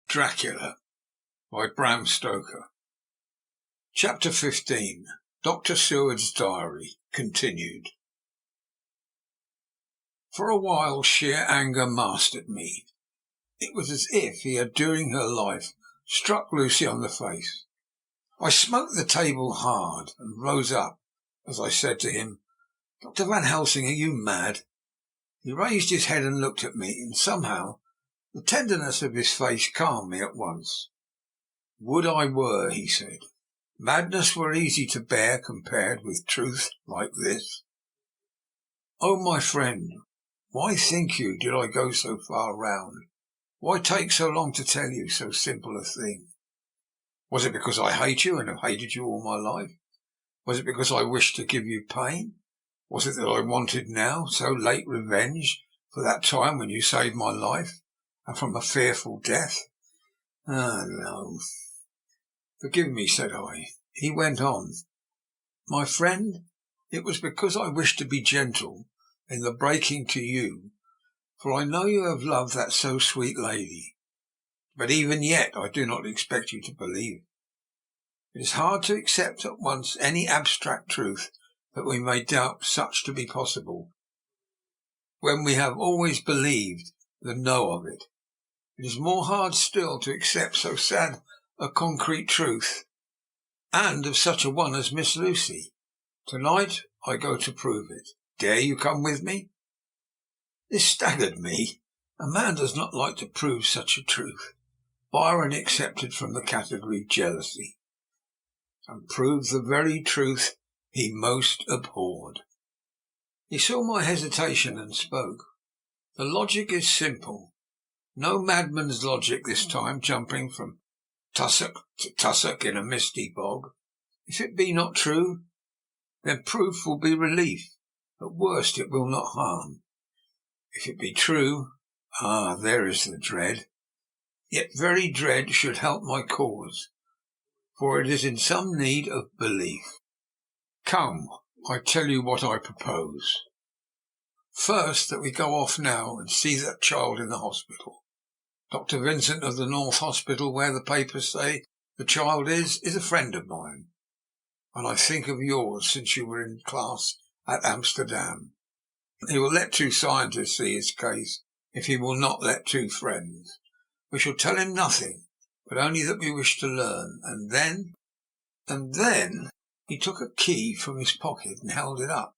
Dracula by Bram Stoker. Chapter 15. Dr. Seward's Diary, continued. For a while sheer anger mastered me. It was as if he had during her life struck Lucy on the face. I smote the table hard and rose up as I said to him, "Dr. Van Helsing, are you mad?" He raised his head and looked at me, and somehow the tenderness of his face calmed me at once. "Would I were," he said. "Madness were easy to bear compared with truth like this. Oh, my friend, why, think you, did I go so far round? Why take so long to tell you so simple a thing? Was it because I hate you and have hated you all my life? Was it because I wished to give you pain? Was it that I wanted now, so late, revenge for that time when you saved my life, and from a fearful death? Ah, no. Forgive me," said I. He went on, "My friend, it was because I wished to be gentle in the breaking to you, for I know you have loved that so sweet lady. But even yet I do not expect you to believe. It is hard to accept at once any abstract truth that we may doubt such to be possible, when we have always believed the know of it. It is more hard still to accept so sad a concrete truth, and of such a one as Miss Lucy. Tonight I go to prove it. Dare you come with me?" This staggered me. A man does not like to prove such a truth. Byron excepted from the category jealousy, and proved the very truth he most abhorred. He saw my hesitation and spoke. "The logic is simple. No madman's logic this time, jumping from tussock to tussock in a misty bog. If it be not true, then proof will be relief. At worst it will not harm. If it be true, there is the dread. Yet very dread should help my cause, for it is in some need of belief. Come, I tell you what I propose. First, that we go off now and see that child in the hospital. Dr. Vincent of the North Hospital, where the papers say the child is a friend of mine, and I think of yours since you were in class at Amsterdam. He will let two scientists see his case if he will not let two friends. We shall tell him nothing, but only that we wish to learn, and then he took a key from his pocket and held it up,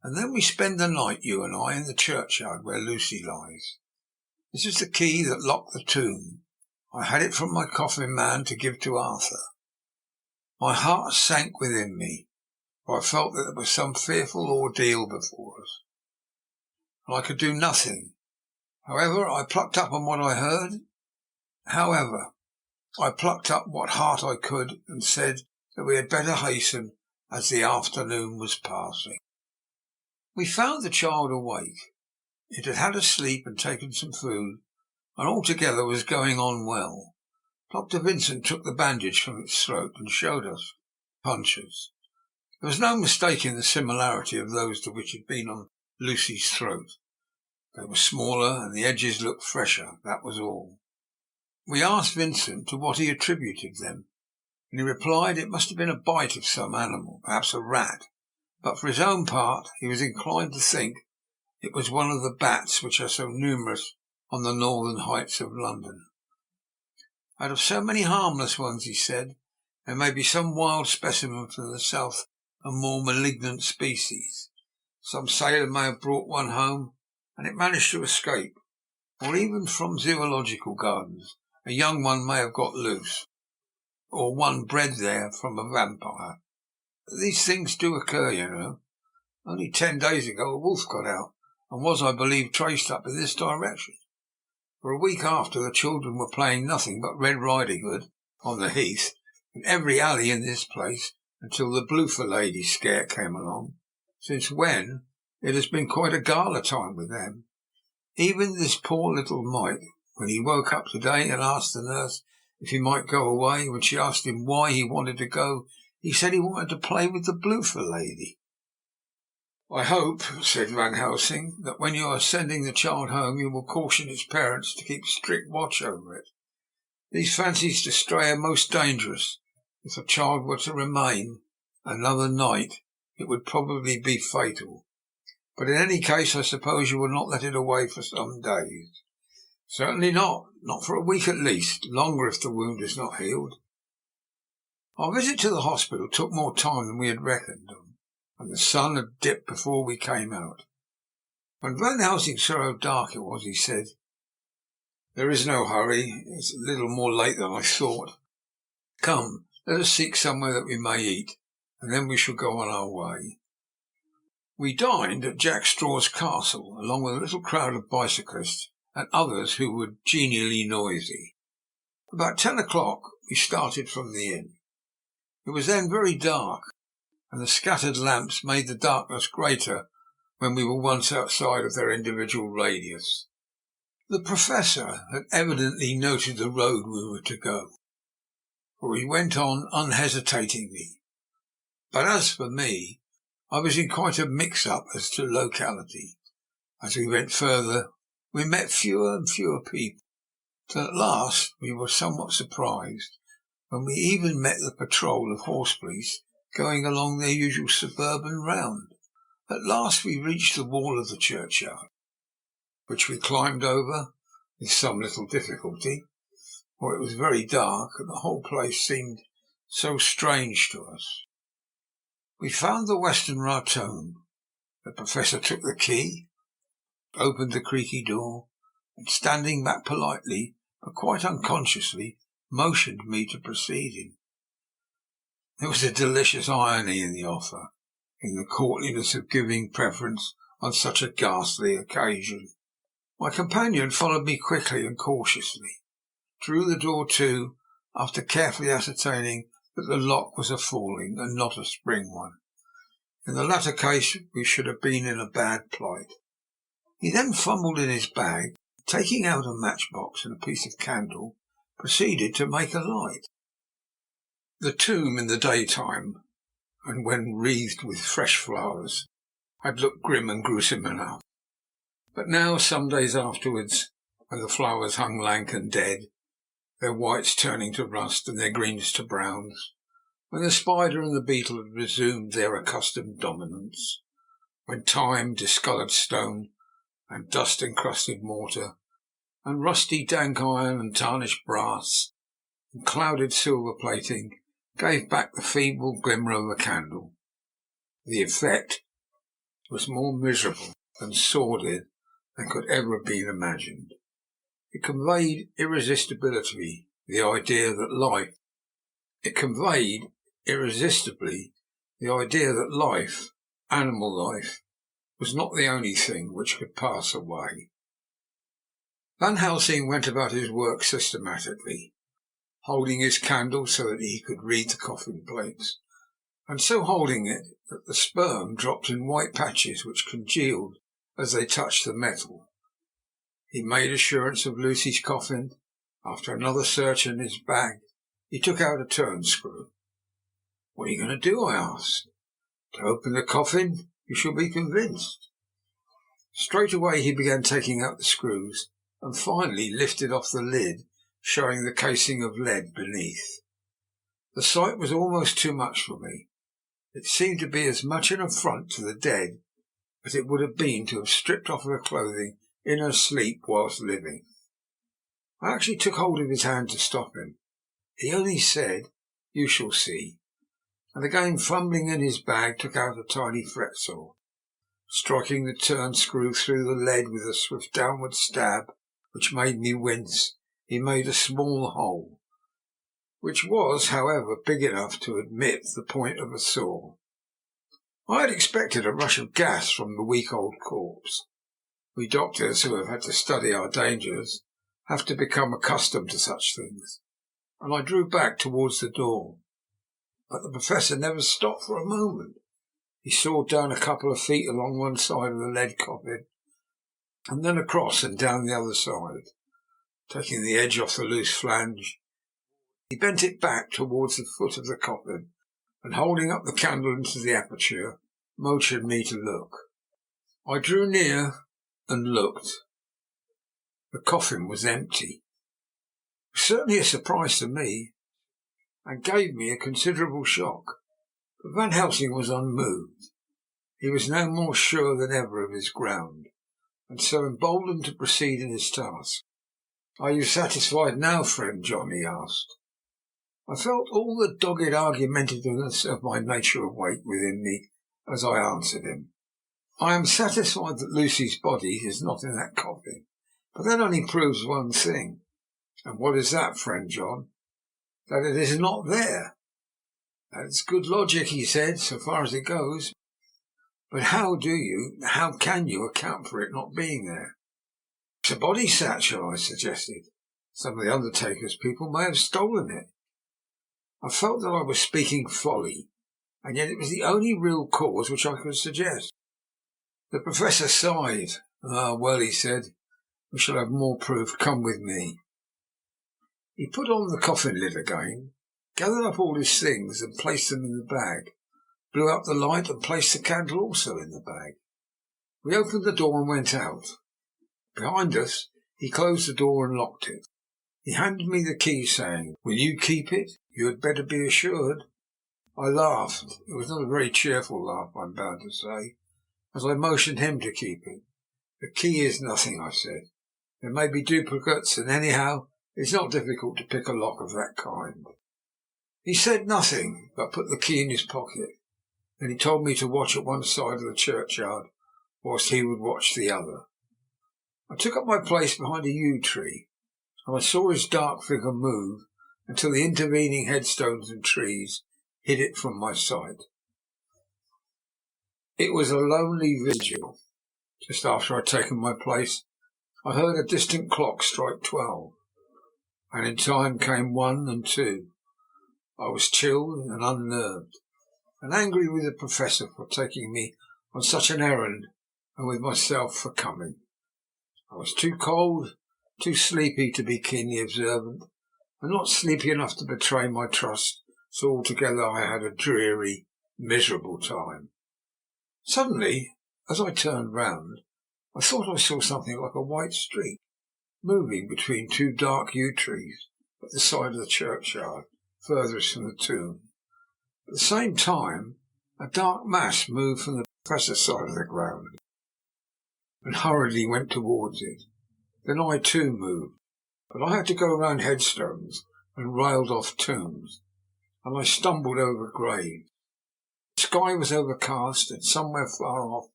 and then we spend the night, you and I, in the churchyard where Lucy lies. This is the key that locked the tomb. I had it from my coffin man to give to Arthur. My heart sank within me, for I felt that there was some fearful ordeal before us, and I could do nothing. However, I plucked up what heart I could, and said that we had better hasten, as the afternoon was passing. We found the child awake. It had had a sleep and taken some food, and altogether was going on well. Dr. Vincent took the bandage from its throat and showed us punctures. There was no mistaking the similarity of those to which had been on Lucy's throat. They were smaller, and the edges looked fresher, that was all. We asked Vincent to what he attributed them, and he replied it must have been a bite of some animal, perhaps a rat, but for his own part he was inclined to think it was one of the bats which are so numerous on the northern heights of London. Out of so many harmless ones, he said, there may be some wild specimen from the south, a more malignant species. Some sailor may have brought one home, and it managed to escape, or even from zoological gardens a young one may have got loose, or one bred there from a vampire. These things do occur, you know. Only 10 days ago a wolf got out, and was, I believe, traced up in this direction. For a week after, the children were playing nothing but Red Riding Hood on the heath, in every alley in this place, until the Bloofer lady scare came along, since when it has been quite a gala time with them. Even this poor little mite, when he woke up today and asked the nurse if he might go away, when she asked him why he wanted to go, he said he wanted to play with the Bloofer lady." "I hope," said Van Helsing, "that when you are sending the child home you will caution its parents to keep strict watch over it. These fancies to stray are most dangerous. If a child were to remain another night, it would probably be fatal. But in any case, I suppose you will not let it away for some days. Certainly not. Not for a week at least. Longer if the wound is not healed. Our visit to the hospital took more time than we had reckoned on, and the sun had dipped before we came out. When Van Helsing saw how dark it was, he said, "There is no hurry. It's a little more late than I thought. Come, let us seek somewhere that we may eat, and then we shall go on our way." We dined at Jack Straw's castle, along with a little crowd of bicyclists and others who were genially noisy. About 10 o'clock we started from the inn. It was then very dark, and the scattered lamps made the darkness greater when we were once outside of their individual radius. The Professor had evidently noted the road we were to go, for he went on unhesitatingly. But as for me, I was in quite a mix-up as to locality. As we went further, we met fewer and fewer people, till at last we were somewhat surprised when we even met the patrol of horse police going along their usual suburban round. At last we reached the wall of the churchyard, which we climbed over with some little difficulty, for it was very dark and the whole place seemed so strange to us. We found the western rotund. The Professor took the key, opened the creaky door, and standing back politely, but quite unconsciously, motioned me to precede him. There was a delicious irony in the offer, in the courtliness of giving preference on such a ghastly occasion. My companion followed me quickly and cautiously, drew the door to, after carefully ascertaining that the lock was a falling and not a spring one. In the latter case we should have been in a bad plight. He then fumbled in his bag, taking out a matchbox and a piece of candle, proceeded to make a light. The tomb in the daytime, and when wreathed with fresh flowers, had looked grim and gruesome enough. But now, some days afterwards, when the flowers hung lank and dead, their whites turning to rust and their greens to browns, when the spider and the beetle had resumed their accustomed dominance, when time, discoloured stone, and dust-encrusted mortar, and rusty dank iron and tarnished brass, and clouded silver plating gave back the feeble glimmer of a candle, the effect was more miserable and sordid than could ever have been imagined. It conveyed irresistibly the idea that life, animal life, was not the only thing which could pass away. Van Helsing went about his work systematically, holding his candle so that he could read the coffin plates, and so holding it that the sperm dropped in white patches which congealed as they touched the metal. He made assurance of Lucy's coffin. After another search in his bag, he took out a turn screw. "What are you going to do?" I asked. "To open the coffin, you shall be convinced." Straight away he began taking out the screws, and finally lifted off the lid, showing the casing of lead beneath. The sight was almost too much for me. It seemed to be as much an affront to the dead as it would have been to have stripped off her clothing in her sleep whilst living. I actually took hold of his hand to stop him. He only said, "You shall see," and again fumbling in his bag took out a tiny fret saw. Striking the turn screw through the lead with a swift downward stab which made me wince, he made a small hole, which was, however, big enough to admit the point of a saw. I had expected a rush of gas from the weak old corpse. We doctors, who have had to study our dangers, have to become accustomed to such things, and I drew back towards the door. But the Professor never stopped for a moment. He sawed down a couple of feet along one side of the lead coffin, and then across and down the other side. Taking the edge off the loose flange, he bent it back towards the foot of the coffin, and holding up the candle into the aperture, motioned me to look. I drew near and looked. The coffin was empty. was certainly a surprise to me, and gave me a considerable shock. But Van Helsing was unmoved. He was now more sure than ever of his ground, and so emboldened to proceed in his task. "Are you satisfied now, friend John?" he asked. I felt all the dogged argumentativeness of my nature awake within me as I answered him. "I am satisfied that Lucy's body is not in that coffin, but that only proves one thing." "And what is that, friend John?" "That it is not there." "That's good logic," he said, "so far as it goes. But how can you account for it not being there?" "It's a body satchel," I suggested. "Some of the undertaker's people may have stolen it." I felt that I was speaking folly, and yet it was the only real cause which I could suggest. The Professor sighed. "Ah, well," he said, "we shall have more proof. Come with me." He put on the coffin lid again, gathered up all his things and placed them in the bag, blew out the light and placed the candle also in the bag. We opened the door and went out. Behind us he closed the door and locked it. He handed me the key, saying, "Will you keep it? You had better be assured." I laughed. It was not a very cheerful laugh, I'm bound to say, as I motioned him to keep it. "The key is nothing," I said. "There may be duplicates, and anyhow it's not difficult to pick a lock of that kind." He said nothing, but put the key in his pocket. Then he told me to watch at one side of the churchyard, whilst he would watch the other. I took up my place behind a yew tree, and I saw his dark figure move until the intervening headstones and trees hid it from my sight. It was a lonely vigil. Just after I had taken my place, I heard a distant clock strike 12, and in time came 1 and 2. I was chilled and unnerved, and angry with the Professor for taking me on such an errand, and with myself for coming. I was too cold, too sleepy to be keenly observant, and not sleepy enough to betray my trust, so altogether I had a dreary, miserable time. Suddenly, as I turned round, I thought I saw something like a white streak moving between 2 dark yew trees at the side of the churchyard, furthest from the tomb. At the same time, a dark mass moved from the Professor's side of the ground, and hurriedly went towards it. Then I too moved, but I had to go round headstones and railed off tombs, and I stumbled over graves. The sky was overcast, and somewhere far off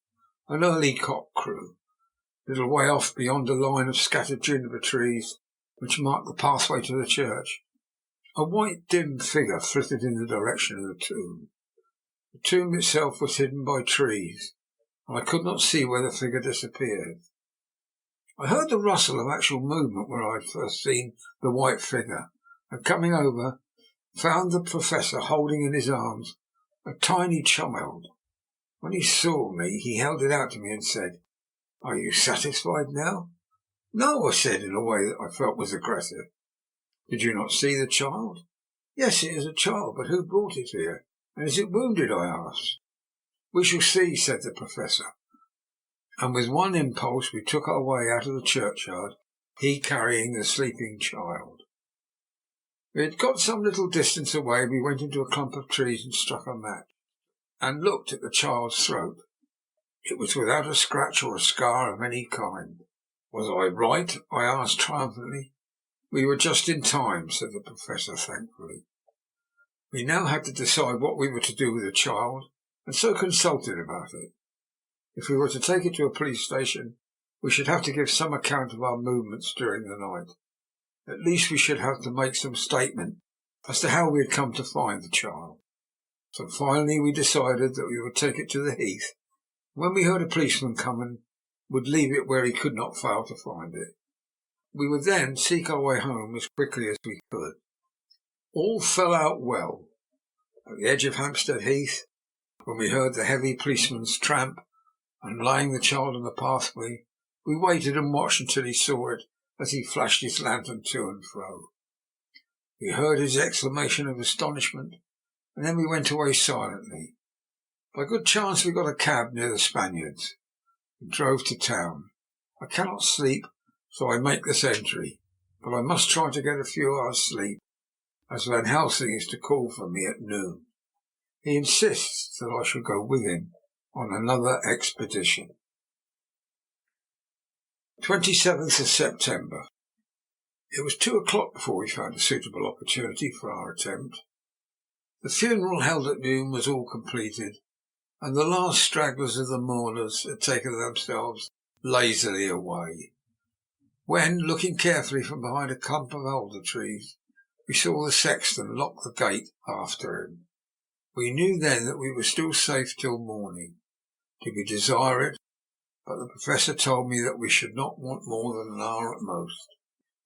an early cock crew. A little way off, beyond a line of scattered juniper trees which marked the pathway to the church, a white dim figure flitted in the direction of the tomb. The tomb itself was hidden by trees, and I could not see where the figure disappeared. I heard the rustle of actual movement where I had first seen the white figure, and coming over, found the Professor holding in his arms a tiny child. When he saw me, he held it out to me and said, "Are you satisfied now?" "No," I said, in a way that I felt was aggressive. "Did you not see the child?" "Yes, it is a child, but who brought it here? And is it wounded?" I asked. "We shall see," said the Professor, and with one impulse we took our way out of the churchyard, he carrying the sleeping child. We had got some little distance away. We went into a clump of trees and struck a match, and looked at the child's throat. It was without a scratch or a scar of any kind. "Was I right?" I asked triumphantly. "We were just in time," said the Professor thankfully. We now had to decide what we were to do with the child, and so consulted about it. If we were to take it to a police station, we should have to give some account of our movements during the night. At least we should have to make some statement as to how we had come to find the child. So finally we decided that we would take it to the heath. When we heard a policeman coming, would leave it where he could not fail to find it. We would then seek our way home as quickly as we could. All fell out well. At the edge of Hampstead Heath, when we heard the heavy policeman's tramp, and laying the child on the pathway, we waited and watched until he saw it as he flashed his lantern to and fro. We heard his exclamation of astonishment, and then we went away silently. By good chance we got a cab near the Spaniards, and drove to town. I cannot sleep, so I make this entry. but I must try to get a few hours' sleep, as Van Helsing is to call for me at noon. He insists that I shall go with him on another expedition. 27th of September. It was 2 o'clock before we found a suitable opportunity for our attempt. The funeral held at noon was all completed, and the last stragglers of the mourners had taken themselves lazily away, when, looking carefully from behind a clump of alder trees, we saw the sexton lock the gate after him. We knew then that we were still safe till morning. Did we desire it? But the Professor told me that we should not want more than an hour at most.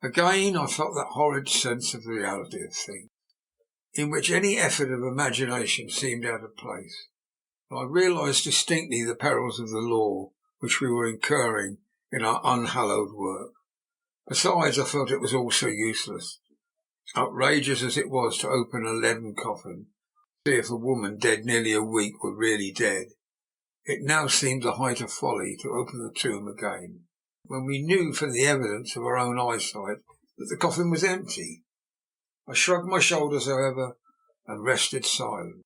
Again I felt that horrid sense of the reality of things, in which any effort of imagination seemed out of place. I realised distinctly the perils of the law which we were incurring in our unhallowed work. Besides, I felt it was also useless. Outrageous as it was to open a leaden coffin, see if a woman dead nearly a week were really dead, it now seemed the height of folly to open the tomb again, when we knew from the evidence of our own eyesight that the coffin was empty. I shrugged my shoulders, however, and rested silent,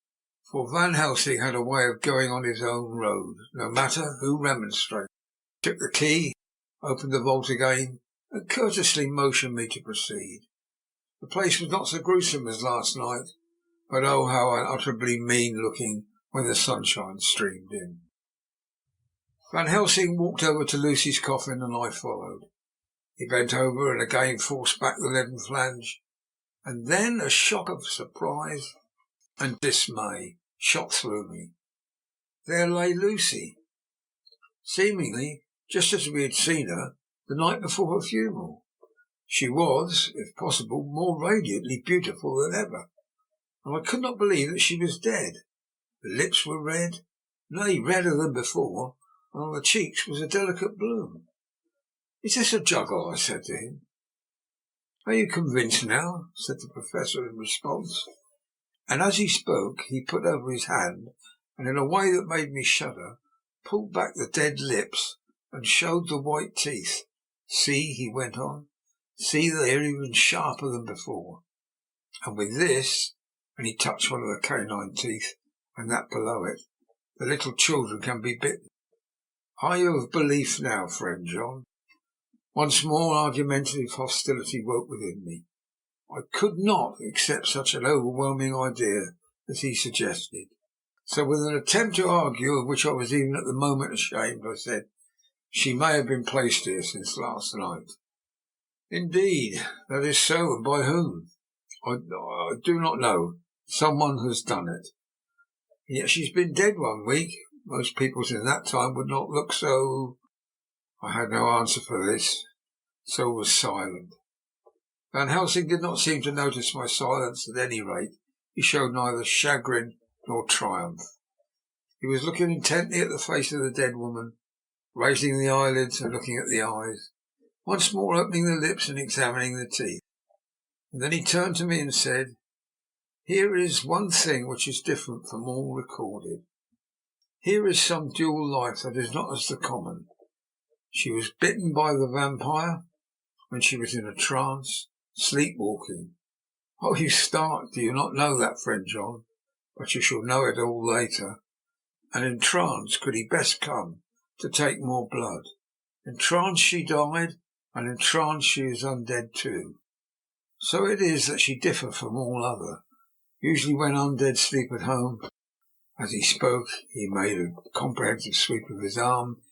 for Van Helsing had a way of going on his own road, no matter who remonstrated. He took the key, opened the vault again, and courteously motioned me to proceed. The place was not so gruesome as last night, but oh, how unutterably mean-looking when the sunshine streamed in. Van Helsing walked over to Lucy's coffin, and I followed. He bent over and again forced back the leaden flange, and then a shock of surprise and dismay shot through me. There lay Lucy, seemingly just as we had seen her the night before her funeral. She was, if possible, more radiantly beautiful than ever, and I could not believe that she was dead. The lips were red, nay, redder than before, and on the cheeks was a delicate bloom. "Is this a juggle?" I said to him. "Are you convinced now?" said the Professor in response, and as he spoke he put over his hand, and in a way that made me shudder, pulled back the dead lips and showed the white teeth. "See," he went on, "see, they are even sharper than before. And with this," and he touched one of the canine teeth and that below it, "the little children can be bitten. Are you of belief now, friend John?" Once more argumentative hostility woke within me. I could not accept such an overwhelming idea as he suggested. So, with an attempt to argue, of which I was even at the moment ashamed, I said, "She may have been placed here since last night." "Indeed, that is so, and by whom?" I do not know. Someone has done it." "And yet she's been dead 1 week. Most people in that time would not look so—" I had no answer for this, so was silent. Van Helsing did not seem to notice my silence. At any rate, he showed neither chagrin nor triumph. He was looking intently at the face of the dead woman, raising the eyelids and looking at the eyes, once more opening the lips and examining the teeth. And then he turned to me and said, "Here is one thing which is different from all recorded. Here is some dual life that is not as the common. She was bitten by the vampire when she was in a trance, sleepwalking. Oh, you start! Do you not know that, friend John? But you shall know it all later. And in trance could he best come to take more blood. In trance she died, and in trance she is undead too. So it is that she differs from all other. Usually when undead sleep at home." As he spoke, he made a comprehensive sweep of his arm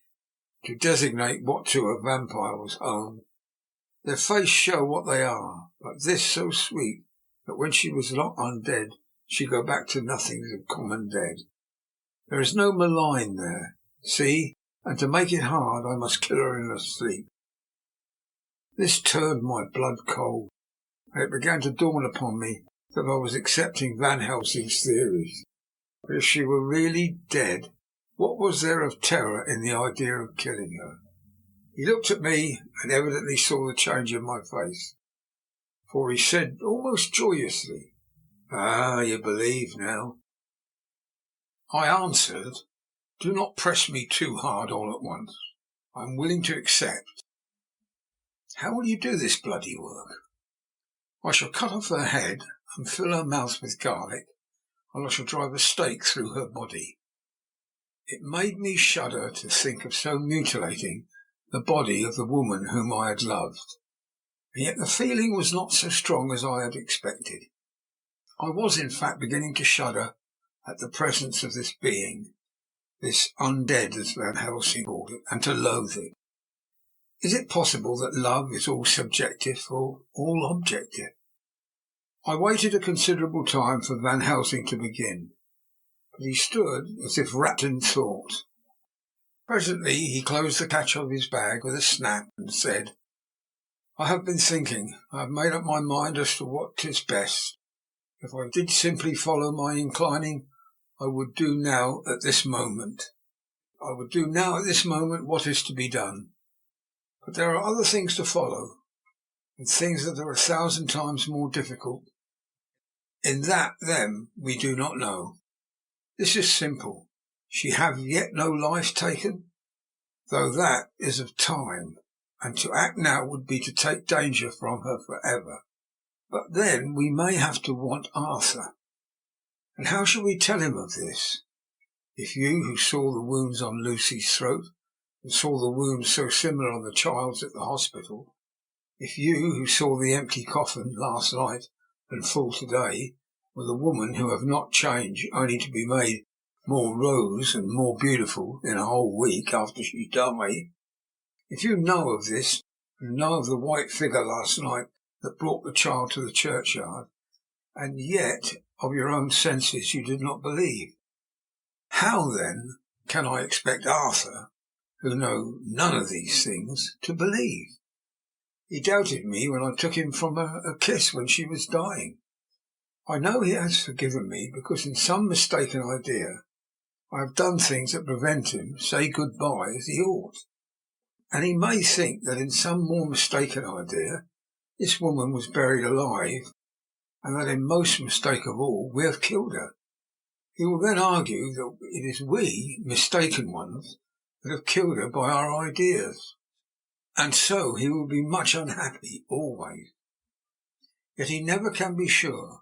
to designate what to a vampire was home. "Their face show what they are, but this so sweet that when she was not undead, she go back to nothings of common dead. There is no malign there. See, and to make it hard, I must kill her in her sleep." This turned my blood cold, and it began to dawn upon me that I was accepting Van Helsing's theories. But if she were really dead, what was there of terror in the idea of killing her? He looked at me and evidently saw the change in my face, for he said almost joyously, "Ah, you believe now." I answered, "Do not press me too hard all at once. I am willing to accept. How will you do this bloody work? I shall cut off her head and fill her mouth with garlic, and I shall drive a stake through her body. It made me shudder to think of so mutilating the body of the woman whom I had loved, and yet the feeling was not so strong as I had expected. I was, in fact, beginning to shudder at the presence of this being, this undead, as Van Helsing called it, and to loathe it. Is it possible that love is all subjective or all objective? I waited a considerable time for Van Helsing to begin, but he stood as if wrapped in thought. Presently he closed the catch of his bag with a snap and said, "I have been thinking. I have made up my mind as to what is best. If I did simply follow my inclining, I would do now at this moment what is to be done. But there are other things to follow, and things that are 1,000 times more difficult, in that them we do not know. This is simple. She have yet no life taken, though that is of time, and to act now would be to take danger from her for ever. But then we may have to want Arthur. And how shall we tell him of this? If you, who saw the wounds on Lucy's throat, and saw the wounds so similar on the child's at the hospital, if you, who saw the empty coffin last night and full today, with a woman who have not changed only to be made more rose and more beautiful in a whole week after she died, if you know of this, and know of the white figure last night that brought the child to the churchyard, and yet of your own senses you did not believe, how then can I expect Arthur, who know none of these things, to believe? He doubted me when I took him from a kiss when she was dying. I know he has forgiven me because in some mistaken idea I have done things that prevent him say good-bye as he ought. And he may think that in some more mistaken idea this woman was buried alive, and that in most mistake of all we have killed her. He will then argue that it is we, mistaken ones, that have killed her by our ideas, and so he will be much unhappy always. Yet he never can be sure,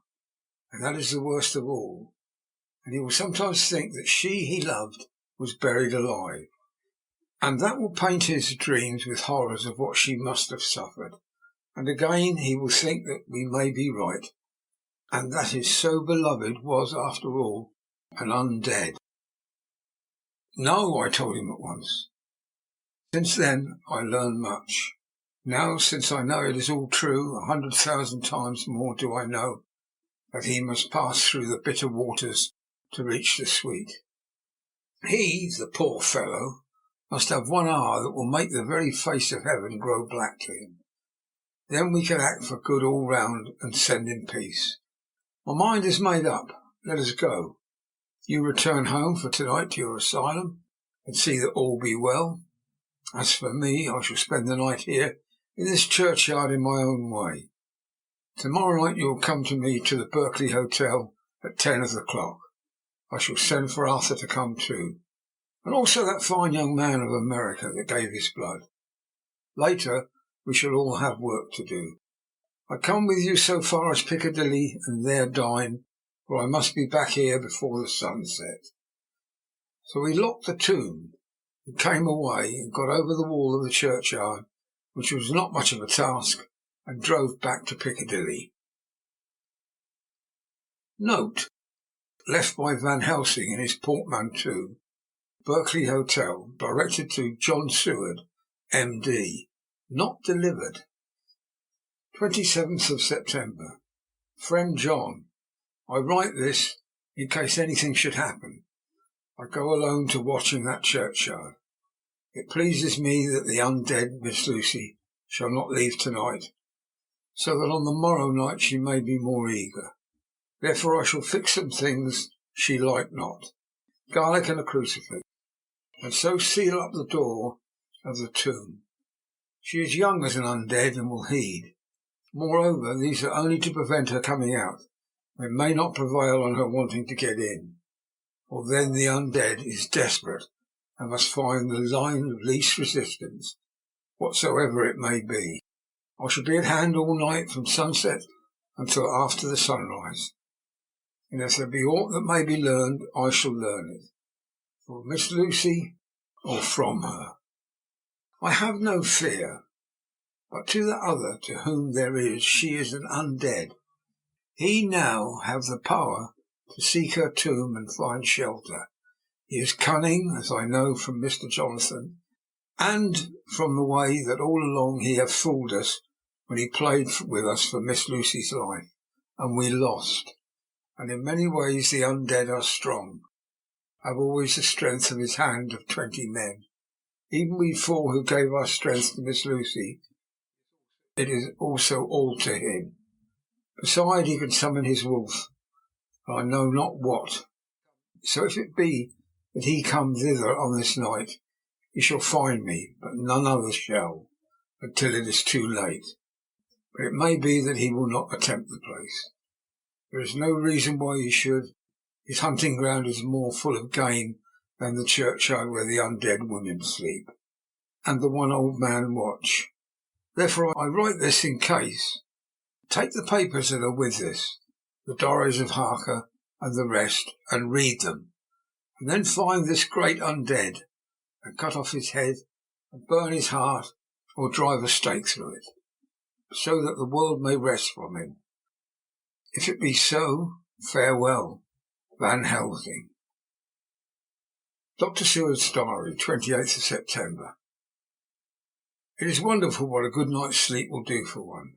and that is the worst of all, and he will sometimes think that she he loved was buried alive, and that will paint his dreams with horrors of what she must have suffered, and again he will think that we may be right, and that his so beloved was after all an undead. No, I told him at once. Since then I learned much. Now, since I know it is all true, 100,000 times more do I know that he must pass through the bitter waters to reach the sweet. He, the poor fellow, must have 1 hour that will make the very face of heaven grow black to him. Then we can act for good all round and send in peace. My mind is made up. Let us go. You return home for tonight to your asylum, and see that all be well. As for me, I shall spend the night here in this churchyard in my own way. Tomorrow night you will come to me to the Berkeley Hotel at 10 o'clock. I shall send for Arthur to come too, and also that fine young man of America that gave his blood. Later we shall all have work to do. I come with you so far as Piccadilly, and there dine, for I must be back here before the sun sets." So we locked the tomb, and came away, and got over the wall of the churchyard, which was not much of a task, and drove back to Piccadilly. Note: left by Van Helsing in his portmanteau. Berkeley Hotel, directed to John Seward, M.D. Not delivered. 27th of September. Friend John, I write this in case anything should happen. I go alone to watch in that churchyard. It pleases me that the undead Miss Lucy shall not leave tonight, so that on the morrow night she may be more eager. Therefore I shall fix some things she like not, garlic and a crucifix, and so seal up the door of the tomb. She is young as an undead, and will heed. Moreover, these are only to prevent her coming out. They may not prevail on her wanting to get in, for then the undead is desperate, and must find the line of least resistance, whatsoever it may be. I shall be at hand all night from sunset until after the sunrise, and if there be aught that may be learned, I shall learn it, for Miss Lucy or from her. I have no fear, but to the other to whom there is, she is an undead. He now have the power to seek her tomb and find shelter. He is cunning, as I know from Mr. Jonathan, and from the way that all along he hath fooled us when he played with us for Miss Lucy's life, and we lost. And in many ways the undead are strong, have always the strength of his hand of 20 men. Even we 4 who gave our strength to Miss Lucy, it is also all to him. Beside, he can summon his wolf, but I know not what. So if it be that he come thither on this night, he shall find me, but none other shall, until it is too late. But it may be that he will not attempt the place. There is no reason why he should. His hunting ground is more full of game than the churchyard where the undead women sleep, and the one old man watch. Therefore I write this in case. Take the papers that are with this, the diaries of Harker and the rest, and read them, and then find this great undead, and cut off his head, and burn his heart, or drive a stake through it, so that the world may rest from him. If it be so, farewell. Van Helsing. Dr. Seward's Diary, 28th of September. It is wonderful what a good night's sleep will do for one.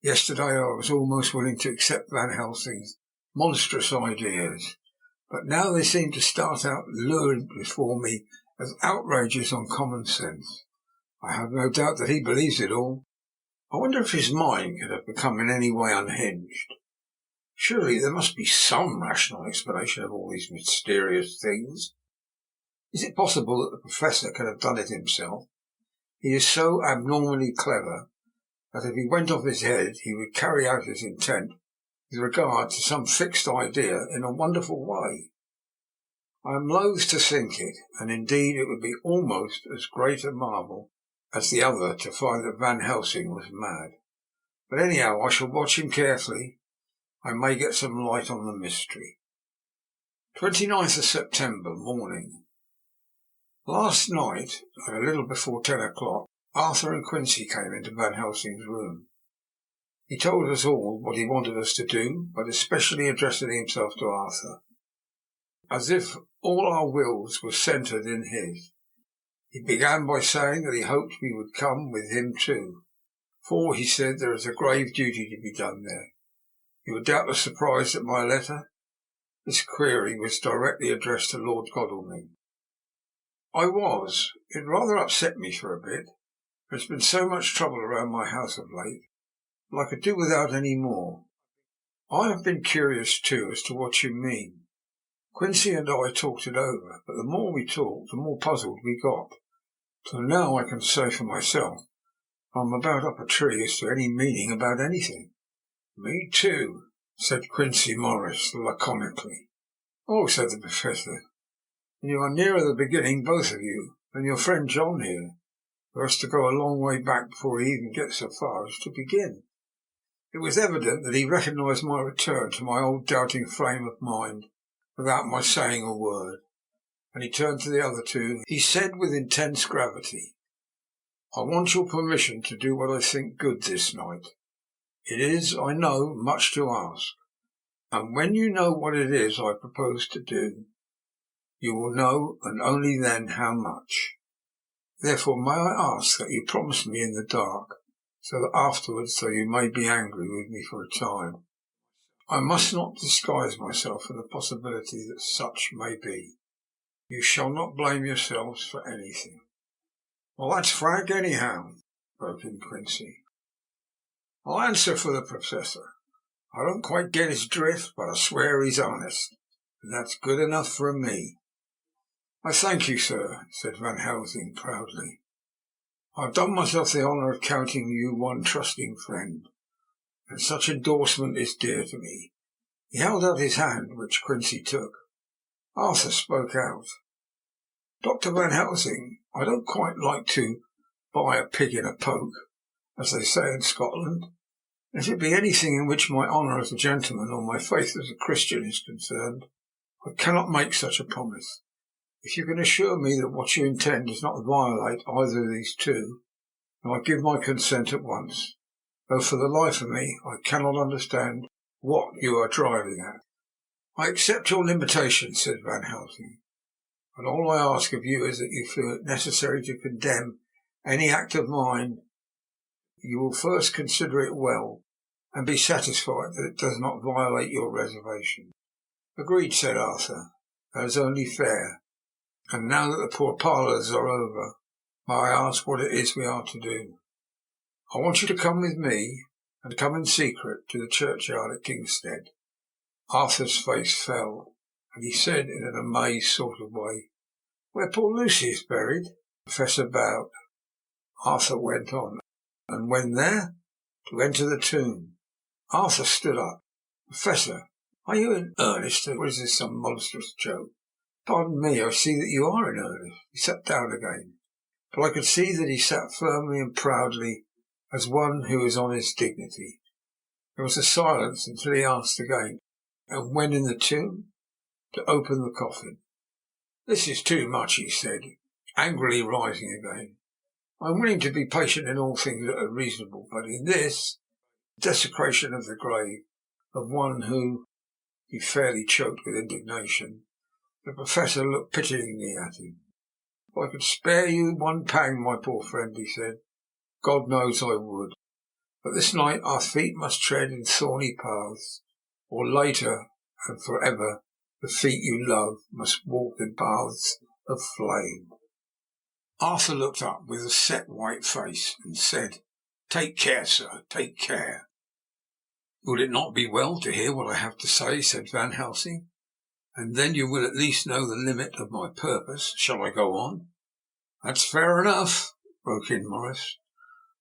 Yesterday I was almost willing to accept Van Helsing's monstrous ideas, but now they seem to start out lurid before me as outrages on common sense. I have no doubt that he believes it all. I wonder if his mind could have become in any way unhinged. Surely there must be some rational explanation of all these mysterious things. Is it possible that the Professor could have done it himself? He is so abnormally clever that if he went off his head he would carry out his intent with regard to some fixed idea in a wonderful way. I am loath to think it, and indeed it would be almost as great a marvel as the other to find that Van Helsing was mad. But anyhow, I shall watch him carefully. I may get some light on the mystery. 29th of September, morning. Last night, at a little before 10 o'clock, Arthur and Quincy came into Van Helsing's room. He told us all what he wanted us to do, but especially addressing himself to Arthur, as if all our wills were centred in his. He began by saying that he hoped we would come with him too, for, he said, there is a grave duty to be done there. You were doubtless surprised at my letter? This query was directly addressed to Lord Godalming. I was. It rather upset me for a bit. There's been so much trouble around my house of late, but I could do without any more. I have been curious, too, as to what you mean. Quincy and I talked it over, but the more we talked, the more puzzled we got. Till now I can say for myself, I'm about up a tree as to any meaning about anything. Me too, said Quincy Morris laconically. Oh, said the Professor, and you are nearer the beginning, both of you, than your friend John here, who has to go a long way back before he even gets so far as to begin. It was evident that he recognised my return to my old doubting frame of mind without my saying a word, and he turned to the other two. He said with intense gravity, I want your permission to do what I think good this night. It is, I know, much to ask, and when you know what it is I propose to do, you will know, and only then, how much. Therefore may I ask that you promise me in the dark, so that afterwards, though you may be angry with me for a time, I must not disguise myself from the possibility that such may be. You shall not blame yourselves for anything. Well, that's frank anyhow, broke in Quincy. I'll answer for the Professor. I don't quite get his drift, but I swear he's honest, and that's good enough for me. I thank you, sir, said Van Helsing proudly. I have done myself the honour of counting you one trusting friend, and such endorsement is dear to me. He held out his hand, which Quincy took. Arthur spoke out. Dr. Van Helsing, I don't quite like to buy a pig in a poke, as they say in Scotland. If it be anything in which my honour as a gentleman or my faith as a Christian is concerned, I cannot make such a promise. If you can assure me that what you intend does not violate either of these two, then I give my consent at once, though for the life of me I cannot understand what you are driving at. I accept your limitation, said Van Helsing, and all I ask of you is that you feel it necessary to condemn any act of mine. You will first consider it well, and be satisfied that it does not violate your reservation. Agreed, said Arthur. That is only fair. And now that the pourparlers are over, may I ask what it is we are to do? I want you to come with me, and come in secret, to the churchyard at Kingstead. Arthur's face fell, and he said in an amazed sort of way, Where poor Lucy is buried? The professor bowed. Arthur went on, And when there? To enter the tomb. Arthur stood up. Professor, are you in earnest, or is this some monstrous joke? Pardon me, I see that you are in earnest. He sat down again, but I could see that he sat firmly and proudly, as one who is on his dignity. There was a silence until he asked again, And when in the tomb? To open the coffin. This is too much, he said, angrily rising again. I am willing to be patient in all things that are reasonable, but in this desecration of the grave of one who— he fairly choked with indignation. The professor looked pityingly at him. If I could spare you one pang, my poor friend, he said, God knows I would. But this night our feet must tread in thorny paths, or later and forever the feet you love must walk in paths of flame. Arthur looked up with a set white face and said, Take care, sir, take care. Would it not be well to hear what I have to say, said Van Helsing, and then you will at least know the limit of my purpose. Shall I go on? That's fair enough, broke in Morris.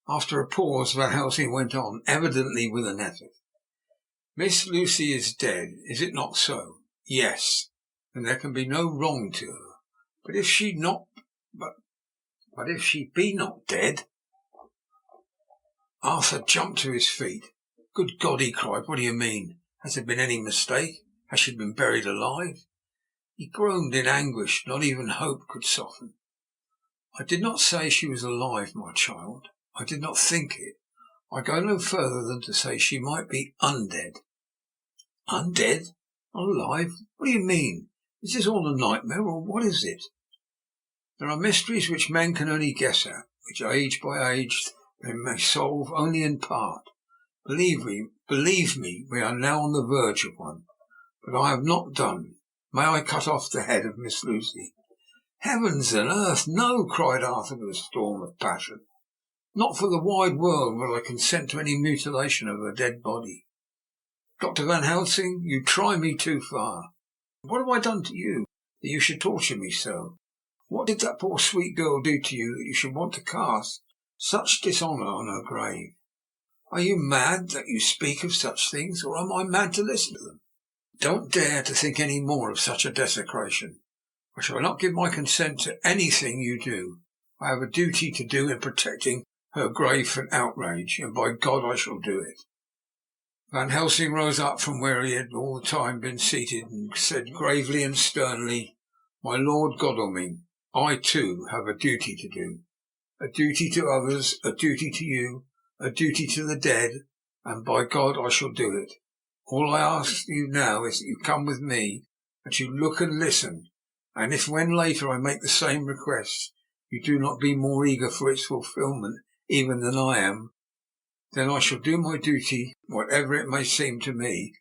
After a pause, Van Helsing went on, evidently with an effort. Miss Lucy is dead, is it not so? Yes, and there can be no wrong to her. But if she be not dead— Arthur jumped to his feet. Good God, he cried, what do you mean? Has there been any mistake? Has she been buried alive? He groaned in anguish. Not even hope could soften. I did not say she was alive, my child. I did not think it. I go no further than to say she might be undead. Undead? Not alive? What do you mean? Is this all a nightmare, or what is it? There are mysteries which men can only guess at, which age by age they may solve only in part. Believe me, we are now on the verge of one. But I have not done. May I cut off the head of Miss Lucy? Heavens and earth, no, cried Arthur with a storm of passion. Not for the wide world will I consent to any mutilation of her dead body. Dr. Van Helsing, you try me too far. What have I done to you, that you should torture me so? What did that poor sweet girl do to you, that you should want to cast such dishonour on her grave? Are you mad that you speak of such things, or am I mad to listen to them? Don't dare to think any more of such a desecration. I shall not give my consent to anything you do. I have a duty to do in protecting her grave from outrage, and by God I shall do it. Van Helsing rose up from where he had all the time been seated, and said gravely and sternly, My Lord Godalming, I too have a duty to do. A duty to others, a duty to you, a duty to the dead, and by God I shall do it. All I ask you now is that you come with me, that you look and listen, and if when later I make the same request you do not be more eager for its fulfilment even than I am, then I shall do my duty, whatever it may seem to me,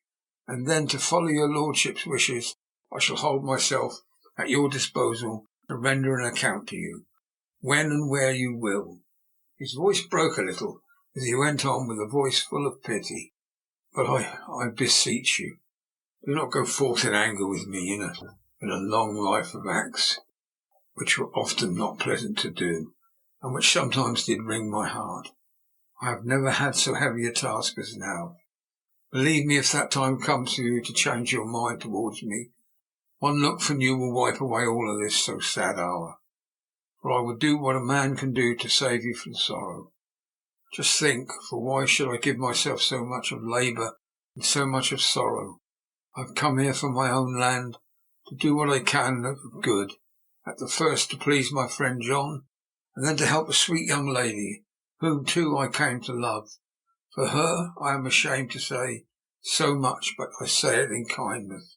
and then to follow your lordship's wishes I shall hold myself at your disposal to render an account to you, when and where you will. His voice broke a little as he went on with a voice full of pity. But I beseech you, do not go forth in anger with me in a long life of acts, which were often not pleasant to do, and which sometimes did wring my heart. I have never had so heavy a task as now. Believe me, if that time comes for you to change your mind towards me, one look from you will wipe away all of this so sad hour. For I will do what a man can do to save you from sorrow. Just think, for why should I give myself so much of labour and so much of sorrow? I've come here from my own land to do what I can of good, at the first to please my friend John, and then to help a sweet young lady, whom too I came to love. For her I am ashamed to say so much, but I say it in kindness.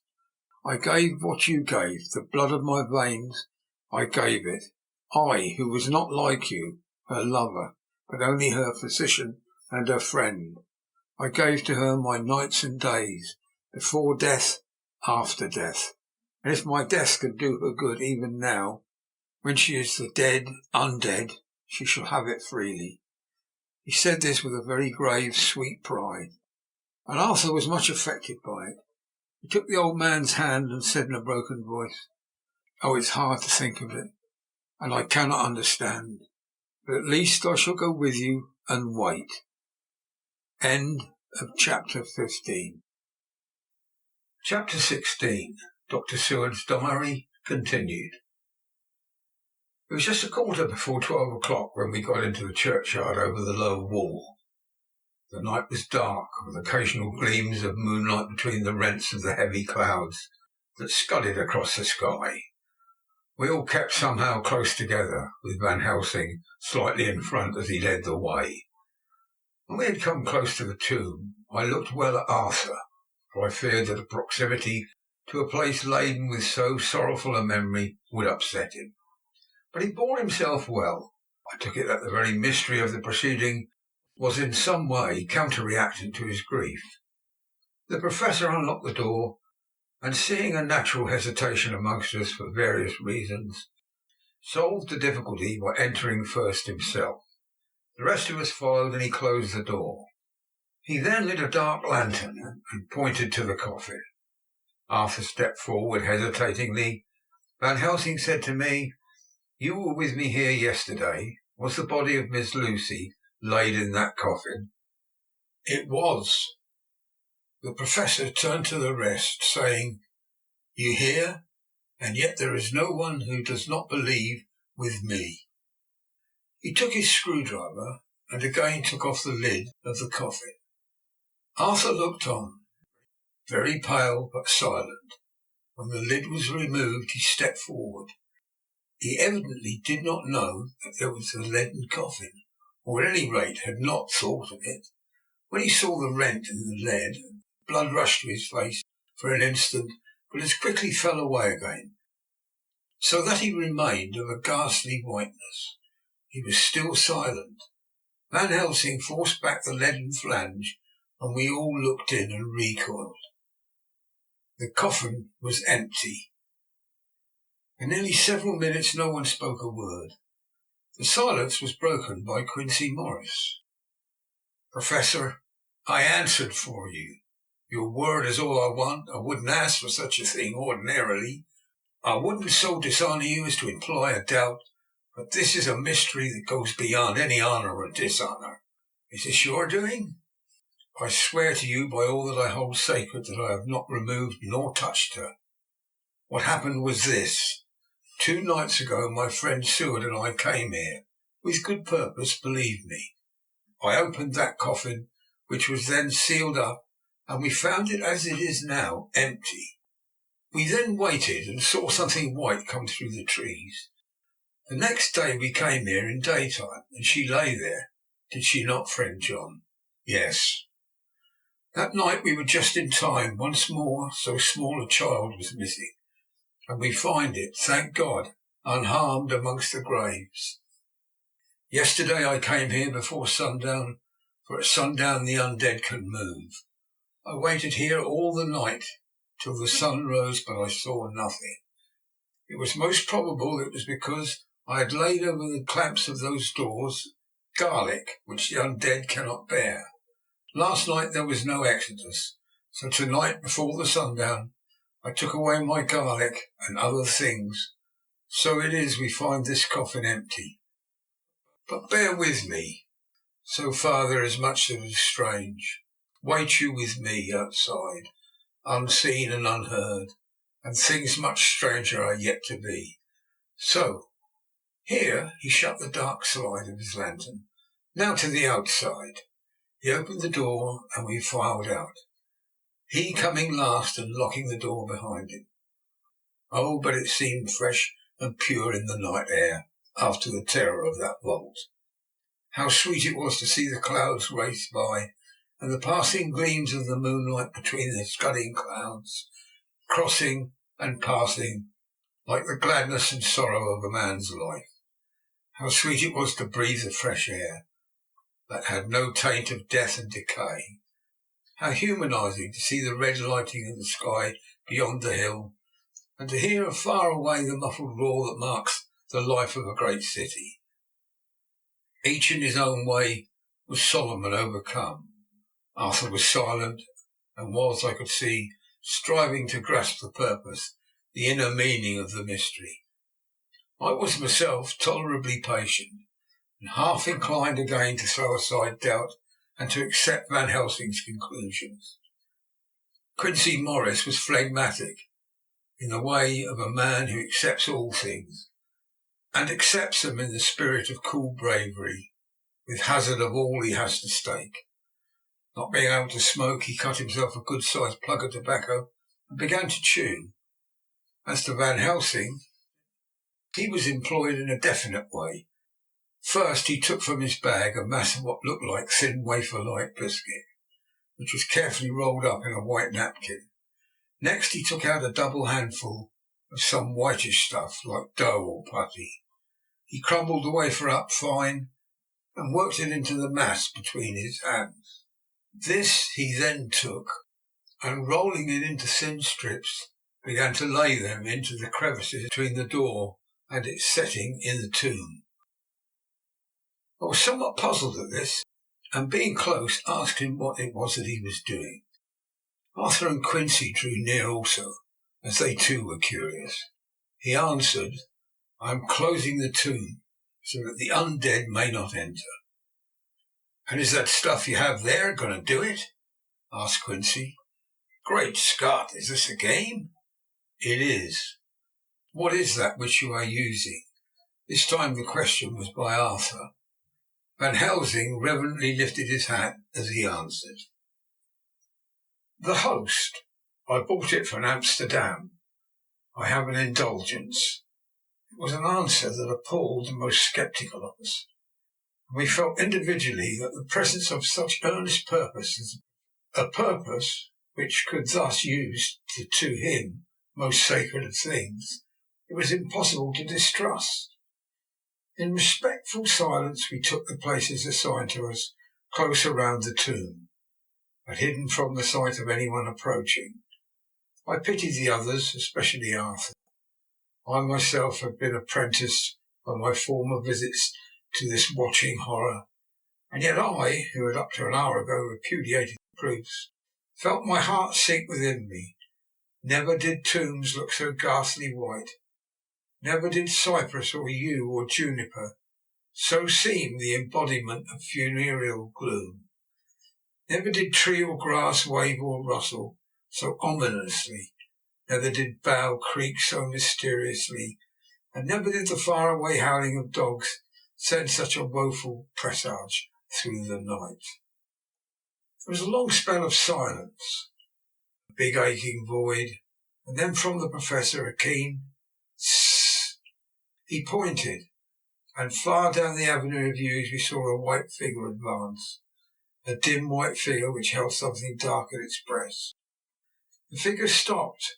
I gave what you gave, the blood of my veins, I gave it. I, who was not like you, her lover, but only her physician and her friend. I gave to her my nights and days, before death, after death. And if my death can do her good even now, when she is the dead, undead, she shall have it freely. He said this with a very grave, sweet pride, and Arthur was much affected by it. He took the old man's hand and said in a broken voice, "Oh, it's hard to think of it, and I cannot understand, but at least I shall go with you and wait." End of chapter 15. Chapter 16. Dr. Seward's Diary, continued. It was just a quarter before 12 o'clock when we got into the churchyard over the low wall. The night was dark, with occasional gleams of moonlight between the rents of the heavy clouds that scudded across the sky. We all kept somehow close together, with Van Helsing slightly in front as he led the way. When we had come close to the tomb, I looked well at Arthur, for I feared that a proximity to a place laden with so sorrowful a memory would upset him. But he bore himself well. I took it that the very mystery of the proceeding was in some way counterreacting to his grief. The Professor unlocked the door, and seeing a natural hesitation amongst us for various reasons, solved the difficulty by entering first himself. The rest of us followed, and he closed the door. He then lit a dark lantern and pointed to the coffin. Arthur stepped forward hesitatingly. Van Helsing said to me, "You were with me here yesterday. Was the body of Miss Lucy laid in that coffin?" "It was." The Professor turned to the rest, saying, "You hear? And yet there is no one who does not believe with me." He took his screwdriver and again took off the lid of the coffin. Arthur looked on, very pale but silent. When the lid was removed, he stepped forward. He evidently did not know that there was a leaden coffin, or at any rate had not thought of it. When he saw the rent in the lead, blood rushed to his face for an instant, but as quickly fell away again, so that he remained of a ghastly whiteness. He was still silent. Van Helsing forced back the leaden flange, and we all looked in and recoiled. The coffin was empty. For nearly several minutes no one spoke a word. The silence was broken by Quincy Morris. "Professor, I answered for you. Your word is all I want. I wouldn't ask for such a thing ordinarily. I wouldn't so dishonour you as to imply a doubt, but this is a mystery that goes beyond any honour or dishonour. Is this your doing? I swear to you by all that I hold sacred that I have not removed nor touched her. What happened was this. 2 nights ago my friend Seward and I came here, with good purpose, believe me. I opened that coffin, which was then sealed up, and we found it as it is now, empty. We then waited and saw something white come through the trees. The next day we came here in daytime, and she lay there. Did she not, friend John?" "Yes." "That night we were just in time. Once more, so small a child was missing, and we find it, thank God, unharmed amongst the graves. Yesterday I came here before sundown, for at sundown the undead can move. I waited here all the night till the sun rose, but I saw nothing. It was most probable it was because I had laid over the clamps of those doors garlic, which the undead cannot bear. Last night there was no exodus, so tonight before the sundown I took away my garlic and other things. So it is we find this coffin empty. But bear with me. So far there is much that is strange. Wait you with me outside, unseen and unheard, and things much stranger are yet to be. So," here he shut the dark slide of his lantern Now to the outside. He opened the door and we filed out, he coming last and locking the door behind him. Oh, but it seemed fresh and pure in the night air after the terror of that vault. How sweet it was to see the clouds race by, and the passing gleams of the moonlight between the scudding clouds, crossing and passing like the gladness and sorrow of a man's life. How sweet it was to breathe the fresh air that had no taint of death and decay. How humanizing to see the red lighting of the sky beyond the hill, and to hear far away the muffled roar that marks the life of a great city. Each in his own way was solemn and overcome. Arthur was silent, and was, I could see, striving to grasp the purpose, the inner meaning of the mystery. I was myself tolerably patient, and half inclined again to throw aside doubt and to accept Van Helsing's conclusions. Quincy Morris was phlegmatic, in the way of a man who accepts all things, and accepts them in the spirit of cool bravery, with hazard of all he has to stake. Not being able to smoke, he cut himself a good-sized plug of tobacco and began to chew. As to Van Helsing, he was employed in a definite way. First, he took from his bag a mass of what looked like thin wafer-like biscuit, which was carefully rolled up in a white napkin. Next, he took out a double handful of some whitish stuff like dough or putty. He crumbled the wafer up fine and worked it into the mass between his hands. This he then took, and rolling it into thin strips, began to lay them into the crevices between the door and its setting in the tomb. I was somewhat puzzled at this, and being close, asked him what it was that he was doing. Arthur and Quincy drew near also, as they too were curious. He answered, "I am closing the tomb, so that the undead may not enter." "And is that stuff you have there going to do it?" asked Quincy. "Great Scott, is this a game?" "It is." "What is that which you are using?" This time the question was by Arthur. Van Helsing reverently lifted his hat as he answered, "The host. I bought it from Amsterdam. I have an indulgence." It was an answer that appalled the most sceptical of us, and we felt individually that the presence of such earnest purpose, a purpose which could thus use to him most sacred of things, it was impossible to distrust. In respectful silence we took the places assigned to us close around the tomb, but hidden from the sight of anyone approaching. I pitied the others, especially Arthur. I myself had been apprenticed by my former visits to this watching horror, and yet I, who had up to an hour ago repudiated the proofs, felt my heart sink within me. Never did tombs look so ghastly white. Never did cypress or yew or juniper so seem the embodiment of funereal gloom. Never did tree or grass wave or rustle so ominously. Never did bough creak so mysteriously, and never did the far-away howling of dogs send such a woeful presage through the night. There was a long spell of silence, a big aching void, and then from the Professor a keen "Sss." He pointed, and far down the avenue of yews we saw a white figure advance, a dim white figure which held something dark at its breast. The figure stopped,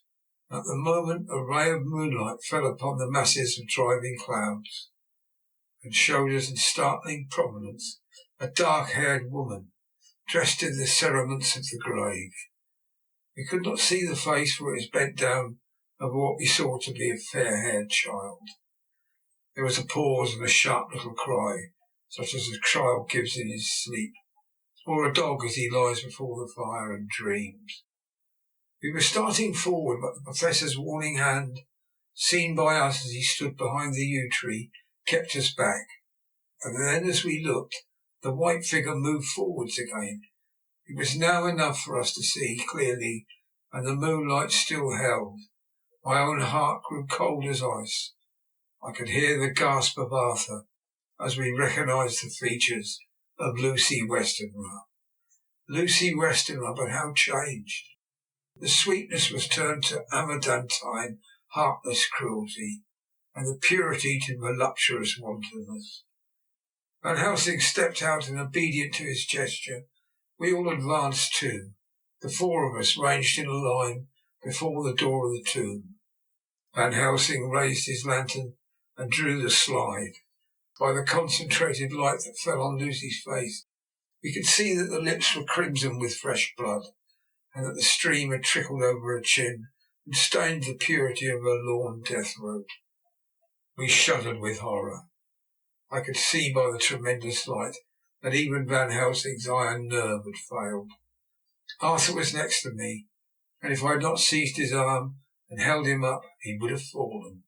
and at the moment a ray of moonlight fell upon the masses of driving clouds, and showed us in startling prominence a dark-haired woman, dressed in the cerements of the grave. We could not see the face, for it was bent down over what we saw to be a fair-haired child. There was a pause and a sharp little cry, such as a child gives in his sleep, or a dog as he lies before the fire and dreams. We were starting forward, but the Professor's warning hand, seen by us as he stood behind the yew tree, kept us back. And then, as we looked, the white figure moved forwards again. It was now enough for us to see clearly, and the moonlight still held. My own heart grew cold as ice. I could hear the gasp of Arthur as we recognised the features of Lucy Westenra. Lucy Westenra, but how changed! The sweetness was turned to amazantine, heartless cruelty, and the purity to voluptuous wantonness. Van Helsing stepped out, and obedient to his gesture, we all advanced too, the four of us ranged in a line before the door of the tomb. Van Helsing raised his lantern and drew the slide. By the concentrated light that fell on Lucy's face, we could see that the lips were crimson with fresh blood, and that the stream had trickled over her chin and stained the purity of her lawn death robe. We shuddered with horror. I could see by the tremendous light that even Van Helsing's iron nerve had failed. Arthur was next to me, and if I had not seized his arm and held him up, he would have fallen.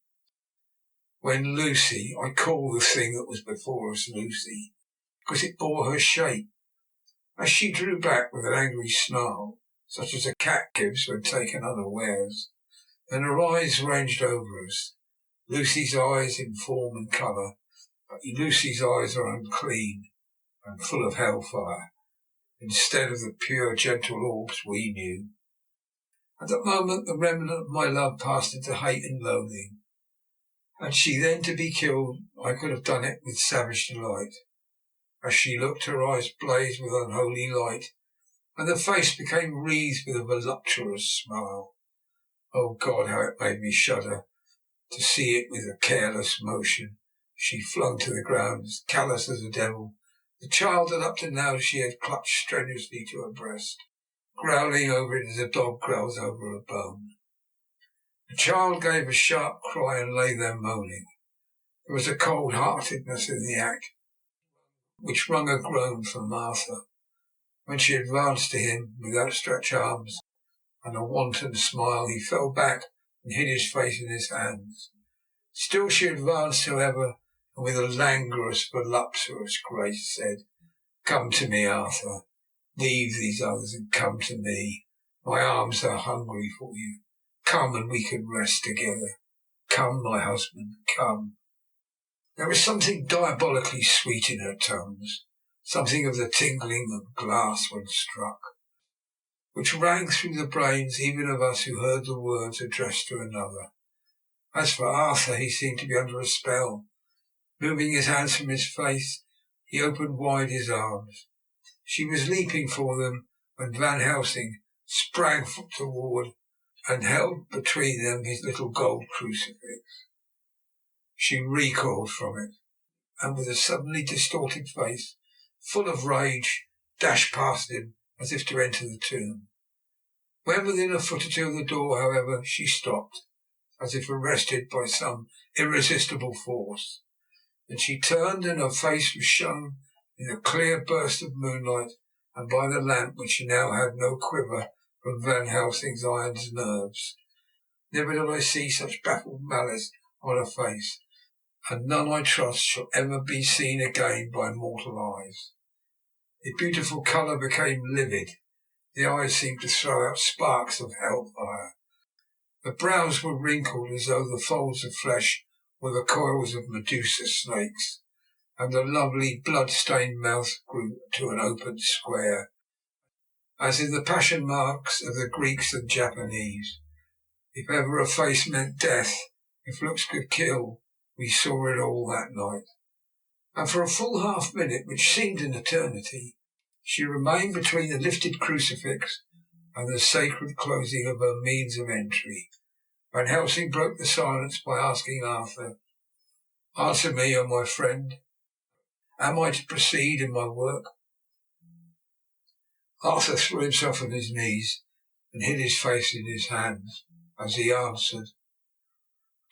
When Lucy, I call the thing that was before us Lucy, because it bore her shape, as she drew back with an angry snarl, such as a cat gives when taken unawares, and her eyes ranged over us, Lucy's eyes in form and colour, but Lucy's eyes are unclean and full of hellfire, instead of the pure, gentle orbs we knew. At that moment the remnant of my love passed into hate and loathing. Had she then to be killed, I could have done it with savage delight. As she looked, her eyes blazed with unholy light, and the face became wreathed with a voluptuous smile. Oh God, how it made me shudder to see it with a careless motion. She flung to the ground, as callous as a devil, the child that up to now she had clutched strenuously to her breast, growling over it as a dog growls over a bone. The child gave a sharp cry and lay there moaning. There was a cold-heartedness in the act, which wrung a groan from Arthur. When she advanced to him with outstretched arms and a wanton smile, he fell back and hid his face in his hands. Still she advanced, however, and with a languorous, voluptuous grace said, "Come to me, Arthur. Leave these others and come to me. My arms are hungry for you. Come, and we can rest together. Come, my husband, come." There was something diabolically sweet in her tones, something of the tingling of glass when struck, which rang through the brains even of us who heard the words addressed to another. As for Arthur, he seemed to be under a spell. Moving his hands from his face, he opened wide his arms. She was leaping for them when Van Helsing sprang toward and held between them his little gold crucifix. She recoiled from it, and with a suddenly distorted face, full of rage, dashed past him as if to enter the tomb. When within a foot or two of the door, however, she stopped, as if arrested by some irresistible force. Then she turned, and her face was shown in a clear burst of moonlight, and by the lamp which now had no quiver from Van Helsing's iron nerves. Never did I see such baffled malice on her face, and none, I trust, shall ever be seen again by mortal eyes. The beautiful colour became livid. The eyes seemed to throw out sparks of hellfire. The brows were wrinkled as though the folds of flesh were the coils of Medusa snakes, and the lovely blood-stained mouth grew to an open square, as in the passion marks of the Greeks and Japanese. If ever a face meant death, if looks could kill, we saw it all that night. And for a full half-minute, which seemed an eternity, she remained between the lifted crucifix and the sacred closing of her means of entry. Van Helsing broke the silence by asking Arthur, "Answer me, O my friend. Am I to proceed in my work?" Arthur threw himself on his knees and hid his face in his hands as he answered,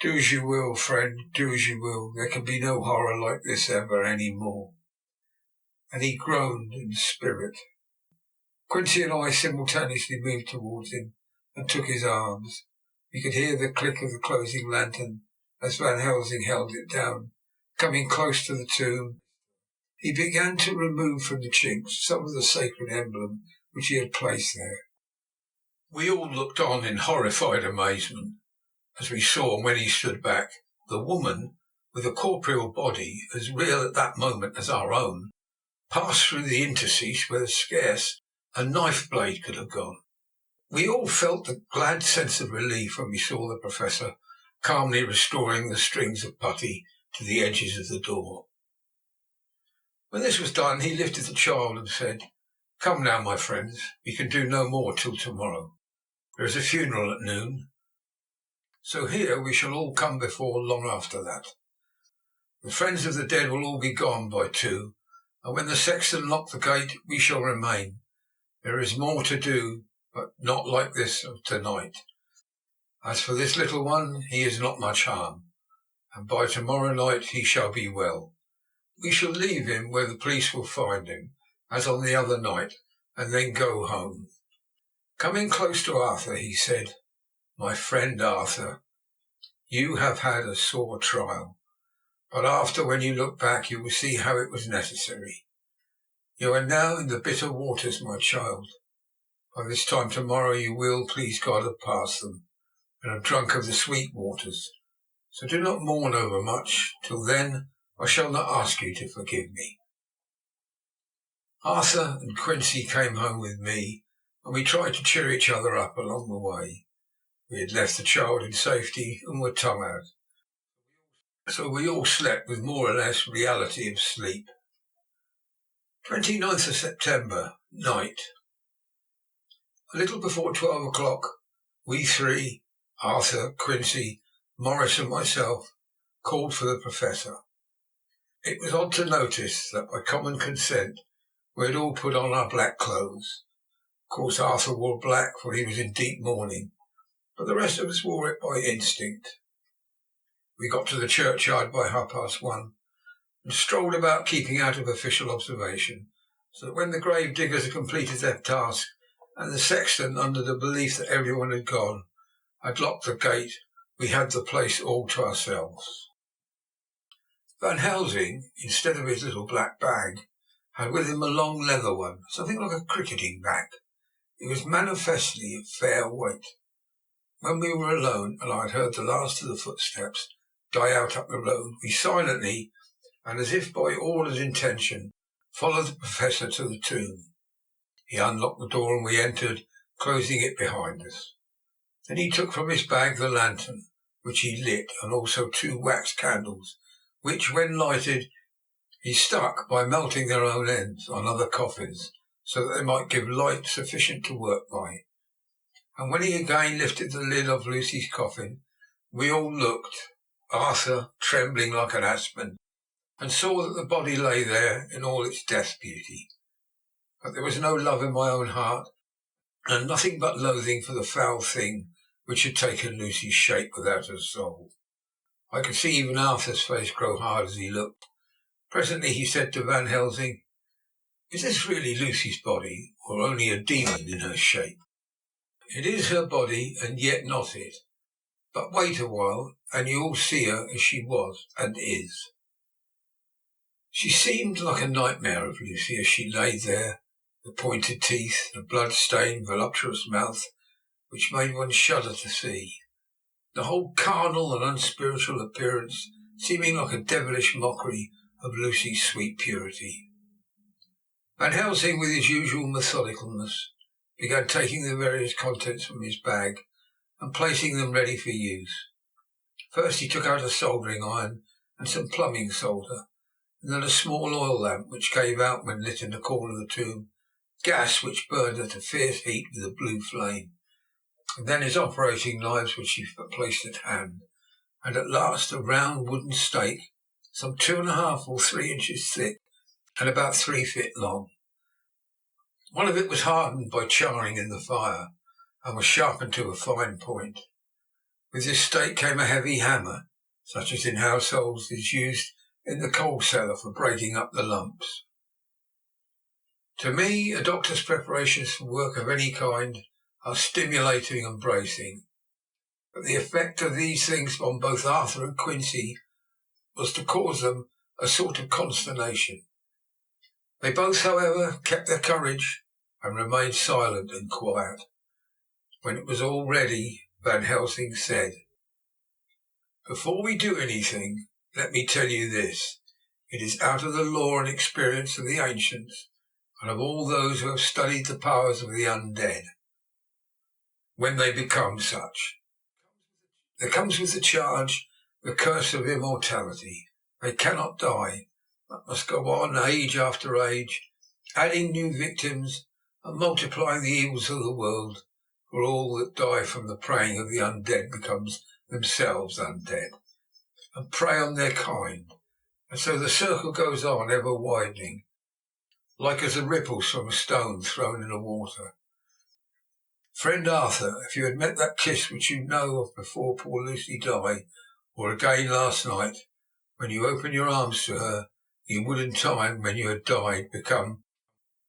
"Do as you will, friend, do as you will. There can be no horror like this ever any more." And he groaned in spirit. Quincy and I simultaneously moved towards him and took his arms. We could hear the click of the closing lantern as Van Helsing held it down. Coming close to the tomb, he began to remove from the chinks some of the sacred emblem which he had placed there. We all looked on in horrified amazement as we saw, when he stood back, the woman, with a corporeal body as real at that moment as our own, passed through the interstice where scarce a knife blade could have gone. We all felt a glad sense of relief when we saw the Professor calmly restoring the strings of putty to the edges of the door. When this was done, he lifted the child and said, "Come now, my friends, we can do no more till tomorrow. There is a funeral at noon, so here we shall all come before long after that. The friends of the dead will all be gone by 2, and when the sexton lock the gate, we shall remain. There is more to do, but not like this of tonight. As for this little one, he is not much harm, and by tomorrow night he shall be well. We shall leave him where the police will find him, as on the other night, and then go home." Coming close to Arthur, he said, "My friend Arthur, you have had a sore trial, but after, when you look back, you will see how it was necessary. You are now in the bitter waters, my child. By this time tomorrow you will, please God, have passed them, and have drunk of the sweet waters. So do not mourn over much. Till then, I shall not ask you to forgive me." Arthur and Quincy came home with me, and we tried to cheer each other up along the way. We had left the child in safety and were tired, so we all slept with more or less reality of sleep. 29th of September, night. A little before 12 o'clock, we three, Arthur, Quincy, Morris and myself, called for the Professor. It was odd to notice that by common consent we had all put on our black clothes. Of course Arthur wore black, for he was in deep mourning, but the rest of us wore it by instinct. We got to the churchyard by 1:30 and strolled about, keeping out of official observation, so that when the grave diggers had completed their task and the sexton, under the belief that everyone had gone, had locked the gate, we had the place all to ourselves. Van Helsing, instead of his little black bag, had with him a long leather one, something like a cricketing bag. It was manifestly of fair weight. When we were alone, and I had heard the last of the footsteps die out up the road, we silently, and as if by ordered intention, followed the Professor to the tomb. He unlocked the door and we entered, closing it behind us. Then he took from his bag the lantern, which he lit, and also 2 wax candles, which, when lighted, he stuck by melting their own ends on other coffins, so that they might give light sufficient to work by. And when he again lifted the lid of Lucy's coffin, we all looked, Arthur trembling like an aspen, and saw that the body lay there in all its death beauty. But there was no love in my own heart, and nothing but loathing for the foul thing which had taken Lucy's shape without her soul. I could see even Arthur's face grow hard as he looked. Presently he said to Van Helsing, "Is this really Lucy's body, or only a demon in her shape?" "It is her body, and yet not it. But wait a while, and you will see her as she was and is." She seemed like a nightmare of Lucy as she lay there, the pointed teeth, the blood-stained, voluptuous mouth, which made one shudder to see, the whole carnal and unspiritual appearance seeming like a devilish mockery of Lucy's sweet purity. Van Helsing, with his usual methodicalness, began taking the various contents from his bag and placing them ready for use. First he took out a soldering iron and some plumbing solder, and then a small oil lamp which gave out, when lit in the corner of the tomb, gas which burned at a fierce heat with a blue flame, and then his operating knives which he placed at hand, and at last a round wooden stake, some 2½ or 3 inches thick and about 3 feet long. One of it was hardened by charring in the fire, and was sharpened to a fine point. With this stake came a heavy hammer, such as in households is used in the coal cellar for breaking up the lumps. To me, a doctor's preparations for work of any kind are stimulating and bracing, but the effect of these things on both Arthur and Quincy was to cause them a sort of consternation. They both, however, kept their courage and remained silent and quiet. When it was all ready, Van Helsing said, "Before we do anything, let me tell you this. It is out of the law and experience of the ancients and of all those who have studied the powers of the undead, when they become such. There comes with the charge the curse of immortality. They cannot die, but must go on age after age, adding new victims and multiplying the evils of the world, for all that die from the preying of the undead becomes themselves undead, and prey on their kind, and so the circle goes on ever widening, like as the ripples from a stone thrown in the water. Friend Arthur, if you had met that kiss which you know of before poor Lucy died, or again last night, when you opened your arms to her, you would in time, when you had died, become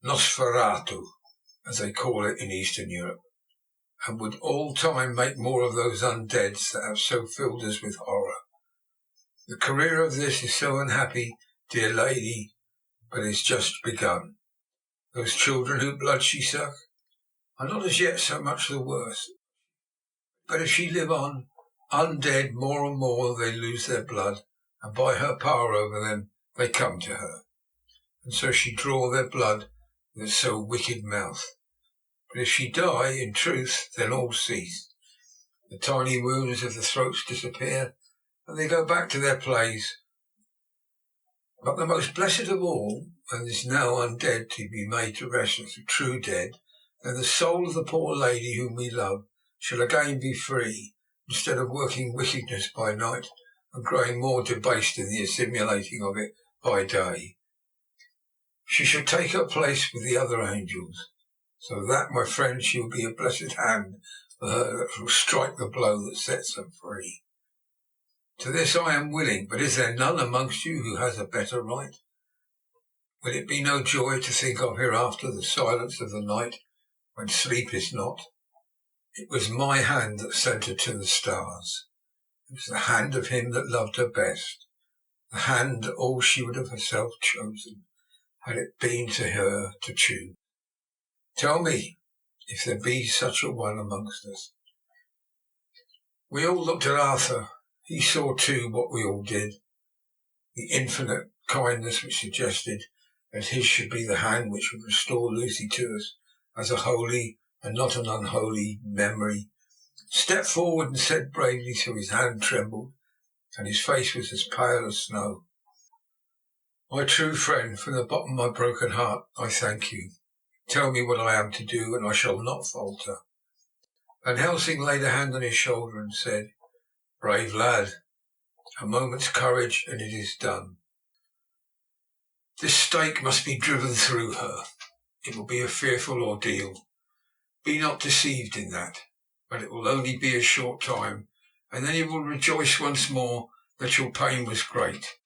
Nosferatu, as they call it in Eastern Europe, and would all time make more of those undeads that have so filled us with horror. The career of this is so unhappy, dear lady, but is just begun. Those children whose blood she suck are not as yet so much the worse, but if she live on, undead, more and more they lose their blood, and by her power over them they come to her, and so she draw their blood with so wicked mouth. But if she die, in truth, then all cease. The tiny wounds of the throats disappear, and they go back to their place. But the most blessed of all, and is now undead to be made to rest as a true dead, then the soul of the poor lady whom we love shall again be free, instead of working wickedness by night and growing more debased in the assimilating of it by day. She shall take her place with the other angels, so that, my friend, she will be a blessed hand for her that shall strike the blow that sets her free. To this I am willing, but is there none amongst you who has a better right? Will it be no joy to think of hereafter the silence of the night, when sleep is not? It was my hand that sent her to the stars. It was the hand of him that loved her best, the hand that all she would have herself chosen, had it been to her to choose. Tell me, if there be such a one amongst us. We all looked at Arthur. He saw too what we all did, the infinite kindness which suggested that his should be the hand which would restore Lucy to us as a holy and not an unholy memory. Stepped forward and said bravely, till his hand trembled and his face was as pale as snow, "My true friend, from the bottom of my broken heart, I thank you. Tell me what I am to do, and I shall not falter." Van Helsing laid a hand on his shoulder and said, "Brave lad, a moment's courage and it is done. This stake must be driven through her. It will be a fearful ordeal. Be not deceived in that, but it will only be a short time, and then you will rejoice once more that your pain was great.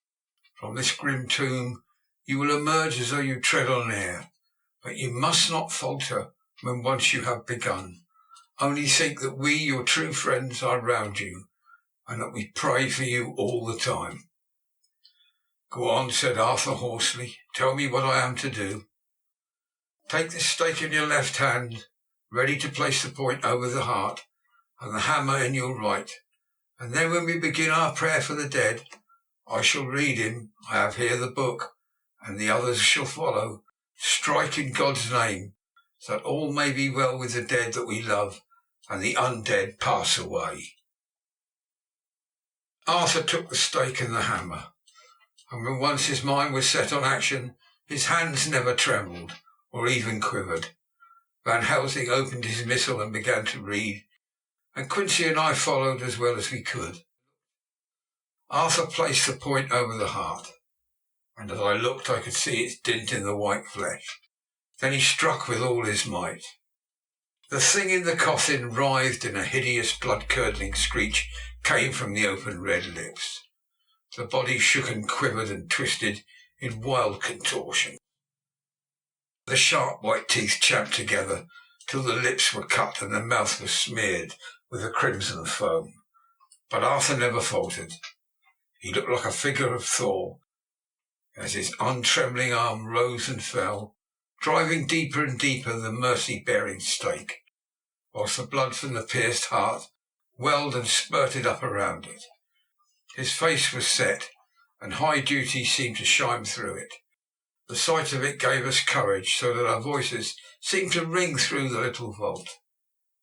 From this grim tomb you will emerge as though you tread on air, but you must not falter when once you have begun. Only think that we, your true friends, are round you, and that we pray for you all the time." "Go on," said Arthur hoarsely. "Tell me what I am to do." "Take this stake in your left hand, ready to place the point over the heart, and the hammer in your right, and then when we begin our prayer for the dead, I shall read him. I have here the book, and the others shall follow. Strike in God's name, so that all may be well with the dead that we love, and the undead pass away." Arthur took the stake and the hammer, and when once his mind was set on action, his hands never trembled or even quivered. Van Helsing opened his missal and began to read, and Quincy and I followed as well as we could. Arthur placed the point over the heart, and as I looked I could see its dint in the white flesh. Then he struck with all his might. The thing in the coffin writhed, and a hideous blood-curdling screech came from the open red lips. The body shook and quivered and twisted in wild contortion. The sharp white teeth champed together till the lips were cut and the mouth was smeared with a crimson foam. But Arthur never faltered. He looked like a figure of Thor as his untrembling arm rose and fell, driving deeper and deeper the mercy-bearing stake, whilst the blood from the pierced heart welled and spurted up around it. His face was set, and high duty seemed to shine through it. The sight of it gave us courage, so that our voices seemed to ring through the little vault.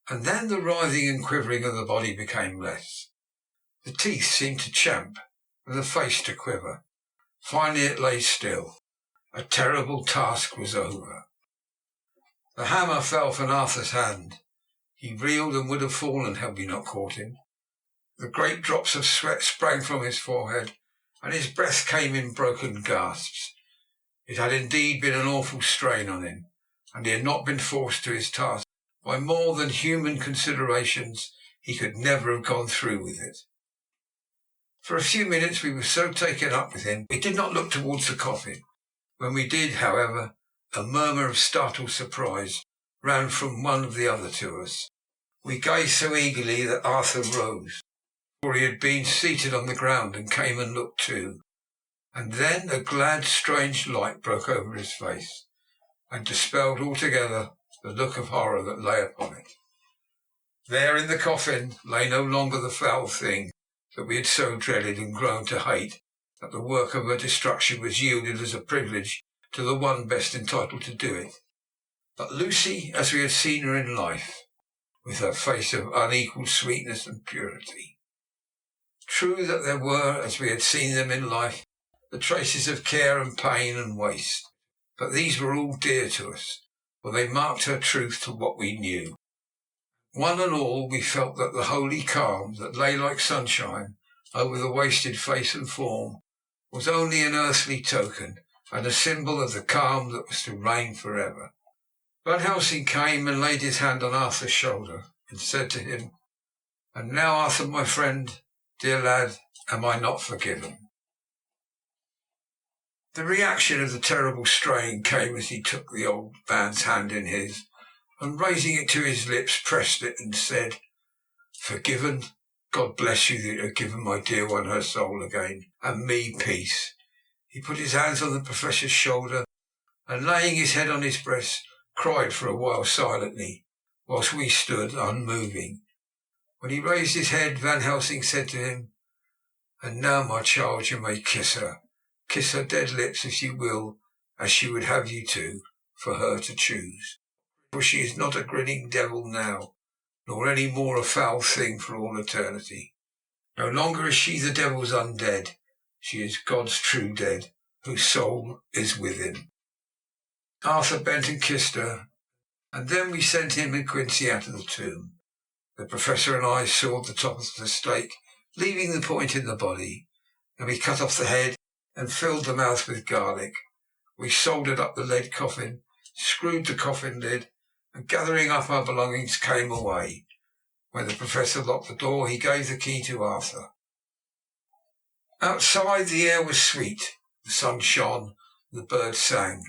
And then the writhing and quivering of the body became less. The teeth seemed to champ, and the face to quiver. Finally it lay still. A terrible task was over. The hammer fell from Arthur's hand. He reeled and would have fallen had we not caught him. The great drops of sweat sprang from his forehead, and his breath came in broken gasps. It had indeed been an awful strain on him, and he had not been forced to his task by more than human considerations. He could never have gone through with it. For a few minutes we were so taken up with him we did not look towards the coffin. When we did, however, a murmur of startled surprise ran from one of the other to us. We gazed so eagerly that Arthur rose, for he had been seated on the ground, and came and looked too. And then a glad, strange light broke over his face, and dispelled altogether the look of horror that lay upon it. There in the coffin lay no longer the foul thing that we had so dreaded and grown to hate, that the work of her destruction was yielded as a privilege to the one best entitled to do it. But Lucy, as we had seen her in life, with her face of unequalled sweetness and purity. True that there were, as we had seen them in life, the traces of care and pain and waste, but these were all dear to us, for they marked her truth to what we knew. One and all we felt that the holy calm that lay like sunshine over the wasted face and form was only an earthly token, and a symbol of the calm that was to reign forever. Van Helsing came and laid his hand on Arthur's shoulder, and said to him, "And now, Arthur, my friend, dear lad, am I not forgiven?" The reaction of the terrible strain came as he took the old man's hand in his, and raising it to his lips, pressed it and said, "Forgiven? God bless you that you have given my dear one her soul again, and me peace." He put his hands on the Professor's shoulder, and laying his head on his breast, cried for a while silently, whilst we stood unmoving. When he raised his head, Van Helsing said to him, "And now, my child, you may kiss her. Kiss her dead lips if you will, as she would have you to, for her to choose. For she is not a grinning devil now, nor any more a foul thing for all eternity. No longer is she the devil's undead. She is God's true dead, whose soul is with him." Arthur bent and kissed her, and then we sent him and Quincy out of the tomb. The Professor and I sawed the top of the stake, leaving the point in the body. Then we cut off the head and filled the mouth with garlic. We soldered up the lead coffin, screwed the coffin lid, and gathering up our belongings came away. When the Professor locked the door, he gave the key to Arthur. Outside the air was sweet, the sun shone, the birds sang,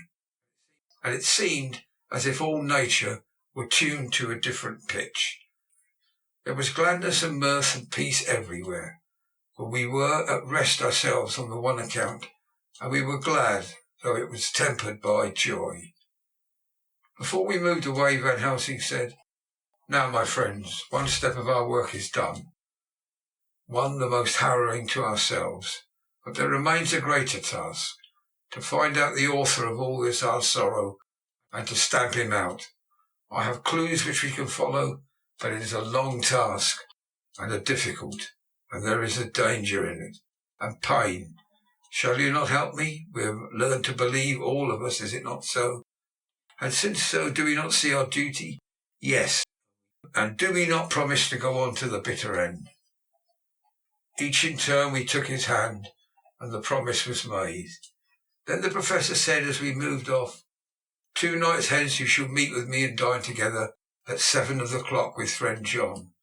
and it seemed as if all nature were tuned to a different pitch. There was gladness and mirth and peace everywhere, for we were at rest ourselves on the one account, and we were glad, though it was tempered by joy. Before we moved away, Van Helsing said, "Now, my friends, one step of our work is done, one the most harrowing to ourselves, but there remains a greater task, to find out the author of all this our sorrow, and to stamp him out. I have clues which we can follow, but it is a long task, and a difficult, and there is a danger in it, and pain. Shall you not help me? We have learned to believe, all of us, is it not so? And since so, do we not see our duty? Yes. And do we not promise to go on to the bitter end?" Each in turn we took his hand, and the promise was made. Then the Professor said as we moved off, "2 nights hence you shall meet with me and dine together at 7 of the clock with friend John.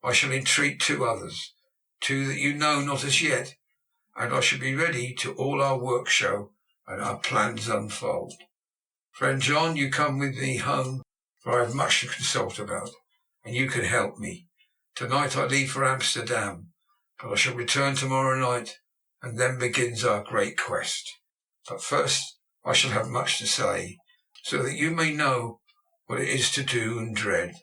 I shall entreat 2 others, 2 that you know not as yet, and I shall be ready to all our work show and our plans unfold. Friend John, you come with me home, for I have much to consult about, and you can help me. Tonight I leave for Amsterdam, but I shall return tomorrow night, and then begins our great quest. But first I shall have much to say, so that you may know what it is to do and dread.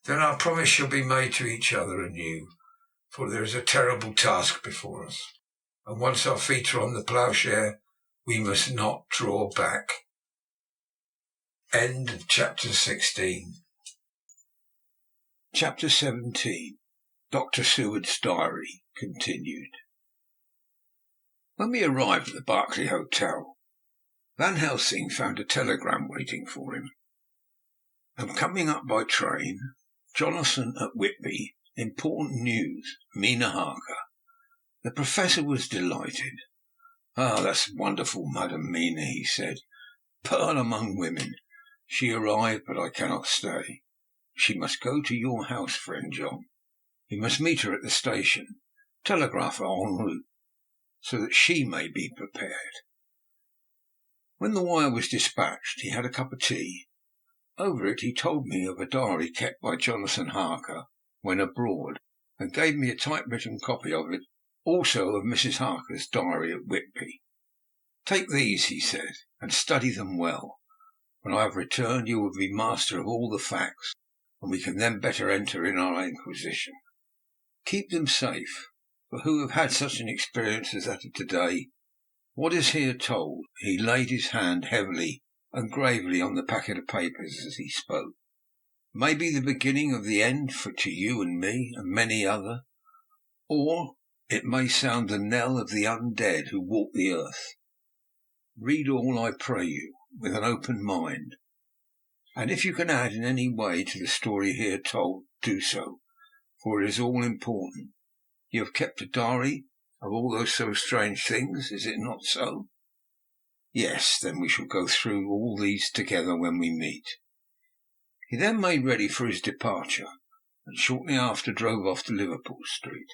Then our promise shall be made to each other and you, for there is a terrible task before us. and once our feet are on the ploughshare, we must not draw back. End of chapter 16. Chapter 17. Dr. Seward's Diary continued. When we arrived at the Berkeley Hotel, Van Helsing found a telegram waiting for him. I'm coming up by train. Jonathan at Whitby. Important news. Mina Harker. The professor was delighted. "Ah, that's wonderful, Madam Mina," he said. "Pearl among women. She arrived, but I cannot stay. She must go to your house, friend John. You must meet her at the station. Telegraph her en route, so that she may be prepared." When the wire was dispatched, he had a cup of tea. Over it he told me of a diary kept by Jonathan Harker when abroad, and gave me a typewritten copy of it, also of Mrs. Harker's diary at Whitby. "Take these," he said, "and study them well. When I have returned you will be master of all the facts, and we can then better enter in our inquisition. Keep them safe, for who have had such an experience as that of to-day? What is here told," he laid his hand heavily and gravely on the packet of papers as he spoke, "may be the beginning of the end to you and me, and many other, or it may sound the knell of the undead who walk the earth. Read all, I pray you, with an open mind, and if you can add in any way to the story here told, do so, for it is all important. You have kept a diary of all those so strange things, is it not so?" "Yes, then we shall go through all these together when we meet." He then made ready for his departure, and shortly after drove off to Liverpool Street.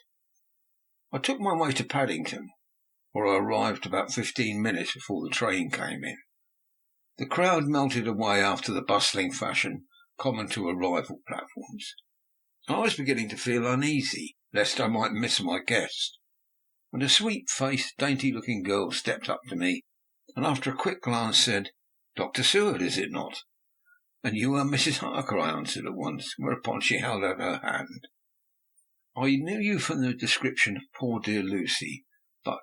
I took my way to Paddington, where I arrived about 15 minutes before the train came in. The crowd melted away after the bustling fashion common to arrival platforms. I was beginning to feel uneasy lest I might miss my guest, when a sweet-faced, dainty-looking girl stepped up to me, and after a quick glance said, "Dr. Seward, is it not?" "And you are Mrs. Harker," I answered at once, whereupon she held out her hand. "I knew you from the description of poor dear Lucy, but—"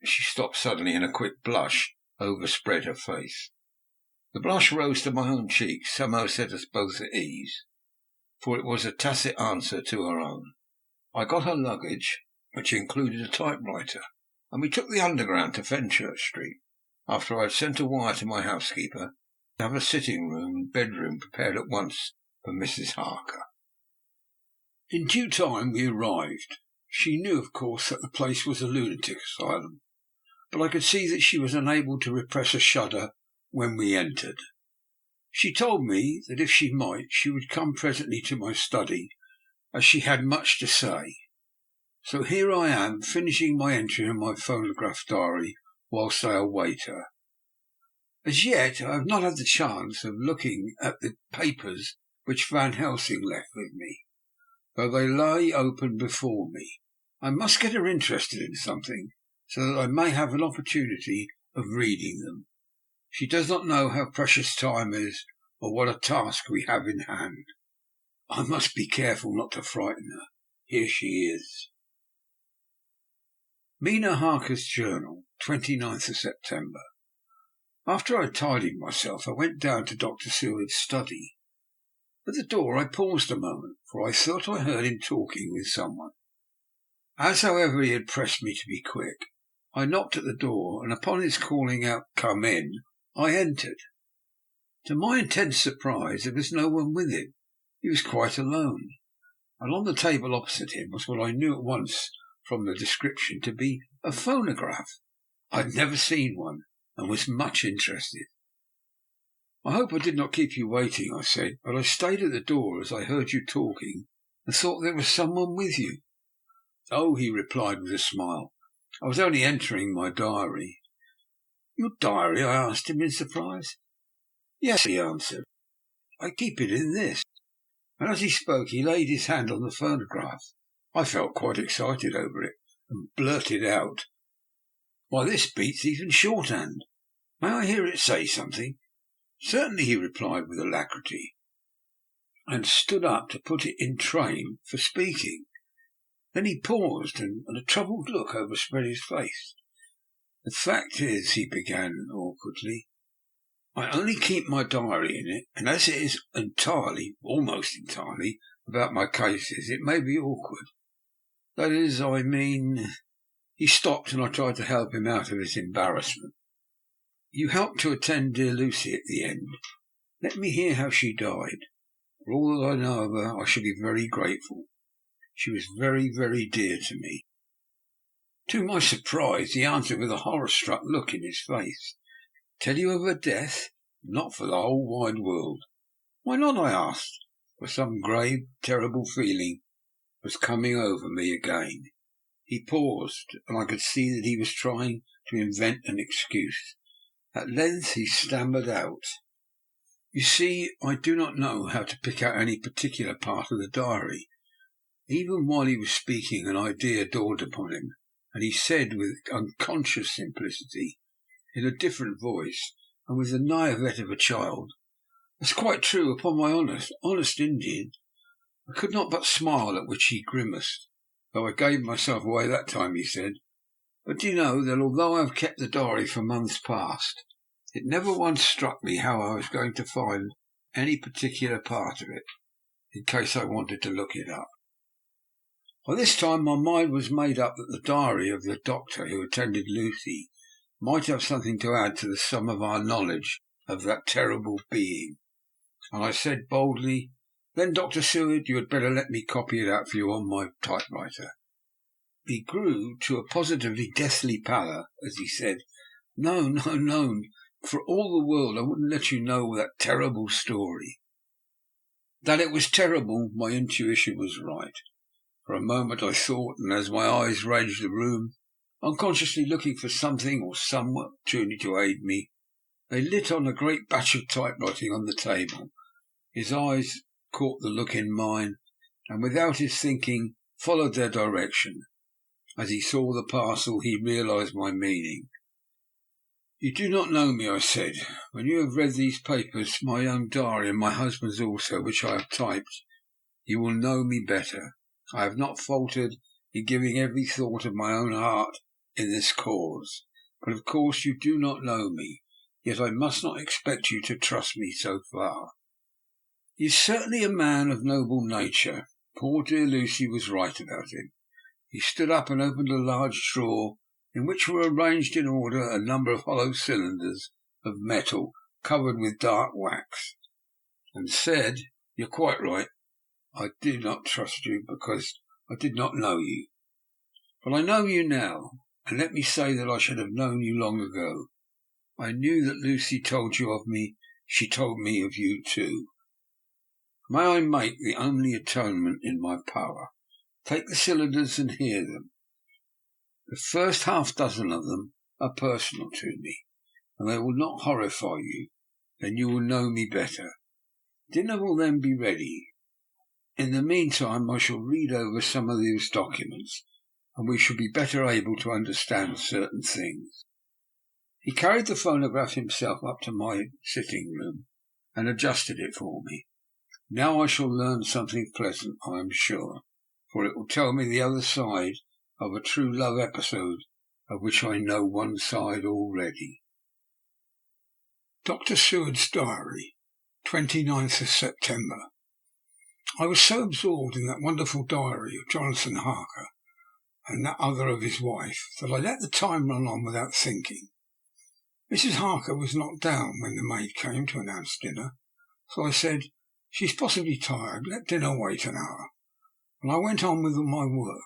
She stopped suddenly, and a quick blush overspread her face. The blush rose to my own cheeks, somehow set us both at ease, for it was a tacit answer to her own. I got her luggage, which included a typewriter, and we took the Underground to Fenchurch Street, after I had sent a wire to my housekeeper to have a sitting-room and bedroom prepared at once for Mrs. Harker. In due time we arrived. She knew, of course, that the place was a lunatic asylum, but I could see that she was unable to repress a shudder when we entered. She told me that if she might, she would come presently to my study, as she had much to say. So here I am, finishing my entry in my phonograph diary whilst I await her. As yet I have not had the chance of looking at the papers which Van Helsing left with me, though they lay open before me. I must get her interested in something, so that I may have an opportunity of reading them. She does not know how precious time is, or what a task we have in hand. I must be careful not to frighten her. Here she is. Mina Harker's Journal, 29th of September. After I had tidied myself, I went down to Dr. Seward's study. At the door I paused a moment, for I thought I heard him talking with someone. As, however, he had pressed me to be quick, I knocked at the door, and upon his calling out, "Come in," I entered. To my intense surprise, there was no one with him. He was quite alone, and on the table opposite him was what I knew at once from the description to be a phonograph. I had never seen one, and was much interested. "I hope I did not keep you waiting," I said, "but I stayed at the door as I heard you talking, and thought there was someone with you." "Oh," he replied with a smile, "I was only entering my diary." "Your diary?" I asked him in surprise. "Yes," he answered, "I keep it in this." And as he spoke he laid his hand on the phonograph. I felt quite excited over it, and blurted out, "Why, this beats even shorthand. May I hear it say something?" "Certainly," he replied with alacrity, and stood up to put it in train for speaking. Then he paused, and a troubled look overspread his face. "The fact is," he began awkwardly, "I only keep my diary in it, and as it is almost entirely, about my cases, it may be awkward. That is, I mean—" He stopped, and I tried to help him out of his embarrassment. "You helped to attend dear Lucy at the end. Let me hear how she died. For all that I know of her, I shall be very grateful. She was very, very dear to me." To my surprise, he answered with a horror-struck look in his face. "Tell you of her death? Not for the whole wide world." "Why not?" I asked, for some grave, terrible feeling was coming over me again. He paused, and I could see that he was trying to invent an excuse. At length he stammered out, "You see, I do not know how to pick out any particular part of the diary." Even while he was speaking, an idea dawned upon him, and he said with unconscious simplicity, in a different voice, and with the naivete of a child, "That's quite true, upon my honest Indian." I could not but smile, at which he grimaced. "Though I gave myself away that time," he said. "But do you know that although I have kept the diary for months past, it never once struck me how I was going to find any particular part of it, in case I wanted to look it up." By this time my mind was made up that the diary of the doctor who attended Lucy might have something to add to the sum of our knowledge of that terrible being, and I said boldly, "Then, Dr. Seward, you had better let me copy it out for you on my typewriter." He grew to a positively deathly pallor as he said, "No, no, no, for all the world I wouldn't let you know that terrible story." That it was terrible, my intuition was right. For a moment I thought, and as my eyes ranged the room, unconsciously looking for something or some opportunity to aid me, they lit on a great batch of typewriting on the table. His eyes caught the look in mine, and without his thinking followed their direction. As he saw the parcel, he realized my meaning. "You do not know me," I said. "When you have read these papers, my own diary and my husband's also, which I have typed, you will know me better. I have not faltered in giving every thought of my own heart in this cause. But of course you do not know me, yet I must not expect you to trust me so far." He is certainly a man of noble nature. Poor dear Lucy was right about him. He stood up and opened a large drawer in which were arranged in order a number of hollow cylinders of metal covered with dark wax, and said, "You're quite right. I did not trust you because I did not know you. But I know you now, and let me say that I should have known you long ago. I knew that Lucy told you of me. She told me of you too. May I make the only atonement in my power? Take the cylinders and hear them. The first half dozen of them are personal to me, and they will not horrify you. Then you will know me better. Dinner will then be ready. In the meantime I shall read over some of these documents, and we shall be better able to understand certain things." He carried the phonograph himself up to my sitting room and adjusted it for me. "Now I shall learn something pleasant, I am sure, for it will tell me the other side of a true love episode of which I know one side already." Dr. Seward's Diary, 29th of September. I was so absorbed in that wonderful diary of Jonathan Harker and that other of his wife that I let the time run on without thinking. Mrs. Harker was knocked down when the maid came to announce dinner, so I said, "She's possibly tired. Let dinner wait an hour," and I went on with my work.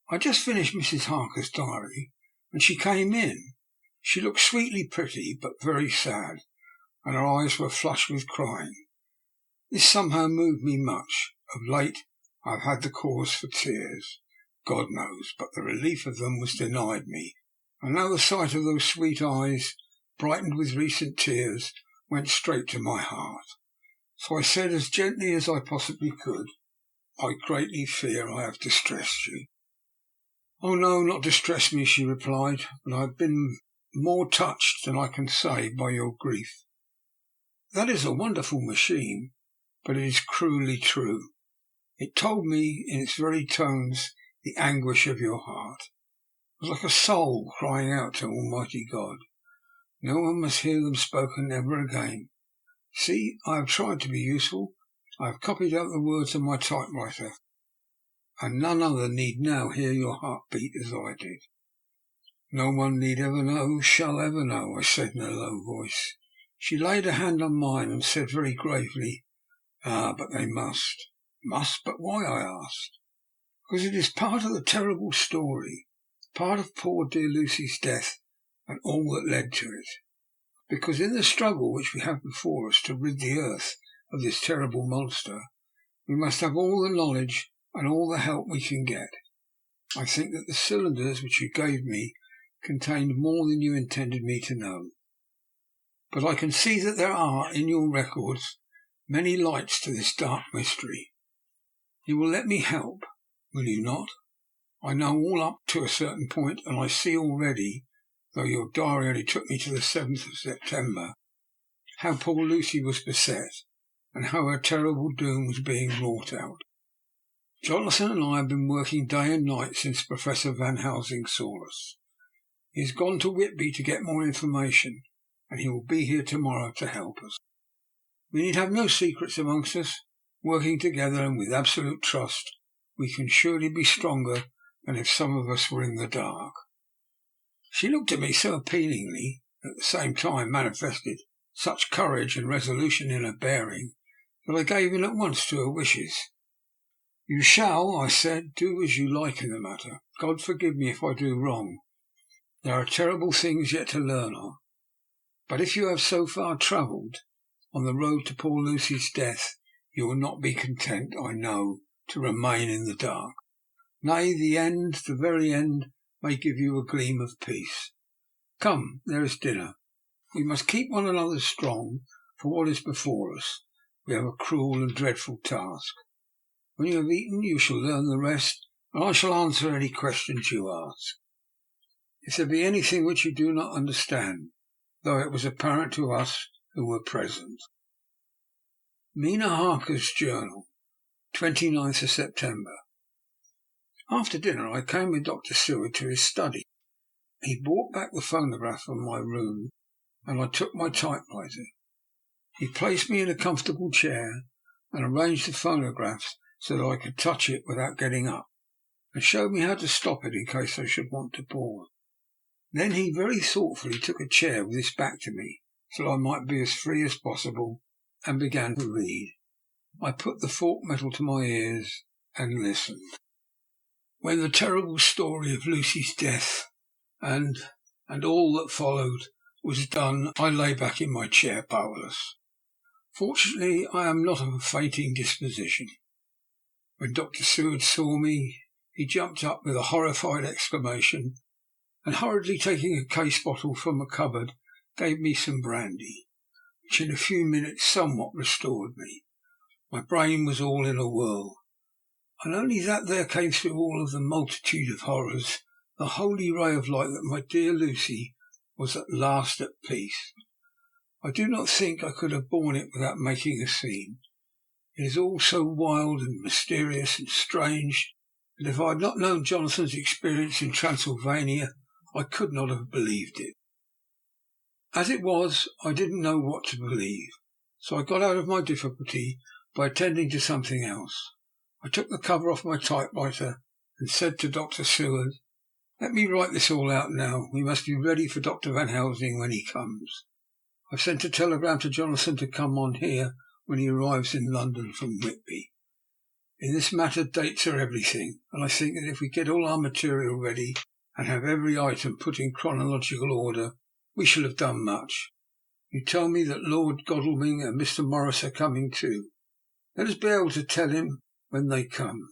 I had just finished Mrs. Harker's diary, and she came in. She looked sweetly pretty, but very sad, and her eyes were flushed with crying. This somehow moved me much. Of late I have had the cause for tears, God knows, but the relief of them was denied me, and now the sight of those sweet eyes, brightened with recent tears, went straight to my heart. So I said as gently as I possibly could, "I greatly fear I have distressed you." "Oh no, not distressed me," she replied, "but I have been more touched than I can say by your grief. That is a wonderful machine, but it is cruelly true. It told me in its very tones the anguish of your heart. It was like a soul crying out to Almighty God. No one must hear them spoken ever again. See, I have tried to be useful. I have copied out the words on my typewriter, and none other need now hear your heart beat as I did. No one need ever know, shall ever know, I said in a low voice. She laid a hand on mine and said very gravely, "Ah, but they must." "Must? But why?" I asked. "Because it is part of the terrible story, part of poor dear Lucy's death and all that led to it. Because in the struggle which we have before us to rid the earth of this terrible monster, we must have all the knowledge and all the help we can get. I think that the cylinders which you gave me contained more than you intended me to know. But I can see that there are in your records many lights to this dark mystery. You will let me help, will you not? I know all up to a certain point, and I see already, though your diary only took me to the 7th of September, how poor Lucy was beset, and how her terrible doom was being wrought out. Jonathan and I have been working day and night since Professor Van Helsing saw us. He has gone to Whitby to get more information, and he will be here tomorrow to help us. We need have no secrets amongst us. Working together and with absolute trust, we can surely be stronger than if some of us were in the dark." She looked at me so appealingly, at the same time manifested such courage and resolution in her bearing, that I gave in at once to her wishes. "You shall," I said, "do as you like in the matter. God forgive me if I do wrong. There are terrible things yet to learn of. But if you have so far travelled on the road to poor Lucy's death, you will not be content, I know, to remain in the dark. Nay, the end, the very end, may give you a gleam of peace. Come, there is dinner. We must keep one another strong for what is before us. We have a cruel and dreadful task. When you have eaten, you shall learn the rest, and I shall answer any questions you ask. If there be anything which you do not understand, though it was apparent to us who were present." Mina Harker's Journal, 29th of September. After dinner I came with Dr. Seward to his study. He brought back the phonograph from my room, and I took my typewriter. He placed me in a comfortable chair, and arranged the phonograph so that I could touch it without getting up, and showed me how to stop it in case I should want to pause. Then he very thoughtfully took a chair with its back to me, so that I might be as free as possible, and began to read. I put the forked metal to my ears and listened. When the terrible story of Lucy's death and all that followed was done, I lay back in my chair powerless. Fortunately, I am not of a fainting disposition. When Dr. Seward saw me, he jumped up with a horrified exclamation, and hurriedly taking a case bottle from a cupboard, gave me some brandy, which in a few minutes somewhat restored me. My brain was all in a whirl, and only that there came through all of the multitude of horrors the holy ray of light that my dear Lucy was at last at peace. I do not think I could have borne it without making a scene. It is all so wild and mysterious and strange that if I had not known Jonathan's experience in Transylvania, I could not have believed it. As it was, I didn't know what to believe, so I got out of my difficulty by attending to something else. I took the cover off my typewriter and said to Dr. Seward, "Let me write this all out now. We must be ready for Dr. Van Helsing when he comes. I've sent a telegram to Jonathan to come on here when he arrives in London from Whitby. In this matter dates are everything, and I think that if we get all our material ready and have every item put in chronological order, we shall have done much. You tell me that Lord Godalming and Mr. Morris are coming too. Let us be able to tell him when they come."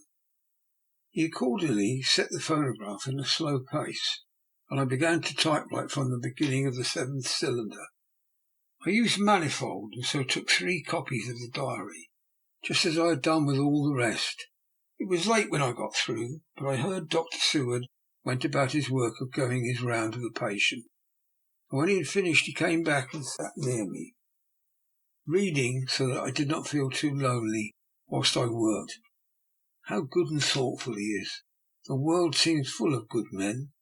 He accordingly set the phonograph in a slow pace, and I began to typewrite from the beginning of the 7th cylinder. I used manifold, and so took 3 copies of the diary, just as I had done with all the rest. It was late when I got through, but I heard Dr. Seward went about his work of going his round to the patient, and when he had finished he came back and sat near me, reading so that I did not feel too lonely whilst I worked. How good and thoughtful he is! The world seems full of good men.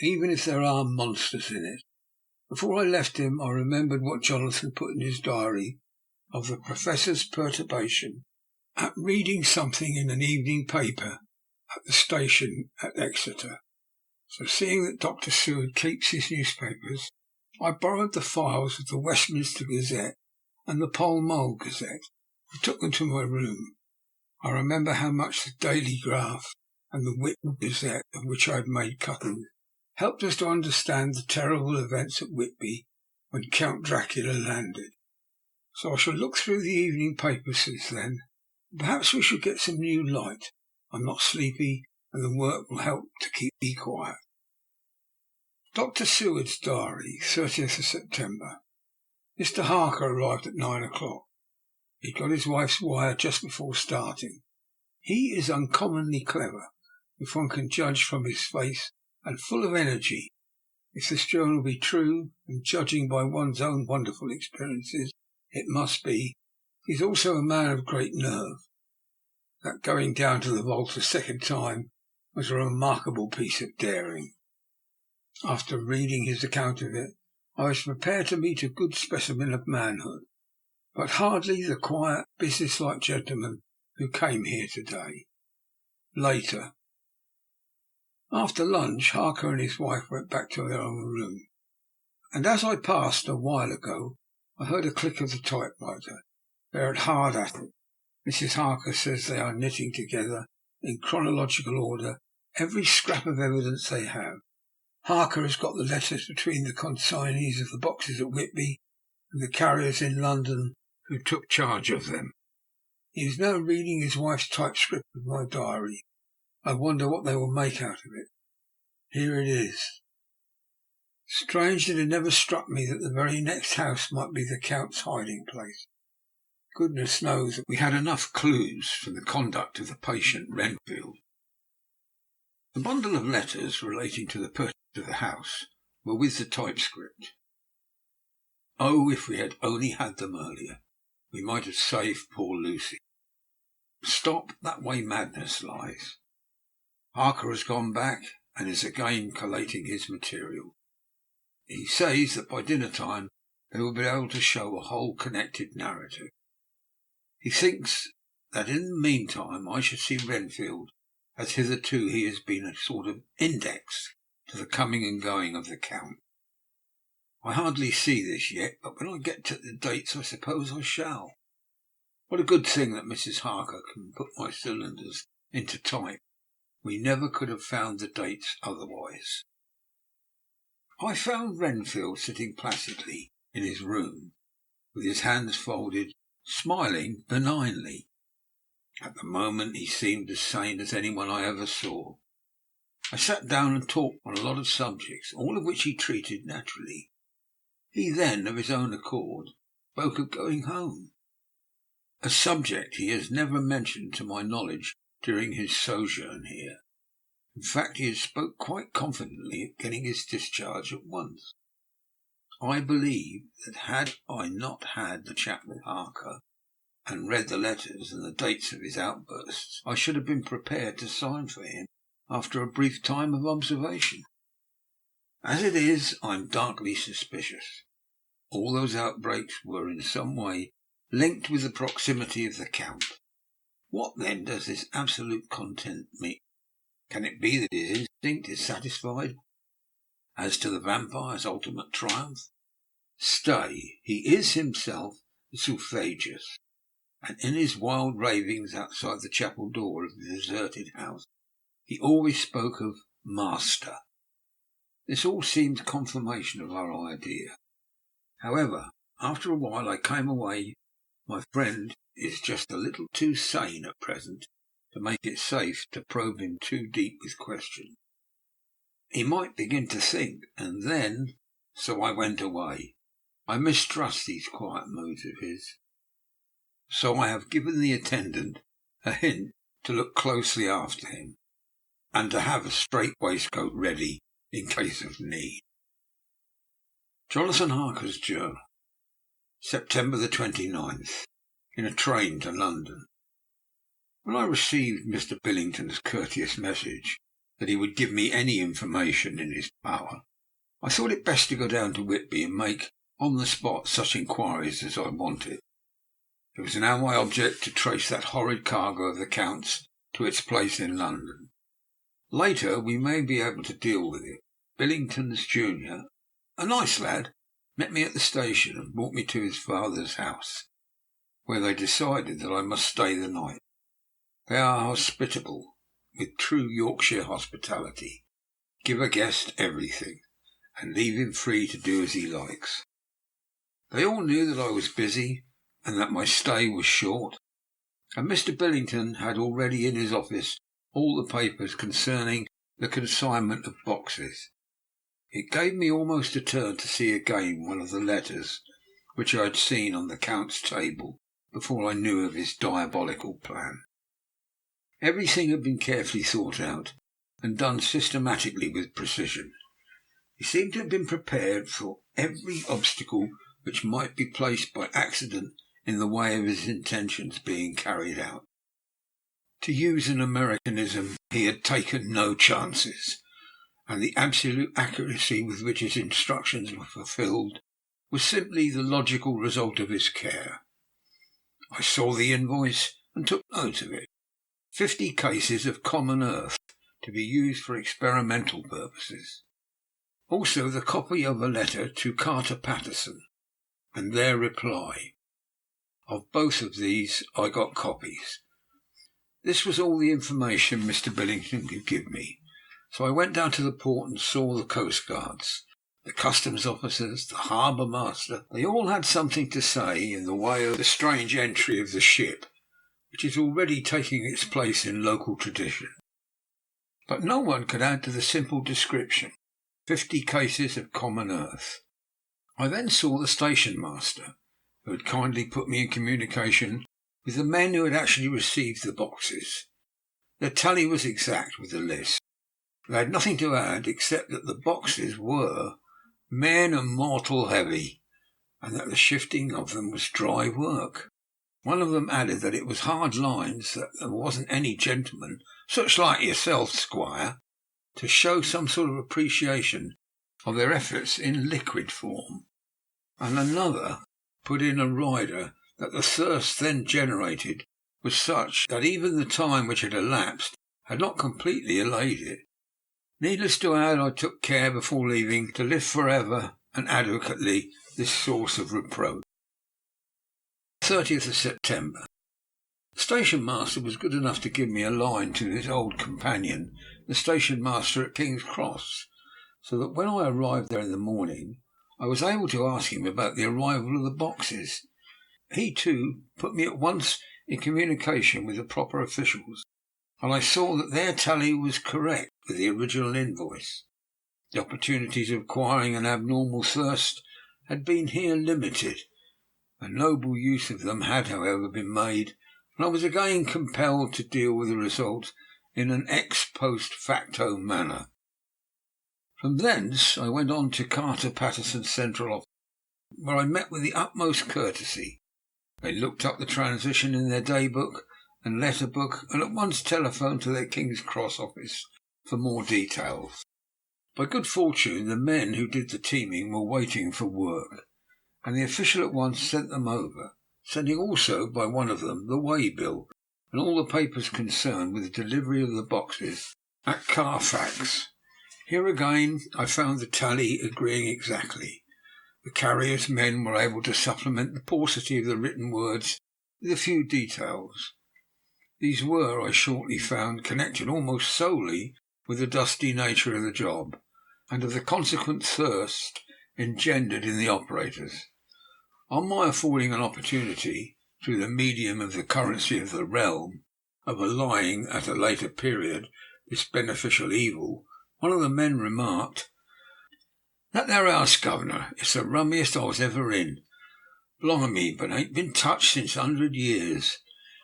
even if there are monsters in it. Before I left him, I remembered what Jonathan put in his diary of the Professor's perturbation at reading something in an evening paper at the station at Exeter. So, seeing that Dr. Seward keeps his newspapers, I borrowed the files of the Westminster Gazette and the Pall Mall Gazette and took them to my room. I remember how much the Daily Graph and the Whitby Gazette, of which I had made cuttings, helped us to understand the terrible events at Whitby when Count Dracula landed. So I shall look through the evening papers since then. Perhaps we shall get some new light. I'm not sleepy, and the work will help to keep me quiet. Dr. Seward's diary, 30th of September. Mr. Harker arrived at 9 o'clock. He got his wife's wire just before starting. He is uncommonly clever, if one can judge from his face, and full of energy. If this journal be true, and judging by one's own wonderful experiences, it must be, he is also a man of great nerve. That going down to the vault a second time was a remarkable piece of daring. After reading his account of it, I was prepared to meet a good specimen of manhood, but hardly the quiet, businesslike gentleman who came here today. Later. After lunch, Harker and his wife went back to their own room, and as I passed a while ago, I heard a click of the typewriter. They are hard at it. Mrs. Harker says they are knitting together, in chronological order, every scrap of evidence they have. Harker has got the letters between the consignees of the boxes at Whitby and the carriers in London who took charge of them. He is now reading his wife's typescript of my diary. I wonder what they will make out of it. Here it is. Strange that it never struck me that the very next house might be the Count's hiding place. Goodness knows that we had enough clues from the conduct of the patient Renfield. The bundle of letters relating to the purchase of the house were with the typescript. Oh, if we had only had them earlier, we might have saved poor Lucy. Stop, that way madness lies. Harker has gone back and is again collating his material. He says that by dinner time they will be able to show a whole connected narrative. He thinks that in the meantime I should see Renfield, as hitherto he has been a sort of index to the coming and going of the Count. I hardly see this yet, but when I get to the dates I suppose I shall. What a good thing that Mrs. Harker can put my cylinders into type. We never could have found the dates otherwise. I found Renfield sitting placidly in his room, with his hands folded, smiling benignly. At the moment he seemed as sane as anyone I ever saw. I sat down and talked on a lot of subjects, all of which he treated naturally. He then, of his own accord, spoke of going home, a subject he has never mentioned to my knowledge during his sojourn here. In fact, he had spoke quite confidently of getting his discharge at once. I believe that had I not had the chat with Harker, and read the letters and the dates of his outbursts, I should have been prepared to sign for him after a brief time of observation. As it is, I'm darkly suspicious. All those outbreaks were in some way linked with the proximity of the Count. What, then, does this absolute content mean? Can it be that his instinct is satisfied as to the vampire's ultimate triumph? Stay, he is himself the Sulphagus, and in his wild ravings outside the chapel door of the deserted house, he always spoke of Master. This all seems confirmation of our idea. However, after a while I came away. My friend is just a little too sane at present to make it safe to probe him too deep with questions. He might begin to think, and then... So I went away. I mistrust these quiet moods of his. So I have given the attendant a hint to look closely after him, and to have a strait waistcoat ready in case of need. Jonathan Harker's Journal, September the 29th, in a train to London. When I received Mr. Billington's courteous message that he would give me any information in his power, I thought it best to go down to Whitby and make on the spot such inquiries as I wanted. It was now my object to trace that horrid cargo of the Count's to its place in London. Later we may be able to deal with it. Billington's junior, a nice lad, met me at the station and brought me to his father's house, where they decided that I must stay the night. They are hospitable, with true Yorkshire hospitality. Give a guest everything, and leave him free to do as he likes. They all knew that I was busy, and that my stay was short, and Mr. Billington had already in his office all the papers concerning the consignment of boxes. It gave me almost a turn to see again one of the letters which I had seen on the Count's table before I knew of his diabolical plan. Everything had been carefully thought out and done systematically with precision. He seemed to have been prepared for every obstacle which might be placed by accident in the way of his intentions being carried out. To use an Americanism, he had taken no chances, and the absolute accuracy with which his instructions were fulfilled was simply the logical result of his care. I saw the invoice and took note of it. 50 cases of common earth to be used for experimental purposes. Also the copy of a letter to Carter Patterson, and their reply. Of both of these I got copies. This was all the information Mr. Billington could give me, so I went down to the port and saw the coastguards, the customs officers, the harbour master. They all had something to say in the way of the strange entry of the ship, which is already taking its place in local tradition. But no one could add to the simple description, 50 cases of common earth. I then saw the station master, who had kindly put me in communication with the men who had actually received the boxes. Their tally was exact with the list. They had nothing to add except that the boxes were men and mortal heavy, and that the shifting of them was dry work. One of them added that it was hard lines, that there wasn't any gentleman, such like yourself, squire, to show some sort of appreciation of their efforts in liquid form. And another put in a rider that the thirst then generated was such that even the time which had elapsed had not completely allayed it. Needless to add, I took care before leaving to lift forever and adequately this source of reproach. 30th of September. The station master was good enough to give me a line to his old companion, the station master at King's Cross, so that when I arrived there in the morning, I was able to ask him about the arrival of the boxes. He, too, put me at once in communication with the proper officials, and I saw that their tally was correct with the original invoice. The opportunities of acquiring an abnormal thirst had been here limited. A noble use of them had, however, been made, and I was again compelled to deal with the result in an ex post facto manner. From thence I went on to Carter Patterson's central office, where I met with the utmost courtesy. They looked up the transition in their day book and letter book, and at once telephoned to their King's Cross office for more details. By good fortune, the men who did the teaming were waiting for work, and the official at once sent them over, sending also by one of them the way-bill and all the papers concerned with the delivery of the boxes at Carfax. Here again I found the tally agreeing exactly. The carrier's men were able to supplement the paucity of the written words with a few details. These were, I shortly found, connected almost solely with the dusty nature of the job, and of the consequent thirst engendered in the operators. On my affording an opportunity, through the medium of the currency of the realm, of allaying at a later period this beneficial evil, one of the men remarked, "That there house, governor, it's the rummiest I was ever in. Blimey, but ain't been touched since 100 years.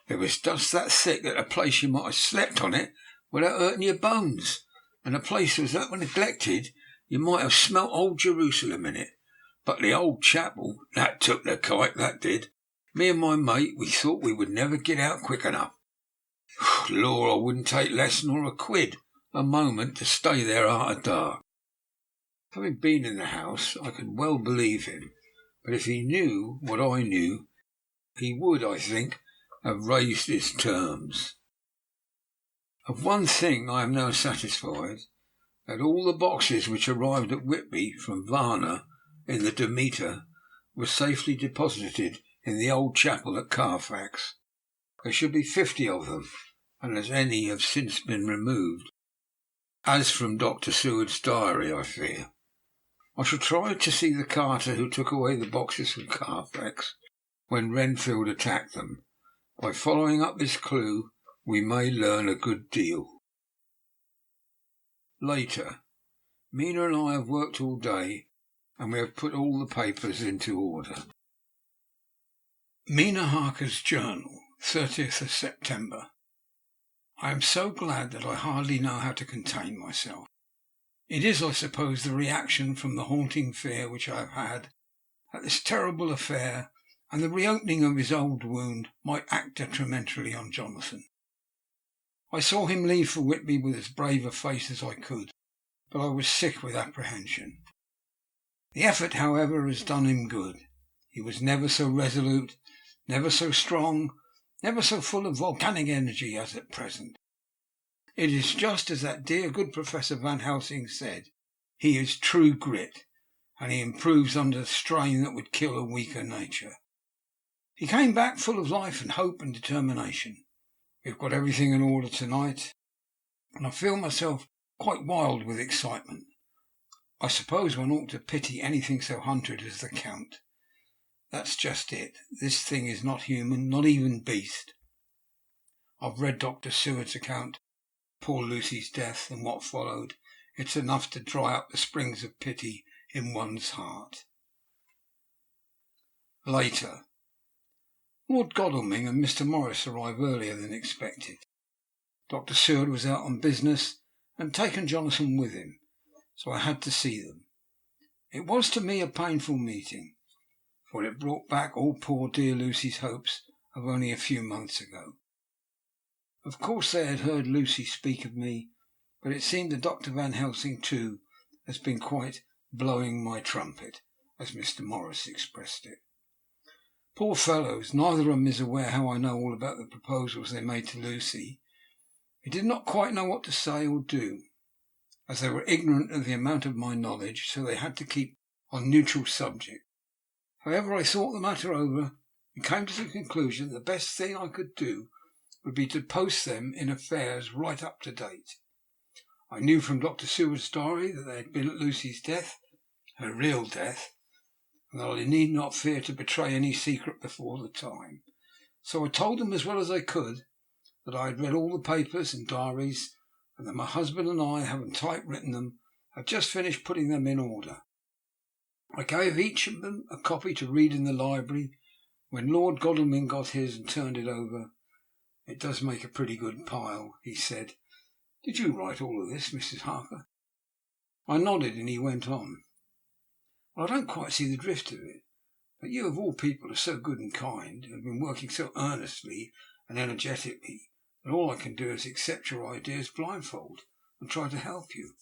There was dust that thick that a place you might have slept on it without hurting your bones, and the place was that neglected you might have smelt old Jerusalem in it. But the old chapel, that took the kite, that did. Me and my mate, we thought we would never get out quick enough. Lord, I wouldn't take less nor a quid a moment to stay there after dark. Having been in the house, I could well believe him, but if he knew what I knew, he would, I think, have raised his terms. Of one thing I am now satisfied, that all the boxes which arrived at Whitby from Varna in the Demeter were safely deposited in the old chapel at Carfax. There should be 50 of them, and as any have since been removed, as from Dr. Seward's diary, I fear. I shall try to see the carter who took away the boxes from Carfax when Renfield attacked them. By following up this clue, we may learn a good deal. Later. Mina and I have worked all day, and we have put all the papers into order. Mina Harker's journal, 30th of September. I am so glad that I hardly know how to contain myself. It is, I suppose, the reaction from the haunting fear which I have had that this terrible affair and the reopening of his old wound might act detrimentally on Jonathan. I saw him leave for Whitby with as brave a face as I could, but I was sick with apprehension. The effort, however, has done him good. He was never so resolute, never so strong, never so full of volcanic energy as at present. It is just as that dear good Professor Van Helsing said. He is true grit, and he improves under strain that would kill a weaker nature. He came back full of life and hope and determination. We've got everything in order tonight, and I feel myself quite wild with excitement. I suppose one ought to pity anything so hunted as the Count. That's just it. This thing is not human, not even beast. I've read Dr. Seward's account, poor Lucy's death, and what followed. It's enough to dry up the springs of pity in one's heart. Later. Lord Godalming and Mr. Morris arrived earlier than expected. Dr. Seward was out on business and taken Jonathan with him, so I had to see them. It was to me a painful meeting, for it brought back all poor dear Lucy's hopes of only a few months ago. Of course they had heard Lucy speak of me, but it seemed that Dr. Van Helsing too has been quite blowing my trumpet, as Mr. Morris expressed it. Poor fellows, neither of them is aware how I know all about the proposals they made to Lucy. They did not quite know what to say or do, as they were ignorant of the amount of my knowledge, so they had to keep on neutral subject. However, I thought the matter over and came to the conclusion that the best thing I could do would be to post them in affairs right up to date. I knew from Dr. Seward's diary that they had been at Lucy's death, her real death, and that I need not fear to betray any secret before the time. So I told them as well as I could that I had read all the papers and diaries, and that my husband and I, having typewritten them, had just finished putting them in order. I gave each of them a copy to read in the library. When Lord Godalming got his and turned it over, "It does make a pretty good pile," he said. "Did you write all of this, Mrs. Harker?" I nodded, and he went on. "Well, I don't quite see the drift of it, but you of all people are so good and kind, and have been working so earnestly and energetically, that all I can do is accept your ideas blindfold and try to help you.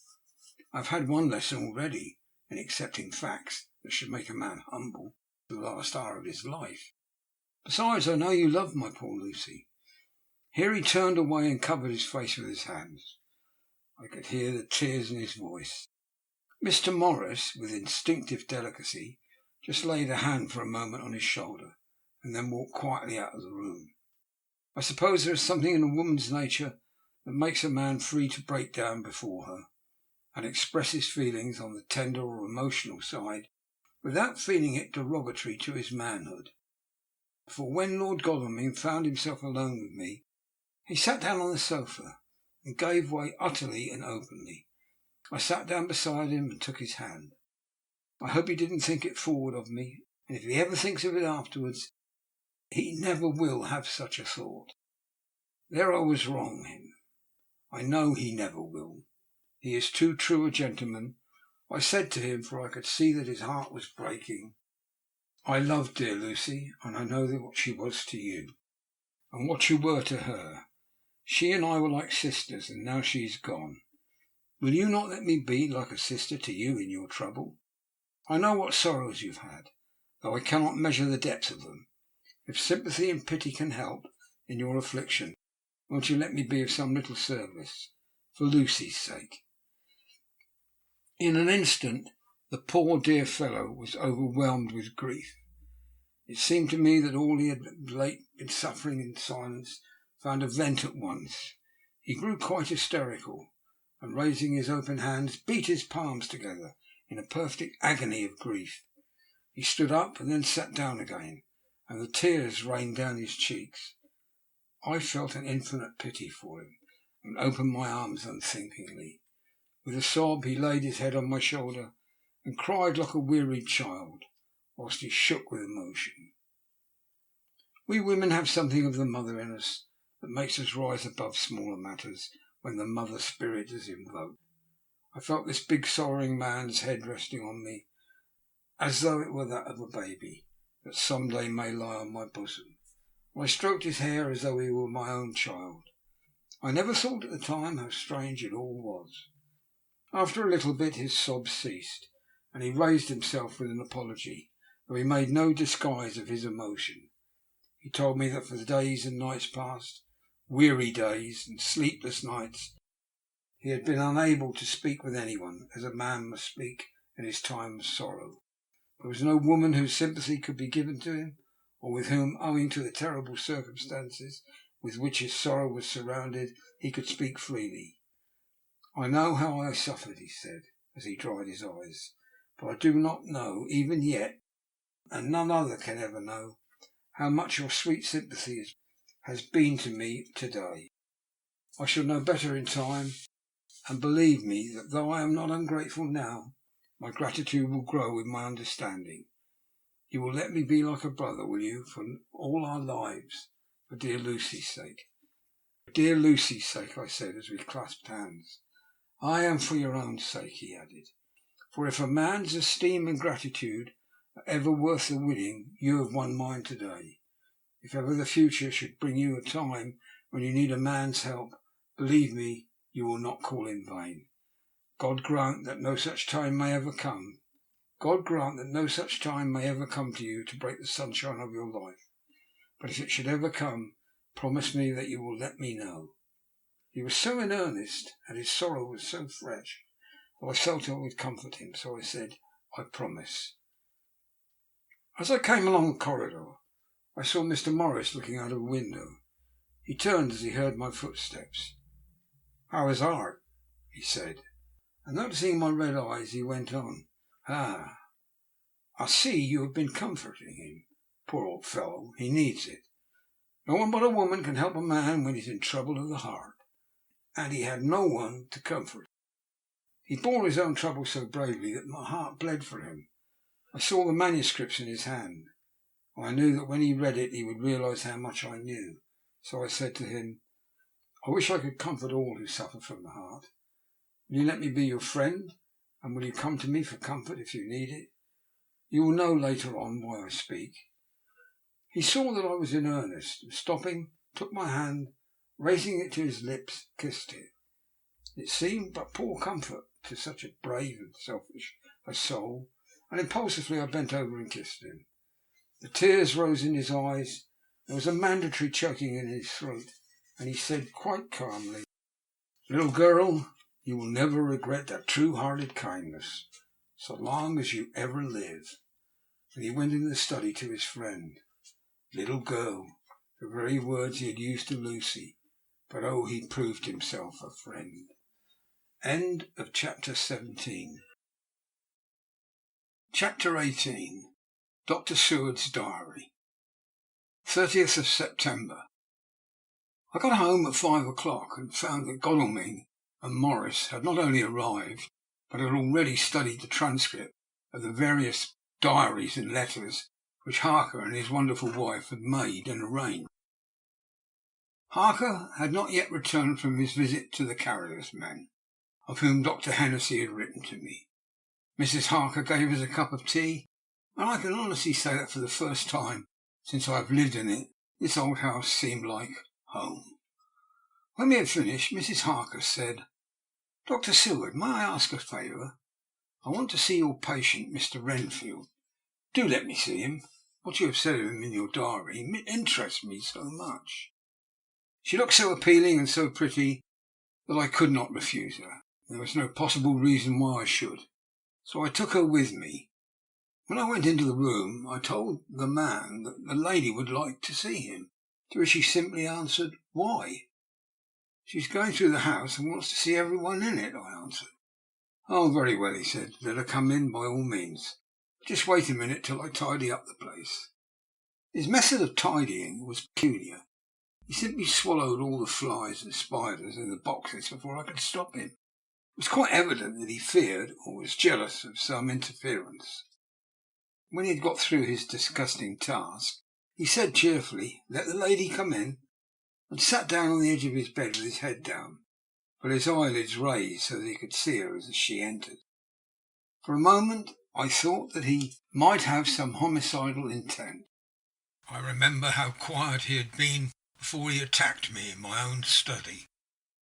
I've had one lesson already in accepting facts that should make a man humble to the last hour of his life. Besides, I know you love my poor Lucy." Here he turned away and covered his face with his hands. I could hear the tears in his voice. Mr. Morris, with instinctive delicacy, just laid a hand for a moment on his shoulder, and then walked quietly out of the room. I suppose there is something in a woman's nature that makes a man free to break down before her, and express his feelings on the tender or emotional side without feeling it derogatory to his manhood. For when Lord Godalming found himself alone with me, he sat down on the sofa and gave way utterly and openly. I sat down beside him and took his hand. I hope he didn't think it forward of me, and if he ever thinks of it afterwards, he never will have such a thought. There I was wrong him. I know he never will. He is too true a gentleman. I said to him, for I could see that his heart was breaking, "I love dear Lucy, and I know that what she was to you, and what you were to her. She and I were like sisters, and now she is gone. Will you not let me be like a sister to you in your trouble? I know what sorrows you've had, though I cannot measure the depth of them. If sympathy and pity can help in your affliction, won't you let me be of some little service, for Lucy's sake?" In an instant the poor dear fellow was overwhelmed with grief. It seemed to me that all he had late been suffering in silence found a vent at once. He grew quite hysterical, and raising his open hands, beat his palms together in a perfect agony of grief. He stood up and then sat down again, and the tears rained down his cheeks. I felt an infinite pity for him, and opened my arms unthinkingly. With a sob he laid his head on my shoulder and cried like a wearied child, whilst he shook with emotion. We women have something of the mother in us that makes us rise above smaller matters when the mother spirit is invoked. I felt this big sorrowing man's head resting on me, as though it were that of a baby that some day may lie on my bosom. I stroked his hair as though he were my own child. I never thought at the time how strange it all was. After a little bit his sobs ceased, and he raised himself with an apology, though he made no disguise of his emotion. He told me that for the days and nights past, weary days and sleepless nights, he had been unable to speak with anyone, as a man must speak in his time of sorrow. There was no woman whose sympathy could be given to him, or with whom, owing to the terrible circumstances with which his sorrow was surrounded, he could speak freely. "I know how I suffered," he said, as he dried his eyes, "but I do not know, even yet, and none other can ever know, how much your sweet sympathy has been to me to-day. I shall know better in time, and believe me that though I am not ungrateful now, my gratitude will grow with my understanding. You will let me be like a brother, will you, for all our lives, for dear Lucy's sake?" "For dear Lucy's sake," I said, as we clasped hands. "I am for your own sake," he added. "For if a man's esteem and gratitude are ever worth the winning, you have won mine today. If ever the future should bring you a time when you need a man's help, believe me, you will not call in vain. God grant that no such time may ever come. God grant that no such time may ever come to you to break the sunshine of your life. But if it should ever come, promise me that you will let me know." He was so in earnest, and his sorrow was so fresh, that I felt I would comfort him, so I said, "I promise." As I came along the corridor, I saw Mr. Morris looking out of a window. He turned as he heard my footsteps. "How is Art?" he said, and noticing my red eyes, he went on, "Ah, I see you have been comforting him. Poor old fellow, he needs it. No one but a woman can help a man when he is in trouble of the heart, and he had no one to comfort him. He bore his own trouble so bravely that my heart bled for him. I saw the manuscripts in his hand. I knew that when he read it he would realize how much I knew. So I said to him, "I wish I could comfort all who suffer from the heart. Will you let me be your friend, and will you come to me for comfort if you need it? You will know later on why I speak." He saw that I was in earnest, and stopping, took my hand, raising it to his lips, kissed it. It seemed but poor comfort to such a brave and selfish a soul, and impulsively I bent over and kissed him. The tears rose in his eyes, there was a mandatory choking in his throat, and he said quite calmly, "Little girl, you will never regret that true-hearted kindness, so long as you ever live." And he went into the study to his friend. Little girl, the very words he had used to Lucy, but oh, he proved himself a friend. End of chapter 17. Chapter 18. Dr. Seward's Diary. 30th of September. I got home at 5 o'clock and found that Godalming and Morris had not only arrived, but had already studied the transcript of the various diaries and letters which Harker and his wonderful wife had made and arranged. Harker had not yet returned from his visit to the Carolus men, of whom Dr. Hennessy had written to me. Mrs. Harker gave us a cup of tea, and I can honestly say that for the first time since I have lived in it, this old house seemed like home. When we had finished, Mrs. Harker said, Dr. Seward, may I ask a favour? I want to see your patient, Mr. Renfield. Do let me see him. What you have said of him in your diary interests me so much." She looked so appealing and so pretty that I could not refuse her. There was no possible reason why I should, so I took her with me. When I went into the room, I told the man that the lady would like to see him, to which he simply answered, "Why?" "She's going through the house and wants to see everyone in it," I answered. "Oh, very well," he said. "Let her come in by all means. Just wait a minute till I tidy up the place." His method of tidying was peculiar. He simply swallowed all the flies and spiders in the boxes before I could stop him. It was quite evident that he feared or was jealous of some interference. When he had got through his disgusting task, he said cheerfully, "Let the lady come in," and sat down on the edge of his bed with his head down, but his eyelids raised so that he could see her as she entered. For a moment I thought that he might have some homicidal intent. I remember how quiet he had been before he attacked me in my own study,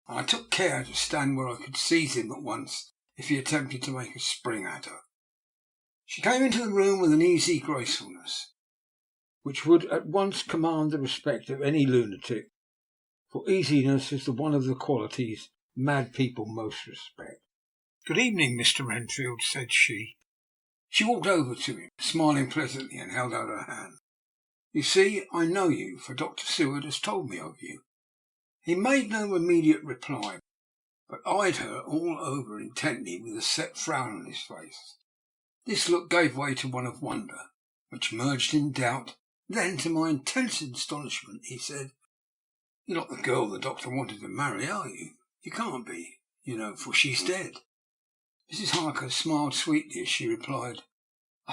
and I took care to stand where I could seize him at once if he attempted to make a spring at her. She came into the room with an easy gracefulness which would at once command the respect of any lunatic, for easiness is one of the qualities mad people most respect. "Good evening, Mr. Renfield," said she. She walked over to him, smiling pleasantly, and held out her hand. "You see, I know you, for Dr. Seward has told me of you." He made no immediate reply, but eyed her all over intently with a set frown on his face. This look gave way to one of wonder, which merged in doubt. Then, to my intense astonishment, he said, "You're not the girl the doctor wanted to marry, are you? You can't be, you know, for she's dead." Mrs. Harker smiled sweetly as she replied,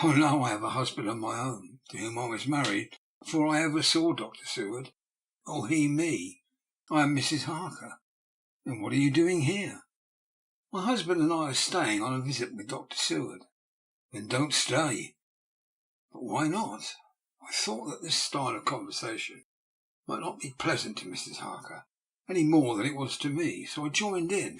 "Oh no, I have a husband of my own, to whom I was married before I ever saw Dr. Seward, or he me. I am Mrs. Harker." "Then what are you doing here?" "My husband and I are staying on a visit with Dr. Seward." "Then don't stay." "But why not?" I thought that this style of conversation might not be pleasant to Mrs. Harker any more than it was to me, so I joined in.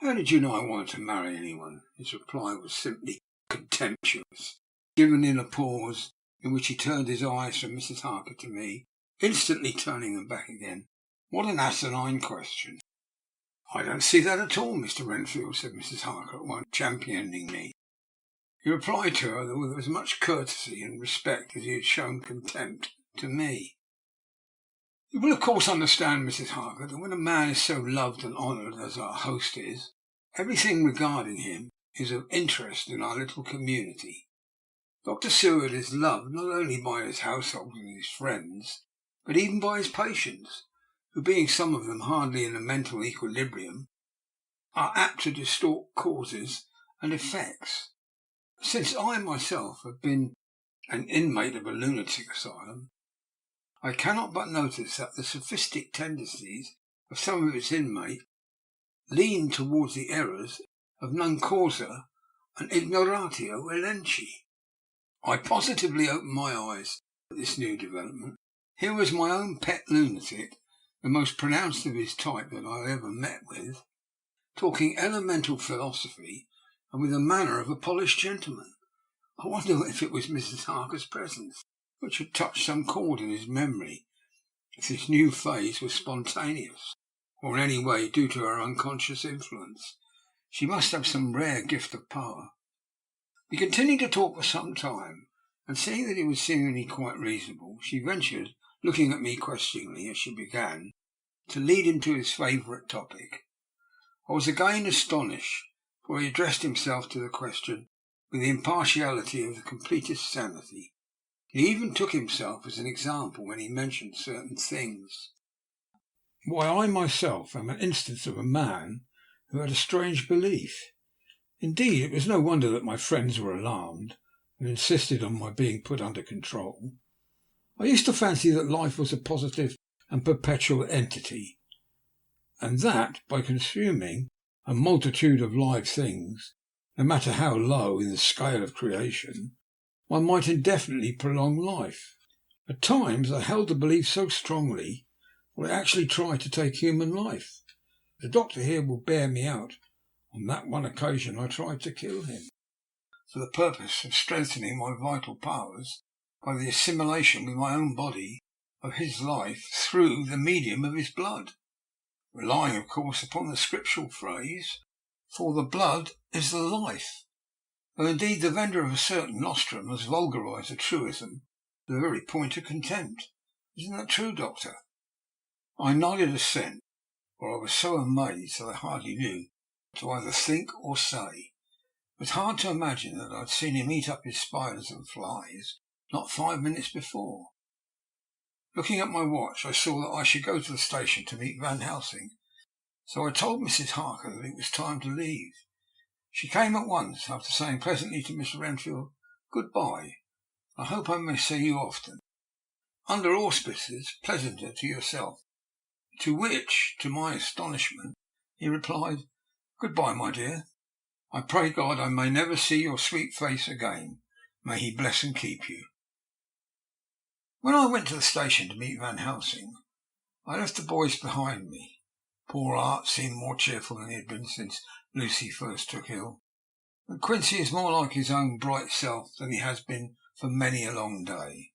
"How did you know I wanted to marry anyone?" His reply was simply contemptuous, given in a pause in which he turned his eyes from Mrs. Harker to me, instantly turning them back again. "What an asinine question!" "I don't see that at all, Mr. Renfield," said Mrs. Harker at once, championing me. He replied to her with as much courtesy and respect as he had shown contempt to me. "You will of course understand, Mrs. Harker, that when a man is so loved and honoured as our host is, everything regarding him is of interest in our little community. Dr. Seward is loved not only by his household and his friends, but even by his patients, who, being some of them hardly in a mental equilibrium, are apt to distort causes and effects. Since I myself have been an inmate of a lunatic asylum, I cannot but notice that the sophistic tendencies of some of its inmates lean towards the errors of non causa and ignoratio elenchi. I positively opened my eyes at this new development. Here was my own pet lunatic, the most pronounced of his type that I ever met with, talking elemental philosophy and with the manner of a polished gentleman. I wonder if it was Mrs. Harker's presence which had touched some chord in his memory, if this new phase was spontaneous, or in any way due to her unconscious influence. She must have some rare gift of power. We continued to talk for some time, and seeing that he was seemingly quite reasonable, she ventured, looking at me questioningly as she began, to lead him to his favourite topic. I was again astonished, for he addressed himself to the question with the impartiality of the completest sanity. He even took himself as an example when he mentioned certain things. "Why, I myself am an instance of a man who had a strange belief. Indeed, it was no wonder that my friends were alarmed and insisted on my being put under control. I used to fancy that life was a positive and perpetual entity, and that by consuming a multitude of live things, no matter how low in the scale of creation, one might indefinitely prolong life. At times I held the belief so strongly that I actually tried to take human life. The doctor here will bear me out. On that one occasion I tried to kill him, for the purpose of strengthening my vital powers by the assimilation with my own body of his life through the medium of his blood, relying, of course, upon the scriptural phrase, "For the blood is the life," though indeed the vendor of a certain nostrum has vulgarised the truism to the very point of contempt. Isn't that true, Doctor? I nodded assent, for I was so amazed that I hardly knew what to either think or say. It was hard to imagine that I had seen him eat up his spiders and flies not 5 minutes before. Looking at my watch, I saw that I should go to the station to meet Van Helsing, so I told Mrs. Harker that it was time to leave. She came at once, after saying pleasantly to Mr. Renfield, "Good-bye. I hope I may see you often, under auspices pleasanter to yourself." To which, to my astonishment, he replied, "Good-bye, my dear. I pray God I may never see your sweet face again. May he bless and keep you." When I went to the station to meet Van Helsing, I left the boys behind me. Poor Art seemed more cheerful than he had been since Lucy first took ill, and Quincy is more like his own bright self than he has been for many a long day.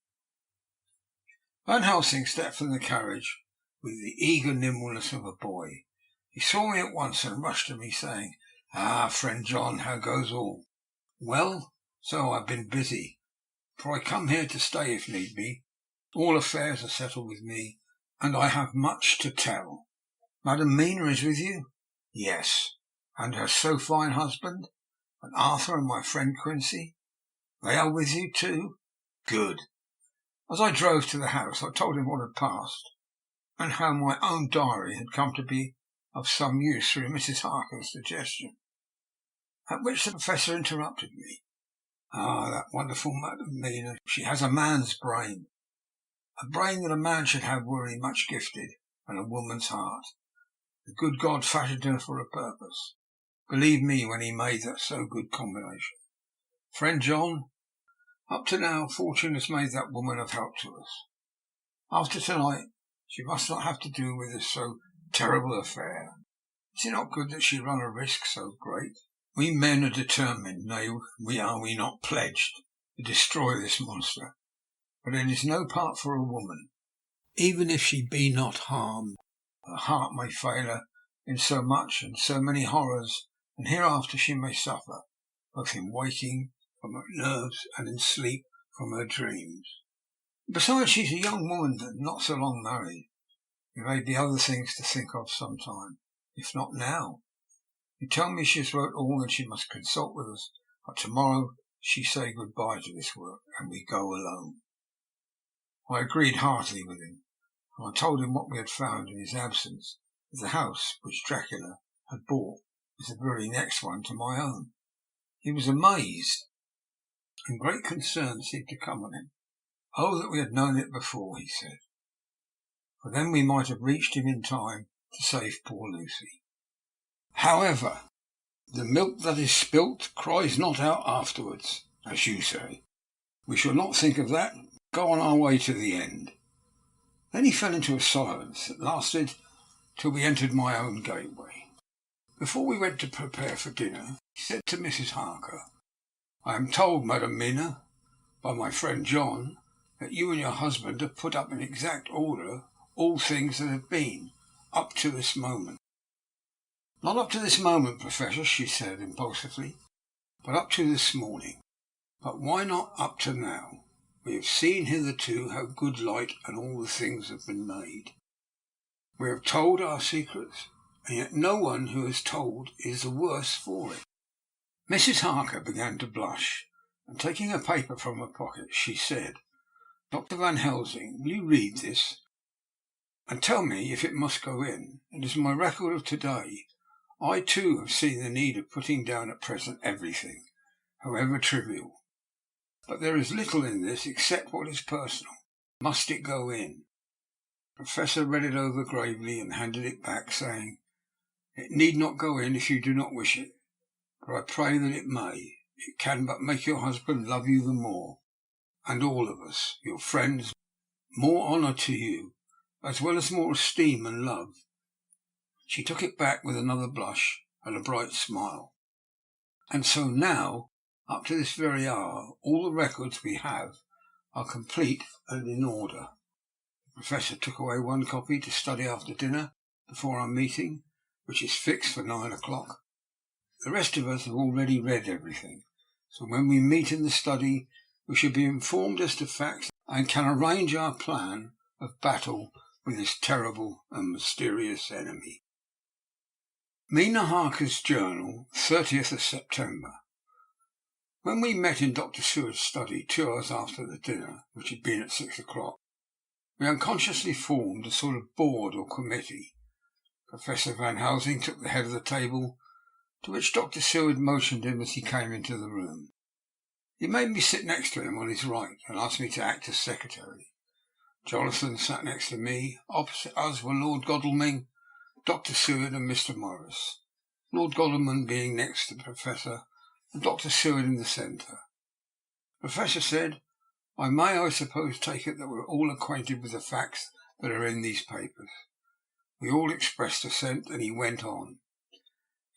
Van Helsing stepped from the carriage with the eager nimbleness of a boy. He saw me at once and rushed to me, saying, "Ah, friend John, how goes all?" "Well, so I've been busy, for I come here to stay if need be. All affairs are settled with me, and I have much to tell." "Madam Mina is with you?" "Yes." "And her so fine husband? And Arthur and my friend Quincy? They are with you too? Good." As I drove to the house, I told him what had passed, and how my own diary had come to be of some use through Mrs. Harker's suggestion. At which the Professor interrupted me. "Ah, that wonderful Madam Mina! She has a man's brain. A brain that a man should have were he much gifted, and a woman's heart. The good God fashioned her for a purpose, believe me, when he made that so good combination. Friend John, up to now fortune has made that woman of help to us. After tonight she must not have to do with this so terrible affair. Is it not good that she run a risk so great? We men are determined, nay, we are not pledged, to destroy this monster, but it is no part for a woman. Even if she be not harmed, her heart may fail her in so much and so many horrors, and hereafter she may suffer, both in waking from her nerves and in sleep from her dreams. Besides, she's a young woman and not so long married. There may be other things to think of some time, if not now. You tell me she has wrote all, and she must consult with us, but tomorrow she say good-bye to this work, and we go alone." I agreed heartily with him, and I told him what we had found in his absence, that the house which Dracula had bought was the very next one to my own. He was amazed, and great concern seemed to come on him. Oh, that we had known it before, he said, for then we might have reached him in time to save poor Lucy. However, the milk that is spilt cries not out afterwards, as you say. We shall not think of that, go on our way to the end. Then he fell into a silence that lasted till we entered my own gateway. Before we went to prepare for dinner, he said to Mrs. Harker, "I am told, Madam Mina, by my friend John, that you and your husband have put up in exact order all things that have been, up to this moment." "Not up to this moment, Professor," she said impulsively, "but up to this morning." "But why not up to now? We have seen hitherto how good light and all the things have been made. We have told our secrets, and yet no one who has told is the worse for it." Mrs. Harker began to blush, and taking a paper from her pocket, she said, "Dr. Van Helsing, will you read this, and tell me if it must go in? It is my record of to-day. I, too, have seen the need of putting down at present everything, however trivial. But there is little in this except what is personal. Must it go in?" The Professor read it over gravely and handed it back, saying, "It need not go in if you do not wish it, but I pray that it may. It can but make your husband love you the more, and all of us, your friends, more honour to you, as well as more esteem and love. She took it back with another blush and a bright smile. And so now, up to this very hour, all the records we have are complete and in order. The Professor took away one copy to study after dinner before our meeting, which is fixed for 9 o'clock. The rest of us have already read everything, so when we meet in the study we shall be informed as to facts and can arrange our plan of battle with this terrible and mysterious enemy. Mina Harker's Journal, 30th of September. When we met in Dr. Seward's study 2 hours after the dinner, which had been at 6 o'clock, we unconsciously formed a sort of board or committee. Professor Van Helsing took the head of the table, to which Dr. Seward motioned him as he came into the room. He made me sit next to him on his right and asked me to act as secretary. Jonathan sat next to me. Opposite us were Lord Godalming, Dr. Seward and Mr. Morris, Lord Godalming being next to the Professor and Dr. Seward in the centre. The Professor said, I may, I suppose, take it that we're all acquainted with the facts that are in these papers. We all expressed assent, and he went on.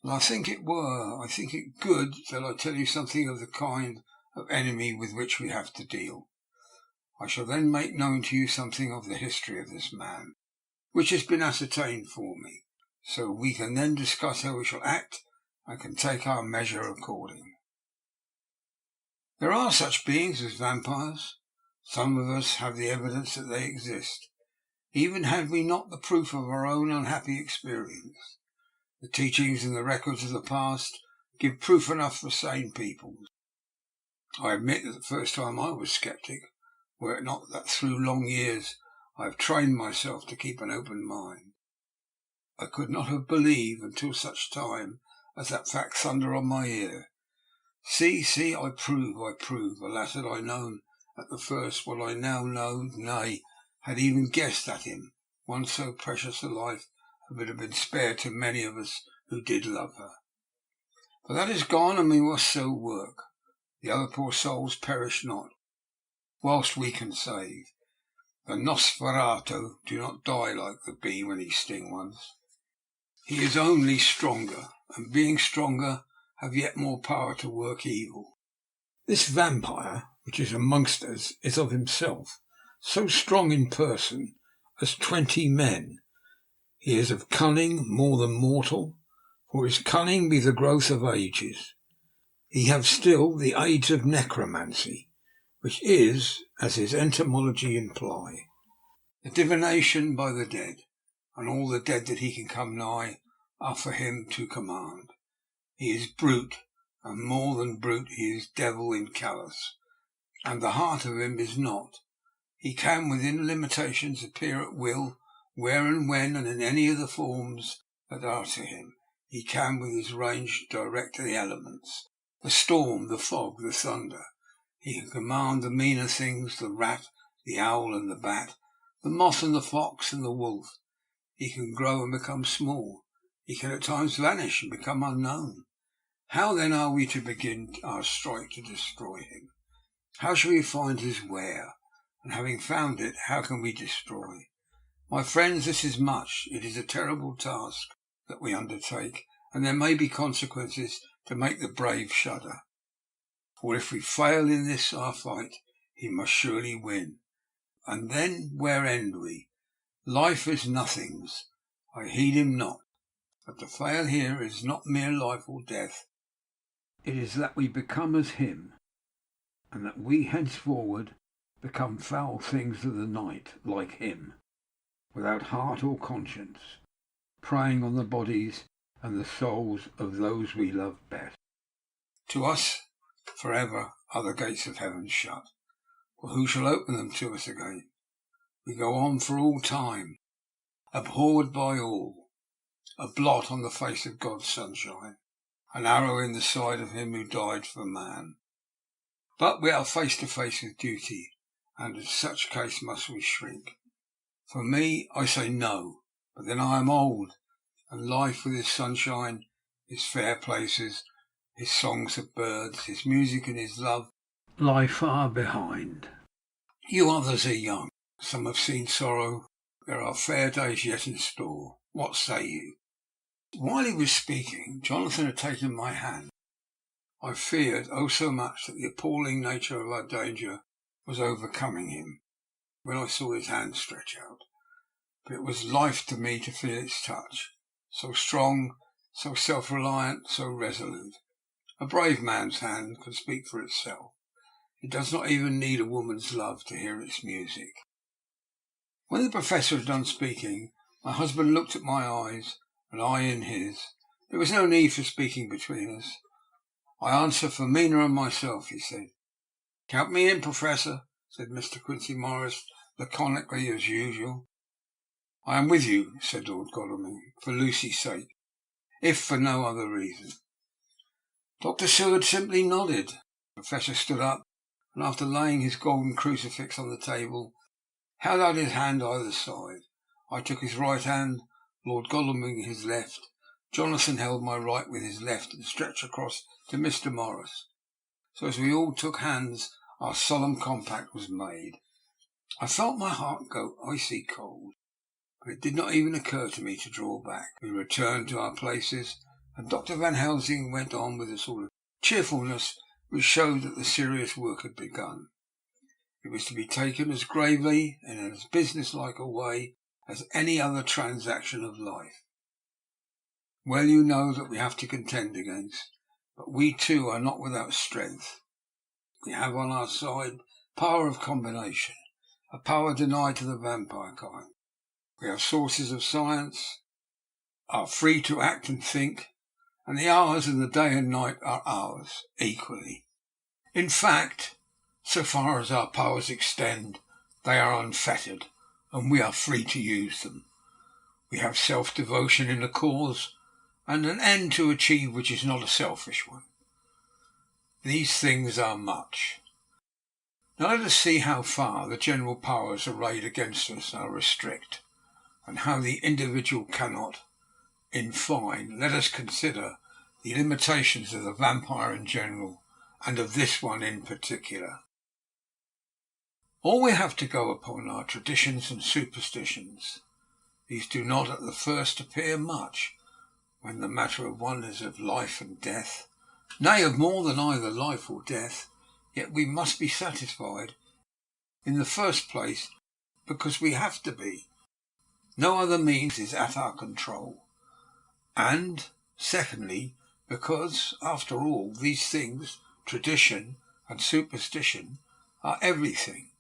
And I think it good that I tell you something of the kind of enemy with which we have to deal. I shall then make known to you something of the history of this man, which has been ascertained for me, so we can then discuss how we shall act and can take our measure according. There are such beings as vampires. Some of us have the evidence that they exist, even had we not the proof of our own unhappy experience. The teachings and the records of the past give proof enough for sane people. I admit that the first time I was sceptic, were it not that through long years I have trained myself to keep an open mind. I could not have believed until such time as that fact thundered on my ear. See, I prove. Alas, had I known at the first what I now know, nay, had even guessed at him, one so precious a life would have been spared to many of us who did love her. But that is gone, and we must so work. The other poor souls perish not, whilst we can save. The Nosferatu do not die like the bee when he sting once. He is only stronger, and being stronger, have yet more power to work evil. This vampire, which is amongst us, is of himself so strong in person as 20 men. He is of cunning more than mortal, for his cunning be the growth of ages. He have still the age of necromancy, which is, as his etymology imply, the divination by the dead, and all the dead that he can come nigh are for him to command. He is brute, and more than brute, he is devil in callous, and the heart of him is not. He can within limitations appear at will, where and when and in any of the forms that are to him. He can with his range direct the elements, the storm, the fog, the thunder. He can command the meaner things, the rat, the owl and the bat, the moth and the fox and the wolf. He can grow and become small. He can at times vanish and become unknown. How then are we to begin our strike to destroy him? How shall we find his where? And having found it, how can we destroy? My friends, this is much. It is a terrible task that we undertake, and there may be consequences to make the brave shudder. For if we fail in this our fight, he must surely win. And then where end we? Life is nothings. I heed him not. But to fail here is not mere life or death. It is that we become as him, and that we henceforward become foul things of the night, like him, without heart or conscience, preying on the bodies and the souls of those we love best. To us, forever, are the gates of heaven shut, for who shall open them to us again? We go on for all time, abhorred by all, a blot on the face of God's sunshine, an arrow in the side of him who died for man. But we are face to face with duty, and in such case must we shrink. For me, I say no, but then I am old, and life with his sunshine, his fair places, his songs of birds, his music and his love, lie far behind. You others are young. Some have seen sorrow. There are fair days yet in store. What say you? While he was speaking, Jonathan had taken my hand. I feared, oh so much, that the appalling nature of our danger was overcoming him when I saw his hand stretch out. But it was life to me to feel its touch, so strong, so self-reliant, so resolute. A brave man's hand can speak for itself. It does not even need a woman's love to hear its music. When the Professor had done speaking, my husband looked at my eyes, and I in his. There was no need for speaking between us. I answer for Mina and myself, he said. Count me in, Professor, said Mr. Quincy Morris, laconically as usual. I am with you, said Lord Godalming, for Lucy's sake, if for no other reason. Dr. Seward simply nodded. The Professor stood up, and after laying his golden crucifix on the table, held out his hand either side. I took his right hand, Lord Godalming his left. Jonathan held my right with his left and stretched across to Mr. Morris. So as we all took hands, our solemn compact was made. I felt my heart go icy cold, but it did not even occur to me to draw back. We returned to our places, and Dr. Van Helsing went on with a sort of cheerfulness which showed that the serious work had begun. It was to be taken as gravely and in as businesslike a way as any other transaction of life. Well, you know that we have to contend against, but we too are not without strength. We have on our side power of combination, a power denied to the vampire kind. We have sources of science, are free to act and think, and the hours of the day and night are ours equally. In fact, so far as our powers extend, they are unfettered, and we are free to use them. We have self-devotion in a cause, and an end to achieve which is not a selfish one. These things are much. Now let us see how far the general powers arrayed against us are restrict, and how the individual cannot. In fine, let us consider the limitations of the vampire in general, and of this one in particular. All we have to go upon are traditions and superstitions. These do not at the first appear much, when the matter of one is of life and death, nay, of more than either life or death, yet we must be satisfied, in the first place, because we have to be. No other means is at our control. And, secondly, because, after all, these things, tradition and superstition, are everything.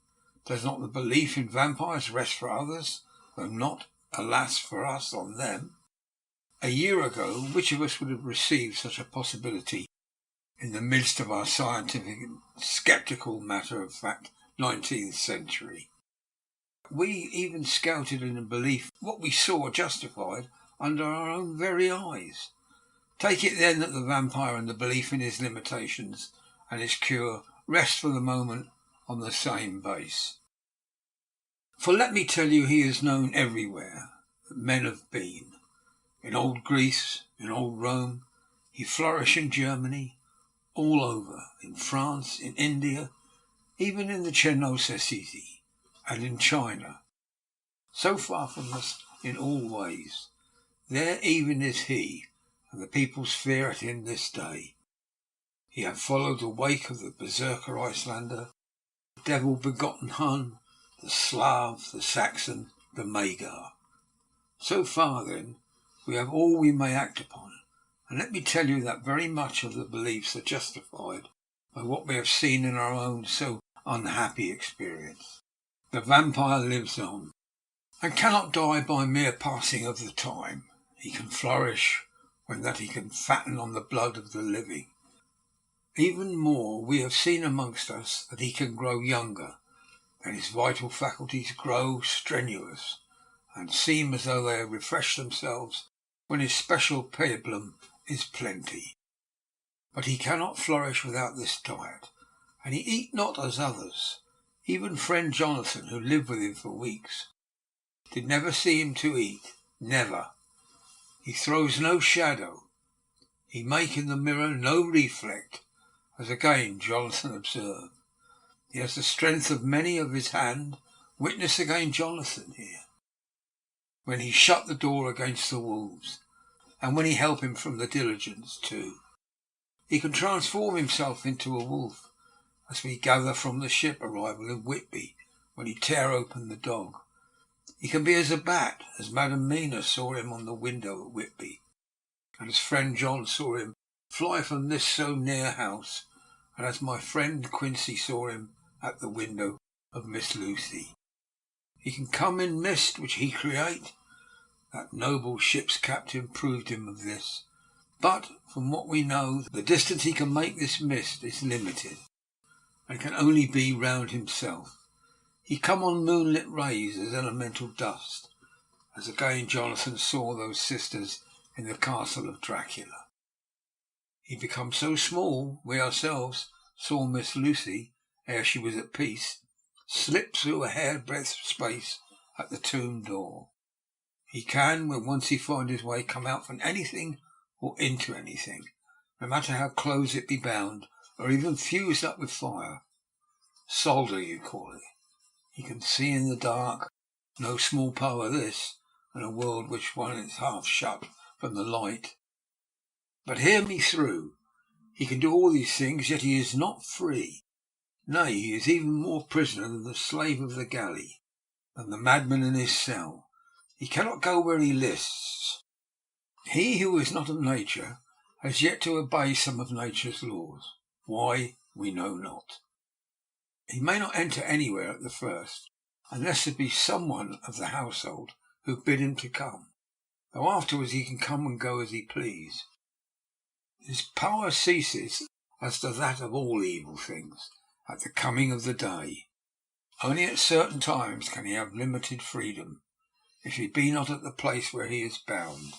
Does not the belief in vampires rest for others, though not, alas, for us, on them? A year ago, which of us would have received such a possibility in the midst of our scientific and sceptical matter-of-fact 19th century? We even scouted in the belief what we saw justified under our own very eyes. Take it then that the vampire and the belief in his limitations and his cure rest for the moment on the same base. For let me tell you, he is known everywhere that men have been. In old Greece, in old Rome, he flourished in Germany, all over, in France, in India, even in the Chenoncetis, and in China. So far from us in all ways. There even is he, and the peoples fear at him this day. He hath followed the wake of the berserker Icelander, the devil-begotten Hun, the Slav, the Saxon, the Magyar. So far, then, we have all we may act upon, and let me tell you that very much of the beliefs are justified by what we have seen in our own so unhappy experience. The vampire lives on, and cannot die by mere passing of the time. He can flourish when that he can fatten on the blood of the living. Even more, we have seen amongst us that he can grow younger, that his vital faculties grow strenuous, and seem as though they have refreshed themselves when his special pabulum is plenty. But he cannot flourish without this diet, and he eat not as others. Even friend Jonathan, who lived with him for weeks, did never see him to eat, never. He throws no shadow, he make in the mirror no reflect, as again Jonathan observed. He has the strength of many of his hand, witness again Jonathan here, when he shut the door against the wolves. and when he help him from the diligence too. He can transform himself into a wolf, as we gather from the ship arrival in Whitby, when he tear open the dog. He can be as a bat, as Madam Mina saw him on the window at Whitby, and as friend John saw him fly from this so near house, and as my friend Quincy saw him at the window of Miss Lucy. He can come in mist which he create. That noble ship's captain proved him of this. But, from what we know, the distance he can make this mist is limited, and can only be round himself. He come on moonlit rays as elemental dust, as again Jonathan saw those sisters in the castle of Dracula. He become so small, we ourselves saw Miss Lucy, ere she was at peace, slip through a hairbreadth space at the tomb door. He can, when once he find his way, come out from anything or into anything, no matter how close it be bound, or even fused up with fire. Solder, you call it. He can see in the dark, no small power this, in a world which one is half shut from the light. But hear me through. He can do all these things, yet he is not free. Nay, he is even more prisoner than the slave of the galley, than the madman in his cell. He cannot go where he lists. He who is not of nature has yet to obey some of nature's laws. Why, we know not. He may not enter anywhere at the first, unless there be someone of the household who bid him to come, though afterwards he can come and go as he please. His power ceases, as does that of all evil things, at the coming of the day. Only at certain times can he have limited freedom, if he be not at the place where he is bound.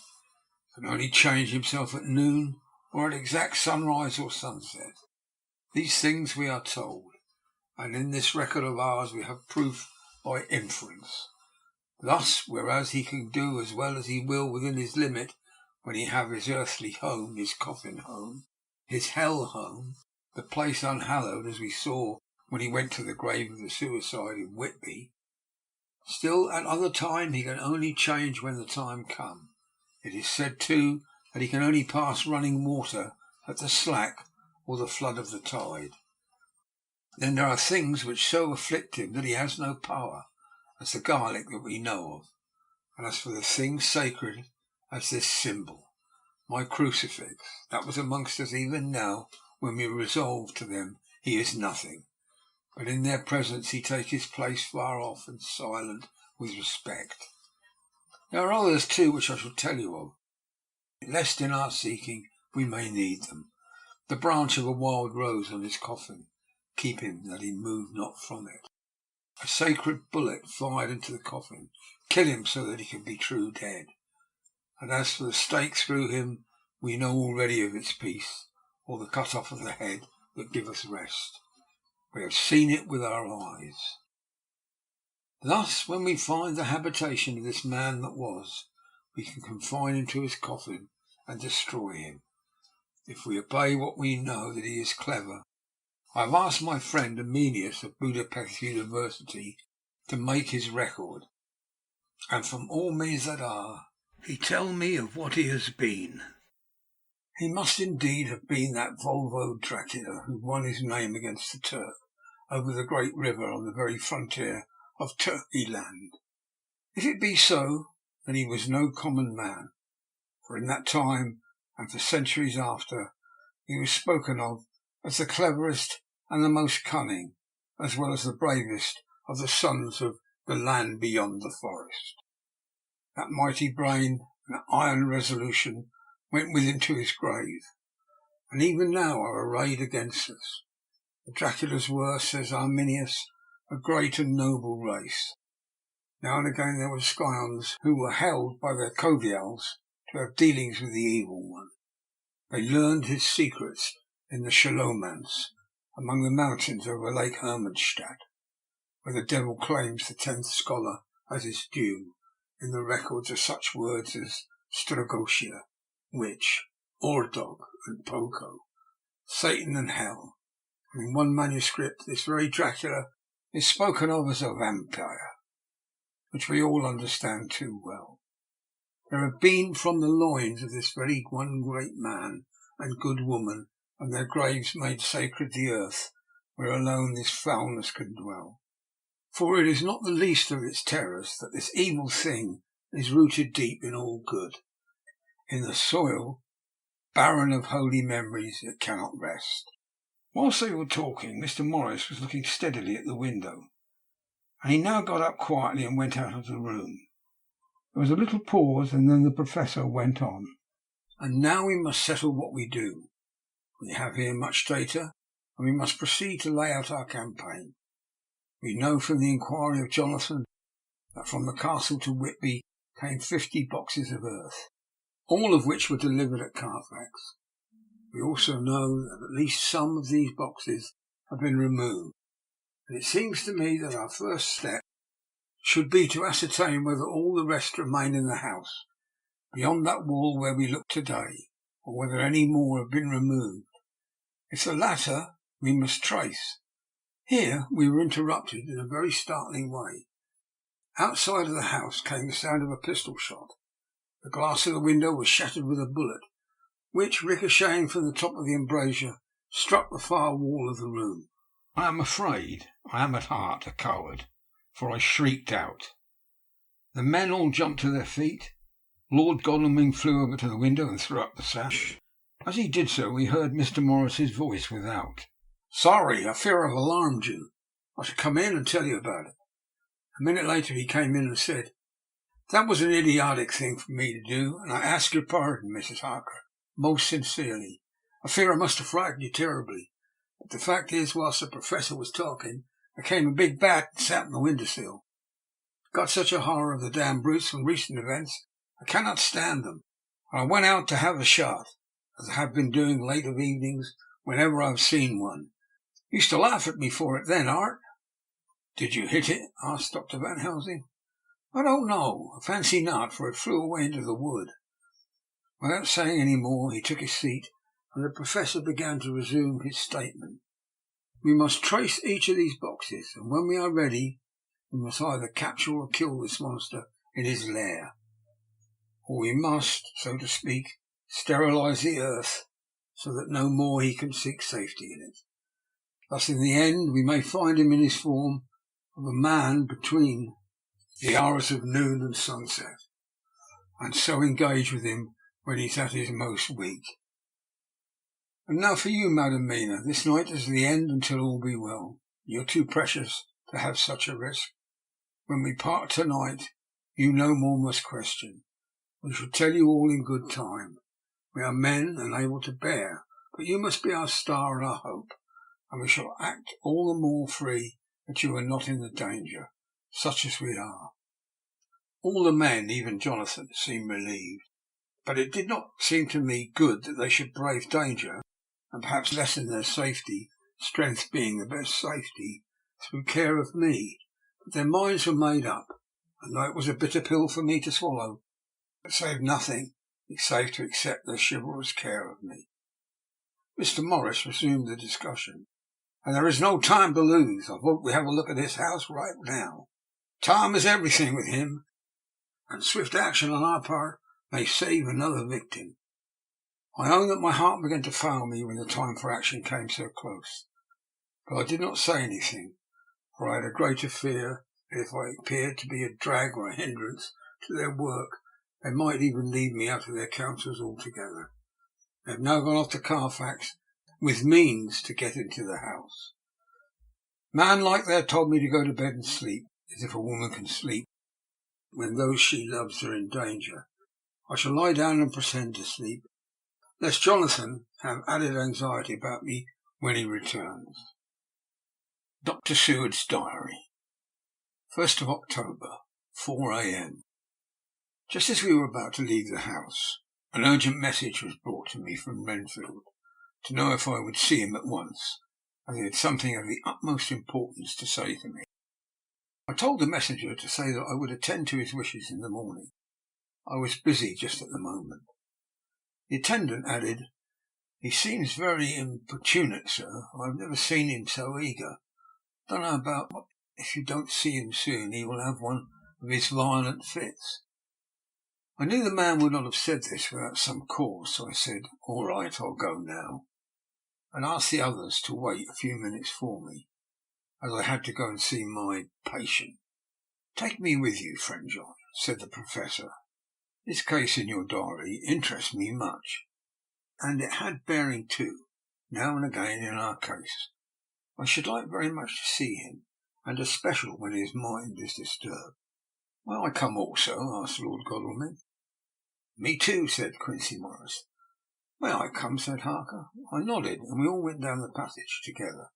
Can only change himself at noon, or at exact sunrise or sunset. These things we are told, and in this record of ours we have proof by inference. Thus, whereas he can do as well as he will within his limit, when he have his earthly home, his coffin home, his hell home, the place unhallowed, as we saw when he went to the grave of the suicide in Whitby, still at other time he can only change when the time come. It is said, too, that he can only pass running water at the slack or the flood of the tide. Then there are things which so afflict him that he has no power, as the garlic that we know of. And as for the things sacred, as this symbol, my crucifix, that was amongst us even now, when we resolve to them, he is nothing. But in their presence he take his place far off and silent with respect. There are others too which I shall tell you of, lest in our seeking we may need them. The branch of a wild rose on his coffin, keep him that he move not from it. A sacred bullet fired into the coffin, kill him so that he can be true dead. And as for the stake through him, we know already of its peace, or the cut off of the head that give us rest. We have seen it with our eyes. Thus, when we find the habitation of this man that was, we can confine him to his coffin and destroy him. If we obey what we know that he is clever. I have asked my friend Amelius of Budapest University to make his record, and from all means that are, he tell me of what he has been. He must indeed have been that Volvo Dracula who won his name against the Turk over the great river on the very frontier of Turkey land. If it be so, then he was no common man, for in that time, and for centuries after, he was spoken of as the cleverest and the most cunning, as well as the bravest of the sons of the land beyond the forest. That mighty brain and that iron resolution went with him to his grave, and even now are arrayed against us. The Draculas were, says Arminius, a great and noble race. Now and again there were scions who were held by their covials to have dealings with the evil one. They learned his secrets in the Schlomance, among the mountains over Lake Hermannstadt, where the devil claims the 10th scholar as his due, in the records of such words as Stragotia, witch, Ordog, and Poco, Satan and hell. And in one manuscript this very Dracula is spoken of as a vampire, which we all understand too well. There have been from the loins of this very one great man and good woman, and their graves made sacred the earth, where alone this foulness can dwell. For it is not the least of its terrors that this evil thing is rooted deep in all good. In the soil, barren of holy memories, it cannot rest. Whilst they were talking, Mr. Morris was looking steadily at the window, and he now got up quietly and went out of the room. There was a little pause, and then the Professor went on. And now we must settle what we do. We have here much data, and we must proceed to lay out our campaign. We know from the inquiry of Jonathan that from the castle to Whitby came 50 boxes of earth, all of which were delivered at Carfax. We also know that at least some of these boxes have been removed, and it seems to me that our first step should be to ascertain whether all the rest remain in the house, beyond that wall where we look today, or whether any more have been removed. If the latter, we must trace. Here we were interrupted in a very startling way. Outside of the house came the sound of a pistol shot. The glass of the window was shattered with a bullet, which, ricocheting from the top of the embrasure, struck the far wall of the room. I am afraid I am at heart a coward, for I shrieked out. The men all jumped to their feet. Lord Godalming flew over to the window and threw up the sash. As he did so, we heard Mr. Morris's voice without. "Sorry, I fear I've alarmed you. I shall come in and tell you about it." A minute later he came in and said, "That was an idiotic thing for me to do, and I ask your pardon, Mrs. Harker, most sincerely. I fear I must have frightened you terribly. But the fact is, whilst the Professor was talking, there came a big bat and sat on the window-sill. Got such a horror of the damned brutes from recent events, I cannot stand them, and I went out to have a shot, as I have been doing late of evenings whenever I have seen one. You used to laugh at me for it then, Art." "Did you hit it?" asked Dr. Van Helsing. "I don't know. I fancy not, for it flew away into the wood." Without saying any more, he took his seat, and the Professor began to resume his statement. "We must trace each of these boxes, and when we are ready, we must either capture or kill this monster in his lair, or we must, so to speak, sterilize the earth, so that no more he can seek safety in it. Thus, in the end, we may find him in his form of a man between the hours of noon and sunset, and so engage with him when he's at his most weak. And now for you, Madam Mina. This night is the end until all be well. You're too precious to have such a risk. When we part tonight, you no more must question. We shall tell you all in good time. We are men and able to bear, but you must be our star and our hope, and we shall act all the more free that you are not in the danger, such as we are." All the men, even Jonathan, seemed relieved, but it did not seem to me good that they should brave danger, and perhaps lessen their safety, strength being the best safety, through care of me. But their minds were made up, and though it was a bitter pill for me to swallow, it saved nothing save to accept their chivalrous care of me. Mr. Morris resumed the discussion. "And there is no time to lose. I vote we have a look at this house right now. Time is everything with him, and swift action on our part may save another victim." I own that my heart began to fail me when the time for action came so close, but I did not say anything, for I had a greater fear that if I appeared to be a drag or a hindrance to their work, they might even leave me out of their counsels altogether. They have now gone off to Carfax with means to get into the house. Man like they have told me to go to bed and sleep, as if a woman can sleep when those she loves are in danger. I shall lie down and pretend to sleep, lest Jonathan have added anxiety about me when he returns. Dr. Seward's Diary. 1st of October, 4 a.m. Just as we were about to leave the house, an urgent message was brought to me from Renfield, to know if I would see him at once, as he had something of the utmost importance to say to me. I told the messenger to say that I would attend to his wishes in the morning. I was busy just at the moment. The attendant added, "He seems very importunate, sir. I have never seen him so eager. Don't know about what. If you don't see him soon, he will have one of his violent fits." I knew the man would not have said this without some cause, so I said, "All right, I'll go now," and asked the others to wait a few minutes for me, as I had to go and see my patient. "Take me with you, friend John," said the Professor. "This case in your diary interests me much, and it had bearing too, now and again, in our case. I should like very much to see him, and especially when his mind is disturbed." "May I come also?" asked Lord Godalming. "Me too," said Quincy Morris. "May I come?" said Harker. I nodded, and we all went down the passage together.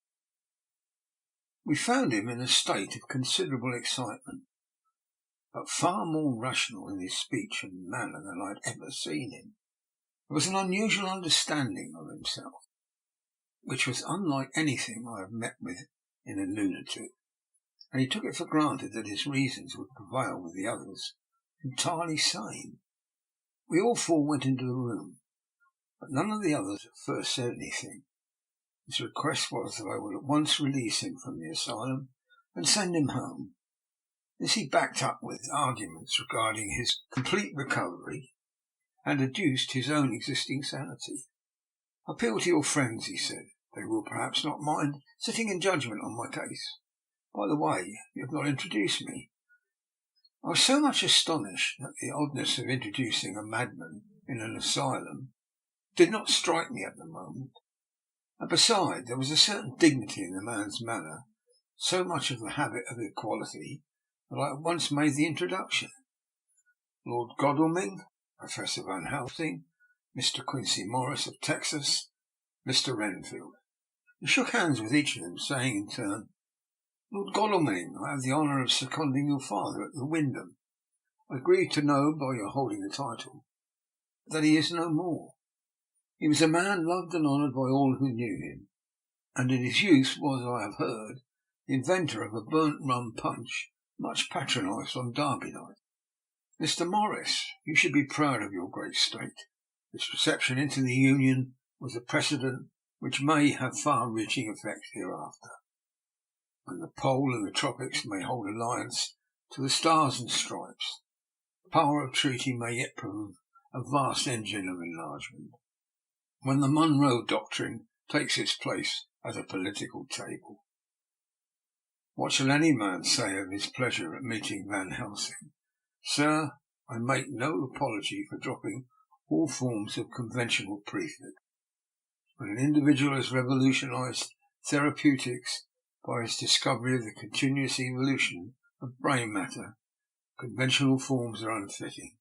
We found him in a state of considerable excitement, but far more rational in his speech and manner than I had ever seen him. There was an unusual understanding of himself, which was unlike anything I have met with in a lunatic, and he took it for granted that his reasons would prevail with the others, entirely sane. We all four went into the room, but none of the others at first said anything. His request was that I would at once release him from the asylum and send him home. This he backed up with arguments regarding his complete recovery, and adduced his own existing sanity. "Appeal to your friends," he said. "They will perhaps not mind sitting in judgment on my case. By the way, you have not introduced me." I was so much astonished at the oddness of introducing a madman in an asylum did not strike me at the moment, and besides, there was a certain dignity in the man's manner, so much of the habit of equality, that I at once made the introduction. Lord Godalming, Professor Van Helsing, Mr. Quincy Morris of Texas, Mr. Renfield. He shook hands with each of them, saying in turn, "Lord Godalming, I have the honour of seconding your father at the Wyndham. I grieve to know, by your holding the title, that he is no more. He was a man loved and honoured by all who knew him, and in his youth was, I have heard, the inventor of a burnt rum punch much patronised on Derby night. Mr. Morris, you should be proud of your great state. This reception into the Union was a precedent which may have far-reaching effects hereafter, when the Pole and the Tropics may hold alliance to the Stars and Stripes. The power of treaty may yet prove a vast engine of enlargement, when the Monroe Doctrine takes its place at a political table. What shall any man say of his pleasure at meeting Van Helsing? Sir, I make no apology for dropping all forms of conventional prefix. When an individual has revolutionized therapeutics by his discovery of the continuous evolution of brain matter, conventional forms are unfitting,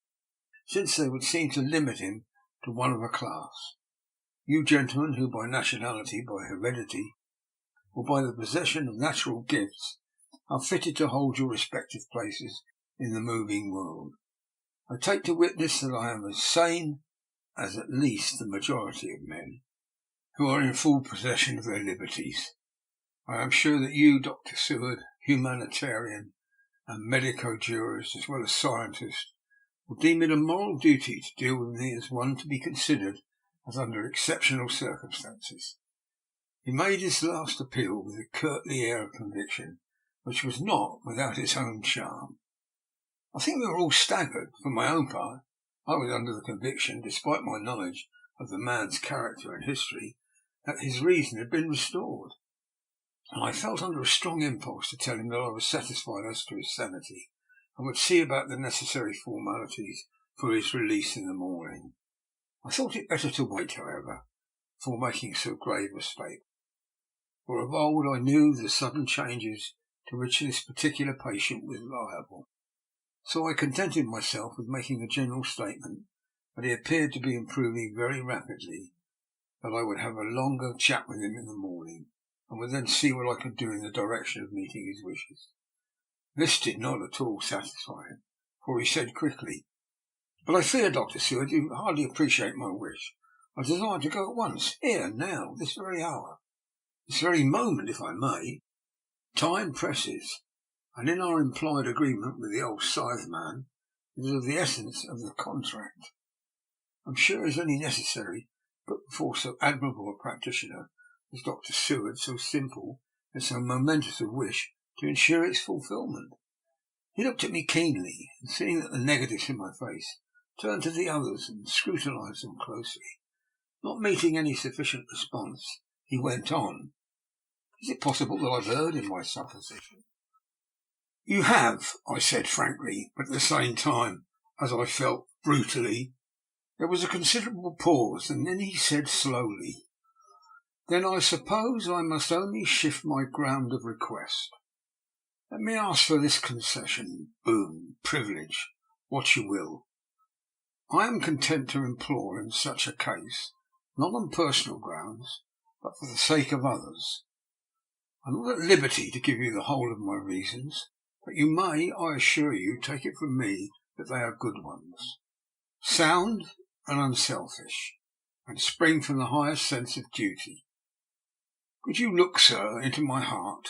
since they would seem to limit him to one of a class. You gentlemen, who by nationality, by heredity, or by the possession of natural gifts, are fitted to hold your respective places in the moving world, I take to witness that I am as sane as at least the majority of men who are in full possession of their liberties. I am sure that you, Dr. Seward, humanitarian and medico-jurist, as well as scientist, will deem it a moral duty to deal with me as one to be considered as under exceptional circumstances. He made his last appeal with a courtly air of conviction, which was not without its own charm. I think we were all staggered. For my own part, I was under the conviction, despite my knowledge of the man's character and history, that his reason had been restored, and I felt under a strong impulse to tell him that I was satisfied as to his sanity, and would see about the necessary formalities for his release in the morning. I thought it better to wait, however, before making so grave a statement, for of old I knew the sudden changes to which this particular patient was liable. So I contented myself with making a general statement that he appeared to be improving very rapidly, that I would have a longer chat with him in the morning, and would then see what I could do in the direction of meeting his wishes. This did not at all satisfy him, for he said quickly, "But I fear, Dr. Seward, you hardly appreciate my wish. I desire to go at once, here, now, this very hour, this very moment, if I may. Time presses, and in our implied agreement with the old scythe man, it is of the essence of the contract. I'm sure it is only necessary to put before so admirable a practitioner as Dr. Seward so simple and so momentous a wish to ensure its fulfilment." He looked at me keenly, and seeing that the negatives in my face turned to the others and scrutinized them closely. Not meeting any sufficient response, he went on. Is it possible that I've erred in my supposition? You have, I said frankly, but at the same time, as I felt brutally. There was a considerable pause, and then he said slowly, Then I suppose I must only shift my ground of request. Let me ask for this concession, boon, privilege, what you will. I am content to implore in such a case, not on personal grounds, but for the sake of others. I am not at liberty to give you the whole of my reasons, but you may, I assure you, take it from me that they are good ones, sound and unselfish, and spring from the highest sense of duty. Could you look, sir, into my heart,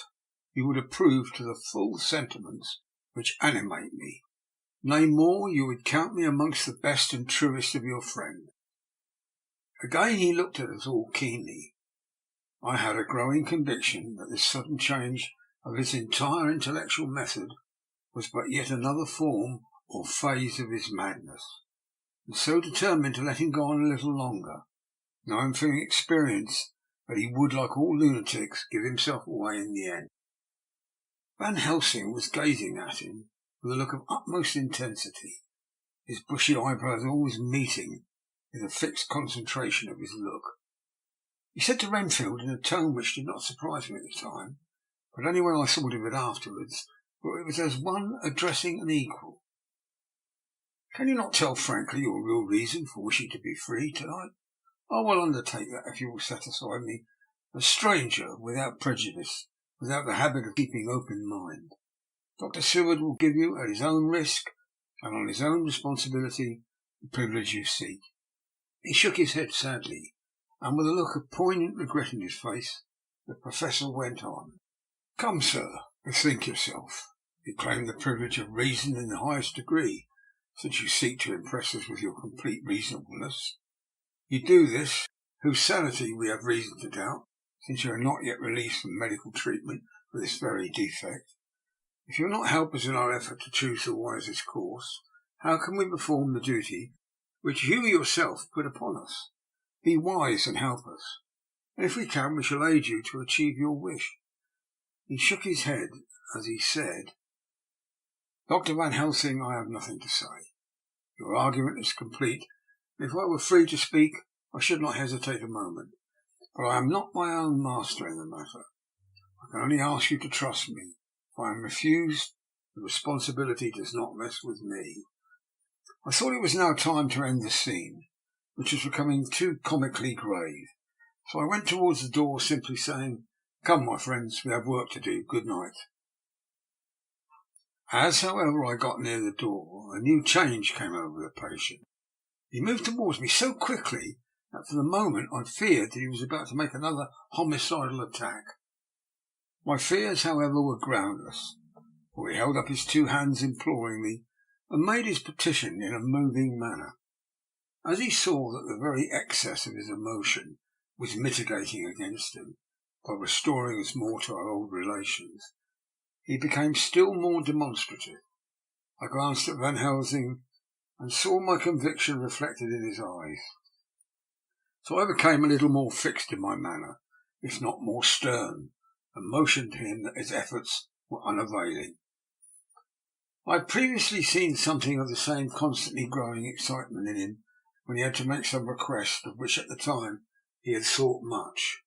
you would approve to the full sentiments which animate me. Nay, more, you would count me amongst the best and truest of your friends. Again he looked at us all keenly. I had a growing conviction that this sudden change of his entire intellectual method was but yet another form or phase of his madness, and so determined to let him go on a little longer, knowing from experience that he would, like all lunatics, give himself away in the end. Van Helsing was gazing at him with a look of utmost intensity, his bushy eyebrows always meeting with a fixed concentration of his look. He said to Renfield in a tone which did not surprise me at the time, but only when I thought of it afterwards, for it was as one addressing an equal. Can you not tell frankly your real reason for wishing to be free tonight? I will undertake that if you will satisfy me, a stranger, without prejudice, without the habit of keeping open mind. Dr. Seward will give you, at his own risk and on his own responsibility, the privilege you seek. He shook his head sadly, and with a look of poignant regret in his face, the Professor went on. Come, sir, bethink yourself. You claim the privilege of reason in the highest degree, since you seek to impress us with your complete reasonableness. You do this, whose sanity we have reason to doubt, since you are not yet released from medical treatment for this very defect. If you will not help us in our effort to choose the wisest course, how can we perform the duty which you yourself put upon us? Be wise and help us, and if we can, we shall aid you to achieve your wish. He shook his head as he said, Dr. Van Helsing, I have nothing to say. Your argument is complete, and if I were free to speak, I should not hesitate a moment. But I am not my own master in the matter. I can only ask you to trust me. If I am refused, the responsibility does not rest with me. I thought it was now time to end the scene, which was becoming too comically grave. So I went towards the door, simply saying, Come, my friends, we have work to do. Good night. As, however, I got near the door, a new change came over the patient. He moved towards me so quickly that for the moment I feared that he was about to make another homicidal attack. My fears, however, were groundless, for he held up his two hands imploringly and made his petition in a moving manner. As he saw that the very excess of his emotion was mitigating against him by restoring us more to our old relations, he became still more demonstrative. I glanced at Van Helsing and saw my conviction reflected in his eyes. So I became a little more fixed in my manner, if not more stern, and motioned to him that his efforts were unavailing. I had previously seen something of the same constantly growing excitement in him when he had to make some request of which at the time he had thought much.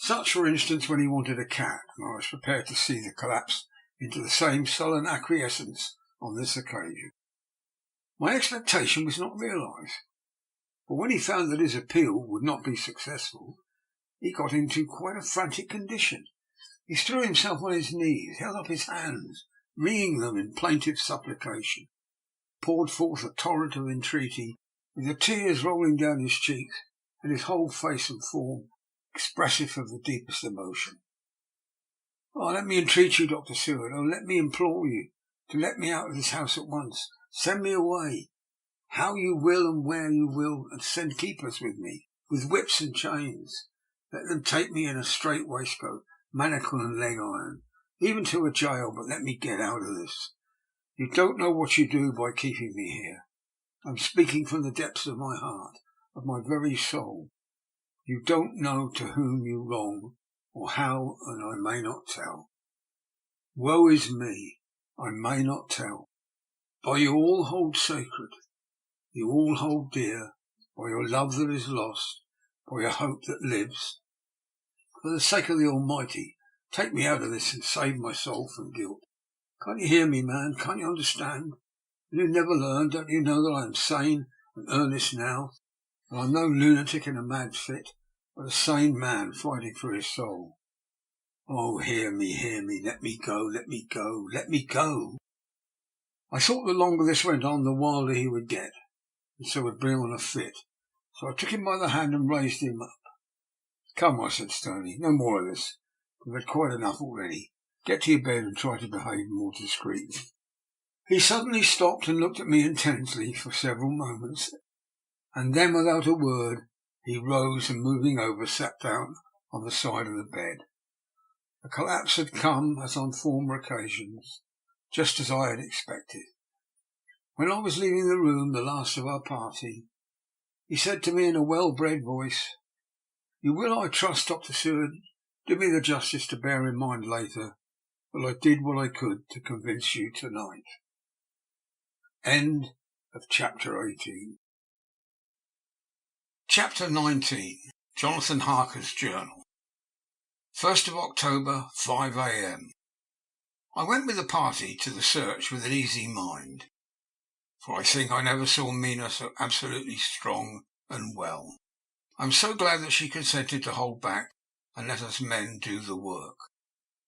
Such, for instance, when he wanted a cat, and I was prepared to see the collapse into the same sullen acquiescence on this occasion. My expectation was not realized, for when he found that his appeal would not be successful, he got into quite a frantic condition. He threw himself on his knees, held up his hands, wringing them in plaintive supplication, poured forth a torrent of entreaty, with the tears rolling down his cheeks, and his whole face and form expressive of the deepest emotion. Oh, let me entreat you, Dr. Seward, oh, let me implore you to let me out of this house at once. Send me away, how you will and where you will, and send keepers with me, with whips and chains. Let them take me in a strait waistcoat, manacle and leg iron, even to a jail, but let me get out of this. You don't know what you do by keeping me here. I'm speaking from the depths of my heart, of my very soul. You don't know to whom you wrong, or how, and I may not tell. Woe is me, I may not tell. By you all hold sacred, you all hold dear, by your love that is lost, by your hope that lives. For the sake of the Almighty, take me out of this and save my soul from guilt. Can't you hear me, man? Can't you understand? You never learned. Don't you know that I am sane and earnest now? And I'm no lunatic in a mad fit, but a sane man fighting for his soul. Oh, hear me, let me go, let me go, let me go. I thought the longer this went on, the wilder he would get, and so would bring on a fit. So I took him by the hand and raised him up. Come, I said sternly, no more of this. We've had quite enough already. Get to your bed and try to behave more discreetly. He suddenly stopped and looked at me intensely for several moments, and then without a word he rose and, moving over, sat down on the side of the bed. The collapse had come, as on former occasions, just as I had expected. When I was leaving the room, the last of our party, he said to me in a well-bred voice, "You will, I trust, Dr. Seward, do me the justice to bear in mind later that I did what I could to convince you tonight." End of chapter 18. Chapter 19. Jonathan Harker's Journal. 1st of October, 5 a.m. I went with the party to the search with an easy mind, for I think I never saw Mina so absolutely strong and well. I'm so glad that she consented to hold back and let us men do the work.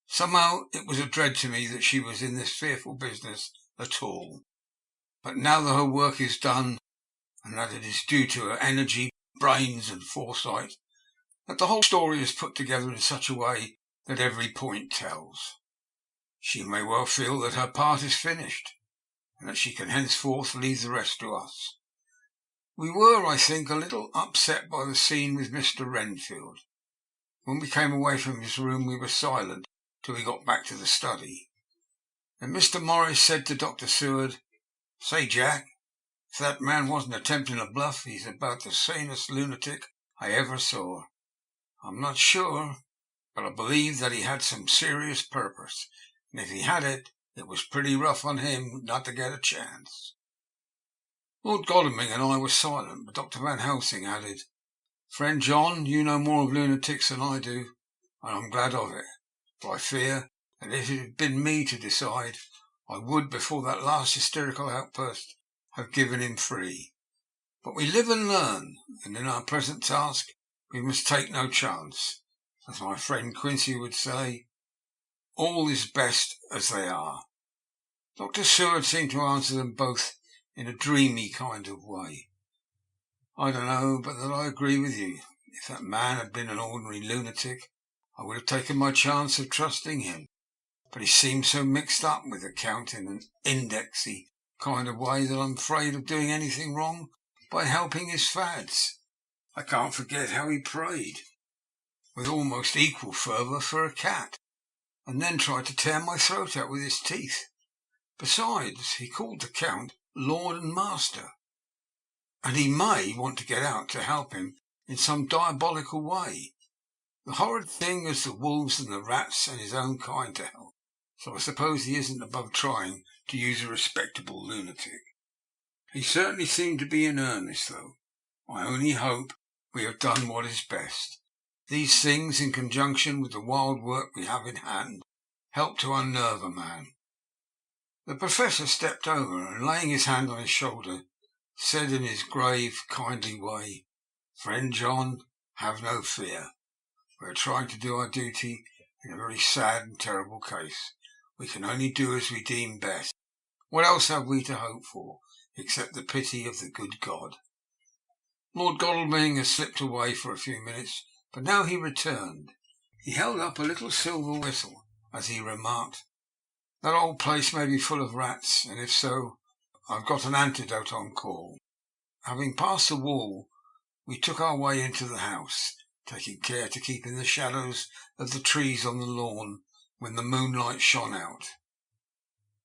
Somehow it was a dread to me that she was in this fearful business at all. But now that her work is done, and that it is due to her energy, brains and foresight, that the whole story is put together in such a way that every point tells, she may well feel that her part is finished, and that she can henceforth leave the rest to us. We were, I think, a little upset by the scene with Mr. Renfield. When we came away from his room we were silent till we got back to the study. Then Mr. Morris said to Dr. Seward, "Say, Jack, if that man wasn't attempting a bluff, he's about the sanest lunatic I ever saw. I'm not sure, but I believe that he had some serious purpose, and if he had it, it was pretty rough on him not to get a chance." Lord Godalming and I were silent, but Dr. Van Helsing added, "Friend John, you know more of lunatics than I do, and I'm glad of it, for I fear that if it had been me to decide, I would, before that last hysterical outburst, have given him free. But we live and learn, and in our present task we must take no chance. As my friend Quincy would say, all is best as they are." Dr. Seward seemed to answer them both in a dreamy kind of way. "I don't know but that I agree with you. If that man had been an ordinary lunatic, I would have taken my chance of trusting him. But he seems so mixed up with the Count in an indexy kind of way that I'm afraid of doing anything wrong by helping his fads. I can't forget how he prayed, with almost equal fervour, for a cat, and then tried to tear my throat out with his teeth. Besides, he called the Count Lord and Master, and he may want to get out to help him in some diabolical way. The horrid thing is the wolves and the rats and his own kind to help, so I suppose he isn't above trying to use a respectable lunatic. He certainly seemed to be in earnest, though. I only hope we have done what is best. These things, in conjunction with the wild work we have in hand, help to unnerve a man." The Professor stepped over and, laying his hand on his shoulder, said in his grave, kindly way, "Friend John, have no fear. We are trying to do our duty in a very sad and terrible case. We can only do as we deem best. What else have we to hope for, except the pity of the good God?" Lord Godalming had slipped away for a few minutes, but now he returned. He held up a little silver whistle as he remarked, "That old place may be full of rats, and if so, I've got an antidote on call." Having passed the wall, we took our way into the house, taking care to keep in the shadows of the trees on the lawn when the moonlight shone out.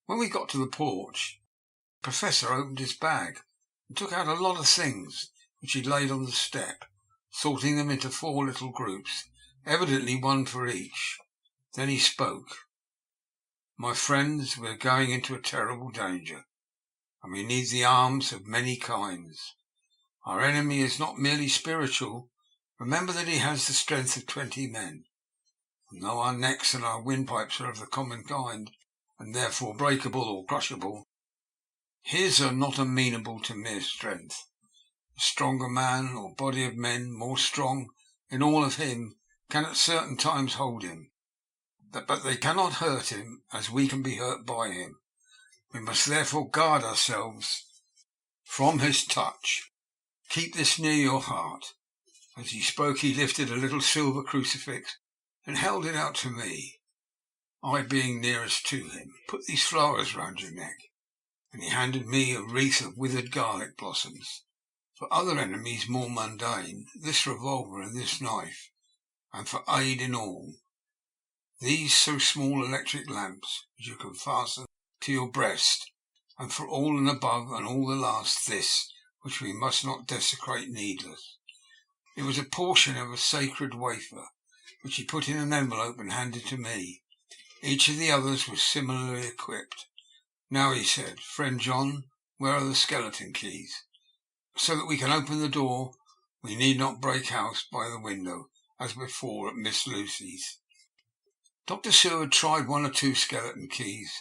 When we got to the porch, the Professor opened his bag and took out a lot of things which he laid on the step, sorting them into 4 little groups, evidently one for each. Then he spoke. "My friends, we are going into a terrible danger, and we need the arms of many kinds. Our enemy is not merely spiritual. Remember that he has the strength of 20 men. And though our necks and our windpipes are of the common kind, and therefore breakable or crushable, his are not amenable to mere strength. A stronger man, or body of men more strong in all of him, can at certain times hold him, but they cannot hurt him as we can be hurt by him. We must therefore guard ourselves from his touch. Keep this near your heart." As he spoke, he lifted a little silver crucifix and held it out to me, I being nearest to him. "Put these flowers round your neck," and he handed me a wreath of withered garlic blossoms. For other enemies more mundane, this revolver and this knife, and for aid in all, these so small electric lamps which you can fasten to your breast, and for all and above and all the last, this which we must not desecrate needless. It was a portion of a sacred wafer, which he put in an envelope and handed to me. Each of the others was similarly equipped. "Now," he said, "friend John, where are the skeleton keys? So that we can open the door, we need not break house by the window, as before at Miss Lucy's." Dr. Seward tried 1 or 2 skeleton keys,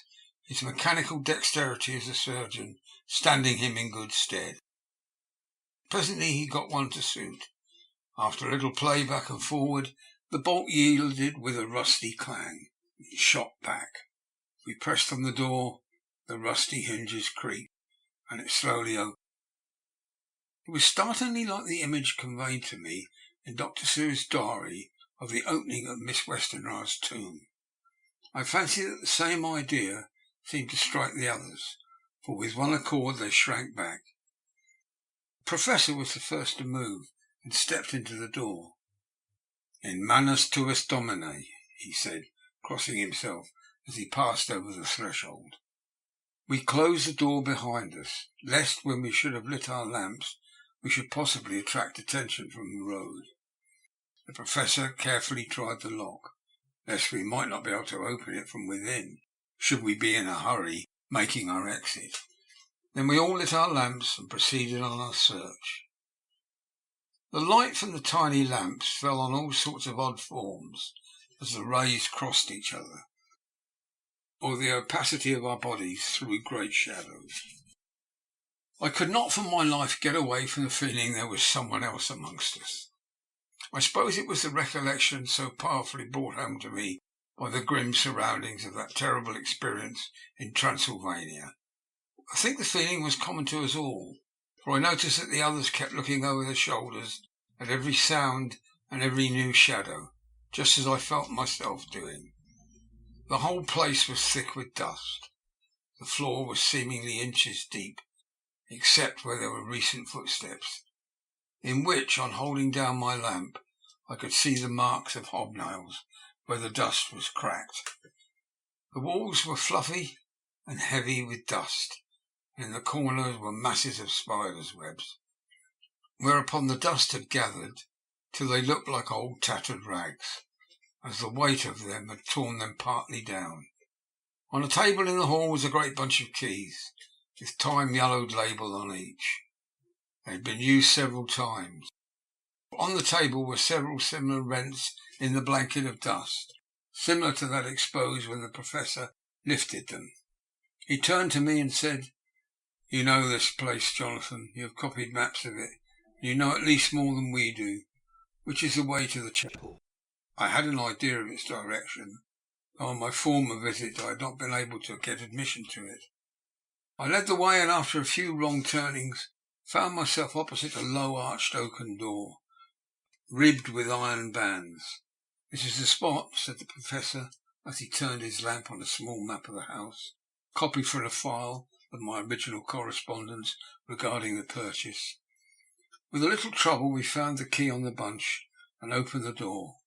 his mechanical dexterity as a surgeon standing him in good stead. Presently he got one to suit. After a little play back and forward, the bolt yielded with a rusty clang. It shot back. We pressed on the door, the rusty hinges creaked, and it slowly opened. It was startlingly like the image conveyed to me in Dr. Seward's diary of the opening of Miss Westenra's tomb. I fancy that the same idea seemed to strike the others, for with one accord they shrank back. The Professor was the first to move, and stepped into the door. "In manus tuus domine," he said, crossing himself as he passed over the threshold. We closed the door behind us, lest when we should have lit our lamps we should possibly attract attention from the road. The Professor carefully tried the lock, lest we might not be able to open it from within, should we be in a hurry making our exit. Then we all lit our lamps and proceeded on our search. The light from the tiny lamps fell on all sorts of odd forms as the rays crossed each other, or the opacity of our bodies threw great shadows. I could not for my life get away from the feeling there was someone else amongst us. I suppose it was the recollection so powerfully brought home to me by the grim surroundings of that terrible experience in Transylvania. I think the feeling was common to us all, for I noticed that the others kept looking over their shoulders at every sound and every new shadow, just as I felt myself doing. The whole place was thick with dust. The floor was seemingly inches deep, except where there were recent footsteps, in which, on holding down my lamp, I could see the marks of hobnails where the dust was cracked. The walls were fluffy and heavy with dust, and in the corners were masses of spiders' webs, whereupon the dust had gathered till they looked like old tattered rags, as the weight of them had torn them partly down. On a table in the hall was a great bunch of keys, with time-yellowed label on each. They had been used several times. On the table were several similar rents in the blanket of dust, similar to that exposed when the Professor lifted them. He turned to me and said, "You know this place, Jonathan. You have copied maps of it. You know at least more than we do. Which is the way to the chapel?" I had an idea of its direction, though on my former visit I had not been able to get admission to it. I led the way, and after a few wrong turnings found myself opposite a low arched oaken door, ribbed with iron bands. "This is the spot," said the Professor, as he turned his lamp on a small map of the house, copied from a file of my original correspondence regarding the purchase. With a little trouble we found the key on the bunch and opened the door.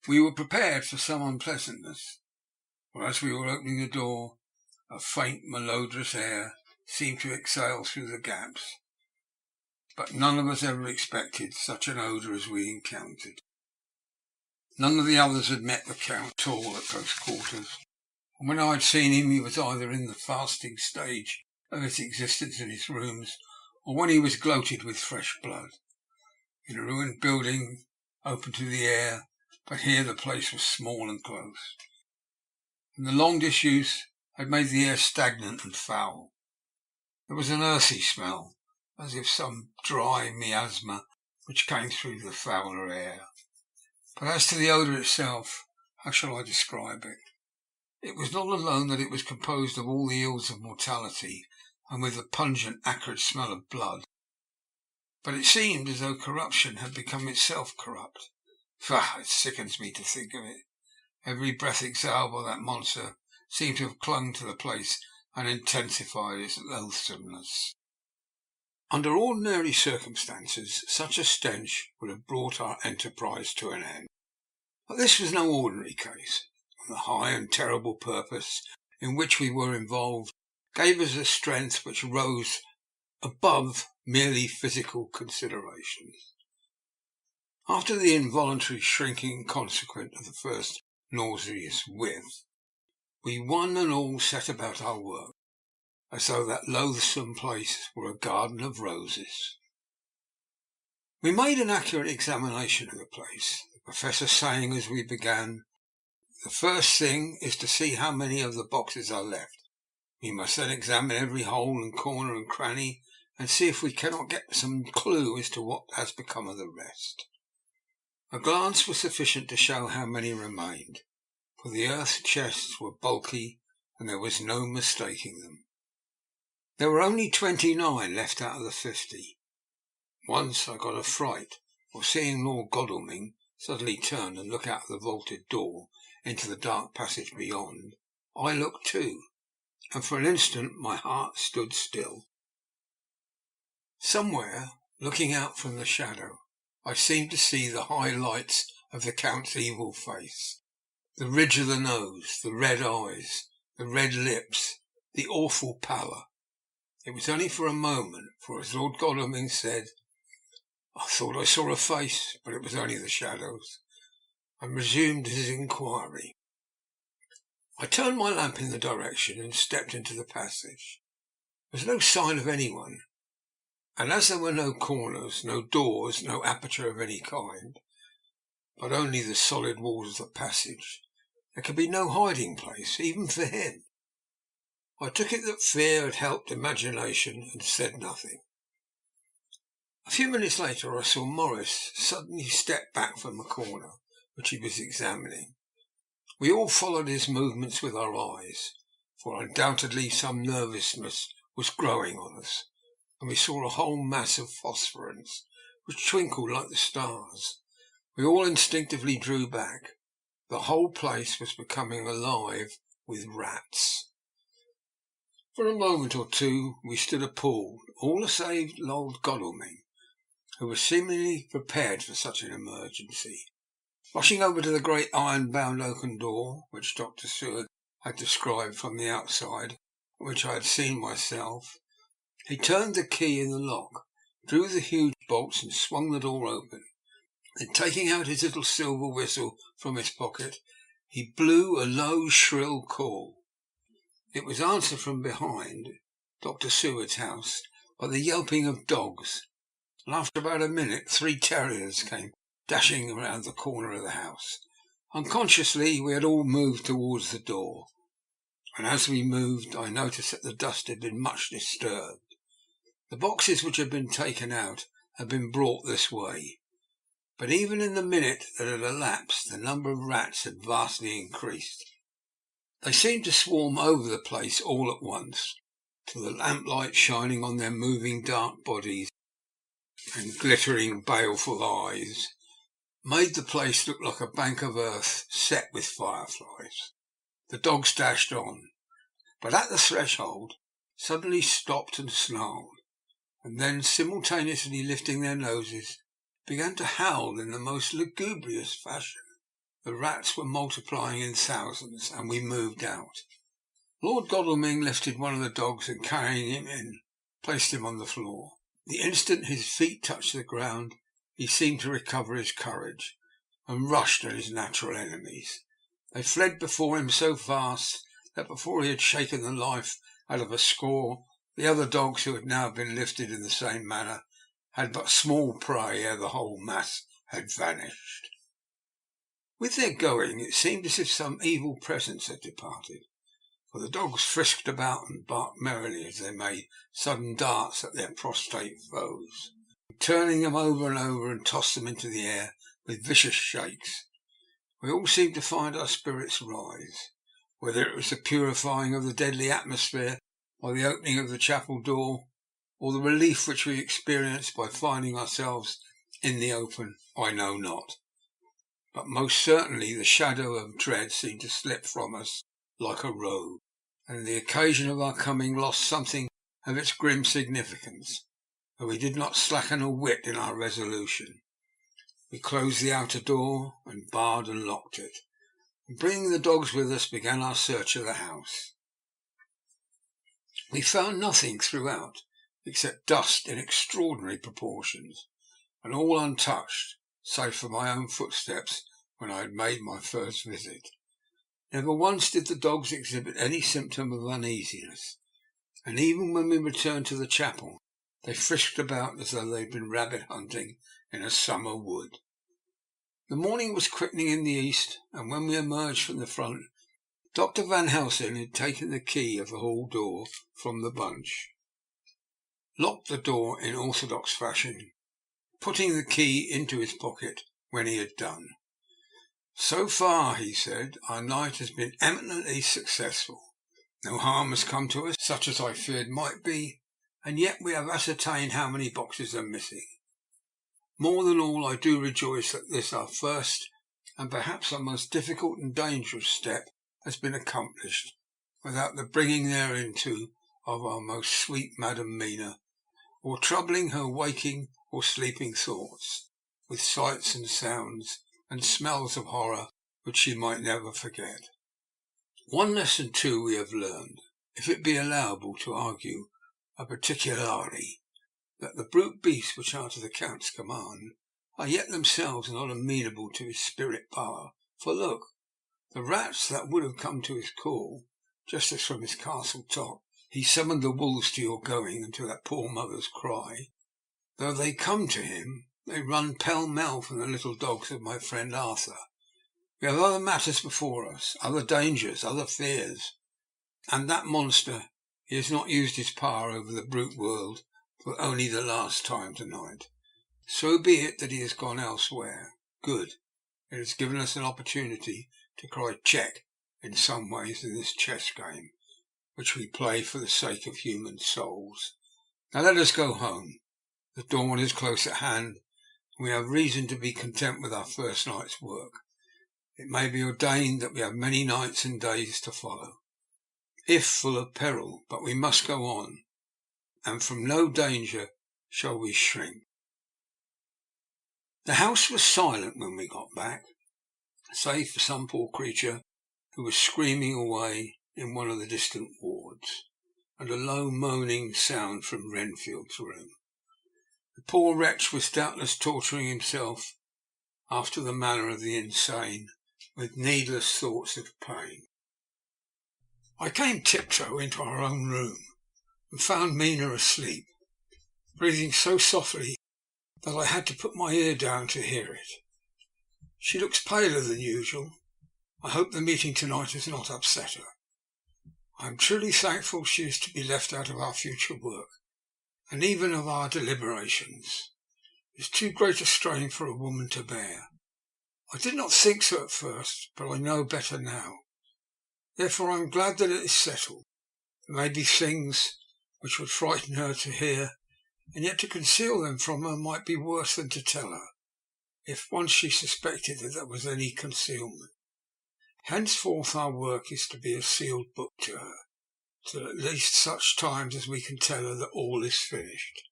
We were prepared for some unpleasantness, for as we were opening the door, a faint, malodorous air seemed to exhale through the gaps, but none of us ever expected such an odour as we encountered. None of the others had met the Count at all at close quarters, and when I had seen him he was either in the fasting stage of his existence in his rooms, or when he was gloated with fresh blood. In a ruined building, open to the air, but here the place was small and close, and the long disuse had made the air stagnant and foul. There was an earthy smell, as if some dry miasma which came through the fouler air. But as to the odour itself, how shall I describe it? It was not alone that it was composed of all the ills of mortality, and with the pungent, acrid smell of blood, but it seemed as though corruption had become itself corrupt. Faugh! It sickens me to think of it. Every breath exhaled by that monster seemed to have clung to the place and intensified its loathsomeness. Under ordinary circumstances, such a stench would have brought our enterprise to an end. But this was no ordinary case, and the high and terrible purpose in which we were involved gave us a strength which rose above merely physical considerations. After the involuntary shrinking consequent of the first nauseous whiff, we one and all set about our work, as though that loathsome place were a garden of roses. We made an accurate examination of the place, the Professor saying as we began, "The first thing is to see how many of the boxes are left. We must then examine every hole and corner and cranny, and see if we cannot get some clue as to what has become of the rest." A glance was sufficient to show how many remained, for the earth chests were bulky, and there was no mistaking them. There were only 29 left out of the 50. Once I got a fright, for seeing Lord Godalming suddenly turn and look out of the vaulted door into the dark passage beyond, I looked too, and for an instant my heart stood still. Somewhere, looking out from the shadow, I seemed to see the high lights of the Count's evil face, the ridge of the nose, the red eyes, the red lips, the awful pallor. It was only for a moment, for as Lord Godalming said, "I thought I saw a face, but it was only the shadows," and resumed his inquiry. I turned my lamp in the direction and stepped into the passage. There was no sign of anyone, and as there were no corners, no doors, no aperture of any kind, but only the solid walls of the passage, there could be no hiding place, even for him. I took it that fear had helped imagination, and said nothing. A few minutes later I saw Morris suddenly step back from a corner which he was examining. We all followed his movements with our eyes, for undoubtedly some nervousness was growing on us, and we saw a whole mass of phosphorescence which twinkled like the stars. We all instinctively drew back. The whole place was becoming alive with rats. For a moment or two we stood appalled, all save Lord Godalming, who was seemingly prepared for such an emergency. Rushing over to the great iron-bound oaken door, which Dr. Seward had described from the outside, and which I had seen myself, he turned the key in the lock, drew the huge bolts and swung the door open. Then, taking out his little silver whistle from his pocket, he blew a low, shrill call. It was answered from behind Dr. Seward's house by the yelping of dogs, and after about a minute 3 terriers came dashing around the corner of the house. Unconsciously we had all moved towards the door, and as we moved I noticed that the dust had been much disturbed. The boxes which had been taken out had been brought this way, but even in the minute that had elapsed the number of rats had vastly increased. They seemed to swarm over the place all at once, till the lamplight shining on their moving dark bodies and glittering baleful eyes made the place look like a bank of earth set with fireflies. The dogs dashed on, but at the threshold suddenly stopped and snarled, and then, simultaneously lifting their noses, began to howl in the most lugubrious fashion. The rats were multiplying in thousands, and we moved out. Lord Godalming lifted one of the dogs and, carrying him in, placed him on the floor. The instant his feet touched the ground, he seemed to recover his courage, and rushed at his natural enemies. They fled before him so fast that before he had shaken the life out of a score, the other dogs, who had now been lifted in the same manner, had but small prey ere the whole mass had vanished. With their going, it seemed as if some evil presence had departed, for the dogs frisked about and barked merrily as they made sudden darts at their prostrate foes, turning them over and over and tossed them into the air with vicious shakes. We all seemed to find our spirits rise, whether it was the purifying of the deadly atmosphere by the opening of the chapel door, or the relief which we experienced by finding ourselves in the open, I know not. But most certainly the shadow of dread seemed to slip from us like a robe, and the occasion of our coming lost something of its grim significance, though we did not slacken a whit in our resolution. We closed the outer door and barred and locked it, and bringing the dogs with us, began our search of the house. We found nothing throughout except dust in extraordinary proportions, and all untouched, save for my own footsteps when I had made my first visit. Never once did the dogs exhibit any symptom of uneasiness, and even when we returned to the chapel, they frisked about as though they had been rabbit hunting in a summer wood. The morning was quickening in the east, and when we emerged from the front, Dr. Van Helsing had taken the key of the hall door from the bunch, locked the door in orthodox fashion, putting the key into his pocket when he had done. "So far," he said, "our night has been eminently successful. No harm has come to us, such as I feared might be, and yet we have ascertained how many boxes are missing. More than all, I do rejoice that this, our first and perhaps our most difficult and dangerous step, has been accomplished without the bringing thereinto of our most sweet Madam Mina, or troubling her waking or sleeping thoughts with sights and sounds and smells of horror which she might never forget. One lesson, too, we have learned, if it be allowable to argue a particularity, that the brute beasts which are to the Count's command are yet themselves not amenable to his spirit power. For look, the rats that would have come to his call, just as from his castle top he summoned the wolves to your going and to that poor mother's cry, though they come to him, they run pell-mell from the little dogs of my friend Arthur. We have other matters before us, other dangers, other fears, and that monster, he has not used his power over the brute world for only the last time tonight. So be it that he has gone elsewhere. Good. It has given us an opportunity to cry check in some ways in this chess game, which we play for the sake of human souls. Now let us go home. The dawn is close at hand, and we have reason to be content with our first night's work. It may be ordained that we have many nights and days to follow, if full of peril, but we must go on, and from no danger shall we shrink. The house was silent when we got back, save for some poor creature who was screaming away in one of the distant wards, and a low moaning sound from Renfield's room. The poor wretch was doubtless torturing himself, after the manner of the insane, with needless thoughts of pain. I came tiptoe into our own room, and found Mina asleep, breathing so softly that I had to put my ear down to hear it. She looks paler than usual. I hope the meeting tonight has not upset her. I am truly thankful she is to be left out of our future work, and even of our deliberations. It is too great a strain for a woman to bear. I did not think so at first, but I know better now. Therefore I am glad that it is settled. There may be things which would frighten her to hear, and yet to conceal them from her might be worse than to tell her, if once she suspected that there was any concealment. Henceforth our work is to be a sealed book to her, till at least such times as we can tell her that all is finished,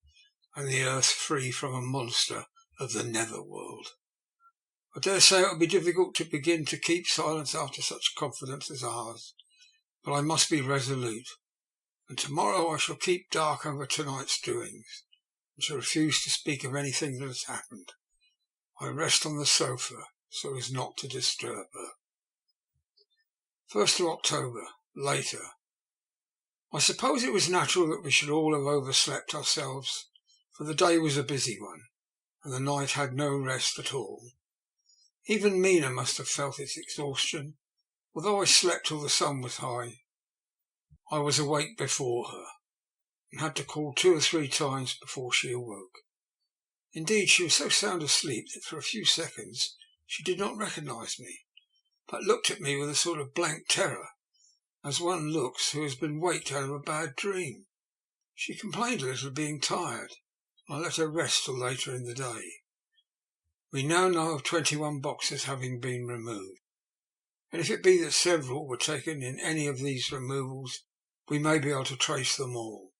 and the earth free from a monster of the nether world. I dare say it will be difficult to begin to keep silence after such confidence as ours, but I must be resolute, and tomorrow I shall keep dark over tonight's doings, and to refuse to speak of anything that has happened. I rest on the sofa so as not to disturb her. 1st of October, later. I suppose it was natural that we should all have overslept ourselves, for the day was a busy one, and the night had no rest at all. Even Mina must have felt its exhaustion. Although I slept till the sun was high, I was awake before her, and had to call 2 or 3 times before she awoke. Indeed, she was so sound asleep that for a few seconds she did not recognise me, but looked at me with a sort of blank terror, as one looks who has been waked out of a bad dream. She complained a little of being tired, and I let her rest till later in the day. We now know of 21 boxes having been removed, and if it be that several were taken in any of these removals, we may be able to trace them all.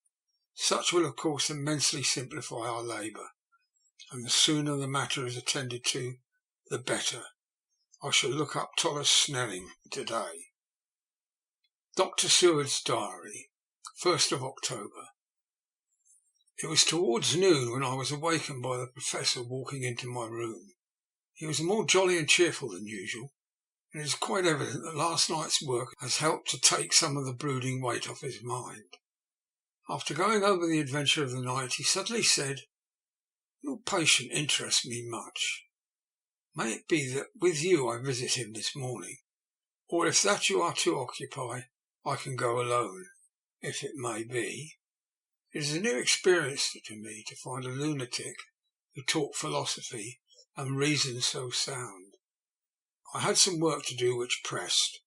Such will, of course, immensely simplify our labour, and the sooner the matter is attended to, the better. I shall look up Thomas Snelling today. Dr. Seward's Diary, 1st of October. It was towards noon when I was awakened by the Professor walking into my room. He was more jolly and cheerful than usual, and it is quite evident that last night's work has helped to take some of the brooding weight off his mind. After going over the adventure of the night, he suddenly said, "Your patient interests me much. May it be that with you I visit him this morning, or if that you are too occupied, I can go alone, if it may be. It is a new experience to me to find a lunatic who talked philosophy and reasoned so sound. I had some work to do which pressed,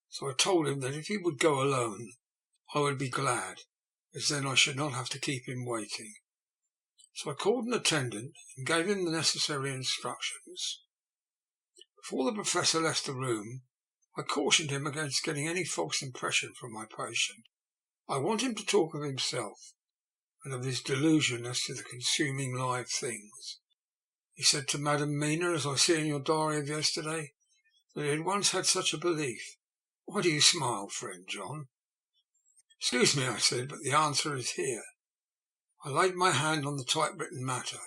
so I told him that if he would go alone, I would be glad, as then I should not have to keep him waiting. So I called an attendant and gave him the necessary instructions. Before the Professor left the room, I cautioned him against getting any false impression from my patient. I want him to talk of himself, and of his delusion as to the consuming live things. He said to Madam Mina, as I see in your diary of yesterday, that he had once had such a belief. Why do you smile, friend John? Excuse me, I said, but the answer is here. I laid my hand on the typewritten matter.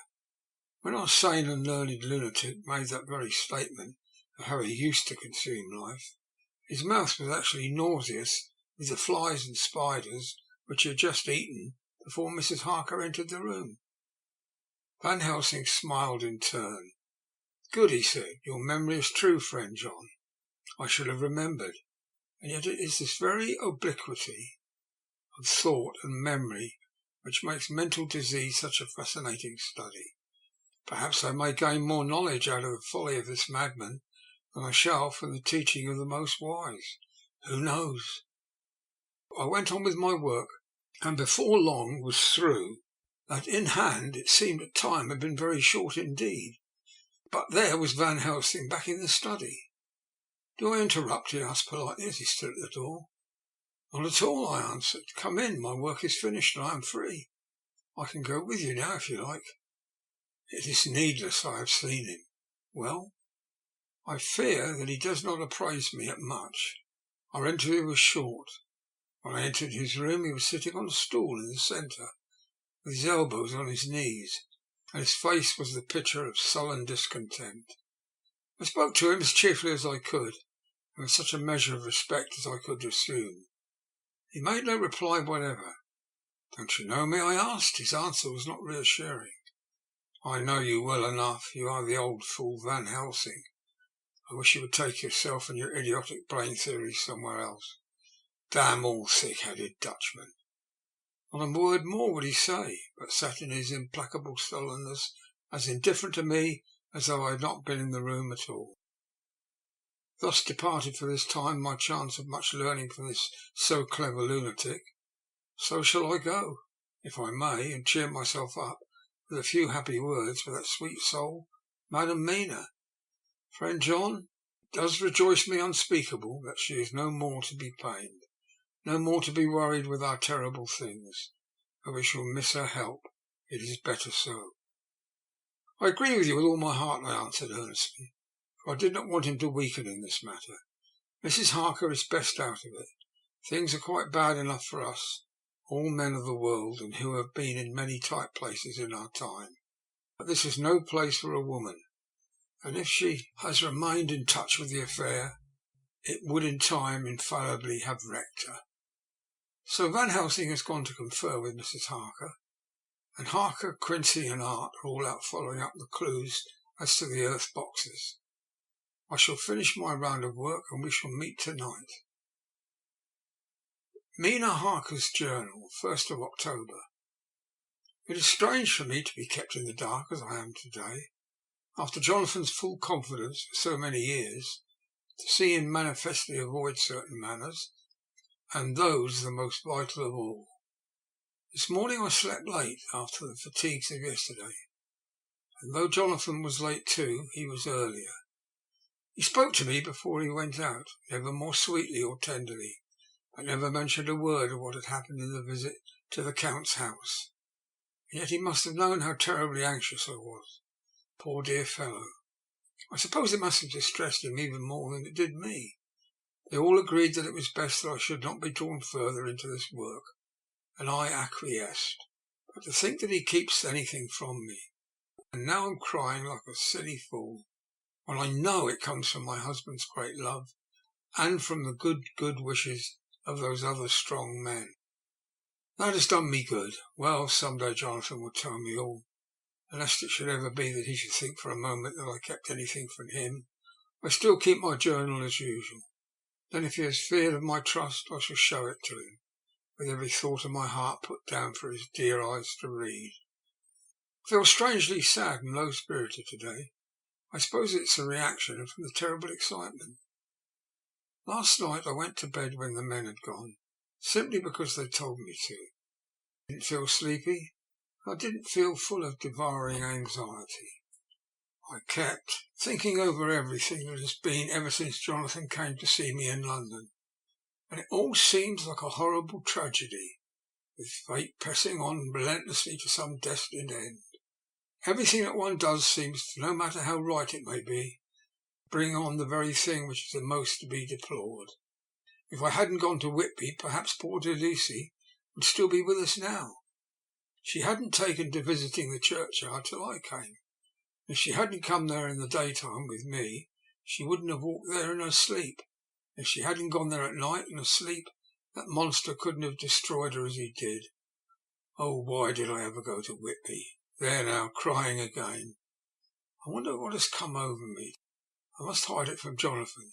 When our sane and learned lunatic made that very statement of how he used to consume life, his mouth was actually nauseous with the flies and spiders which he had just eaten before Mrs. Harker entered the room. Van Helsing smiled in turn. Good, he said. Your memory is true, friend John. I should have remembered. And yet it is this very obliquity of thought and memory which makes mental disease such a fascinating study. Perhaps I may gain more knowledge out of the folly of this madman than I shall from the teaching of the most wise. Who knows? I went on with my work, and before long was through. That in hand it seemed that time had been very short indeed. But there was Van Helsing back in the study. Do I interrupt? He asked politely as he stood at the door. Not at all, I answered. Come in, my work is finished and I am free. I can go with you now if you like. It is needless, I have seen him. Well, I fear that he does not appraise me at much. Our interview was short. When I entered his room, he was sitting on a stool in the centre, with his elbows on his knees, and his face was the picture of sullen discontent. I spoke to him as cheerfully as I could, and with such a measure of respect as I could assume. He made no reply whatever. Don't you know me? I asked. His answer was not reassuring. I know you well enough. You are the old fool Van Helsing. I wish you would take yourself and your idiotic brain theories somewhere else. Damn all thick-headed Dutchmen. Not a word more would he say, but sat in his implacable sullenness, as indifferent to me as though I had not been in the room at all. Thus departed for this time my chance of much learning from this so clever lunatic. So shall I go, if I may, and cheer myself up with a few happy words for that sweet soul, Madam Mina. Friend John, it does rejoice me unspeakable that she is no more to be pained, no more to be worried with our terrible things. Though we shall miss her help, it is better so. I agree with you with all my heart, I answered earnestly, for I did not want him to weaken in this matter. Mrs. Harker is best out of it. Things are quite bad enough for us, all men of the world, and who have been in many tight places in our time. But this is no place for a woman, and if she has remained in touch with the affair, it would in time infallibly have wrecked her. So Van Helsing has gone to confer with Mrs. Harker, and Harker, Quincy and Art are all out following up the clues as to the earth boxes. I shall finish my round of work and we shall meet tonight. Mina Harker's Journal, 1st of October. It is strange for me to be kept in the dark as I am today, after Jonathan's full confidence for so many years, to see him manifestly avoid certain matters, and those the most vital of all. This morning I slept late after the fatigues of yesterday, and though Jonathan was late too, he was earlier. He spoke to me before he went out, never more sweetly or tenderly, but never mentioned a word of what had happened in the visit to the Count's house. And yet he must have known how terribly anxious I was. Poor dear fellow. I suppose it must have distressed him even more than it did me. They all agreed that it was best that I should not be drawn further into this work, and I acquiesced. But to think that he keeps anything from me, and now I'm crying like a silly fool, when I know it comes from my husband's great love, and from the good wishes of those other strong men. That has done me good. Well, some day Jonathan will tell me all, and lest it should ever be that he should think for a moment that I kept anything from him, I still keep my journal as usual. Then if he has feared of my trust, I shall show it to him, with every thought of my heart put down for his dear eyes to read. I feel strangely sad and low-spirited today. I suppose it's a reaction from the terrible excitement. Last night I went to bed when the men had gone, simply because they told me to. I didn't feel sleepy. I didn't feel full of devouring anxiety. I kept thinking over everything that has been ever since Jonathan came to see me in London, and it all seems like a horrible tragedy, with fate pressing on relentlessly to some destined end. Everything that one does seems, no matter how right it may be, bring on the very thing which is the most to be deplored. If I hadn't gone to Whitby, perhaps poor dear Lucy would still be with us now. She hadn't taken to visiting the churchyard till I came. If she hadn't come there in the daytime with me, she wouldn't have walked there in her sleep. If she hadn't gone there at night and asleep, that monster couldn't have destroyed her as he did. Oh, why did I ever go to Whitby? There now, crying again. I wonder what has come over me. I must hide it from Jonathan,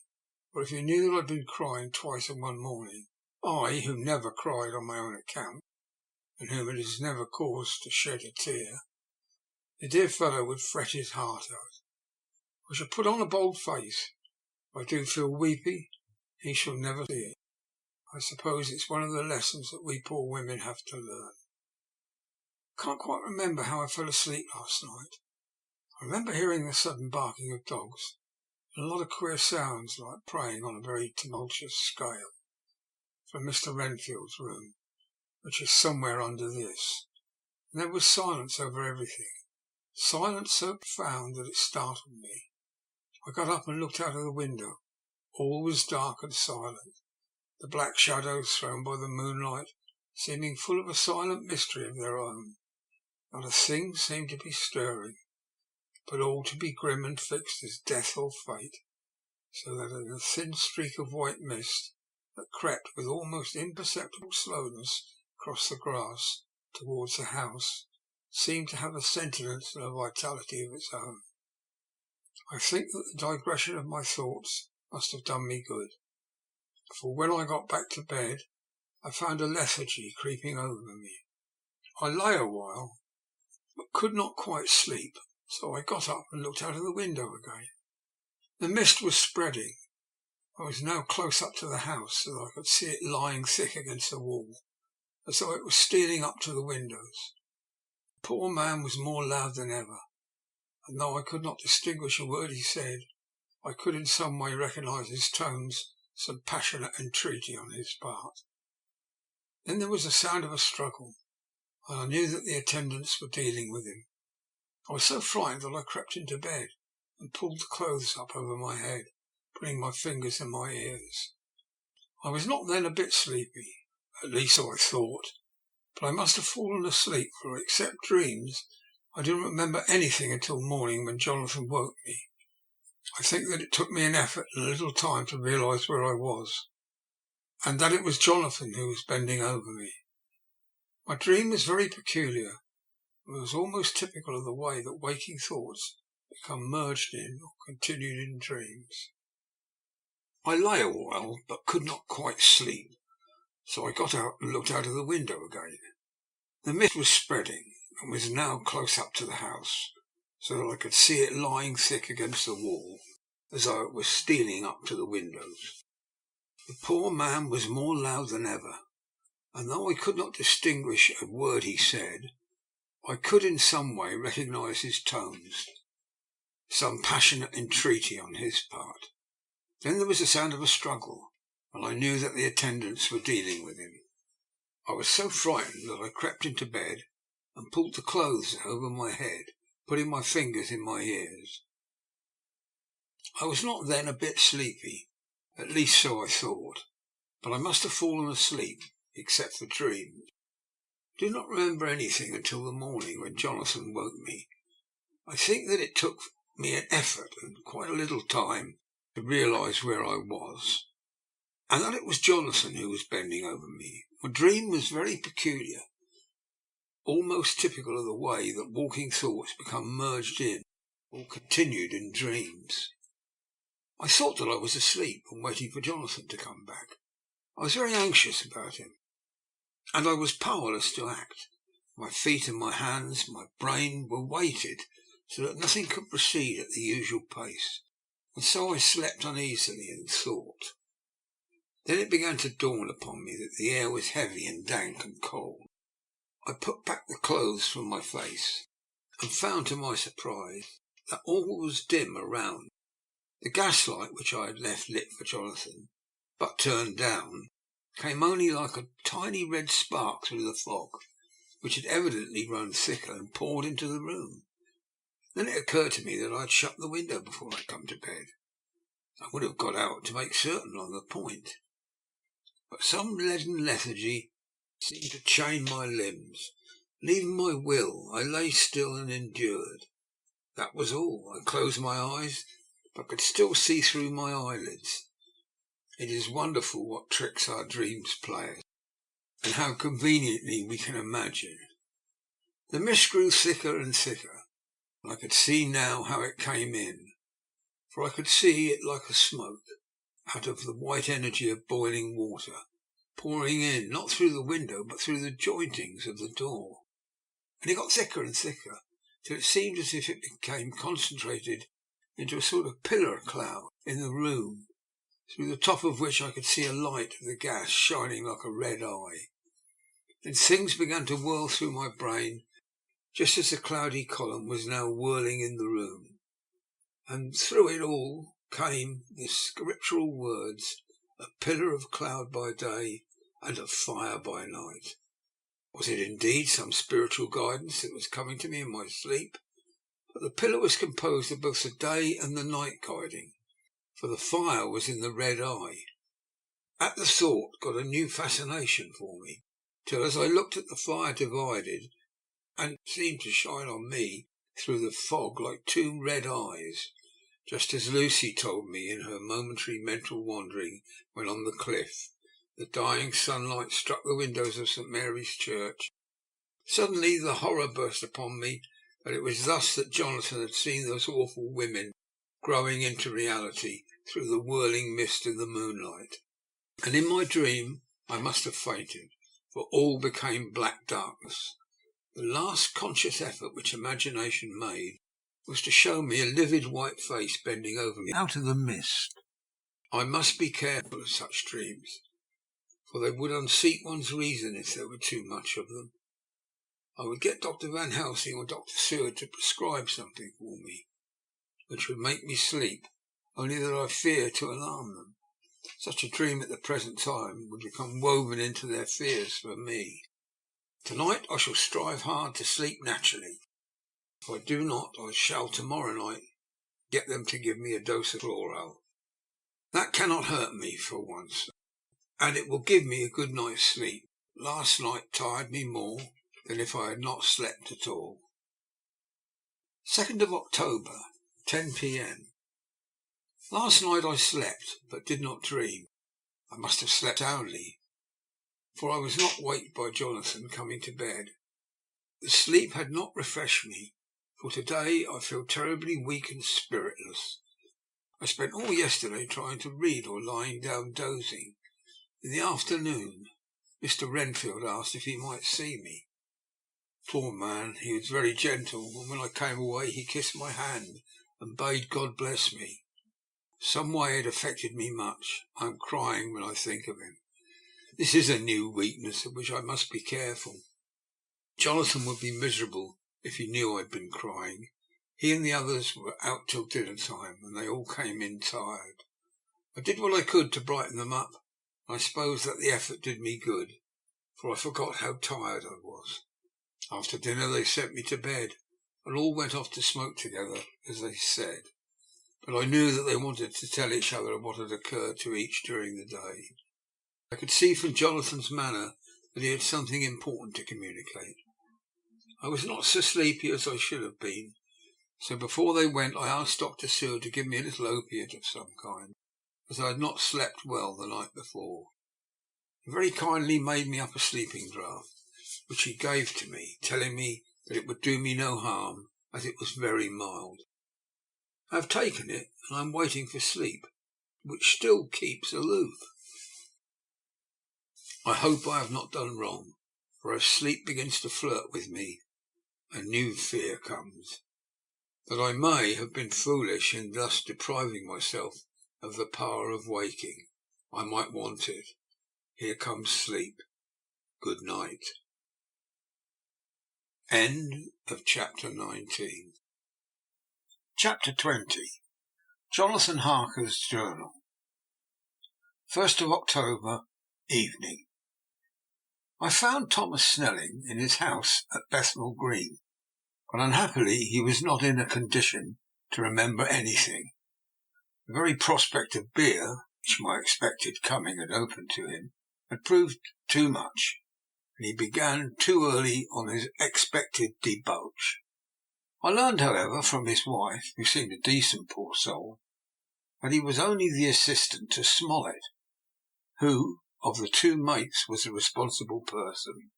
for if he knew that I'd been crying twice in one morning, I, who never cried on my own account, and whom it has never caused to shed a tear, the dear fellow would fret his heart out. I shall put on a bold face. If I do feel weepy, he shall never see it. I suppose it's one of the lessons that we poor women have to learn. I can't quite remember how I fell asleep last night. I remember hearing the sudden barking of dogs, and a lot of queer sounds like praying on a very tumultuous scale, from Mr. Renfield's room, which is somewhere under this. And there was silence over everything, silence so profound that it startled me. I got up and looked out of the window. All was dark and silent, the black shadows thrown by the moonlight seeming full of a silent mystery of their own. Not a thing seemed to be stirring, but all to be grim and fixed as death or fate, so that in a thin streak of white mist that crept with almost imperceptible slowness across the grass towards the house seemed to have a sentience and a vitality of its own. I think that the digression of my thoughts must have done me good, for when I got back to bed I found a lethargy creeping over me. I lay a while, but could not quite sleep, so I got up and looked out of the window again. The mist was spreading. I was now close up to the house, so that I could see it lying thick against the wall, as though it was stealing up to the windows. The poor man was more loud than ever, and though I could not distinguish a word he said, I could in some way recognise his tones, some passionate entreaty on his part. Then there was the sound of a struggle, and I knew that the attendants were dealing with him. I was so frightened that I crept into bed and pulled the clothes up over my head, putting my fingers in my ears. I was not then a bit sleepy, at least so I thought, but I must have fallen asleep, for except dreams, I didn't remember anything until morning when Jonathan woke me. I think that it took me an effort and a little time to realise where I was, and that it was Jonathan who was bending over me. My dream was very peculiar. It was almost typical of the way that waking thoughts become merged in or continued in dreams. I lay a while, but could not quite sleep, so I got out and looked out of the window again. The mist was spreading, and was now close up to the house, so that I could see it lying thick against the wall, as though it was stealing up to the windows. The poor man was more loud than ever, and though I could not distinguish a word he said, I could in some way recognise his tones, some passionate entreaty on his part. Then there was the sound of a struggle, and I knew that the attendants were dealing with him. I was so frightened that I crept into bed and pulled the clothes over my head, putting my fingers in my ears. I was not then a bit sleepy, at least so I thought, but I must have fallen asleep, except for dreams. I do not remember anything until the morning when Jonathan woke me. I think that it took me an effort and quite a little time to realise where I was, and that it was Jonathan who was bending over me. My dream was very peculiar, almost typical of the way that waking thoughts become merged in or continued in dreams. I thought that I was asleep and waiting for Jonathan to come back. I was very anxious about him, and I was powerless to act. My feet and my hands, my brain were weighted so that nothing could proceed at the usual pace, and so I slept uneasily and thought. Then it began to dawn upon me that the air was heavy and dank and cold. I put back the clothes from my face, and found to my surprise that all was dim around. The gaslight which I had left lit for Jonathan, but turned down, came only like a tiny red spark through the fog, which had evidently grown thicker and poured into the room. Then it occurred to me that I had shut the window before I come to bed. I would have got out to make certain on the point, but some leaden lethargy seemed to chain my limbs, and even my will. I lay still and endured. That was all. I closed my eyes, but could still see through my eyelids. It is wonderful what tricks our dreams play us, and how conveniently we can imagine. The mist grew thicker and thicker, and I could see now how it came in, for I could see it like a smoke out of the white energy of boiling water, pouring in, not through the window, but through the jointings of the door. And it got thicker and thicker, till it seemed as if it became concentrated into a sort of pillar cloud in the room, through the top of which I could see a light of the gas shining like a red eye. Then things began to whirl through my brain, just as the cloudy column was now whirling in the room, and through it all came the scriptural words, a pillar of cloud by day and of fire by night. Was it indeed some spiritual guidance that was coming to me in my sleep? But the pillar was composed of both the day and the night guiding, for the fire was in the red eye. At the thought got a new fascination for me, till as I looked at the fire divided, and seemed to shine on me through the fog like two red eyes, just as Lucy told me in her momentary mental wandering when on the cliff. The dying sunlight struck the windows of St. Mary's Church. Suddenly the horror burst upon me that it was thus that Jonathan had seen those awful women growing into reality through the whirling mist of the moonlight. And in my dream I must have fainted, for all became black darkness. The last conscious effort which imagination made was to show me a livid white face bending over me out of the mist. I must be careful of such dreams, for they would unseat one's reason if there were too much of them. I would get Dr. Van Helsing or Dr. Seward to prescribe something for me, which would make me sleep, only that I fear to alarm them. Such a dream at the present time would become woven into their fears for me. Tonight I shall strive hard to sleep naturally. If I do not, I shall tomorrow night get them to give me a dose of chloral. That cannot hurt me for once, and it will give me a good night's sleep. Last night tired me more than if I had not slept at all. 2nd of October, 10 p.m. Last night I slept, but did not dream. I must have slept soundly, for I was not waked by Jonathan coming to bed. The sleep had not refreshed me, for today I feel terribly weak and spiritless. I spent all yesterday trying to read or lying down dozing. In the afternoon, Mr. Renfield asked if he might see me. Poor man, he was very gentle, and when I came away he kissed my hand and bade God bless me. Some way it affected me much. I am crying when I think of him. This is a new weakness of which I must be careful. Jonathan would be miserable if he knew I'd been crying. He and the others were out till dinner time, and they all came in tired. I did what I could to brighten them up. I suppose that the effort did me good, for I forgot how tired I was. After dinner they sent me to bed, and all went off to smoke together, as they said. But I knew that they wanted to tell each other what had occurred to each during the day. I could see from Jonathan's manner that he had something important to communicate. I was not so sleepy as I should have been, so before they went I asked Dr. Seward to give me a little opiate of some kind, as I had not slept well the night before. He very kindly made me up a sleeping draught, which he gave to me, telling me that it would do me no harm, as it was very mild. I have taken it, and I am waiting for sleep, which still keeps aloof. I hope I have not done wrong, for as sleep begins to flirt with me, a new fear comes, that I may have been foolish in thus depriving myself of the power of waking. I might want it. Here comes sleep. Good night. End of chapter 19. Chapter 20. Jonathan Harker's Journal. 1st of October, evening. I found Thomas Snelling in his house at Bethnal Green, but unhappily he was not in a condition to remember anything. The very prospect of beer, which my expected coming had opened to him, had proved too much, and he began too early on his expected debauch. I learned, however, from his wife, who seemed a decent poor soul, that he was only the assistant to Smollett, who, of the two mates, was the responsible person.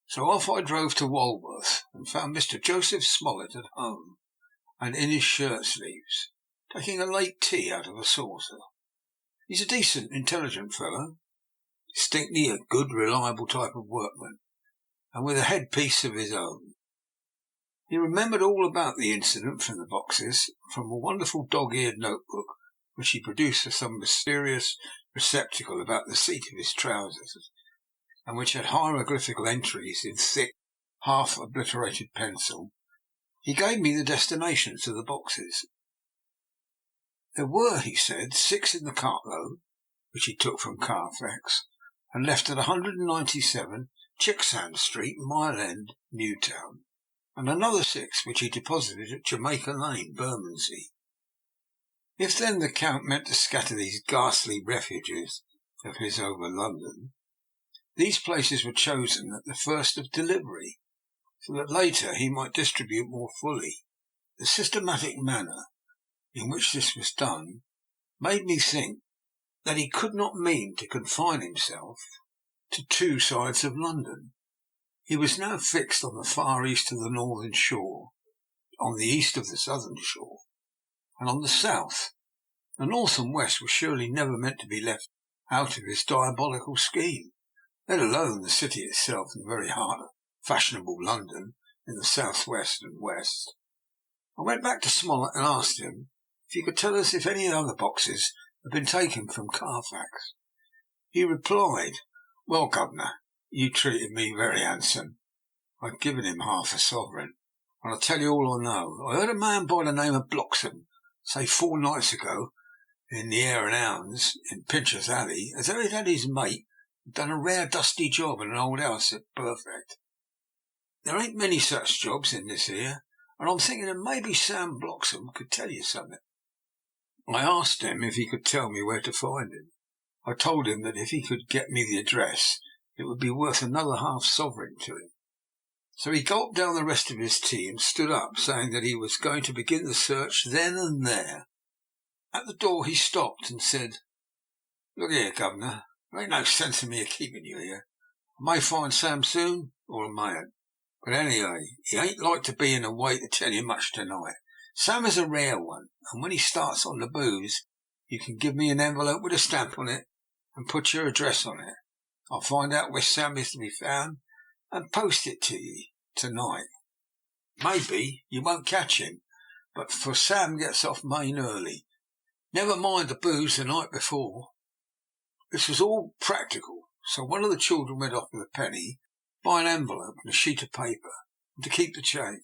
So off I drove to Walworth, and found Mr. Joseph Smollett at home, and in his shirt-sleeves, taking a late tea out of a saucer. He's a decent, intelligent fellow, distinctly a good, reliable type of workman, and with a headpiece of his own. He remembered all about the incident from the boxes, from a wonderful dog-eared notebook which he produced from some mysterious receptacle about the seat of his trousers, and which had hieroglyphical entries in thick, half-obliterated pencil. He gave me the destinations of the boxes. There were, he said, 6 in the cartload, which he took from Carfax, and left at 197 Chicksand Street, Mile End, Newtown, and another 6 which he deposited at Jamaica Lane, Bermondsey. If then the Count meant to scatter these ghastly refuges of his over London, these places were chosen at the first of delivery, so that later he might distribute more fully. The systematic manner in which this was done made me think that he could not mean to confine himself to 2 sides of London. He was now fixed on the far east of the northern shore, on the east of the southern shore, and on the south. The north and west were surely never meant to be left out of his diabolical scheme, let alone the city itself in the very heart of fashionable London in the south-west and west. I went back to Smollett and asked him if he could tell us if any other boxes had been taken from Carfax. He replied, "Well, governor, you treated me very handsome. I'd given him half a sovereign, and I'll tell you all I know. I heard a man by the name of Bloxham say 4 nights ago, in the Hare and Hounds, in Pincher's Alley, as though he'd had his mate and done a rare dusty job in an old house at Perfect. There ain't many such jobs in this here, and I'm thinking that maybe Sam Bloxham could tell you something." I asked him if he could tell me where to find him. I told him that if he could get me the address it would be worth another half-sovereign to him. So he gulped down the rest of his tea and stood up, saying that he was going to begin the search then and there. At the door he stopped and said, "Look here, governor, there ain't no sense in me keeping you here. I may find Sam soon, or I mayn't. But anyway, he ain't like to be in a way to tell you much tonight. Sam is a rare one, and when he starts on the booze, you can give me an envelope with a stamp on it and put your address on it. I'll find out where Sam is to be found and post it to you tonight. Maybe you won't catch him, but for Sam gets off main early. Never mind the booze the night before." This was all practical, so one of the children went off with a penny, buy an envelope and a sheet of paper, and to keep the change.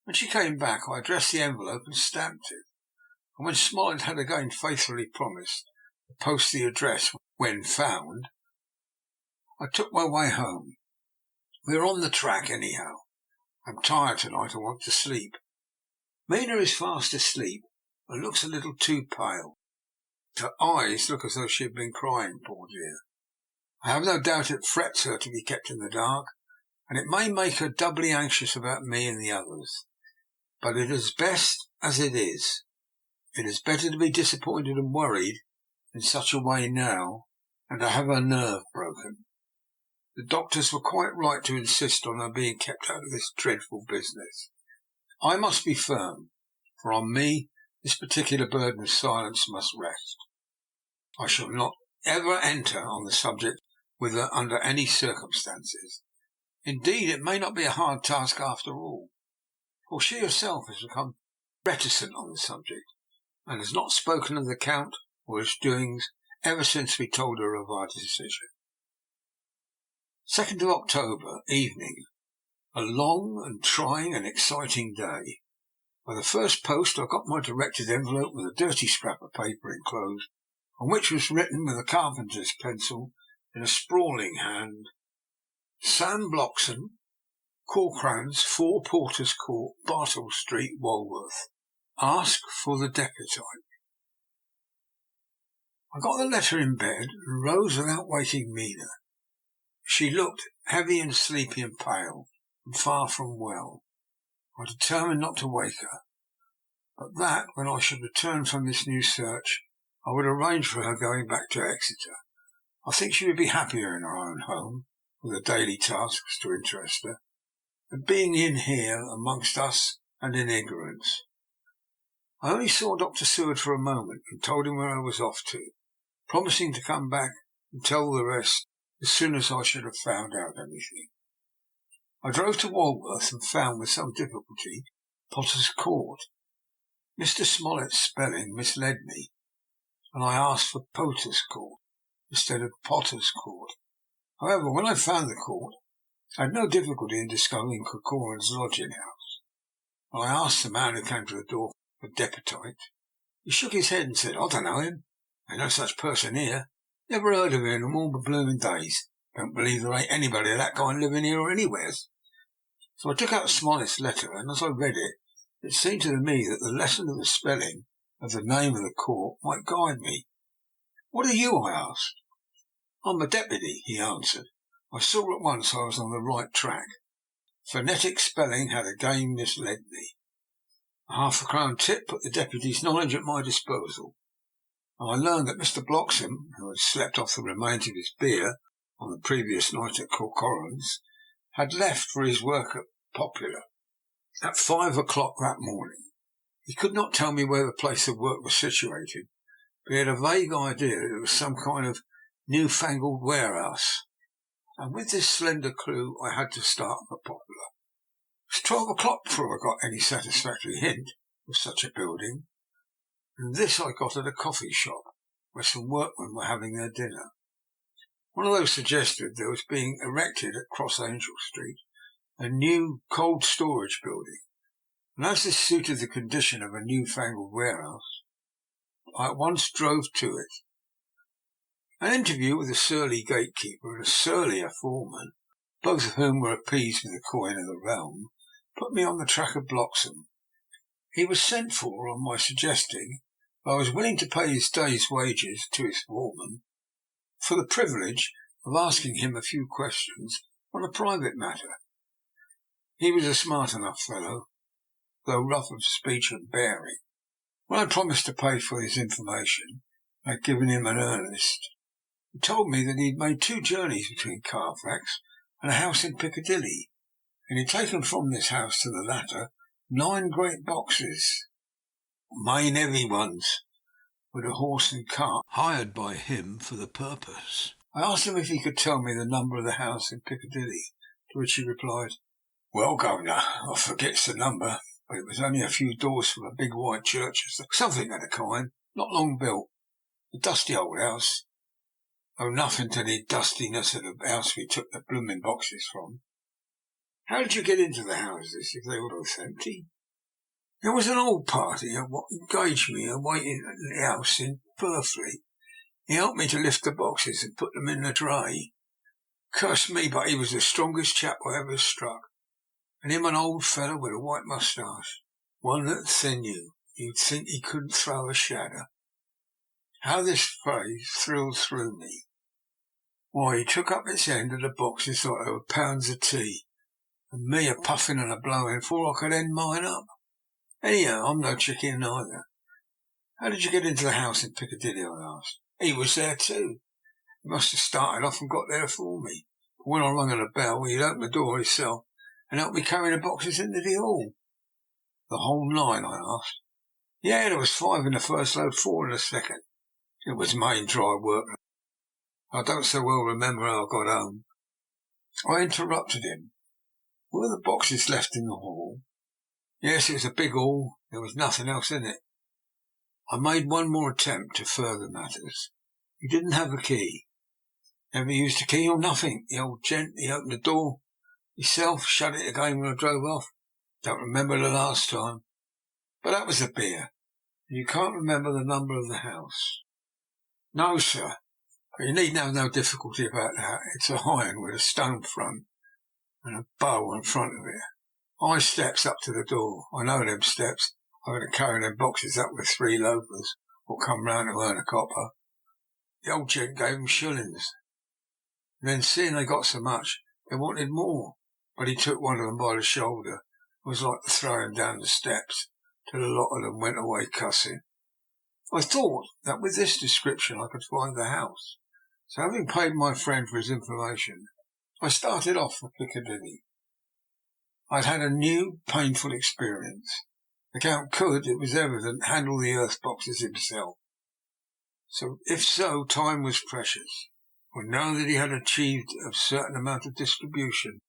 When she came back, I addressed the envelope and stamped it, and when Smollett had again faithfully promised to post the address when found, I took my way home. We are on the track anyhow. I'm tired tonight. I want to sleep. Mina is fast asleep and looks a little too pale. Her eyes look as though she had been crying, poor dear. I have no doubt it frets her to be kept in the dark, and it may make her doubly anxious about me and the others. But it is best as it is. It is better to be disappointed and worried in such a way now and to have her nerve broken. The doctors were quite right to insist on her being kept out of this dreadful business. I must be firm, for on me this particular burden of silence must rest. I shall not ever enter on the subject with her under any circumstances. Indeed, it may not be a hard task after all, for she herself has become reticent on the subject, and has not spoken of the Count or his doings ever since we told her of our decision. 2nd of October, evening. A long and trying and exciting day. By the first post I got my director's envelope with a dirty scrap of paper enclosed, on which was written with a carpenter's pencil in a sprawling hand, "Sam Bloxham, Corcran's 4 Porter's Court, Bartle Street, Walworth. Ask for the deputy." I got the letter in bed and rose without waking Mina. She looked heavy and sleepy and pale, and far from well. I determined not to wake her, but that, when I should return from this new search, I would arrange for her going back to Exeter. I think she would be happier in her own home, with her daily tasks to interest her, than being in here amongst us and in ignorance. I only saw Dr. Seward for a moment, and told him where I was off to, promising to come back and tell the rest as soon as I should have found out anything. I drove to Walworth and found with some difficulty Potter's Court. Mr. Smollett's spelling misled me, and I asked for Potter's Court instead of Potter's Court. However, when I found the court, I had no difficulty in discovering Corcoran's lodging-house. When I asked the man who came to the door for deputite, he shook his head and said, "I don't know him. There's no such person here. Never heard of him in all the blooming days. Don't believe there ain't anybody of that kind living here or anywheres." So I took out Smollett's letter, and as I read it, it seemed to me that the lesson of the spelling of the name of the court might guide me. "What are you?" I asked. "I'm a deputy," he answered. I saw at once I was on the right track. Phonetic spelling had again misled me. A half-a-crown tip put the deputy's knowledge at my disposal, and I learned that Mr. Bloxham, who had slept off the remains of his beer on the previous night at Corcoran's, had left for his work at Popular at 5 o'clock that morning. He could not tell me where the place of work was situated, but he had a vague idea that it was some kind of new-fangled warehouse, and with this slender clue I had to start for Popular. It was 12 o'clock before I got any satisfactory hint of such a building, and this I got at a coffee shop where some workmen were having their dinner. One of those suggested there was being erected at Cross Angel Street a new cold storage building, and as this suited the condition of a new-fangled warehouse, I at once drove to it. An interview with a surly gatekeeper and a surlier foreman, both of whom were appeased with the coin of the realm, put me on the track of Bloxham. He was sent for on my suggesting that I was willing to pay his day's wages to his foreman for the privilege of asking him a few questions on a private matter. He was a smart enough fellow, though rough of speech and bearing. When I promised to pay for his information, I had given him an earnest. He told me that he had made 2 journeys between Carfax and a house in Piccadilly, and he had taken from this house to the latter 9 great boxes, main heavy ones, with a horse and cart hired by him for the purpose. I asked him if he could tell me the number of the house in Piccadilly, to which he replied, "Well, governor, I forgets the number, but it was only a few doors from a big white church, or something of the kind, not long built. A dusty old house, though nothing to the dustiness of the house we took the blooming boxes from." "How did you get into the houses, if they were both empty?" "There was an old party what engaged me waiting at the house in Purfleet. He helped me to lift the boxes and put them in the dray. Curse me, but he was the strongest chap I ever struck, and him an old fellow with a white moustache, one that sinew. You'd think he couldn't throw a shadow." How this phrase thrilled through me! Why, he took up its end of the boxes like they were pounds of tea, and me a puffing and a blowing before I could end mine up. Anyhow, I'm no chicken either. "How did you get into the house in Piccadilly?" I asked. "He was there too. He must have started off and got there for me, for when I rung at the bell he'd opened the door himself and helped me carry the boxes into the hall." "The whole 9?" I asked. "Yeah, there was 5 in the first load, 4 in the second. It was main dry work. I don't so well remember how I got home." I interrupted him. "Were the boxes left in the hall?" "Yes, it was a big hall. There was nothing else in it." I made one more attempt to further matters. "You didn't have a key?" "Never used a key or nothing. The old gent, he opened the door himself, shut it again when I drove off. Don't remember the last time. But that was the beer. And you can't remember the number of the house?" "No, sir. But you needn't have no difficulty about that. It's a iron with a stone front and a bow in front of it. High steps up to the door. I know them steps. I've had to carry them boxes up with 3 loafers what come round to earn a copper. The old gent gave 'em shillings, and then seeing they got so much, they wanted more. But he took one of them by the shoulder. It was like to throw him down the steps, till the lot of them went away cussing." I thought that with this description I could find the house, so having paid my friend for his information, I started off for Piccadilly. I had had a new, painful experience. The Count could, it was evident, handle the earth boxes himself. So, if so, time was precious. For now that he had achieved a certain amount of distribution,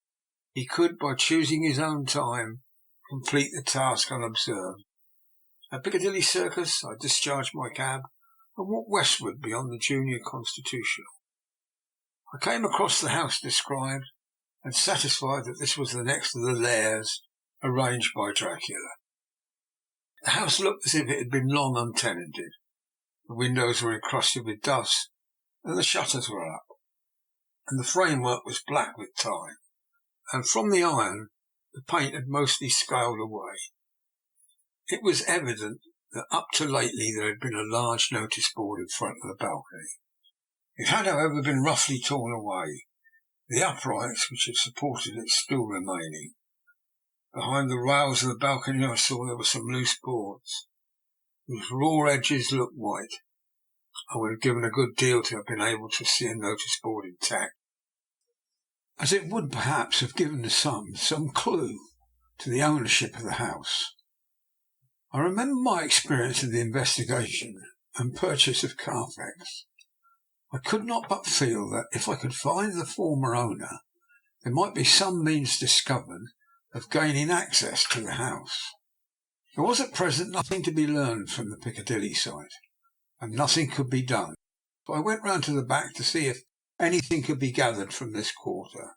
he could, by choosing his own time, complete the task unobserved. At Piccadilly Circus I discharged my cab and walked westward beyond the Junior Constitutional. I came across the house described, and satisfied that this was the next of the lairs arranged by Dracula. The house looked as if it had been long untenanted. The windows were encrusted with dust, and the shutters were up, and the framework was black with time, and from the iron the paint had mostly scaled away. It was evident that up to lately there had been a large notice board in front of the balcony. It had, however, been roughly torn away, the uprights which had supported it still remaining. Behind the rails of the balcony I saw there were some loose boards, whose raw edges looked white. I would have given a good deal to have been able to see a notice board intact, as it would perhaps have given some clue to the ownership of the house. I remember my experience of the investigation and purchase of Carfax. I could not but feel that, if I could find the former owner, there might be some means discovered of gaining access to the house. There was at present nothing to be learned from the Piccadilly site, and nothing could be done, so I went round to the back to see if anything could be gathered from this quarter.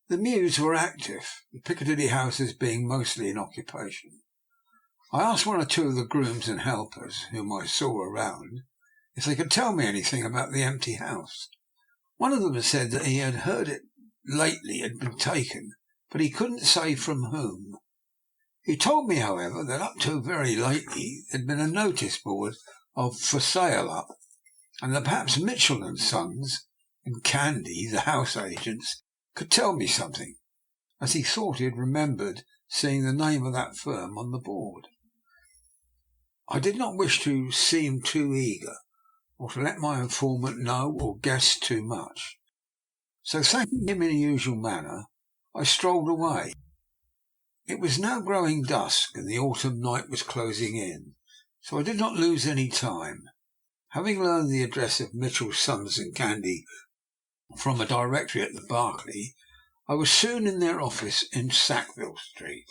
The mews were active, the Piccadilly houses being mostly in occupation. I asked 1 or 2 of the grooms and helpers, whom I saw around, if they could tell me anything about the empty house. One of them said that he had heard it lately had been taken, but he couldn't say from whom. He told me, however, that up to very lately there had been a notice board of "for sale" up, and that perhaps Mitchell and Sons, and Candy, the house agents, could tell me something, as he thought he had remembered seeing the name of that firm on the board. I did not wish to seem too eager, or to let my informant know or guess too much. So, thanking him in the usual manner, I strolled away. It was now growing dusk, and the autumn night was closing in, so I did not lose any time. Having learned the address of Mitchell, Sons and Candy from a directory at the Berkeley, I was soon in their office in Sackville Street.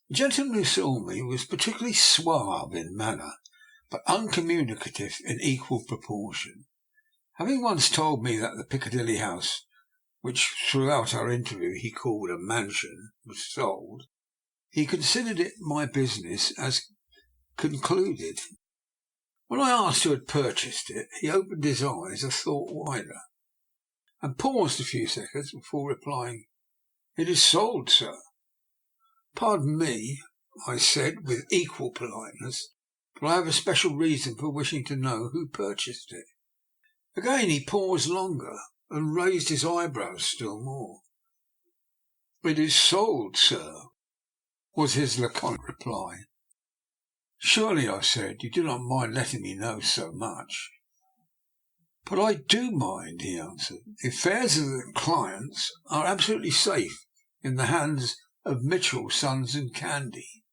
The gentleman who saw me was particularly suave in manner, but uncommunicative in equal proportion. Having once told me that the Piccadilly house, which throughout our interview he called a mansion, was sold, he considered it my business as concluded. When I asked who had purchased it, he opened his eyes a thought wider, and paused a few seconds before replying, "It is sold, sir." "Pardon me," I said with equal politeness, "but I have a special reason for wishing to know who purchased it." Again he paused longer, and raised his eyebrows still more. "It is sold, sir," was his laconic reply. "Surely," I said, "you do not mind letting me know so much?" "But I do mind," he answered. "The affairs of the clients are absolutely safe in the hands of Mitchell, Sons and Candy."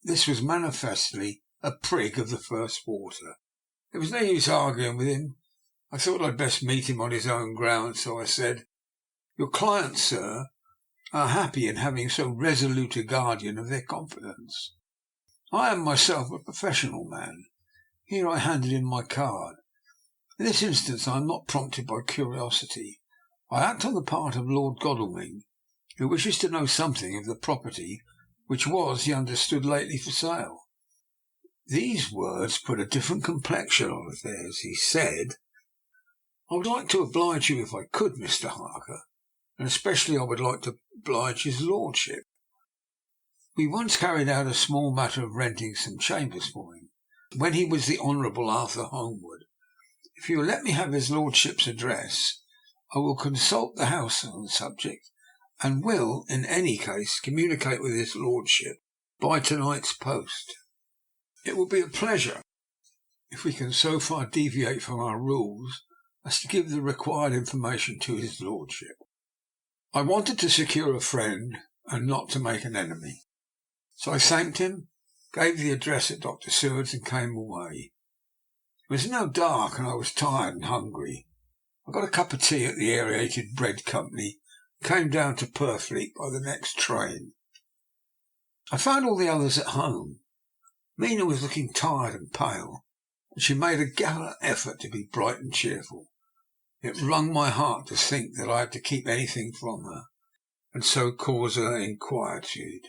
This was manifestly a prig of the first water. There was no use arguing with him. I thought I'd best meet him on his own ground, so I said, "Your clients, sir, are happy in having so resolute a guardian of their confidence. I am myself a professional man." Here I handed him my card. "In this instance I am not prompted by curiosity. I act on the part of Lord Godalming, who wishes to know something of the property which was, he understood, lately for sale." These words put a different complexion on affairs. He said, "I would like to oblige you if I could, Mr. Harker, and especially I would like to oblige his lordship. We once carried out a small matter of renting some chambers for him, when he was the Honourable Arthur Holmwood. If you will let me have his lordship's address, I will consult the house on the subject, and will, in any case, communicate with his lordship by to-night's post. It will be a pleasure, if we can so far deviate from our rules as to give the required information to his lordship." I wanted to secure a friend, and not to make an enemy, so I thanked him, gave the address at Dr. Seward's, and came away. It was now dark, and I was tired and hungry. I got a cup of tea at the Aerated Bread Company, and came down to Purfleet by the next train. I found all the others at home. Mina was looking tired and pale, but she made a gallant effort to be bright and cheerful. It wrung my heart to think that I had to keep anything from her, and so cause her inquietude.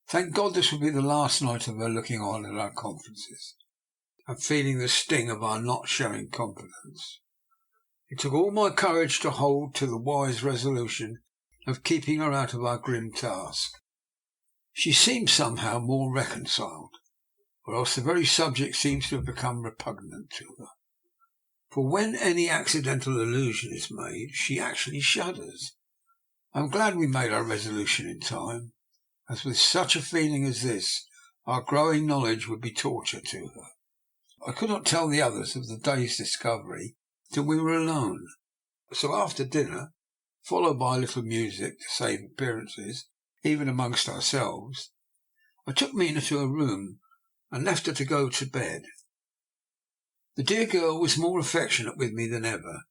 Thank God this would be the last night of her looking on at our conferences, and feeling the sting of our not showing confidence. It took all my courage to hold to the wise resolution of keeping her out of our grim task. She seemed somehow more reconciled, or else the very subject seems to have become repugnant to her. For when any accidental allusion is made, she actually shudders. I am glad we made our resolution in time, as with such a feeling as this, our growing knowledge would be torture to her. I could not tell the others of the day's discovery till we were alone. So after dinner, followed by a little music to save appearances, even amongst ourselves, I took Mina to her room and left her to go to bed. The dear girl was more affectionate with me than ever,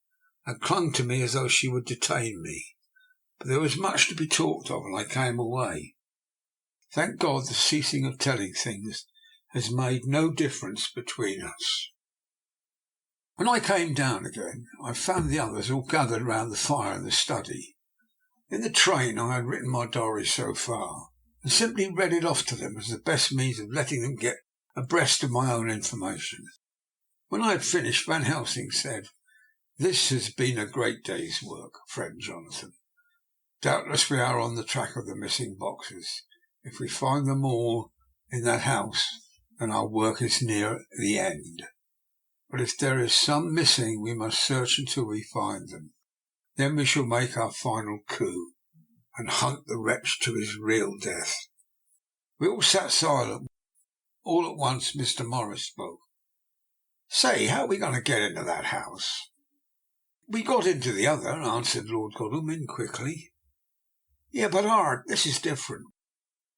and clung to me as though she would detain me. But there was much to be talked of, and I came away. Thank God, the ceasing of telling things has made no difference between us. When I came down again, I found the others all gathered round the fire in the study. In the train I had written my diary so far, and simply read it off to them as the best means of letting them get abreast of my own information. When I had finished, Van Helsing said, "This has been a great day's work, friend Jonathan. Doubtless we are on the track of the missing boxes. If we find them all in that house, then our work is near the end." But if there is some missing, we must search until we find them. Then we shall make our final coup, and hunt the wretch to his real death." We all sat silent. All at once Mr. Morris spoke. "Say, how are we going to get into that house?" "We got into the other," answered Lord Godalming quickly. "Yeah, but Art, this is different.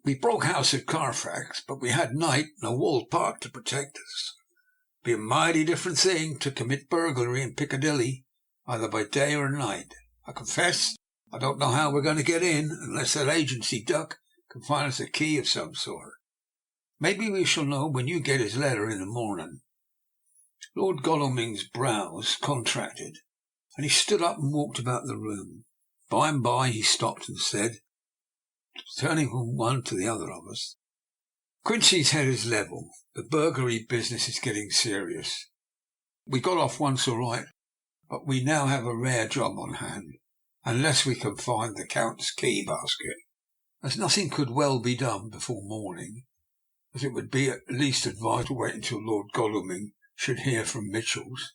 We broke house at Carfax, but we had night and a walled park to protect us. Be a mighty different thing to commit burglary in Piccadilly, either by day or night. I confess I don't know how we're going to get in, unless that agency duck can find us a key of some sort. Maybe we shall know when you get his letter in the morning." Lord Godalming's brows contracted, and he stood up and walked about the room. By and by he stopped and said, turning from one to the other of us, "Quincy's head is level. The burglary business is getting serious. We got off once all right, but we now have a rare job on hand, unless we can find the Count's key basket. As nothing could well be done before morning, as it would be at least advised to wait until Lord Godalming should hear from Mitchell's,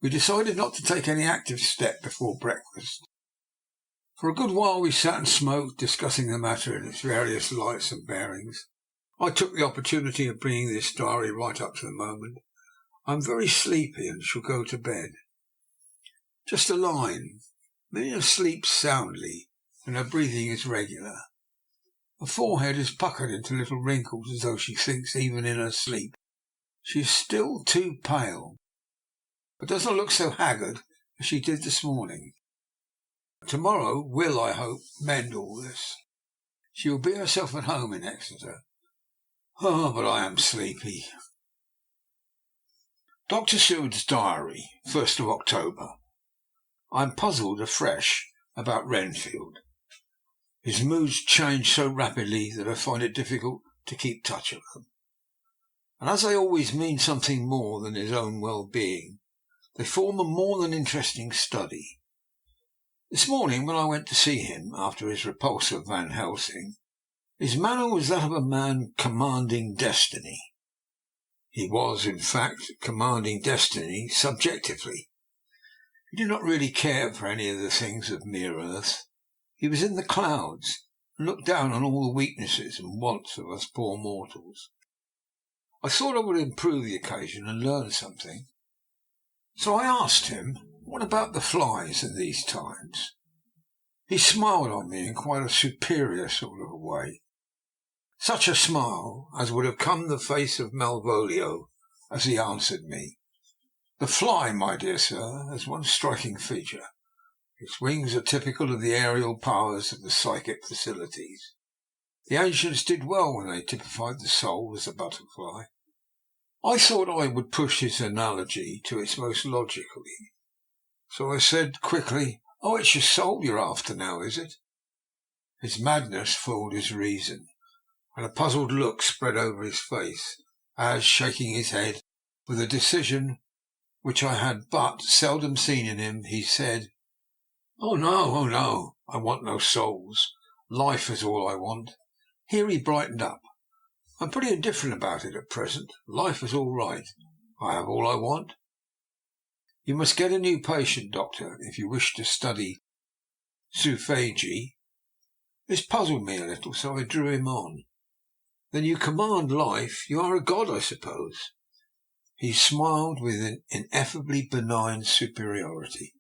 we decided not to take any active step before breakfast. For a good while we sat and smoked, discussing the matter in its various lights and bearings. I took the opportunity of bringing this diary right up to the moment. I am very sleepy and shall go to bed. Just a line. Mina sleeps soundly, and her breathing is regular. Her forehead is puckered into little wrinkles, as though she thinks even in her sleep. She is still too pale, but does not look so haggard as she did this morning. Tomorrow will, I hope, mend all this. She will be herself at home in Exeter. Oh, but I am sleepy. Dr. Seward's Diary, 1st of October. I am puzzled afresh about Renfield. His moods change so rapidly that I find it difficult to keep touch of them. And as they always mean something more than his own well-being, they form a more than interesting study. This morning, when I went to see him after his repulse of Van Helsing, his manner was that of a man commanding destiny. He was, in fact, commanding destiny subjectively. He did not really care for any of the things of mere earth. He was in the clouds, and looked down on all the weaknesses and wants of us poor mortals. I thought I would improve the occasion and learn something. So I asked him, what about the flies in these times? He smiled on me in quite a superior sort of a way. Such a smile as would have come the face of Malvolio as he answered me. The fly, my dear sir, has one striking feature. Its wings are typical of the aerial powers of the psychic faculties. The ancients did well when they typified the soul as a butterfly. I thought I would push his analogy to its most logically. So I said quickly, "Oh, it's your soul you're after now, is it?" His madness fooled his reason, and a puzzled look spread over his face, as, shaking his head with a decision which I had but seldom seen in him, he said, oh no, I want no souls. Life is all I want." Here he brightened up. "I'm pretty indifferent about it at present. Life is all right. I have all I want. You must get a new patient, doctor, if you wish to study zoophagy." This puzzled me a little, so I drew him on. "Then you command life. You are a god, I suppose?" He smiled with an ineffably benign superiority.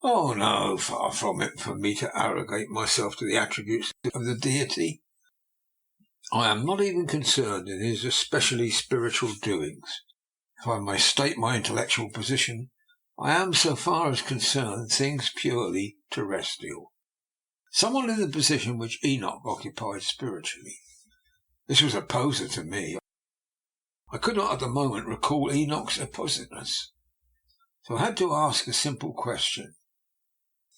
"Oh no, far from it for me to arrogate myself to the attributes of the deity. I am not even concerned in his especially spiritual doings. If I may state my intellectual position, I am, so far as concerned things purely terrestrial, somewhat in the position which Enoch occupied spiritually." This was a poser to me. I could not at the moment recall Enoch's appositeness, so I had to ask a simple question,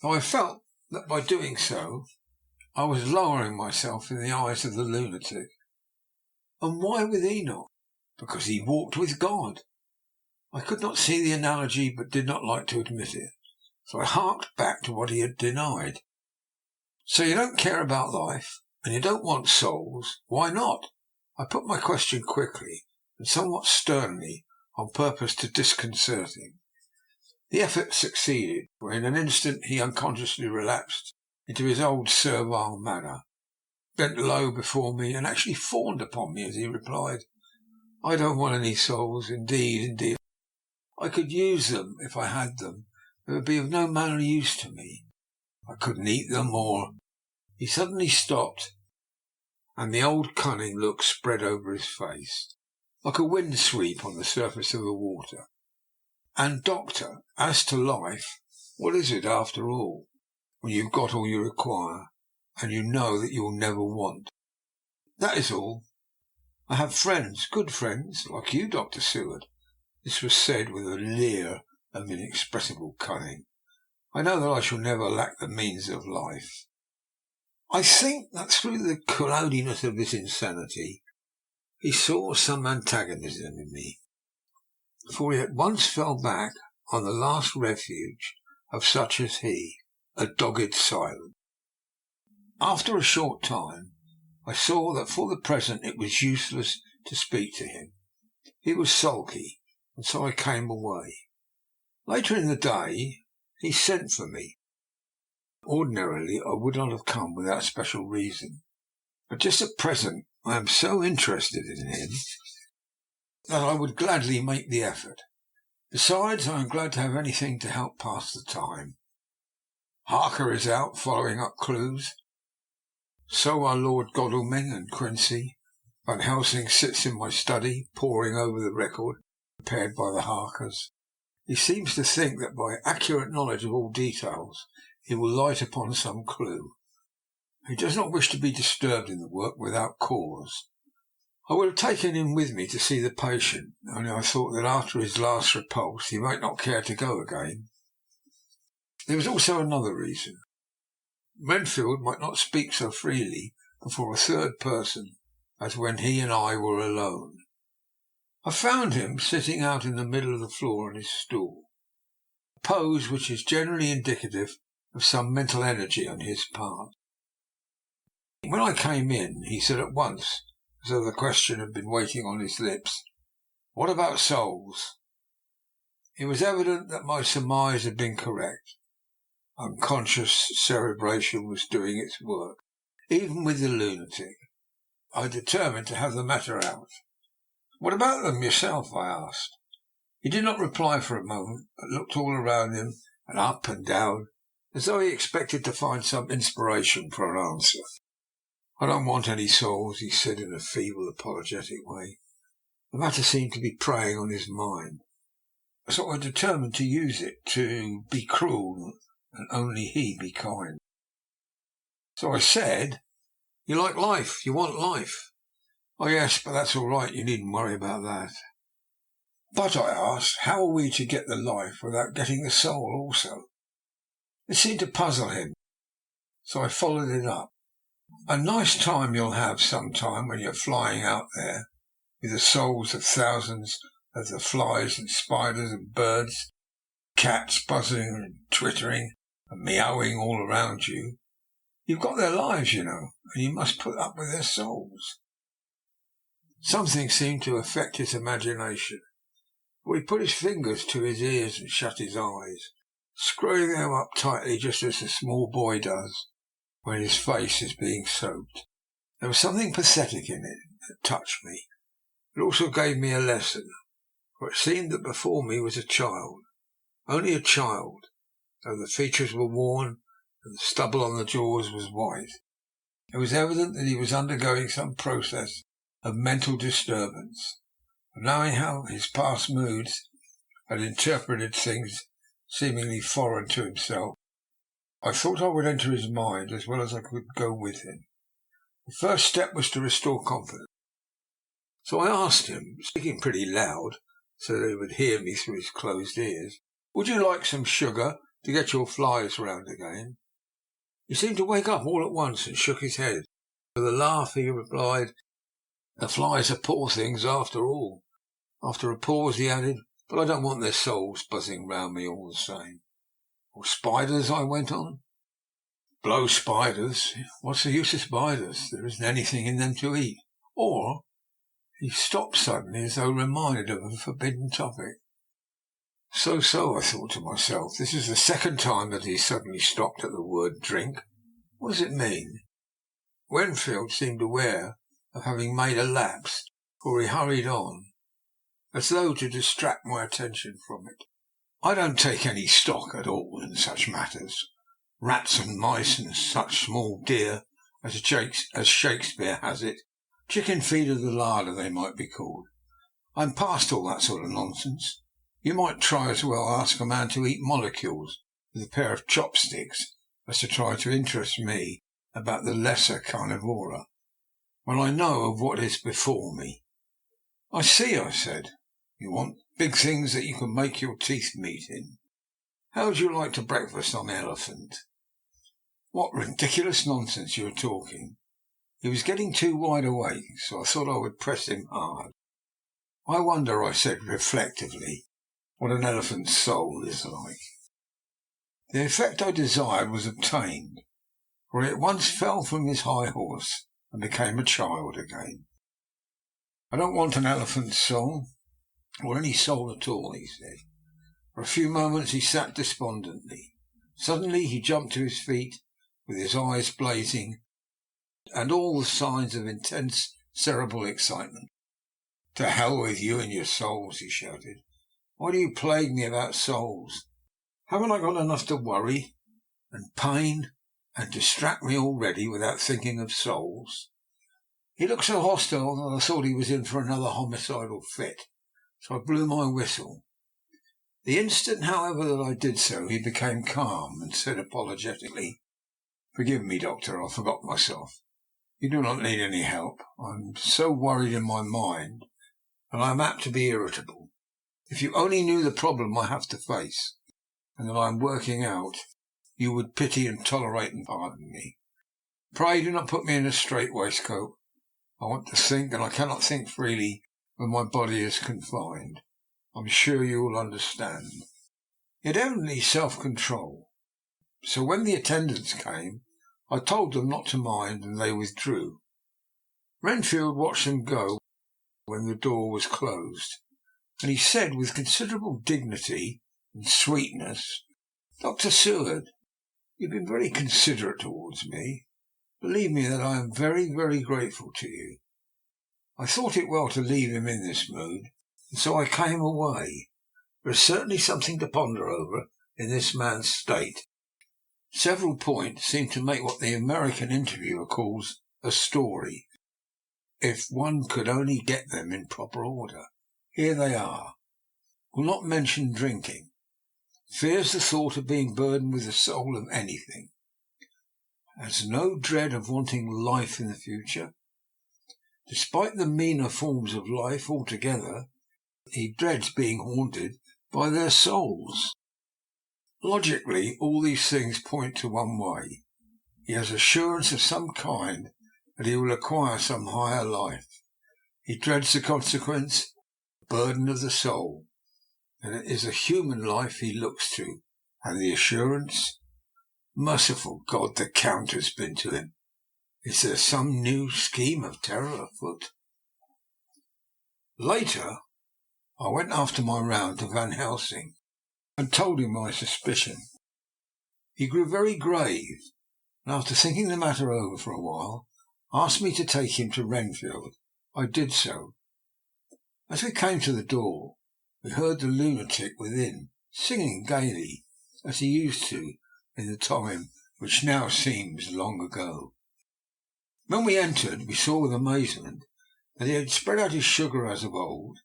though I felt that by doing so I was lowering myself in the eyes of the lunatic. "And why with Enoch?" "Because he walked with God." I could not see the analogy, but did not like to admit it, so I harked back to what he had denied. "So you don't care about life, and you don't want souls. Why not?" I put my question quickly and somewhat sternly, on purpose to disconcert him. The effort succeeded, for in an instant he unconsciously relapsed into his old servile manner, bent low before me, and actually fawned upon me as he replied, "I don't want any souls. Indeed, I could use them if I had them. They would be of no manner of use to me. I couldn't eat them, or—" He suddenly stopped, and the old cunning look spread over his face, like a wind sweep on the surface of the water. "And, doctor, as to life, what is it after all, when you've got all you require, and you know that you'll never want?" "That is all. I have friends, good friends, like you, Dr. Seward." This was said with a leer of inexpressible cunning. "I know that I shall never lack the means of life." I think that through the cloudiness of his insanity he saw some antagonism in me, for he at once fell back on the last refuge of such as he, a dogged silence. After a short time I saw that for the present it was useless to speak to him. He was sulky, and so I came away. Later in the day he sent for me. Ordinarily I would not have come without special reason, but just at present I am so interested in him that I would gladly make the effort. Besides, I am glad to have anything to help pass the time. Harker is out following up clues. So are Lord Godalming and Quincy. Van Helsing sits in my study, poring over the record prepared by the Harkers. He seems to think that by accurate knowledge of all details he will light upon some clue. He does not wish to be disturbed in the work without cause. I would have taken him with me to see the patient, only I thought that after his last repulse he might not care to go again. There was also another reason. Renfield might not speak so freely before a third person as when he and I were alone. I found him sitting out in the middle of the floor on his stool, a pose which is generally indicative of some mental energy on his part. When I came in, he said at once, as though the question had been waiting on his lips, "What about souls?" It was evident that my surmise had been correct. Unconscious cerebration was doing its work, even with the lunatic. I determined to have the matter out. "What about them yourself?" I asked. He did not reply for a moment, but looked all around him and up and down, as though he expected to find some inspiration for an answer. "I don't want any souls," he said in a feeble, apologetic way. The matter seemed to be preying on his mind, so I determined to use it to be cruel and only he be kind. So I said, "You like life, you want life." "Oh yes, but that's all right, you needn't worry about that." "But," I asked, "how are we to get the life without getting the soul also?" It seemed to puzzle him, so I followed it up. "A nice time you'll have some time when you're flying out there, with the souls of thousands of the flies and spiders and birds, cats buzzing and twittering and meowing all around you. You've got their lives, you know, and you must put up with their souls." Something seemed to affect his imagination, for he put his fingers to his ears and shut his eyes, screwing them up tightly just as a small boy does when his face is being soaped. There was something pathetic in it that touched me. It also gave me a lesson, for it seemed that before me was a child, only a child, though the features were worn and the stubble on the jaws was white. It was evident that he was undergoing some process of mental disturbance, and knowing how his past moods had interpreted things seemingly foreign to himself, I thought I would enter his mind as well as I could go with him. The first step was to restore confidence. So I asked him, speaking pretty loud so that he would hear me through his closed ears, "Would you like some sugar to get your flies round again?" He seemed to wake up all at once and shook his head. With a laugh he replied, "The flies are poor things after all." After a pause he added, "But I don't want their souls buzzing round me all the same." "Or spiders?" I went on. "Blow spiders. What's the use of spiders? There isn't anything in them to eat. Or," He stopped suddenly as though reminded of a forbidden topic. So, I thought to myself, this is the second time that he suddenly stopped at the word drink. What does it mean? Wenfield seemed aware of having made a lapse, for he hurried on, as though to distract my attention from it. I don't take any stock at all in such matters. Rats and mice and such small deer, as Shakespeare has it, chicken feed of the larder they might be called. I'm past all that sort of nonsense. You might try as well ask a man to eat molecules with a pair of chopsticks as to try to interest me about the lesser carnivora, when I know of what is before me. I see, I said. You want big things that you can make your teeth meet in. How would you like to breakfast on elephant? What ridiculous nonsense you are talking. He was getting too wide awake, so I thought I would press him hard. I wonder, I said reflectively, what an elephant's soul is like. The effect I desired was obtained, for he at once fell from his high horse and became a child again. I don't want an elephant's soul, or any soul at all, he said. For a few moments he sat despondently. Suddenly he jumped to his feet, with his eyes blazing, and all the signs of intense cerebral excitement. To hell with you and your souls, he shouted. Why do you plague me about souls? Haven't I got enough to worry and pain and distract me already without thinking of souls? He looked so hostile that I thought he was in for another homicidal fit, so I blew my whistle. The instant, however, that I did so, he became calm and said apologetically, Forgive me, Doctor, I forgot myself. You do not need any help. I am so worried in my mind, and I am apt to be irritable. If you only knew the problem I have to face, and that I am working out, you would pity and tolerate and pardon me. Pray do not put me in a strait waistcoat. I want to think, and I cannot think freely when my body is confined. I'm sure you will understand. He had evidently self-control, so when the attendants came, I told them not to mind, and they withdrew. Renfield watched them go when the door was closed, and he said with considerable dignity and sweetness, Dr. Seward, you've been very considerate towards me. Believe me that I am very, very grateful to you. I thought it well to leave him in this mood, and so I came away. There is certainly something to ponder over in this man's state. Several points seem to make what the American interviewer calls a story, if one could only get them in proper order. Here they are. Will not mention drinking. Fears the thought of being burdened with the soul of anything. Has no dread of wanting life in the future. Despite the meaner forms of life altogether, he dreads being haunted by their souls. Logically, all these things point to one way. He has assurance of some kind that he will acquire some higher life. He dreads the consequence, the burden of the soul, and it is a human life he looks to, and the assurance. Merciful God, the Count has been to him. Is there some new scheme of terror afoot? Later, I went after my round to Van Helsing and told him my suspicion. He grew very grave, and after thinking the matter over for a while, asked me to take him to Renfield. I did so. As we came to the door, we heard the lunatic within singing gaily, as he used to in the time which now seems long ago. When we entered, we saw with amazement that he had spread out his sugar as of old.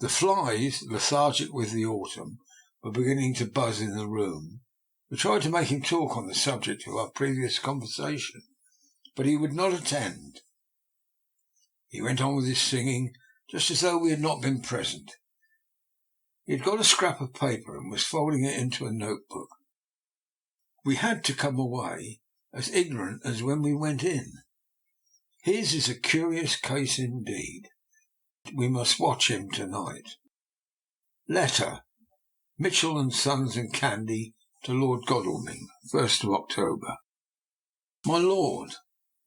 The flies, lethargic with the autumn, were beginning to buzz in the room. We tried to make him talk on the subject of our previous conversation, but he would not attend. He went on with his singing, just as though we had not been present. He had got a scrap of paper and was folding it into a notebook. We had to come away as ignorant as when we went in. His is a curious case indeed. We must watch him tonight. Letter. Mitchell and Sons and Candy to Lord Godalming, 1st of October. My Lord,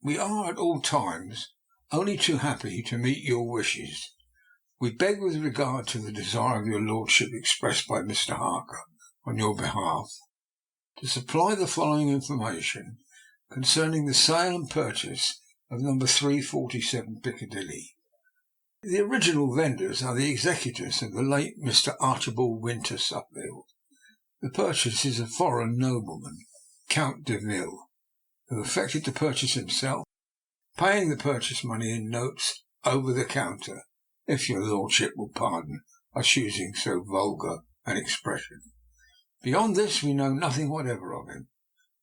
we are at all times only too happy to meet your wishes. We beg with regard to the desire of your lordship expressed by Mr. Harker on your behalf, to supply the following information concerning the sale and purchase of number 347 Piccadilly. The original vendors are the executors of the late Mr. Archibald Winter Suffield. The purchase is a foreign nobleman, Count Dracula, who effected the purchase himself, paying the purchase money in notes over the counter, if your lordship will pardon us using so vulgar an expression. Beyond this we know nothing whatever of him.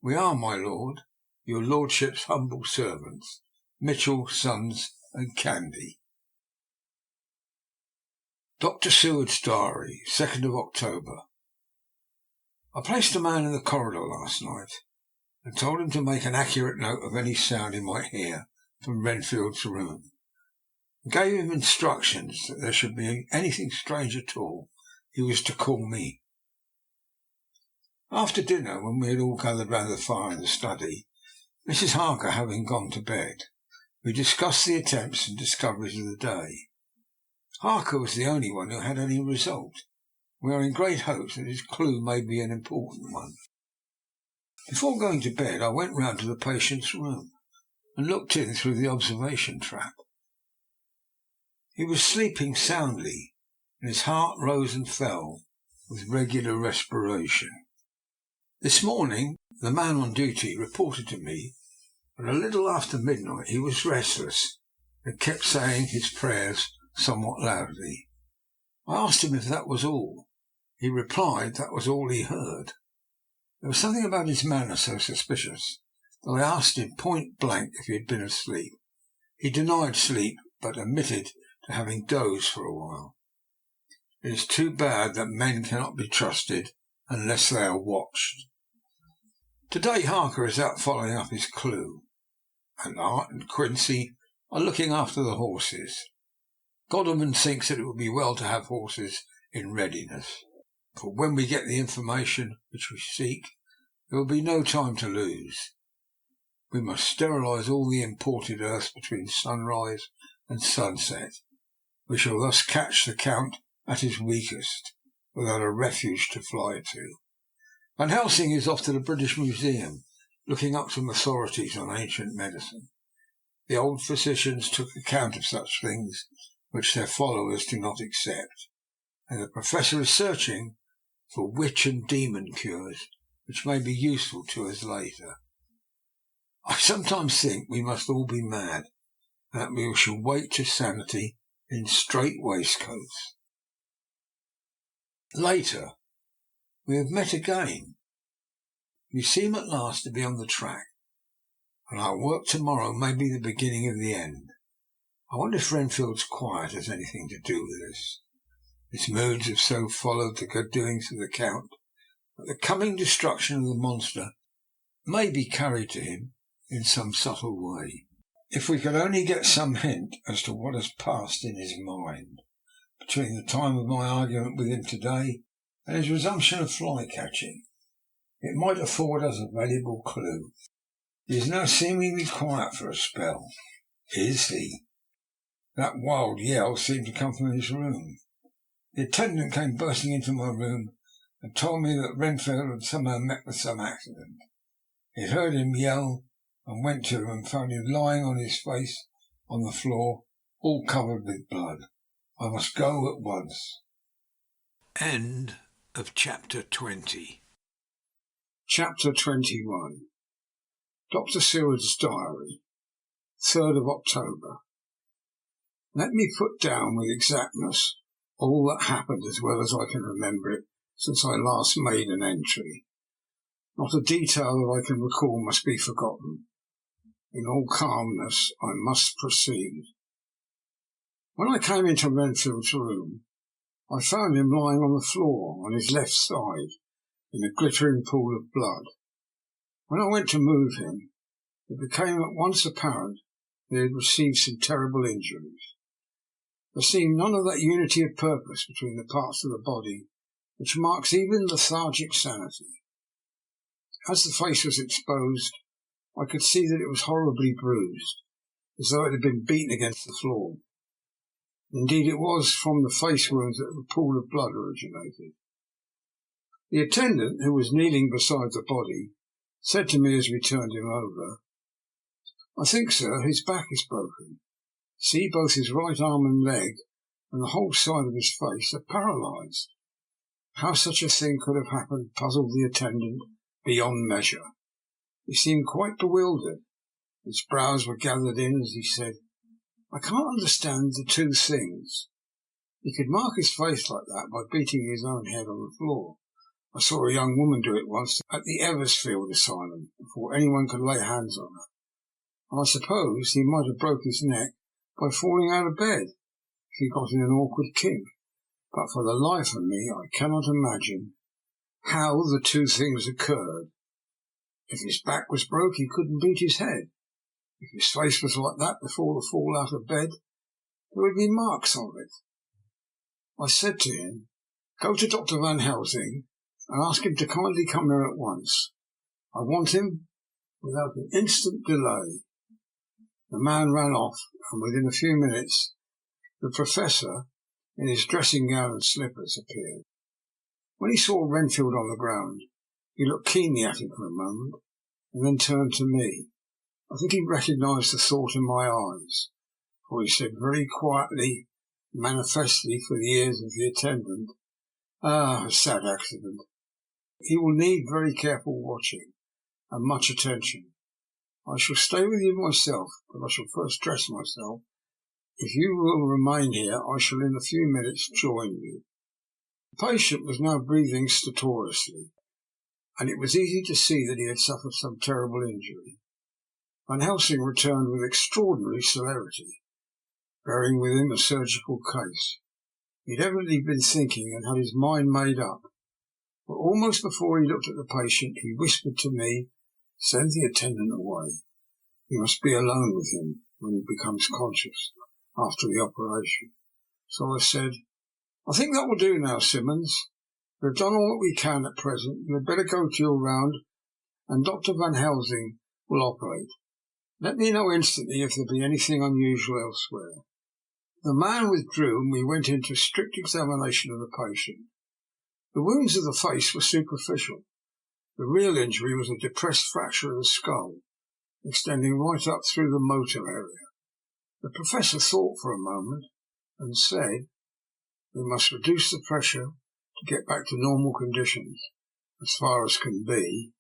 We are, my lord, your lordship's humble servants, Mitchell, Sons and Candy. Dr. Seward's Diary, 2nd of October. I placed a man in the corridor last night and told him to make an accurate note of any sound he might hear from Renfield's room, and gave him instructions that there should be anything strange at all, he was to call me. After dinner, when we had all gathered round the fire in the study, Mrs. Harker having gone to bed, we discussed the attempts and discoveries of the day. Harker was the only one who had any result. We are in great hopes that his clue may be an important one. Before going to bed, I went round to the patient's room and looked in through the observation trap. He was sleeping soundly, and his heart rose and fell with regular respiration. This morning the man on duty reported to me that a little after midnight he was restless and kept saying his prayers somewhat loudly. I asked him if that was all. He replied that was all he heard. There was something about his manner so suspicious that I asked him point blank if he had been asleep. He denied sleep, but admitted to having dozed for a while. It is too bad that men cannot be trusted unless they are watched. Today Harker is out following up his clue, and Art and Quincy are looking after the horses. Godalming thinks that it would be well to have horses in readiness, for when we get the information which we seek, there will be no time to lose. We must sterilise all the imported earths between sunrise and sunset. We shall thus catch the Count at his weakest, without a refuge to fly to. Van Helsing is off to the British Museum, looking up some authorities on ancient medicine. The old physicians took account of such things which their followers do not accept, and the Professor is searching for witch and demon cures which may be useful to us later. I sometimes think we must all be mad, and that we shall wait to sanity in strait waistcoats. Later. We have met again. You seem at last to be on the track, and our work tomorrow may be the beginning of the end. I wonder if Renfield's quiet has anything to do with this. His moods have so followed the good doings of the Count that the coming destruction of the monster may be carried to him in some subtle way. If we could only get some hint as to what has passed in his mind between the time of my argument with him today and his resumption of fly-catching, it might afford us a valuable clue. He is now seemingly quiet for a spell. Is he? That wild yell seemed to come from his room. The attendant came bursting into my room and told me that Renfield had somehow met with some accident. He had heard him yell and went to him and found him lying on his face on the floor, all covered with blood. I must go at once. End of Chapter 20. Chapter 21. Dr. Seward's Diary, 3rd of October. Let me put down with exactness all that happened as well as I can remember it since I last made an entry. Not a detail that I can recall must be forgotten. In all calmness I must proceed. When I came into Renfield's room, I found him lying on the floor on his left side in a glittering pool of blood. When I went to move him, it became at once apparent that he had received some terrible injuries. There seemed none of that unity of purpose between the parts of the body which marks even lethargic sanity. As the face was exposed, I could see that it was horribly bruised, as though it had been beaten against the floor. Indeed, it was from the face wounds that the pool of blood originated. The attendant, who was kneeling beside the body, said to me as we turned him over, "I think, sir, his back is broken. See, both his right arm and leg and the whole side of his face are paralysed." How such a thing could have happened puzzled the attendant beyond measure. He seemed quite bewildered. His brows were gathered in as he said, "I can't understand the two things. He could mark his face like that by beating his own head on the floor. I saw a young woman do it once at the Eversfield Asylum before anyone could lay hands on her. And I suppose he might have broke his neck by falling out of bed if he got in an awkward kink. But for the life of me, I cannot imagine how the two things occurred. If his back was broke, he couldn't beat his head. If his face was like that before the fall out of bed, there would be marks of it." I said to him, "Go to Dr. Van Helsing and ask him to kindly come here at once. I want him without an instant delay." The man ran off, and within a few minutes the Professor, in his dressing gown and slippers, appeared. When he saw Renfield on the ground, he looked keenly at him for a moment, and then turned to me. I think he recognised the thought in my eyes, for he said very quietly, manifestly for the ears of the attendant, "Ah, a sad accident. He will need very careful watching and much attention. I shall stay with you myself, but I shall first dress myself. If you will remain here, I shall in a few minutes join you." The patient was now breathing stertorously, and it was easy to see that he had suffered some terrible injury. Van Helsing returned with extraordinary celerity, bearing with him a surgical case. He had evidently been thinking and had his mind made up, but almost before he looked at the patient he whispered to me, "Send the attendant away. You must be alone with him when he becomes conscious after the operation." So I said, "I think that will do now, Simmons. We have done all that we can at present. You had better go to your round, and Dr. Van Helsing will operate. Let me know instantly if there be anything unusual elsewhere." The man withdrew, and we went into strict examination of the patient. The wounds of the face were superficial. The real injury was a depressed fracture of the skull, extending right up through the motor area. The Professor thought for a moment, and said, "We must reduce the pressure to get back to normal conditions, as far as can be.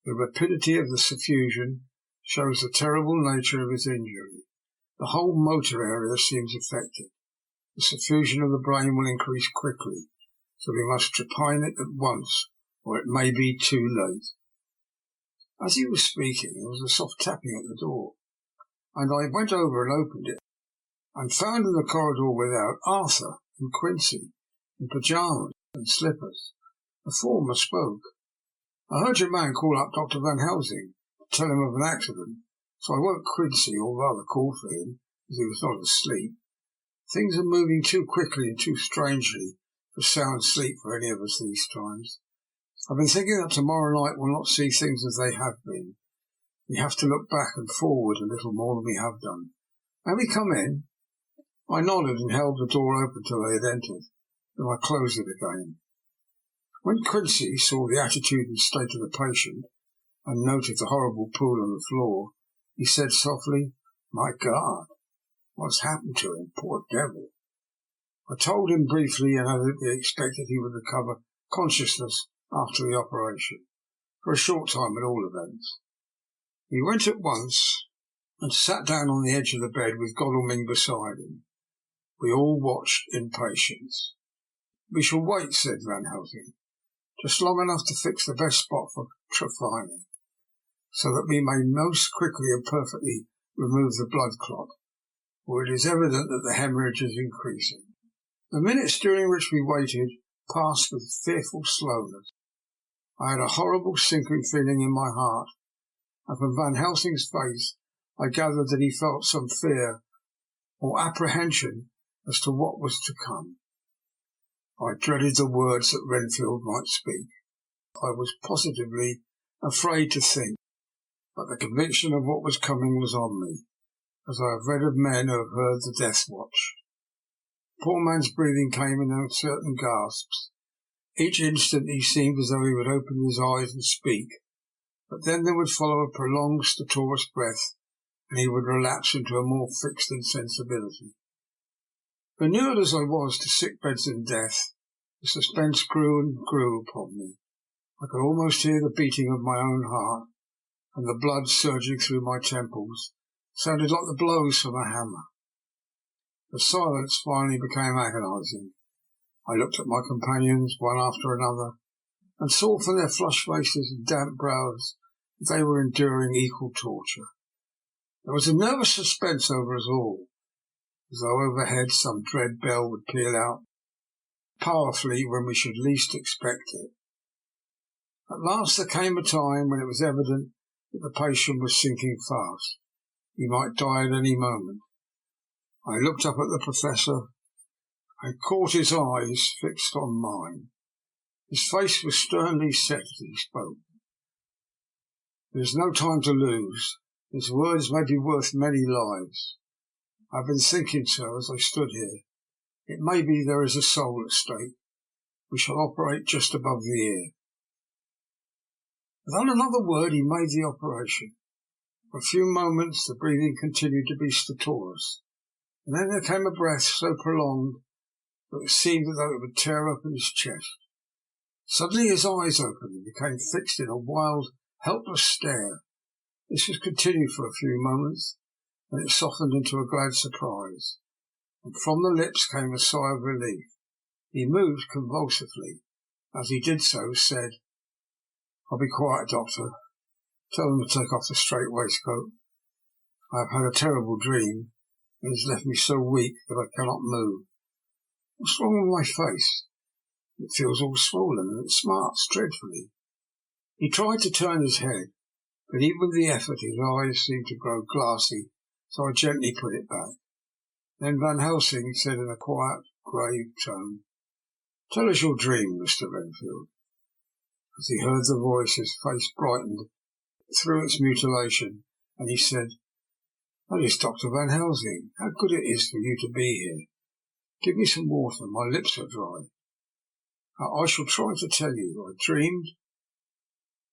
The rapidity of the suffusion shows the terrible nature of his injury. The whole motor area seems affected. The suffusion of the brain will increase quickly, so we must trepine it at once, or it may be too late." As he was speaking, there was a soft tapping at the door, and I went over and opened it, and found in the corridor without Arthur and Quincy, in pyjamas and slippers. The former spoke. "I heard your man call up Dr. Van Helsing to tell him of an accident, so I woke Quincy, or rather called for him, as he was not asleep. Things are moving too quickly and too strangely for sound sleep for any of us these times. I've been thinking that tomorrow night we'll not see things as they have been. We have to look back and forward a little more than we have done. May we come in?" I nodded and held the door open till they had entered. Then I closed it again. When Quincy saw the attitude and state of the patient, and noted the horrible pool on the floor, he said softly, "My God, what's happened to him, poor devil?" I told him briefly, and added that we expected he would recover consciousness after the operation, for a short time at all events. He went at once and sat down on the edge of the bed with Godalming beside him. We all watched in patience. "We shall wait," said Van Helsing, "just long enough to fix the best spot for trefining, so that we may most quickly and perfectly remove the blood clot, for it is evident that the hemorrhage is increasing." The minutes during which we waited passed with fearful slowness. I had a horrible sinking feeling in my heart, and from Van Helsing's face I gathered that he felt some fear or apprehension as to what was to come. I dreaded the words that Renfield might speak. I was positively afraid to think, but the conviction of what was coming was on me. as I have read of men who have heard the death watch. The poor man's breathing came in uncertain gasps. Each instant he seemed as though he would open his eyes and speak, but then there would follow a prolonged stertorous breath, and he would relapse into a more fixed insensibility. Inured as I was to sick beds and death, the suspense grew and grew upon me. I could almost hear the beating of my own heart, and the blood surging through my temples sounded like the blows from a hammer. The silence finally became agonizing. I looked at my companions, one after another, and saw from their flushed faces and damp brows that they were enduring equal torture. There was a nervous suspense over us all, as though overhead some dread bell would peal out powerfully when we should least expect it. At last there came a time when it was evident that the patient was sinking fast. He might die at any moment. I looked up at the Professor and caught his eyes fixed on mine. His face was sternly set as he spoke. There is no time to lose. His words may be worth many lives. I have been thinking so as I stood here. It may be there is a soul at stake. We shall operate just above the ear. Without another word he made the operation. For a few moments the breathing continued to be stertorous, and then there came a breath so prolonged that it seemed as though it would tear open his chest. Suddenly his eyes opened and became fixed in a wild, helpless stare. This was continued for a few moments, then it softened into a glad surprise, and from the lips came a sigh of relief. He moved convulsively. As he did so, said, "I'll be quiet, Doctor. Tell them to take off the strait waistcoat. I have had a terrible dream. It has left me so weak that I cannot move. What's wrong with my face? It feels all swollen and it smarts dreadfully." He tried to turn his head, but even with the effort his eyes seemed to grow glassy, so I gently put it back. Then Van Helsing said in a quiet, grave tone, "Tell us your dream, Mr. Renfield." As he heard the voice, his face brightened through its mutilation, and he said, "That is Dr. Van Helsing. How good it is for you to be here. Give me some water. My lips are dry. I shall try to tell you. I dreamed—"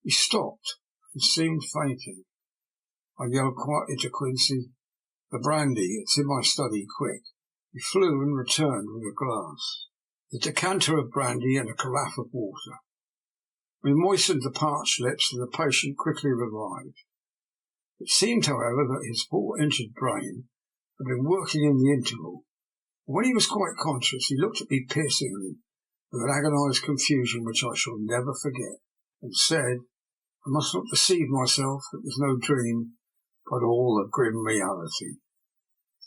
He stopped and seemed fainting. I yelled quietly to Quincy, "The brandy. It's in my study. Quick." He flew and returned with a glass, the decanter of brandy and a carafe of water. We moistened the parched lips, and the patient quickly revived. It seemed, however, that his poor injured brain had been working in the interval, and when he was quite conscious he looked at me piercingly with an agonized confusion which I shall never forget, and said, "I must not deceive myself. It was no dream, but all a grim reality."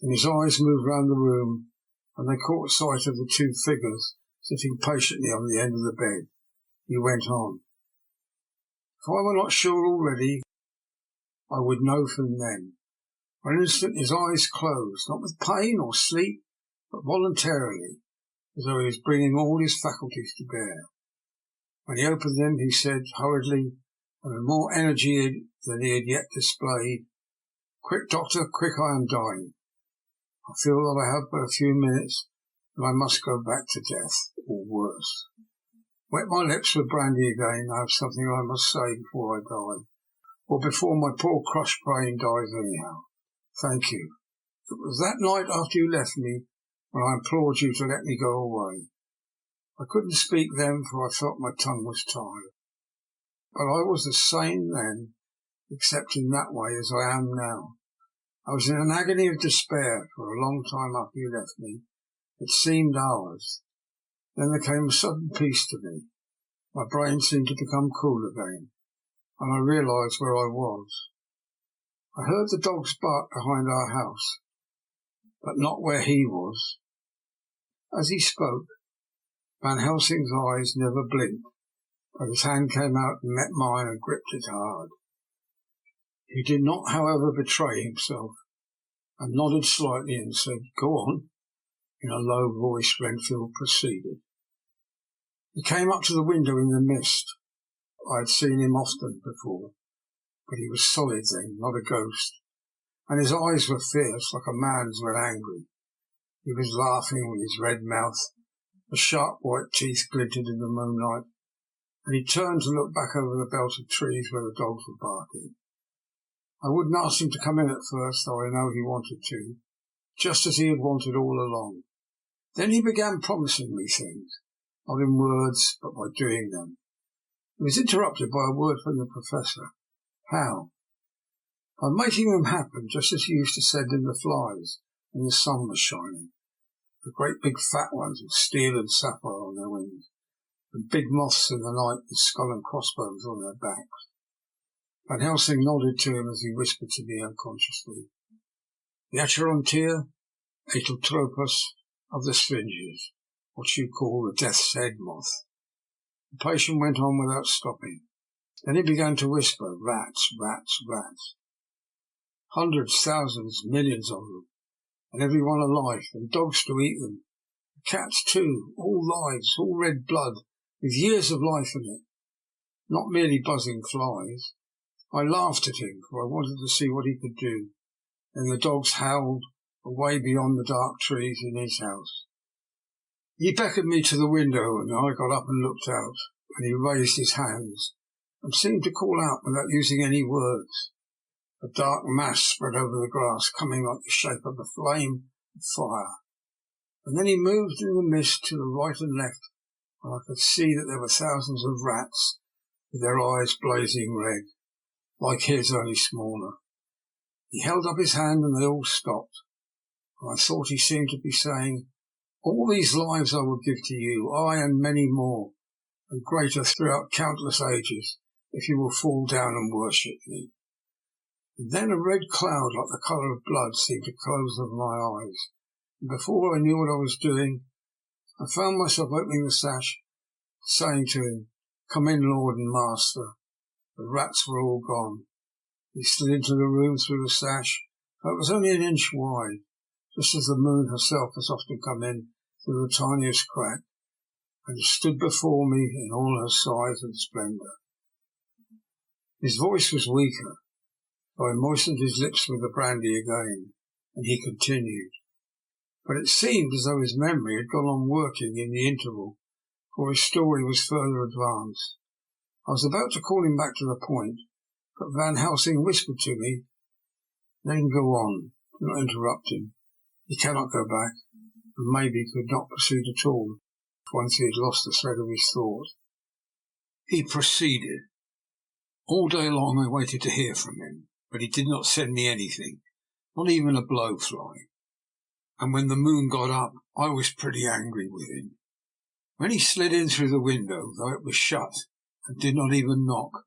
And his eyes moved round the room, and they caught sight of the two figures sitting patiently on the end of the bed. He went on, "If I were not sure already, I would know from them." For an instant his eyes closed, not with pain or sleep, but voluntarily, as though he was bringing all his faculties to bear. When he opened them, he said hurriedly, and with more energy than he had yet displayed, "Quick, Doctor, quick, I am dying. I feel that I have but a few minutes, and I must go back to death, or worse. Wet my lips with brandy again. I have something I must say before I die, or before my poor crushed brain dies anyhow. Thank you. It was that night after you left me when I implored you to let me go away. I couldn't speak then, for I felt my tongue was tied. But I was the same then, except in that way, as I am now. I was in an agony of despair for a long time after you left me. It seemed hours. Then there came a sudden peace to me. My brain seemed to become cool again, and I realized where I was. I heard the dogs bark behind our house, but not where he was." As he spoke, Van Helsing's eyes never blinked, but his hand came out and met mine and gripped it hard. He did not, however, betray himself, and nodded slightly and said, "Go on." In a low voice Renfield proceeded. He came up to the window in the mist. I had seen him often before, but he was solid then, not a ghost. and his eyes were fierce like a man's when angry. He was laughing with his red mouth. The sharp white teeth glinted in the moonlight, and he turned to look back over the belt of trees where the dogs were barking. I wouldn't ask him to come in at first, though I know he wanted to, just as he had wanted all along. Then he began promising me things, not in words, but by doing them. He was interrupted by a word from the Professor. How? By making them happen just as he used to send in the flies when the sun was shining. The great big fat ones with steel and sapphire on their wings, and big moths in the night with skull and crossbones on their backs. Van Helsing nodded to him as he whispered to me unconsciously. The Acherontia, Atotropus of the Sphinges, what you call the death's head moth. The patient went on without stopping. Then he began to whisper, rats, rats, rats. Hundreds, thousands, millions of them, and every one alive, and dogs to eat them. Cats too, all lives, all red blood, with years of life in it. Not merely buzzing flies. I laughed at him, for I wanted to see what he could do. Then the dogs howled away beyond the dark trees in his house. He beckoned me to the window, and I got up and looked out, and he raised his hands, and seemed to call out without using any words. A dark mass spread over the grass, coming like the shape of a flame of fire. And then he moved in the mist to the right and left, and I could see that there were thousands of rats, with their eyes blazing red, like his, only smaller. He held up his hand, and they all stopped. And I thought he seemed to be saying, all these lives I will give to you, I and many more, and greater throughout countless ages, if you will fall down and worship me. And then a red cloud like the colour of blood seemed to close over my eyes, and before I knew what I was doing, I found myself opening the sash, saying to him, come in, Lord and Master. The rats were all gone. He slid into the room through the sash, but it was only an inch wide, just as the moon herself has often come in through the tiniest crack, and stood before me in all her size and splendour. His voice was weaker, so I moistened his lips with the brandy again, and he continued. But it seemed as though his memory had gone on working in the interval, for his story was further advanced. I was about to call him back to the point, but Van Helsing whispered to me, let him go on, do not interrupt him. He cannot go back, and maybe could not proceed at all, once he had lost the thread of his thought. He proceeded. All day long I waited to hear from him, but he did not send me anything, not even a blowfly. And when the moon got up, I was pretty angry with him. When he slid in through the window, though it was shut, and did not even knock,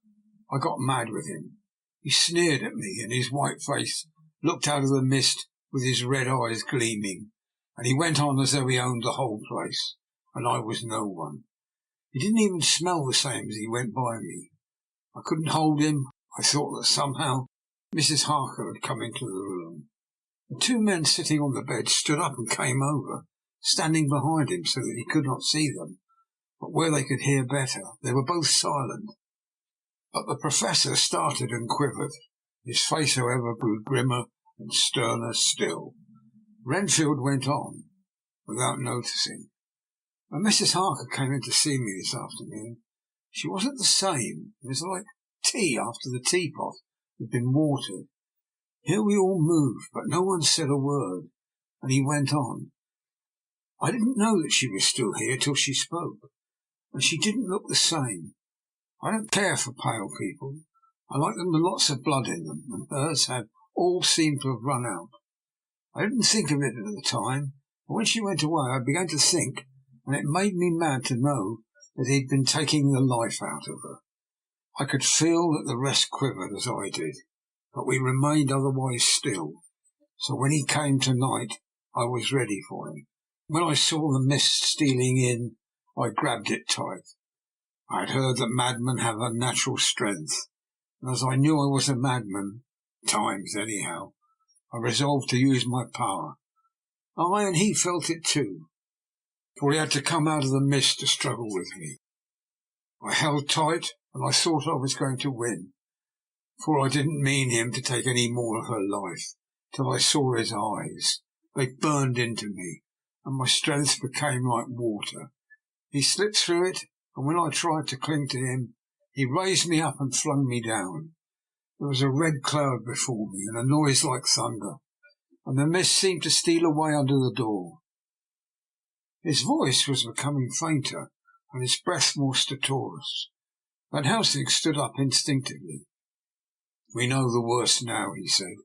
I got mad with him. He sneered at me, and his white face looked out of the mist with his red eyes gleaming, and he went on as though he owned the whole place, and I was no one. He didn't even smell the same as he went by me. I couldn't hold him. I thought that somehow Mrs. Harker had come into the room. The two men sitting on the bed stood up and came over, standing behind him so that he could not see them, but where they could hear better. They were both silent. But the Professor started and quivered. His face, however, grew grimmer and sterner still. Renfield went on, without noticing. When Mrs. Harker came in to see me this afternoon, she wasn't the same. It was like tea after the teapot had been watered. Here we all moved, but no one said a word, and he went on. I didn't know that she was still here till she spoke, and she didn't look the same. I don't care for pale people. I like them with lots of blood in them, and hers had all seemed to have run out. I didn't think of it at the time, but when she went away I began to think, and it made me mad to know that he'd been taking the life out of her. I could feel that the rest quivered as I did, but we remained otherwise still. So when he came tonight, I was ready for him. When I saw the mist stealing in, I grabbed it tight. I had heard that madmen have unnatural strength, and as I knew I was a madman, times anyhow, I resolved to use my power. I and he felt it too, for he had to come out of the mist to struggle with me. I held tight, and I thought I was going to win, for I didn't mean him to take any more of her life. till I saw his eyes. They burned into me, and my strength became like water. He slipped through it, and when I tried to cling to him, he raised me up and flung me down. There was a red cloud before me, and a noise like thunder, and the mist seemed to steal away under the door. His voice was becoming fainter, and his breath more stertorous. Van Helsing stood up instinctively. "We know the worst now," he said.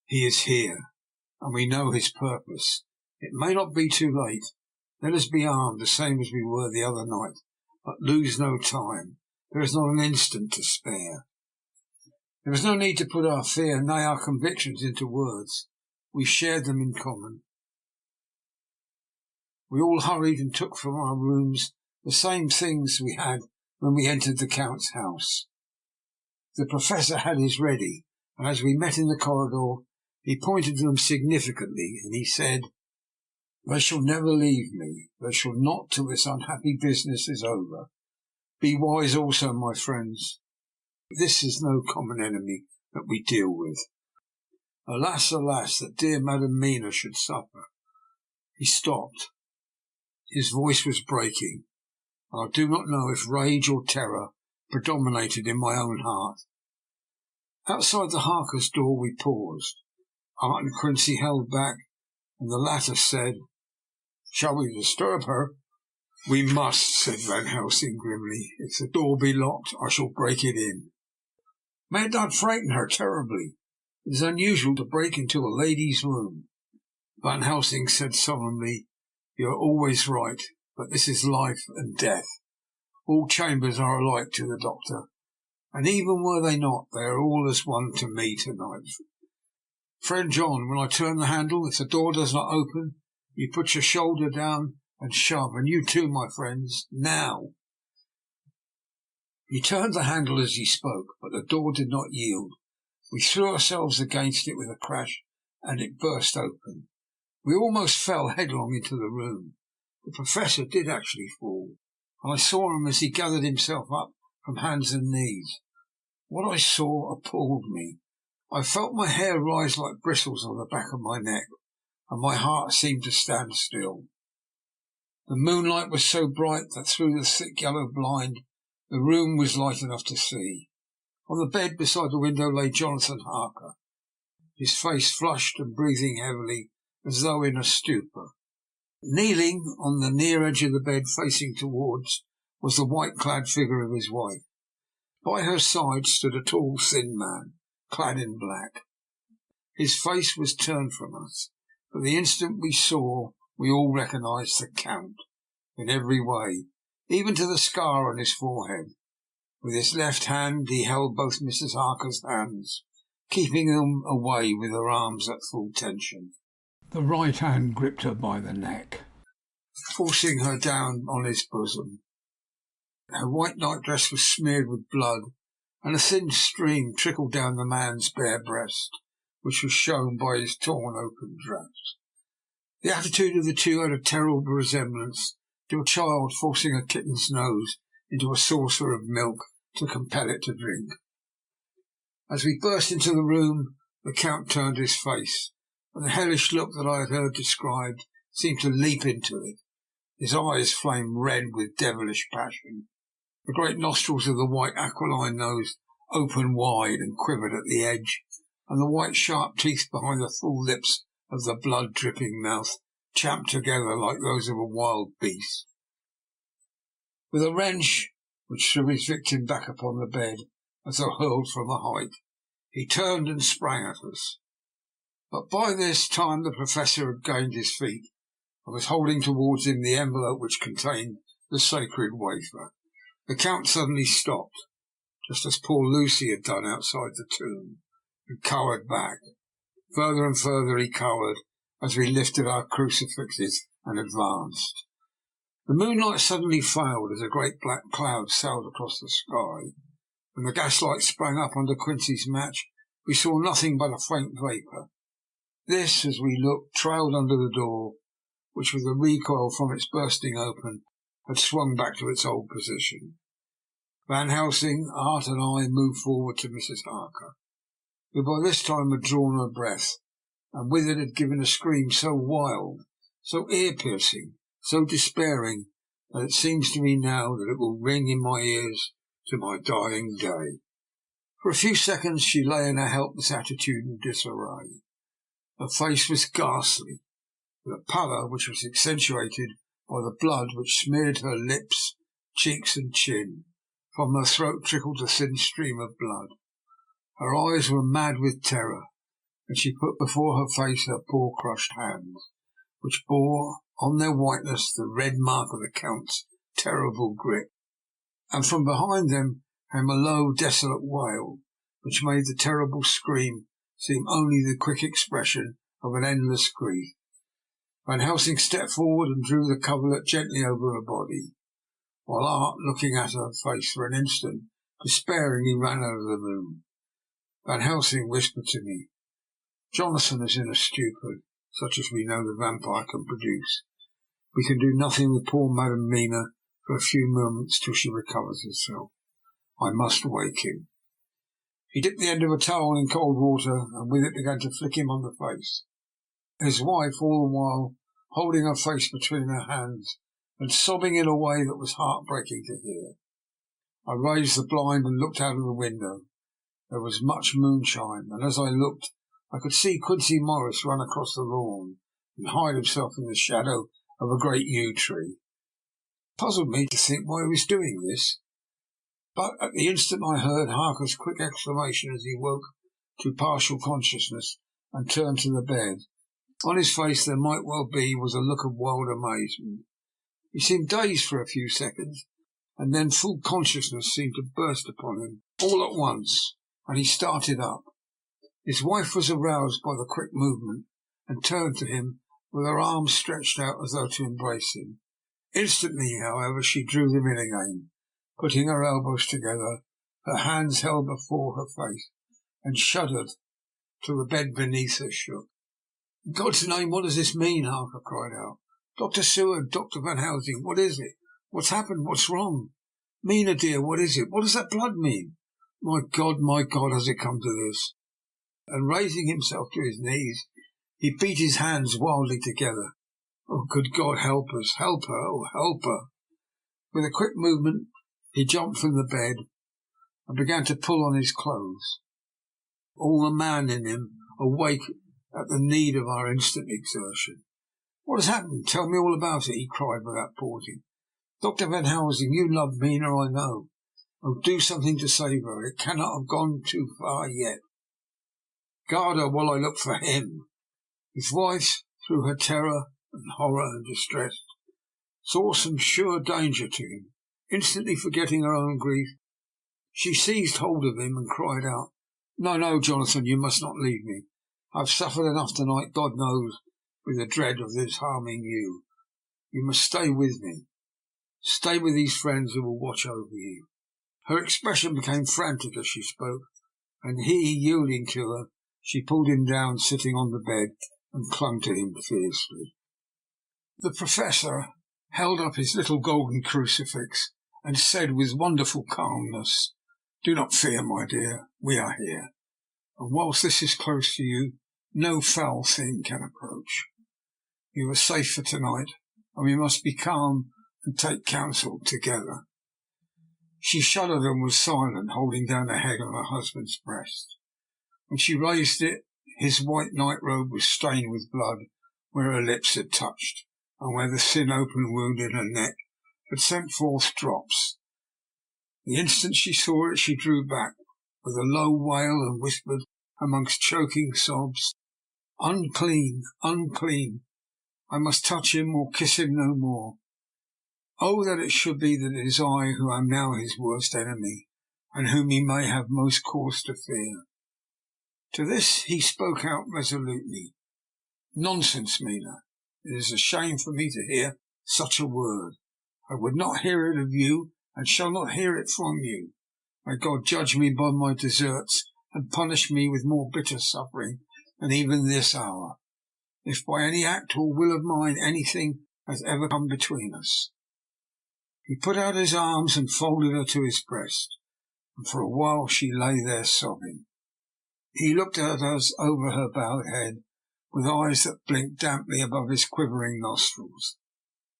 "He is here, and we know his purpose. It may not be too late. Let us be armed the same as we were the other night, but lose no time. There is not an instant to spare." There was no need to put our fear, nay, our convictions into words. We shared them in common. We all hurried and took from our rooms the same things we had when we entered the Count's house. The Professor had his ready, and as we met in the corridor, he pointed to them significantly, and he said, "They shall never leave me. They shall not till this unhappy business is over. Be wise also, my friends. This is no common enemy that we deal with. Alas, alas, that dear Madam Mina should suffer." He stopped. His voice was breaking, and I do not know if rage or terror predominated in my own heart. Outside the Harkers' door we paused. Martin Quincy held back, and the latter said, "Shall we disturb her?" "We must," said Van Helsing grimly. "If the door be locked, I shall break it in." "May it not frighten her terribly? It is unusual to break into a lady's room." Van Helsing said solemnly, "You are always right, but this is life and death. All chambers are alike to the doctor, and even were they not, they are all as one to me tonight. Friend John, when I turn the handle, if the door does not open, you put your shoulder down and shove, and you too, my friends, now." He turned the handle as he spoke, but the door did not yield. We threw ourselves against it with a crash, and it burst open. We almost fell headlong into the room. The Professor did actually fall, and I saw him as he gathered himself up from hands and knees. What I saw appalled me. I felt my hair rise like bristles on the back of my neck, and my heart seemed to stand still. The moonlight was so bright that through the thick yellow blind the room was light enough to see. On the bed beside the window lay Jonathan Harker, his face flushed and breathing heavily as though in a stupor. Kneeling on the near edge of the bed facing towards was the white-clad figure of his wife. By her side stood a tall, thin man, clad in black. His face was turned from us, but the instant we saw, we all recognized the Count in every way, even to the scar on his forehead. With his left hand he held both Mrs. Harker's hands, keeping them away with her arms at full tension. The right hand gripped her by the neck, forcing her down on his bosom. Her white nightdress was smeared with blood, and a thin stream trickled down the man's bare breast, which was shown by his torn open dress. The attitude of the two had a terrible resemblance to a child forcing a kitten's nose into a saucer of milk to compel it to drink. As we burst into the room, the Count turned his face, and the hellish look that I had heard described seemed to leap into it. His eyes flamed red with devilish passion. The great nostrils of the white aquiline nose opened wide and quivered at the edge, and the white sharp teeth behind the full lips of the blood-dripping mouth champed together like those of a wild beast. With a wrench which threw his victim back upon the bed as though hurled from a height, he turned and sprang at us. But by this time the Professor had gained his feet, and was holding towards him the envelope which contained the sacred wafer. The Count suddenly stopped, just as poor Lucy had done outside the tomb, and cowered back. Further and further he cowered as we lifted our crucifixes and advanced. The moonlight suddenly failed as a great black cloud sailed across the sky. When the gaslight sprang up under Quincy's match, we saw nothing but a faint vapour. This, as we looked, trailed under the door, which with the recoil from its bursting open had swung back to its old position. Van Helsing, Art and I moved forward to Mrs. Harker, who by this time had drawn her breath and with it had given a scream so wild, so ear-piercing, so despairing, that it seems to me now that it will ring in my ears to my dying day. For a few seconds she lay in a helpless attitude in disarray. Her face was ghastly, with a pallor which was accentuated by the blood which smeared her lips, cheeks, and chin. From her throat trickled a thin stream of blood. Her eyes were mad with terror, and she put before her face her poor crushed hands, which bore on their whiteness the red mark of the Count's terrible grip, and from behind them came a low, desolate wail, which made the terrible scream seem only the quick expression of an endless grief. Van Helsing stepped forward and drew the coverlet gently over her body, while Art, looking at her face for an instant, despairingly ran out of the room. Van Helsing whispered to me, "Jonathan is in a stupor, such as we know the vampire can produce. We can do nothing with poor Madam Mina for a few moments till she recovers herself. I must wake him." He dipped the end of a towel in cold water, and with it began to flick him on the face. His wife, all the while, holding her face between her hands, and sobbing in a way that was heartbreaking to hear. I raised the blind and looked out of the window. There was much moonshine, and as I looked, I could see Quincy Morris run across the lawn and hide himself in the shadow of a great yew tree. It puzzled me to think why he was doing this, but at the instant I heard Harker's quick exclamation as he woke to partial consciousness and turned to the bed. On his face there might well be was a look of wild amazement. He seemed dazed for a few seconds, and then full consciousness seemed to burst upon him all at once, and he started up. His wife was aroused by the quick movement, and turned to him with her arms stretched out as though to embrace him. Instantly, however, she drew them in again, putting her elbows together, her hands held before her face, and shuddered till the bed beneath her shook. "In God's name, what does this mean?" Harker cried out. "Dr. Seward, Dr. Van Helsing, what is it? What's happened? What's wrong? Mina, dear, what is it? What does that blood mean? My God, has it come to this?" And raising himself to his knees, he beat his hands wildly together. "Oh, good God, help us! Help her! Oh, help her!" With a quick movement, he jumped from the bed and began to pull on his clothes, all the man in him awake at the need of our instant exertion. "What has happened? Tell me all about it," he cried without pausing. "Dr. Van Helsing, you love Mina, I know. Oh, do something to save her. It cannot have gone too far yet. Guard her while I look for him." His wife, through her terror and horror and distress, saw some sure danger to him. Instantly forgetting her own grief, she seized hold of him and cried out, No, Jonathan, you must not leave me. I have suffered enough tonight, God knows, with the dread of this harming you. You must stay with me. Stay with these friends who will watch over you." Her expression became frantic as she spoke, and he, yielding to her, she pulled him down, sitting on the bed, and clung to him fiercely. The Professor held up his little golden crucifix and said with wonderful calmness, "Do not fear, my dear, we are here, and whilst this is close to you, no foul thing can approach. You are safe for tonight, and we must be calm and take counsel together." She shuddered and was silent, holding down the head on her husband's breast. When she raised it, his white night-robe was stained with blood where her lips had touched, and where the thin open wound in her neck had sent forth drops. The instant she saw it, she drew back with a low wail and whispered amongst choking sobs, "Unclean, unclean! I must touch him or kiss him no more. Oh, that it should be that it is I who am now his worst enemy, and whom he may have most cause to fear." To this he spoke out resolutely. "Nonsense, Mina. It is a shame for me to hear such a word. I would not hear it of you, and shall not hear it from you. May God judge me by my deserts, and punish me with more bitter suffering than even this hour, if by any act or will of mine anything has ever come between us." He put out his arms and folded her to his breast, and for a while she lay there sobbing. He looked at us over her bowed head with eyes that blinked damply above his quivering nostrils.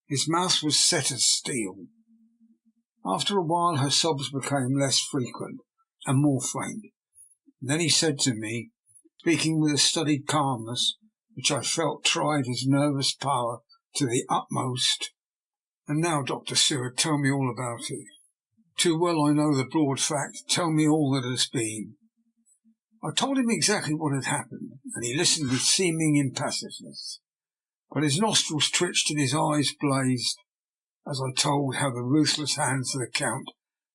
His mouth was set as steel. After a while her sobs became less frequent and more faint. And then he said to me, speaking with a studied calmness which I felt tried his nervous power to the utmost, "And now, Dr. Seward, tell me all about it. Too well I know the broad fact. Tell me all that has been." I told him exactly what had happened, and he listened with seeming impassiveness. But his nostrils twitched and his eyes blazed as I told how the ruthless hands of the Count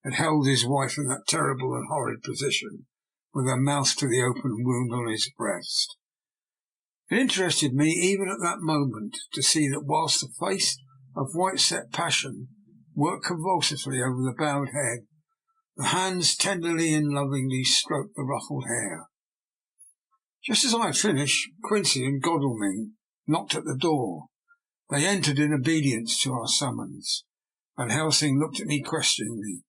had held his wife in that terrible and horrid position, with her mouth to the open wound on his breast. It interested me, even at that moment, to see that whilst the face of white-set passion worked convulsively over the bowed head, the hands tenderly and lovingly stroked the ruffled hair. Just as I had finished, Quincy and Godalming knocked at the door. They entered in obedience to our summons. Van Helsing looked at me questioningly.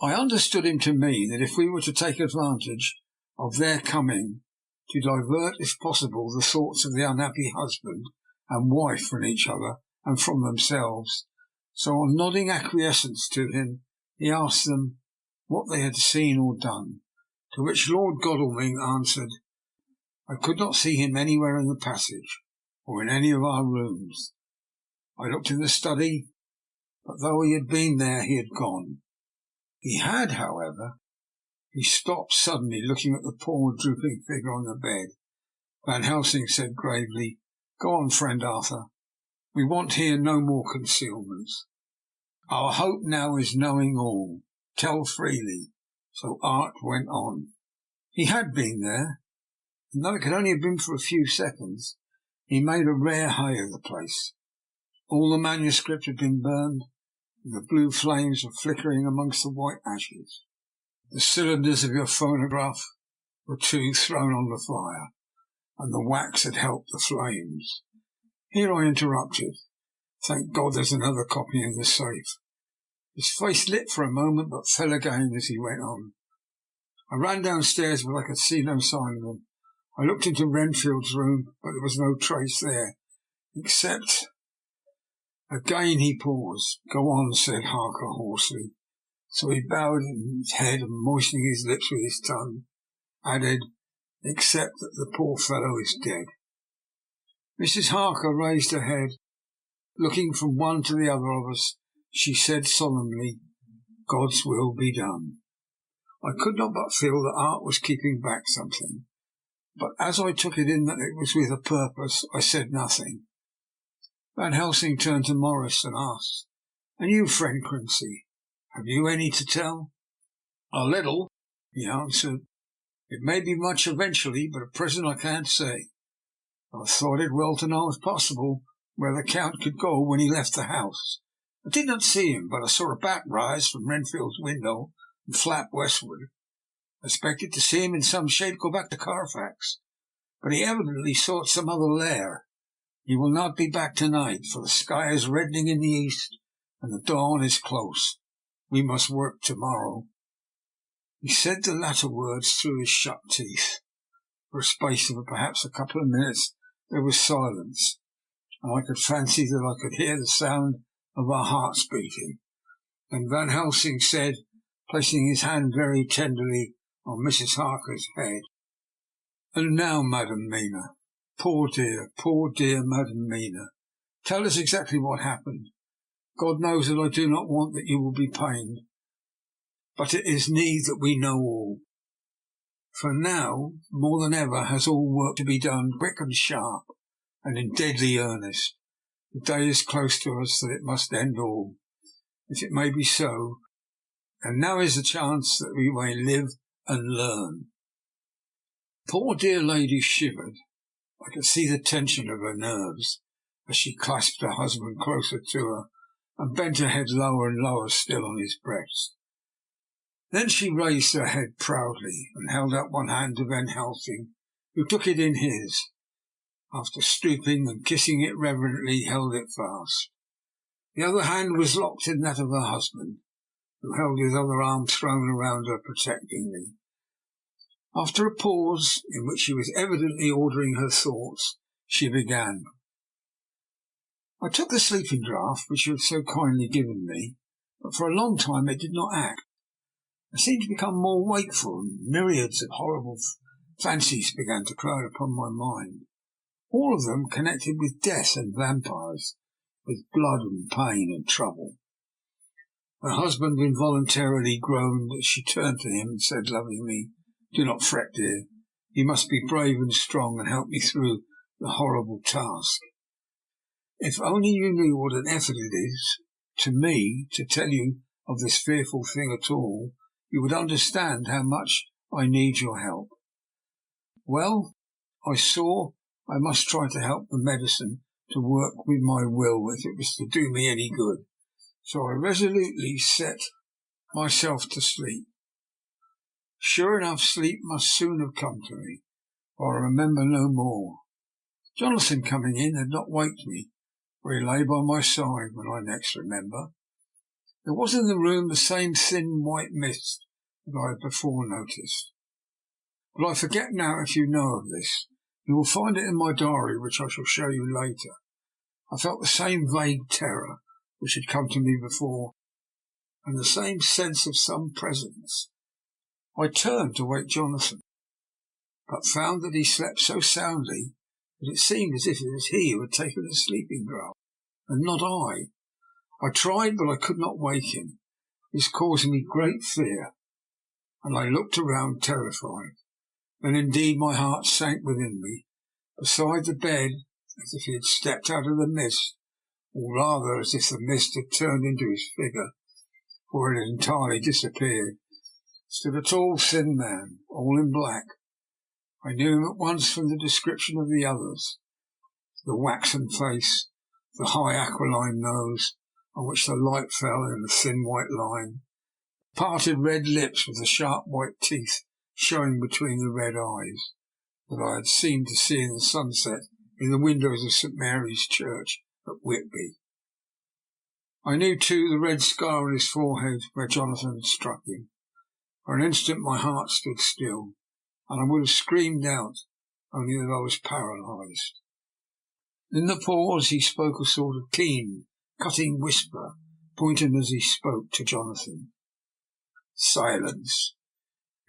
I understood him to mean that if we were to take advantage of their coming to divert, if possible, the thoughts of the unhappy husband and wife from each other and from themselves. So, on nodding acquiescence to him, he asked them what they had seen or done, to which Lord Godalming answered, "I could not see him anywhere in the passage, or in any of our rooms. I looked in the study, but though he had been there, he had gone. He had, however—" He stopped suddenly, looking at the poor drooping figure on the bed. Van Helsing said gravely, "Go on, friend Arthur. We want here no more concealments. Our hope now is knowing all. Tell freely." So Art went on. He had been there, and though it could only have been for a few seconds, he made a rare hay of the place. All the manuscript had been burned, and the blue flames were flickering amongst the white ashes. The cylinders of your phonograph were too thrown on the fire, and the wax had helped the flames. Here I interrupted. "Thank God there's another copy in the safe." His face lit for a moment, but fell again as he went on. "I ran downstairs, but I could see no sign of him. I looked into Renfield's room, but there was no trace there, except—" Again he paused. "Go on," said Harker hoarsely. So he bowed his head and, moistening his lips with his tongue, added, "except that the poor fellow is dead." Mrs. Harker raised her head. Looking from one to the other of us, she said solemnly, "God's will be done." I could not but feel that Art was keeping back something, but as I took it in that it was with a purpose, I said nothing. Van Helsing turned to Morris and asked, "And you, friend Quincy, have you any to tell?" "A little," he answered. "It may be much eventually, but at present I can't say. I thought it well to know, if possible, where the Count could go when he left the house. I did not see him, but I saw a bat rise from Renfield's window and flap westward. I expected to see him in some shape go back to Carfax, but he evidently sought some other lair. He will not be back tonight, for the sky is reddening in the east, and the dawn is close. We must work tomorrow." He said the latter words through his shut teeth. For a space of perhaps a couple of minutes there was silence, and I could fancy that I could hear the sound of our hearts beating. Then Van Helsing said, placing his hand very tenderly on Mrs. Harker's head, "And now, Madam Mina, poor dear Madam Mina, tell us exactly what happened. God knows that I do not want that you will be pained, but it is need that we know all. For now, more than ever, has all work to be done quick and sharp, and in deadly earnest. The day is close to us that it must end all, if it may be so, and now is the chance that we may live and learn." Poor dear lady shivered. I could see the tension of her nerves as she clasped her husband closer to her and bent her head lower and lower still on his breast. Then she raised her head proudly and held out one hand to Van Helsing, who took it in his. After stooping and kissing it reverently, held it fast. The other hand was locked in that of her husband, who held his other arm thrown around her protectingly. After a pause, in which she was evidently ordering her thoughts, She began. I took the sleeping draught which you had so kindly given me, but for a long time it did not act. I seemed to become more wakeful, and myriads of horrible fancies began to crowd upon my mind, all of them connected with death and vampires, with blood and pain and trouble. Her husband involuntarily groaned as she turned to him and said lovingly, "Do not fret, dear. You must be brave and strong and help me through the horrible task. If only you knew what an effort it is to me to tell you of this fearful thing at all, you would understand how much I need your help." Well, I saw I must try to help the medicine to work with my will if it was to do me any good. So I resolutely set myself to sleep. Sure enough, sleep must soon have come to me, for I remember no more. Jonathan, coming in, had not waked me, for he lay by my side when I next remember. There was in the room the same thin white mist that I had before noticed. But I forget now if you know of this. You will find it in my diary, which I shall show you later. I felt the same vague terror which had come to me before, and the same sense of some presence. I turned to wake Jonathan, but found that he slept so soundly that it seemed as if it was he who had taken the sleeping draught, and not I. I tried, but I could not wake him. This caused me great fear, and I looked around terrified. Then indeed my heart sank within me. Beside the bed, as if he had stepped out of the mist, or rather as if the mist had turned into his figure, for it had entirely disappeared, stood a tall, thin man, all in black. I knew him at once from the description of the others. The waxen face, the high aquiline nose, on which the light fell in a thin white line, parted red lips with the sharp white teeth showing between the red eyes, that I had seemed to see in the sunset in the windows of St. Mary's Church at Whitby. I knew, too, the red scar on his forehead where Jonathan had struck him. For an instant my heart stood still, and I would have screamed out, only that I was paralysed. In the pause he spoke a sort of keen, cutting whisper, pointing as he spoke to Jonathan. "Silence!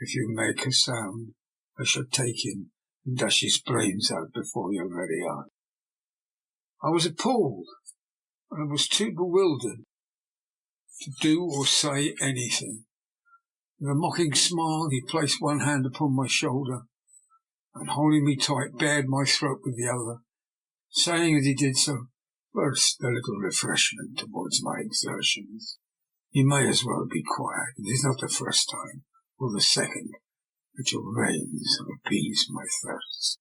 If you make a sound, I shall take him and dash his brains out before your very eyes." I was appalled, and I was too bewildered to do or say anything. With a mocking smile, he placed one hand upon my shoulder, and holding me tight, bared my throat with the other, saying as he did so, "First, a little refreshment towards my exertions. You may as well be quiet. It is not the first time, or the second, that your veins have appeased my thirst."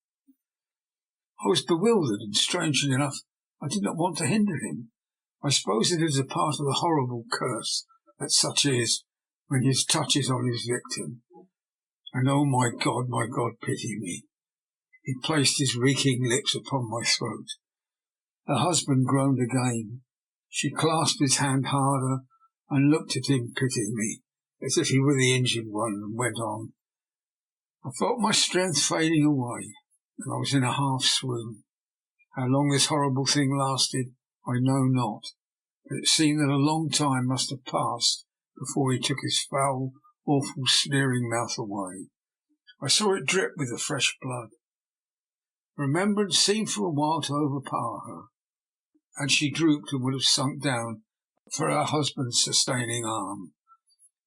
I was bewildered, and strangely enough, I did not want to hinder him. I suppose it is a part of the horrible curse that such is when his touch is on his victim. And oh, my God, pity me. He placed his reeking lips upon my throat. Her husband groaned again. She clasped his hand harder and looked at him pityingly, as if he were the injured one, and went on. I felt my strength fading away, and I was in a half swoon. How long this horrible thing lasted, I know not, but it seemed that a long time must have passed before he took his foul, awful, sneering mouth away. I saw it drip with the fresh blood. Remembrance seemed for a while to overpower her, and she drooped and would have sunk down for her husband's sustaining arm.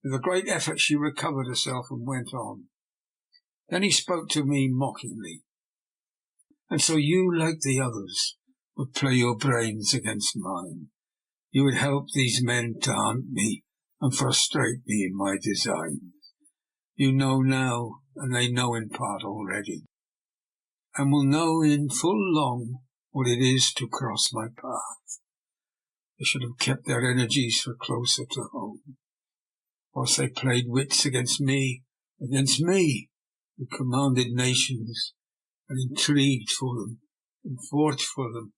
With a great effort she recovered herself and went on. Then he spoke to me mockingly. "And so you, like the others, would play your brains against mine. You would help these men to hunt me and frustrate me in my designs. You know now, and they know in part already, and will know in full long what it is to cross my path. They should have kept their energies for closer to home, whilst they played wits against me, who commanded nations, and intrigued for them, and fought for them.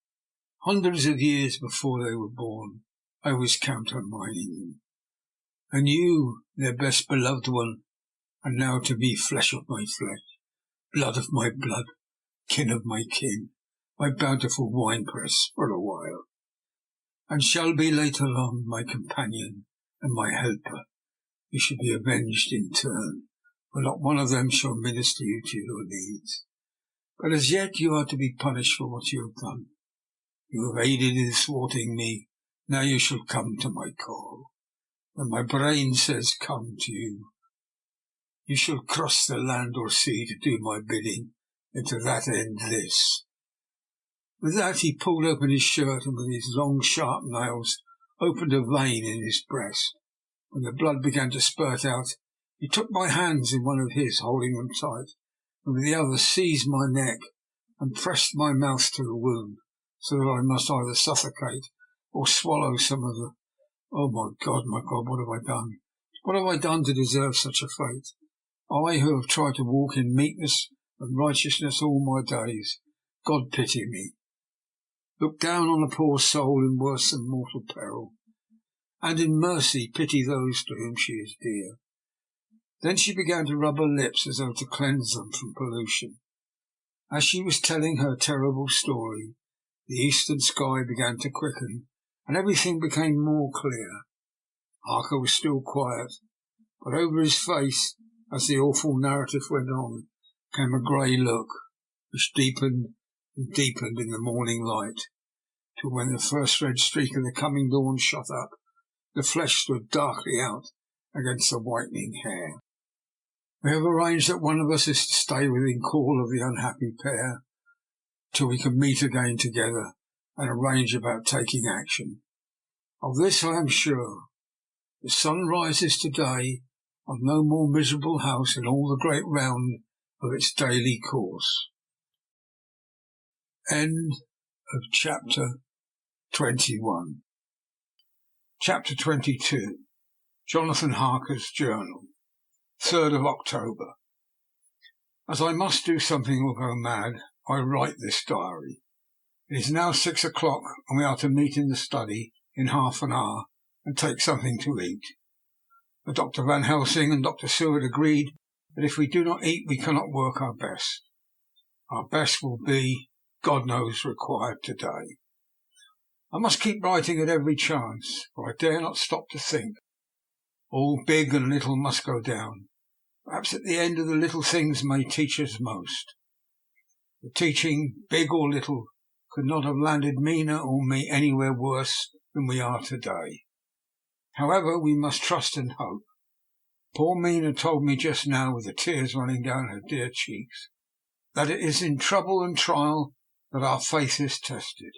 Hundreds of years before they were born, I was countermining them. And you, their best beloved one, are now to be flesh of my flesh, blood of my blood, kin of my kin, my bountiful wine-press for a while, and shall be later on my companion and my helper. You shall be avenged in turn, for not one of them shall minister you to your needs. But as yet you are to be punished for what you have done. You have aided in thwarting me. Now you shall come to my call. When my brain says come to you, you shall cross the land or sea to do my bidding, and to that end this. With that he pulled open his shirt, and with his long sharp nails opened a vein in his breast. When the blood began to spurt out, he took my hands in one of his, holding them tight, and with the other seized my neck and pressed my mouth to the wound, so that I must either suffocate or swallow some of the... Oh, my God, what have I done? What have I done to deserve such a fate? I, who have tried to walk in meekness and righteousness all my days. God pity me. Look down on a poor soul in worse than mortal peril, and in mercy pity those to whom she is dear. Then she began to rub her lips as though to cleanse them from pollution. As she was telling her terrible story, the eastern sky began to quicken, and everything became more clear. Harker was still quiet, but over his face, as the awful narrative went on, came a grey look, which deepened and deepened in the morning light, till when the first red streak of the coming dawn shot up, the flesh stood darkly out against the whitening hair. We have arranged that one of us is to stay within call of the unhappy pair till we can meet again together and arrange about taking action. Of this I am sure. The sun rises today on no more miserable house in all the great round of its daily course. End of chapter 21. Chapter 22. Jonathan Harker's Journal. 3rd of October. As I must do something or go mad, I write this diary. It is now 6 o'clock, and we are to meet in the study in half an hour and take something to eat. Dr. Van Helsing and Dr. Seward agreed that if we do not eat, we cannot work our best. Our best will be, God knows, required today. I must keep writing at every chance, for I dare not stop to think. All big and little must go down. Perhaps at the end of the little things may teach us most. The teaching, big or little, could not have landed Mina or me anywhere worse than we are today. However, we must trust and hope. Poor Mina told me just now, with the tears running down her dear cheeks, that it is in trouble and trial that our faith is tested,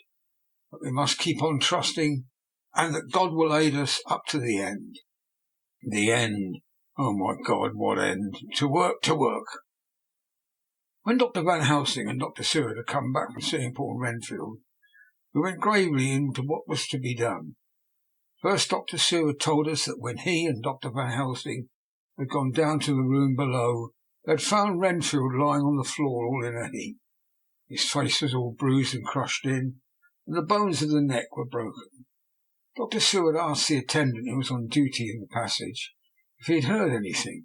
but we must keep on trusting, and that God will aid us up to the end. The end. Oh, my God, what end? To work, to work. When Dr. Van Helsing and Dr. Seward had come back from seeing poor Renfield, we went gravely into what was to be done. First, Dr. Seward told us that when he and Dr. Van Helsing had gone down to the room below, they had found Renfield lying on the floor all in a heap. His face was all bruised and crushed in, and the bones of the neck were broken. Dr. Seward asked the attendant who was on duty in the passage if he had heard anything.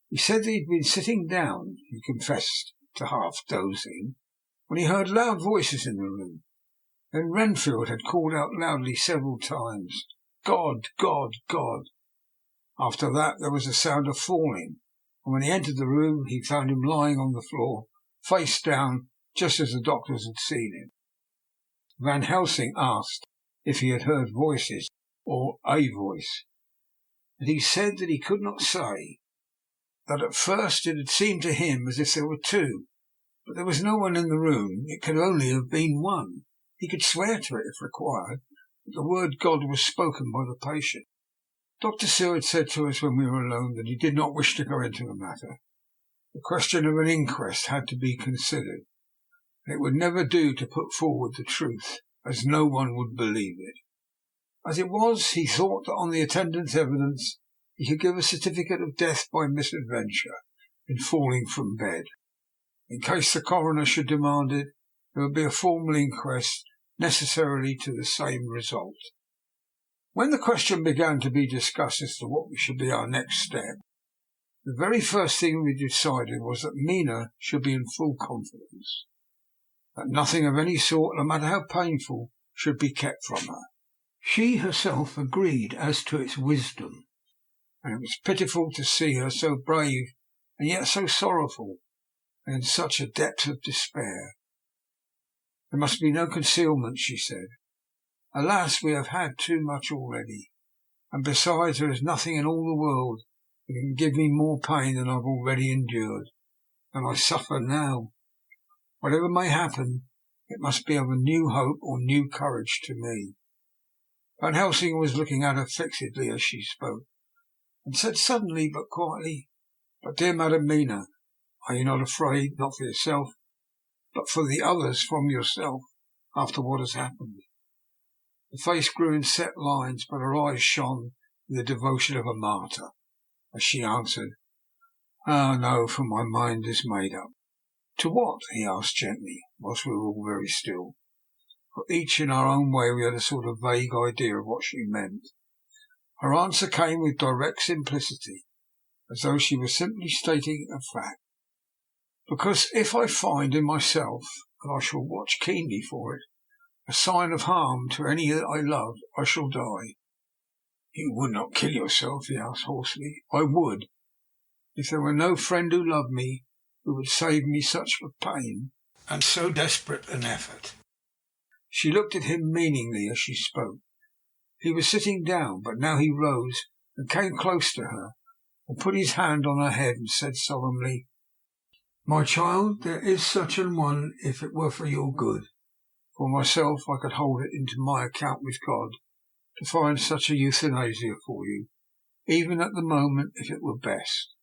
He said that he had been sitting down, he confessed to half dozing, when he heard loud voices in the room. Then Renfield had called out loudly several times, God, God, God. After that there was a sound of falling, and when he entered the room he found him lying on the floor, face down, just as the doctors had seen him. Van Helsing asked if he had heard voices, or a voice, and he said that he could not say, that at first it had seemed to him as if there were two, but there was no one in the room. It could only have been one. He could swear to it if required, that the word God was spoken by the patient. Dr. Seward said to us when we were alone that he did not wish to go into the matter. The question of an inquest had to be considered, and it would never do to put forward the truth, as no one would believe it. As it was, he thought that on the attendant's evidence he could give a certificate of death by misadventure in falling from bed. In case the coroner should demand it, there would be a formal inquest, necessarily to the same result. When the question began to be discussed as to what should be our next step, the very first thing we decided was that Mina should be in full confidence. that nothing of any sort, no matter how painful, should be kept from her. She herself agreed as to its wisdom, and it was pitiful to see her so brave and yet so sorrowful, and in such a depth of despair. There must be no concealment, she said. Alas, we have had too much already, and besides there is nothing in all the world that can give me more pain than I have already endured, and I suffer now. Whatever may happen, it must be of a new hope or new courage to me. Van Helsing was looking at her fixedly as she spoke, and said suddenly but quietly, "But, dear Madam Mina, are you not afraid, not for yourself, but for the others from yourself, after what has happened?" The face grew in set lines, but her eyes shone with the devotion of a martyr, as she answered, "Ah, no, for my mind is made up." "To what?" he asked gently, whilst we were all very still, for each in our own way we had a sort of vague idea of what she meant. Her answer came with direct simplicity, as though she were simply stating a fact. "Because if I find in myself, and I shall watch keenly for it, a sign of harm to any that I love, I shall die." "You would not kill yourself?" he asked hoarsely. "I would, if there were no friend who loved me, who would save me such a pain and so desperate an effort." She looked at him meaningly as she spoke. He was sitting down, but now he rose and came close to her, and put his hand on her head and said solemnly, "My child, there is such an one if it were for your good. For myself, I could hold it into my account with God to find such a euthanasia for you, even at the moment, if it were best.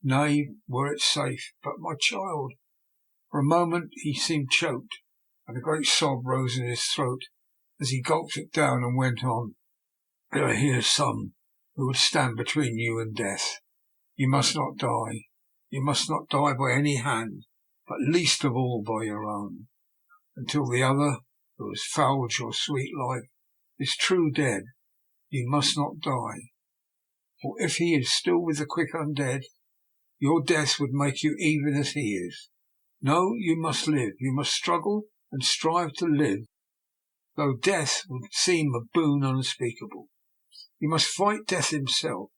Nay, were it safe. But, my child—" For a moment he seemed choked, and a great sob rose in his throat as he gulped it down and went on. "There are here some who would stand between you and death. You must not die. You must not die by any hand, but least of all by your own, until the other, who has fouled your sweet life, is true dead. You must not die, for if he is still with the quick undead, your death would make you even as he is. No, you must live. You must struggle and strive to live, though death would seem a boon unspeakable. You must fight death himself,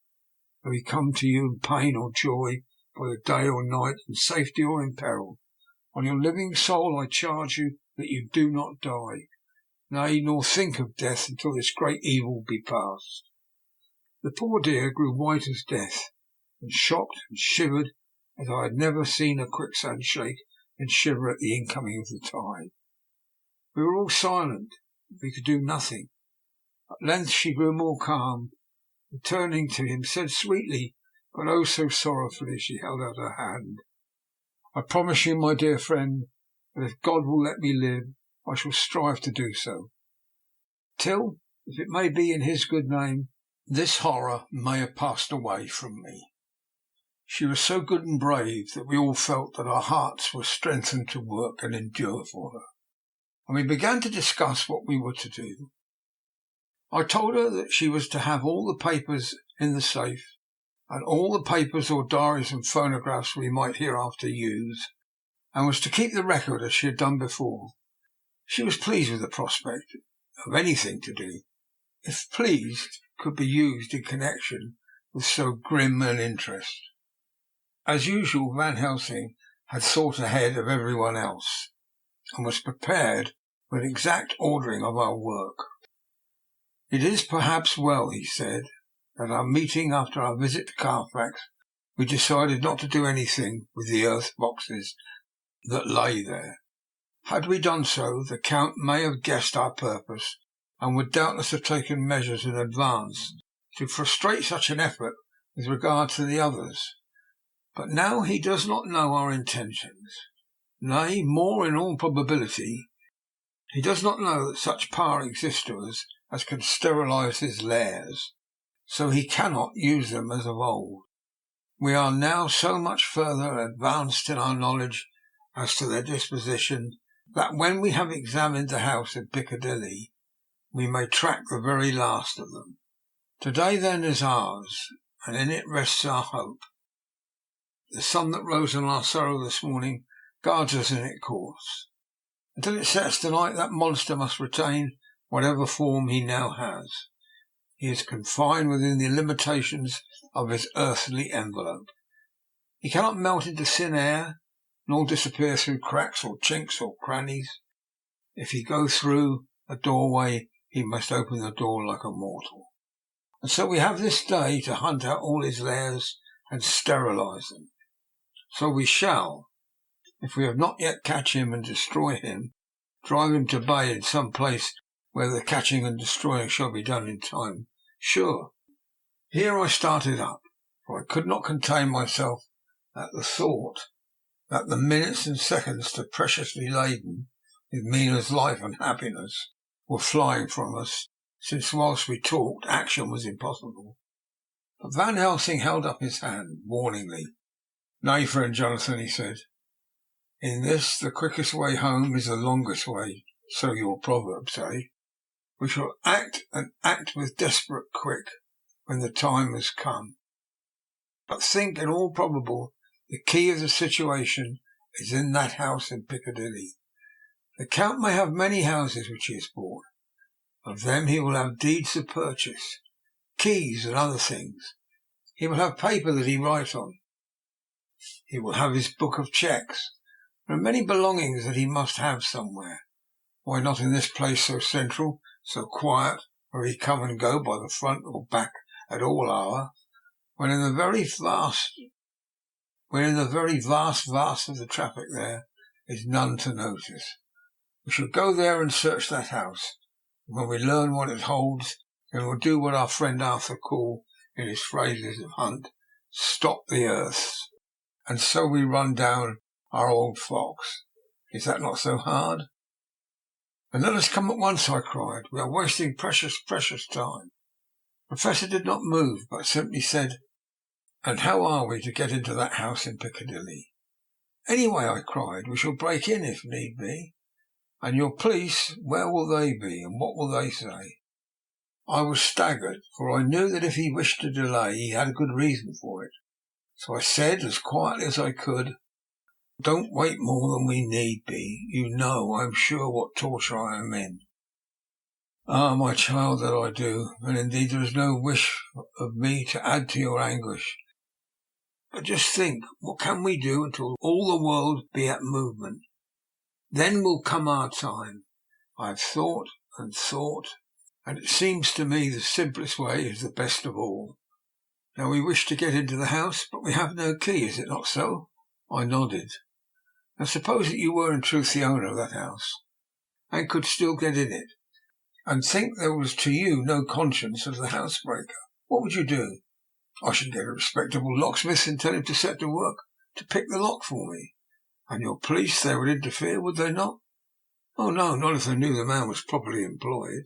though he come to you in pain or joy, by the day or night, in safety or in peril. On your living soul I charge you that you do not die, nay, nor think of death until this great evil be past." The poor dear grew white as death, and shocked and shivered as I had never seen a quicksand shake and shiver at the incoming of the tide. We were all silent. We could do nothing. At length she grew more calm, and turning to him said sweetly, but oh so sorrowfully, as she held out her hand, "I promise you, my dear friend, that if God will let me live, I shall strive to do so, till, if it may be in his good name, this horror may have passed away from me." She was so good and brave that we all felt that our hearts were strengthened to work and endure for her, and we began to discuss what we were to do. I told her that she was to have all the papers in the safe, and all the papers or diaries and phonographs we might hereafter use, and was to keep the record as she had done before. She was pleased with the prospect of anything to do, if pleased could be used in connection with so grim an interest. As usual, Van Helsing had thought ahead of everyone else, and was prepared for an exact ordering of our work. "It is perhaps well," he said, "that our meeting after our visit to Carfax we decided not to do anything with the earth boxes that lay there. Had we done so, the Count may have guessed our purpose, and would doubtless have taken measures in advance to frustrate such an effort with regard to the others. But now he does not know our intentions. Nay, more in all probability, he does not know that such power exists to us as can sterilize his lairs, so he cannot use them as of old. We are now so much further advanced in our knowledge as to their disposition, that when we have examined the house in Piccadilly, we may track the very last of them. To-day, then, is ours, and in it rests our hope. The sun that rose on our sorrow this morning guards us in its course, Until it sets tonight, that monster must retain whatever form he now has. He is confined within the limitations of his earthly envelope. He cannot melt into thin air, nor disappear through cracks or chinks or crannies. If he go through a doorway, he must open the door like a mortal. And so we have this day to hunt out all his lairs and sterilize them. So we shall, if we have not yet catch him and destroy him, drive him to bay in some place where the catching and destroying shall be done in time. Sure. Here I started up, for I could not contain myself at the thought that the minutes and seconds too preciously laden with Mina's life and happiness were flying from us, since whilst we talked action was impossible. But Van Helsing held up his hand warningly. "Nay, friend Jonathan," he said, "in this the quickest way home is the longest way, so your proverbs say. We shall act, and act with desperate quick, when the time has come. But think, in all probable, the key of the situation is in that house in Piccadilly. The Count may have many houses which he has bought. Of them he will have deeds of purchase, keys and other things. He will have paper that he write on. He will have his book of cheques. There are many belongings that he must have somewhere. Why not in this place so central, so quiet, where he come and go by the front or back at all hour, when in the very vast of the traffic there is none to notice. We shall go there and search that house, and when we learn what it holds, then we'll do what our friend Arthur called, in his phrases of hunt, stop the earths, and so we run down our old fox. Is that not so hard?" "And let us come at once," I cried. "We are wasting precious time." The Professor did not move, but simply said, "And how are we to get into that house in Piccadilly?" "Anyway," I cried, "we shall break in if need be." "And your police, where will they be, and what will they say?" I was staggered, for I knew that if he wished to delay he had a good reason for it. So I said, as quietly as I could, "Don't wait more than we need be. You know, I am sure, what torture I am in." "Ah, my child, that I do, and indeed there is no wish of me to add to your anguish. But just think, what can we do until all the world be at movement? Then will come our time. I have thought and thought, and it seems to me the simplest way is the best of all. Now we wish to get into the house, but we have no key, is it not so?" I nodded. "Now suppose that you were in truth the owner of that house, and could still get in it, and think there was to you no conscience of the housebreaker. What would you do?" "I should get a respectable locksmith and tell him to set to work to pick the lock for me." "And your police, they would interfere, would they not?" "Oh no, not if they knew the man was properly employed."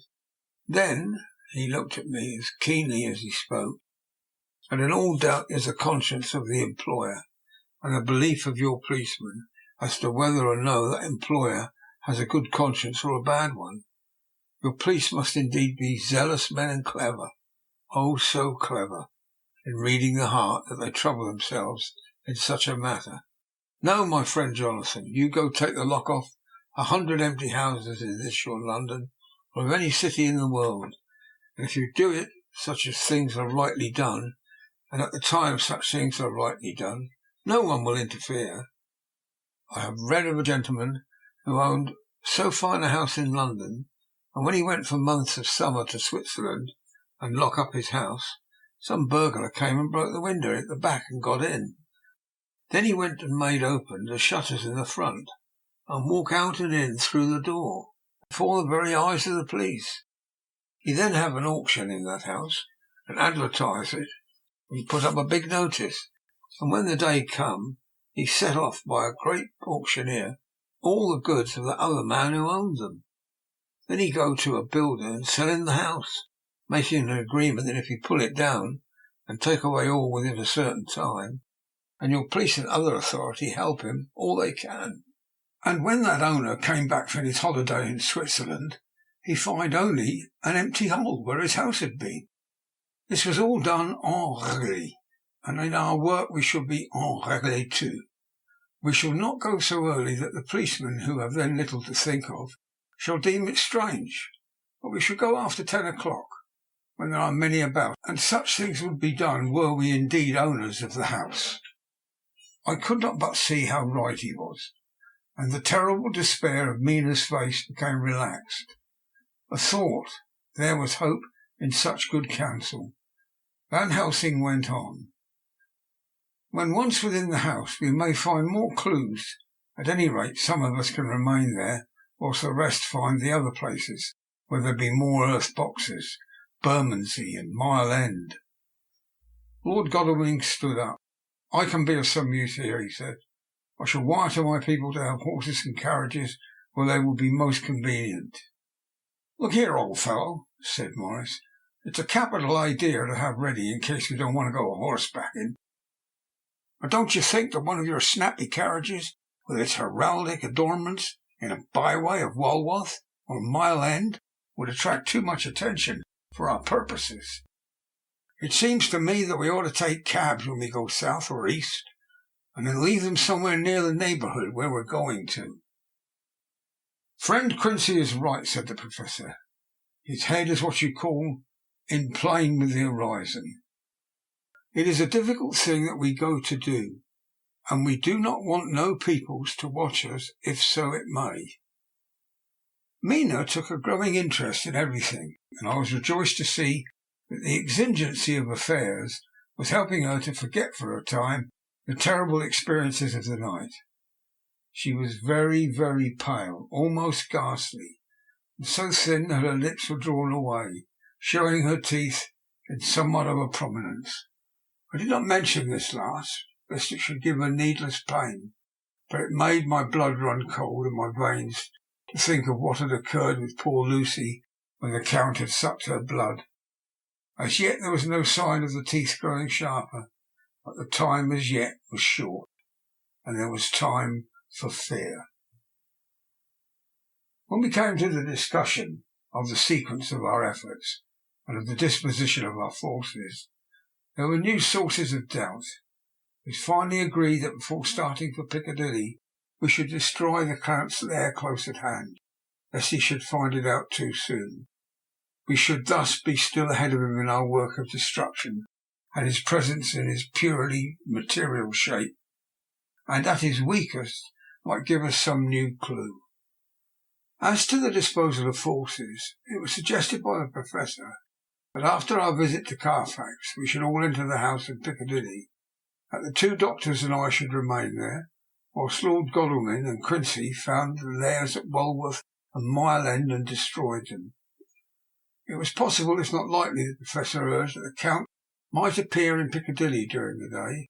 "Then," he looked at me as keenly as he spoke, "and in all doubt is the conscience of the employer, and the belief of your policeman as to whether or no that employer has a good conscience or a bad one. Your police must indeed be zealous men and clever, oh so clever, in reading the heart, that they trouble themselves in such a matter. No, my friend Jonathan, you go take the lock off 100 empty houses in this your London, or of any city in the world, and if you do it such as things are rightly done, and at the time such things are rightly done, no one will interfere. I have read of a gentleman who owned so fine a house in London, and when he went for months of summer to Switzerland and lock up his house, some burglar came and broke the window at the back and got in. Then he went and made open the shutters in the front, and walk out and in through the door, before the very eyes of the police. He then have an auction in that house, and advertise it, and put up a big notice, and when the day come, he set off by a great auctioneer all the goods of that other man who owns them. Then he go to a builder and sell in the house, making an agreement that if he pull it down and take away all within a certain time, and your police and other authority help him all they can. And when that owner came back from his holiday in Switzerland, he find only an empty hole where his house had been. This was all done en règle, and in our work we should be en règle too. We shall not go so early that the policemen, who have then little to think of, shall deem it strange, but we shall go after 10 o'clock, when there are many about, and such things would be done were we indeed owners of the house." I could not but see how right he was, and the terrible despair of Mina's face became relaxed. I thought there was hope in such good counsel. Van Helsing went on. "When once within the house we may find more clues. At any rate, some of us can remain there, whilst the rest find the other places, where there be more earth boxes, Bermondsey and Mile End." Lord Godalming stood up. "I can be of some use here," he said. "I shall wire to my people to have horses and carriages where they will be most convenient." "Look here, old fellow," said Morris, "it's a capital idea to have ready in case we don't want to go a horsebacking. But don't you think that one of your snappy carriages, with its heraldic adornments, in a byway of Walworth or Mile End, would attract too much attention for our purposes? It seems to me that we ought to take cabs when we go south or east, and then leave them somewhere near the neighbourhood where we're going to." "Friend Quincy is right," said the Professor. "His head is what you call in plane with the horizon. It is a difficult thing that we go to do, and we do not want no peoples to watch us, if so it may." Mina took a growing interest in everything, and I was rejoiced to see that the exigency of affairs was helping her to forget for a time the terrible experiences of the night. She was very, very pale, almost ghastly, and so thin that her lips were drawn away, showing her teeth in somewhat of a prominence. I did not mention this last, lest it should give her needless pain, but it made my blood run cold in my veins to think of what had occurred with poor Lucy when the Count had sucked her blood. As yet there was no sign of the teeth growing sharper, but the time as yet was short, and there was time for fear. When we came to the discussion of the sequence of our efforts, and of the disposition of our forces, there were new sources of doubt. We finally agreed that before starting for Piccadilly we should destroy the Count's lair close at hand, lest he should find it out too soon. We should thus be still ahead of him in our work of destruction, and his presence in his purely material shape, and at his weakest, might give us some new clue. As to the disposal of forces, it was suggested by the Professor that after our visit to Carfax we should all enter the house in Piccadilly, that the two doctors and I should remain there, whilst Lord Godalming and Quincy found the lairs at Walworth and Mile End and destroyed them. It was possible, if not likely, the Professor urged, that the Count might appear in Piccadilly during the day.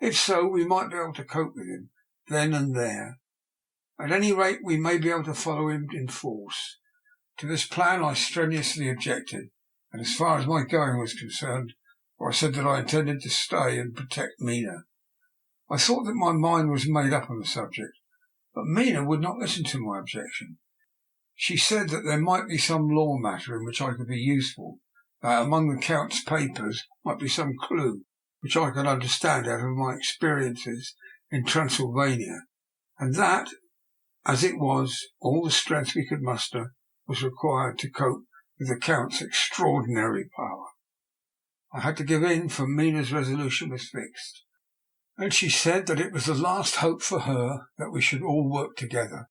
If so, we might be able to cope with him then and there. At any rate, we may be able to follow him in force. To this plan I strenuously objected, and as far as my going was concerned, for I said that I intended to stay and protect Mina. I thought that my mind was made up on the subject, but Mina would not listen to my objection. She said that there might be some law matter in which I could be useful, that among the Count's papers might be some clue which I could understand out of my experiences in Transylvania, and that, as it was, all the strength we could muster was required to cope with the Count's extraordinary power. I had to give in, for Mina's resolution was fixed, and she said that it was the last hope for her that we should all work together.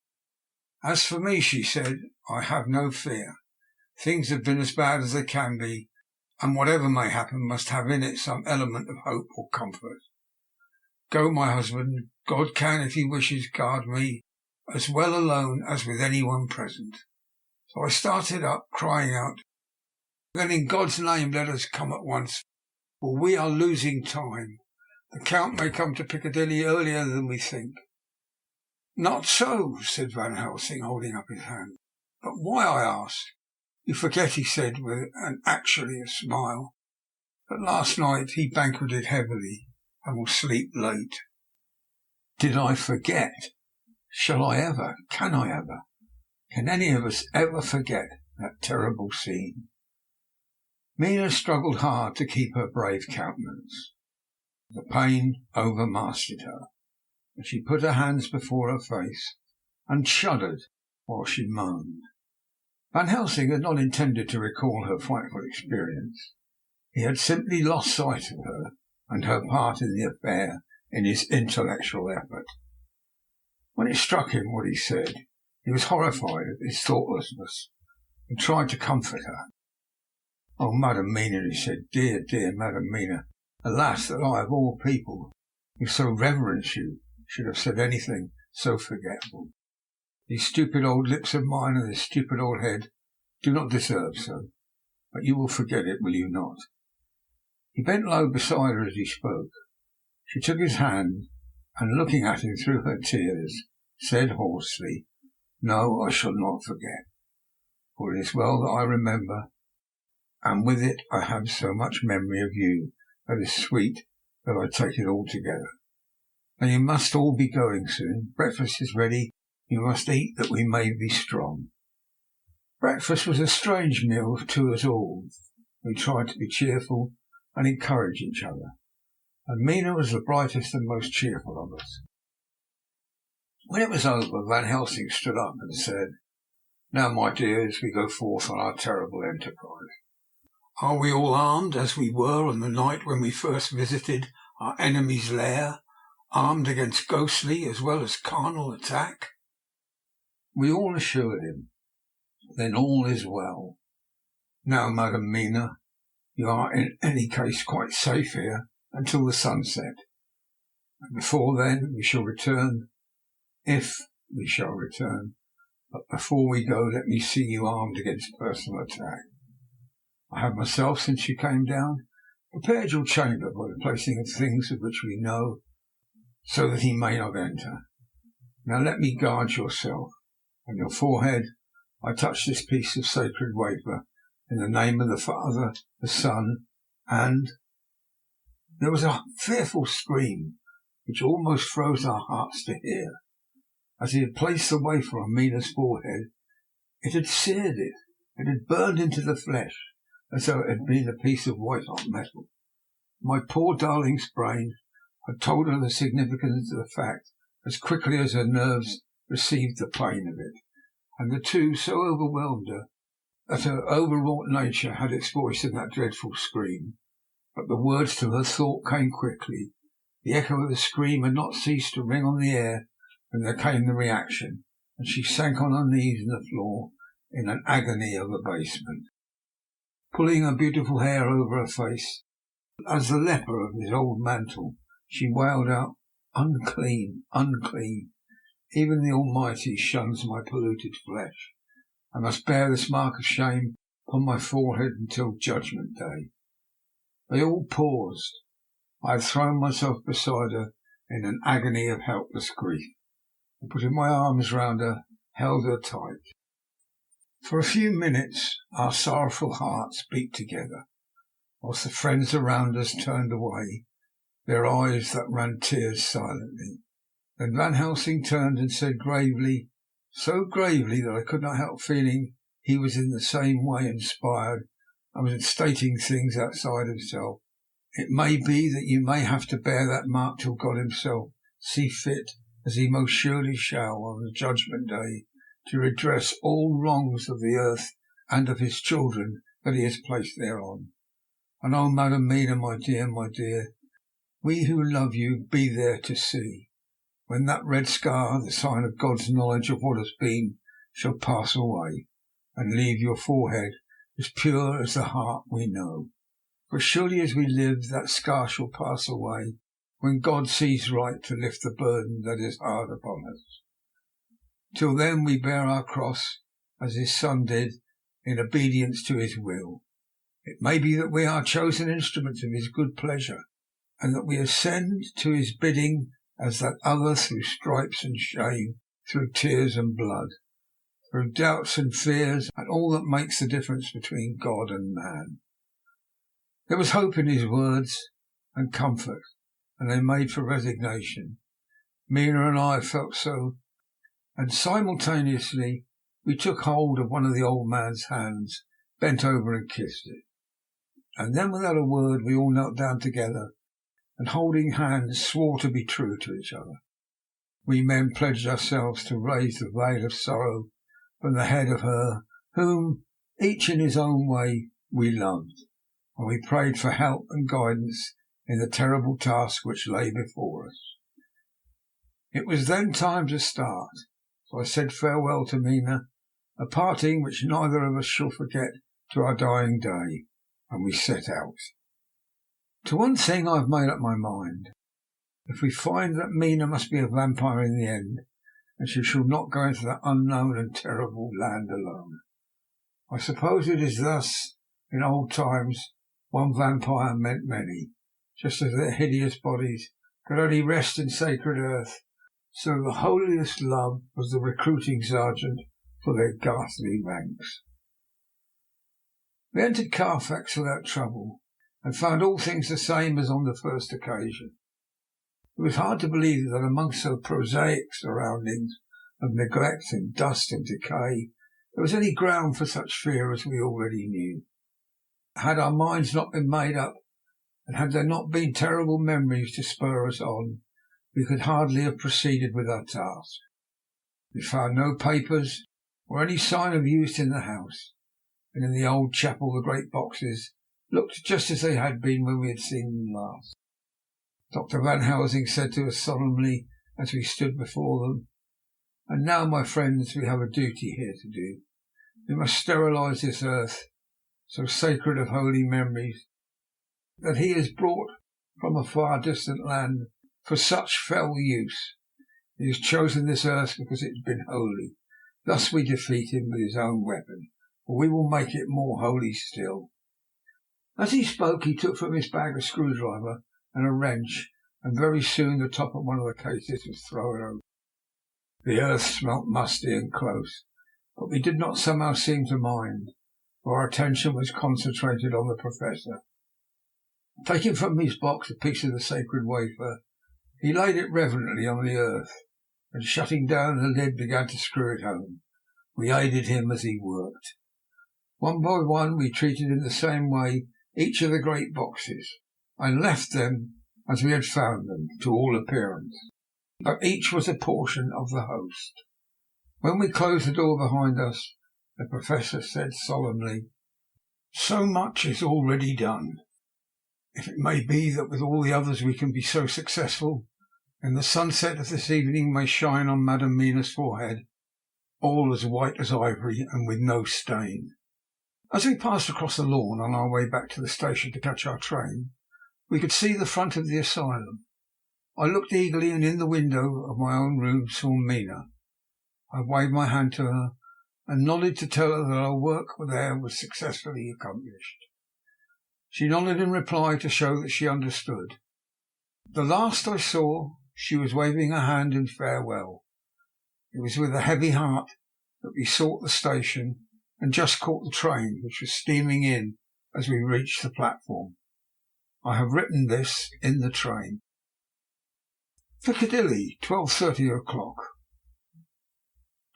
As for me, she said, I have no fear. Things have been as bad as they can be, and whatever may happen must have in it some element of hope or comfort. Go, my husband. God can, if he wishes, guard me as well alone as with anyone present. So I started up, crying out, Then in God's name let us come at once, for we are losing time. The Count may come to Piccadilly earlier than we think. Not so, said Van Helsing, holding up his hand. But why, I asked. You forget, he said, with actually a smile, that last night he banqueted heavily and will sleep late. Did I forget? Shall I ever? Can I ever? Can any of us ever forget that terrible scene? Mina struggled hard to keep her brave countenance. The pain overmastered her. but she put her hands before her face and shuddered while she moaned. Van Helsing had not intended to recall her frightful experience. He had simply lost sight of her and her part in the affair in his intellectual effort. When it struck him what he said, he was horrified at his thoughtlessness and tried to comfort her. "Oh, Madam Mina," he said, "dear, dear Madam Mina, alas that I, of all people, who so reverence you, should have said anything so forgetful. These stupid old lips of mine and this stupid old head do not deserve so. But you will forget it, will you not?" He bent low beside her as he spoke. She took his hand, and looking at him through her tears, said hoarsely, "No, I shall not forget, for it is well that I remember, and with it I have so much memory of you that is sweet that I take it all together. Now you must all be going soon. Breakfast is ready. You must eat that we may be strong." Breakfast was a strange meal to us all. We tried to be cheerful and encourage each other, and Mina was the brightest and most cheerful of us. When it was over, Van Helsing stood up and said, "Now, my dears, we go forth on our terrible enterprise. Are we all armed as we were on the night when we first visited our enemy's lair, armed against ghostly as well as carnal attack?" We all assured him. "Then all is well. Now, Madam Mina, you are in any case quite safe here until the sunset, and before then we shall return, if we shall return. But before we go, let me see you armed against personal attack. I have myself, since you came down, prepared your chamber by the placing of things of which we know, so that he may not enter. Now let me guard yourself. On your forehead I touch this piece of sacred wafer, in the name of the Father, the Son, and—" There was a fearful scream which almost froze our hearts to hear. As he had placed the wafer on Mina's forehead, it had seared it. It had burned into the flesh, as though it had been a piece of white-hot metal. My poor darling's brain had told her the significance of the fact as quickly as her nerves received the pain of it, and the two so overwhelmed her that her overwrought nature had its voice in that dreadful scream. But the words to her thought came quickly. The echo of the scream had not ceased to ring on the air when there came the reaction, and she sank on her knees on the floor in an agony of abasement. Pulling her beautiful hair over her face, as the leper of his old mantle, she wailed out, "Unclean, unclean! Even the Almighty shuns my polluted flesh. I must bear this mark of shame upon my forehead until Judgment Day." They all paused. I had thrown myself beside her in an agony of helpless grief, and putting my arms round her, held her tight. For a few minutes our sorrowful hearts beat together, whilst the friends around us turned away, their eyes that ran tears silently. Then Van Helsing turned and said gravely, so gravely that I could not help feeling he was in the same way inspired and was stating things outside himself, "It may be that you may have to bear that mark till God himself see fit, as he most surely shall on the Judgment Day, to redress all wrongs of the earth and of his children that he has placed thereon. And oh, Madam Mina, my dear, we who love you be there to see, when that red scar, the sign of God's knowledge of what has been, shall pass away, and leave your forehead as pure as the heart we know. For surely as we live, that scar shall pass away, when God sees right to lift the burden that is hard upon us. Till then we bear our cross, as his Son did, in obedience to his will. It may be that we are chosen instruments of his good pleasure, and that we ascend to his bidding as that other, through stripes and shame, through tears and blood, through doubts and fears, and all that makes the difference between God and man." There was hope in his words, and comfort, and they made for resignation. Mina and I felt so, and simultaneously we took hold of one of the old man's hands, bent over and kissed it. And then without a word we all knelt down together, and holding hands swore to be true to each other. we men pledged ourselves to raise the veil of sorrow from the head of her whom, each in his own way, we loved, and we prayed for help and guidance in the terrible task which lay before us. It was then time to start, so I said farewell to Mina, a parting which neither of us shall forget to our dying day, and we set out. To one thing I have made up my mind. If we find that Mina must be a vampire in the end, and she shall not go into that unknown and terrible land alone. I suppose it is thus in old times one vampire meant many, just as their hideous bodies could only rest in sacred earth, so the holiest love was the recruiting sergeant for their ghastly ranks. We entered Carfax without trouble, and found all things the same as on the first occasion. It was hard to believe that amongst so prosaic surroundings of neglect and dust and decay there was any ground for such fear as we already knew. Had our minds not been made up, and had there not been terrible memories to spur us on, we could hardly have proceeded with our task. We found no papers or any sign of use in the house, and in the old chapel the great boxes looked just as they had been when we had seen them last. Dr. Van Helsing said to us solemnly as we stood before them, "And now, my friends, we have a duty here to do. We must sterilize this earth, so sacred of holy memories, that he has brought from a far distant land for such fell use. He has chosen this earth because it has been holy. Thus we defeat him with his own weapon, for we will make it more holy still." As he spoke, he took from his bag a screwdriver and a wrench, and very soon the top of one of the cases was thrown open. The earth smelt musty and close, but we did not somehow seem to mind, for our attention was concentrated on the Professor. Taking from his box a piece of the sacred wafer, he laid it reverently on the earth, and shutting down the lid began to screw it home. We aided him as he worked. One by one we treated in the same way each of the great boxes, and left them as we had found them, to all appearance, but each was a portion of the host. When we closed the door behind us, the Professor said solemnly, "So much is already done. If it may be that with all the others we can be so successful, then the sunset of this evening may shine on Madame Mina's forehead, all as white as ivory and with no stain." As we passed across the lawn on our way back to the station to catch our train, we could see the front of the asylum. I looked eagerly, and in the window of my own room saw Mina. I waved my hand to her and nodded to tell her that our work there was successfully accomplished. She nodded in reply to show that she understood. The last I saw, she was waving her hand in farewell. It was with a heavy heart that we sought the station and just caught the train, which was steaming in as we reached the platform. I have written this in the train. Piccadilly, 12:30 o'clock.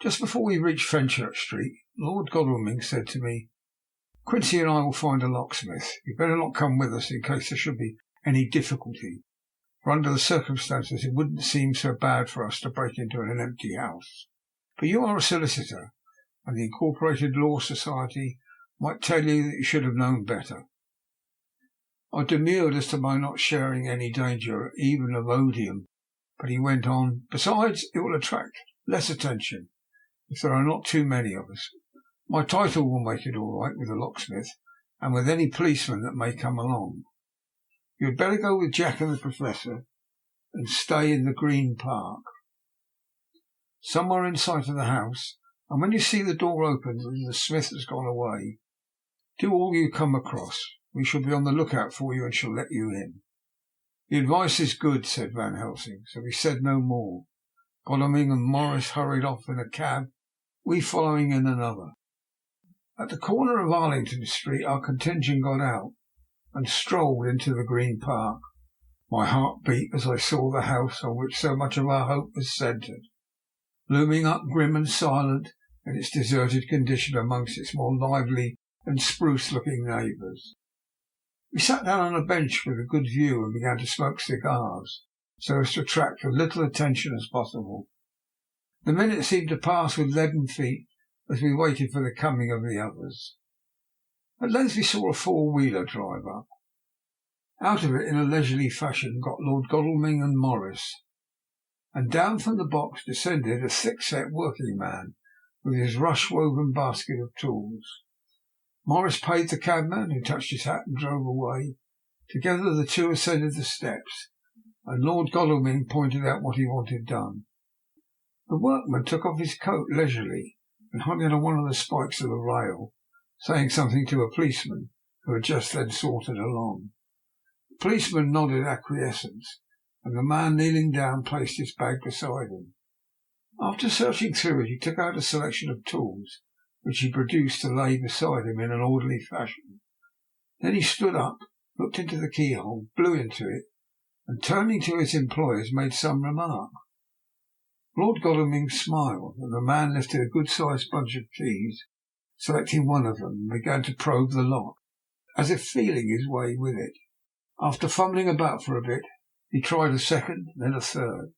Just before we reached Fenchurch Street, Lord Godalming said to me, "Quincy and I will find a locksmith. You'd better not come with us in case there should be any difficulty, for under the circumstances it wouldn't seem so bad for us to break into an empty house. But you are a solicitor, and the Incorporated Law Society might tell you that you should have known better." I demurred as to my not sharing any danger even of odium, but he went on, "Besides, it will attract less attention if there are not too many of us. My title will make it all right with the locksmith and with any policeman that may come along. You had better go with Jack and the Professor and stay in the Green Park, somewhere in sight of the house, and when you see the door open and the smith has gone away, do all you come across. We shall be on the lookout for you and shall let you in." "The advice is good," said Van Helsing, so we said no more. Godalming and Morris hurried off in a cab, we following in another. At the corner of Arlington Street our contingent got out and strolled into the Green Park. My heart beat as I saw the house on which so much of our hope was centred, looming up grim and silent in its deserted condition amongst its more lively and spruce-looking neighbours. We sat down on a bench with a good view and began to smoke cigars. so as to attract as little attention as possible. The minutes seemed to pass with leaden feet as we waited for the coming of the others. At length we saw a four-wheeler drive up. Out of it in a leisurely fashion got Lord Godalming and Morris, and down from the box descended a thick-set working man with his rush-woven basket of tools. Morris paid the cabman, who touched his hat and drove away. Together the two ascended the steps, and Lord Godalming pointed out what he wanted done. The workman took off his coat leisurely and hung it on one of the spikes of the rail, saying something to a policeman who had just then sauntered along. The policeman nodded acquiescence, and the man kneeling down placed his bag beside him. After searching through it, he took out a selection of tools, which he produced to lay beside him in an orderly fashion. Then he stood up, looked into the keyhole, blew into it, and turning to his employers made some remark. Lord Godalming smiled, and the man lifted a good-sized bunch of keys, selecting one of them, and began to probe the lock, as if feeling his way with it. After fumbling about for a bit, he tried a second, then a third.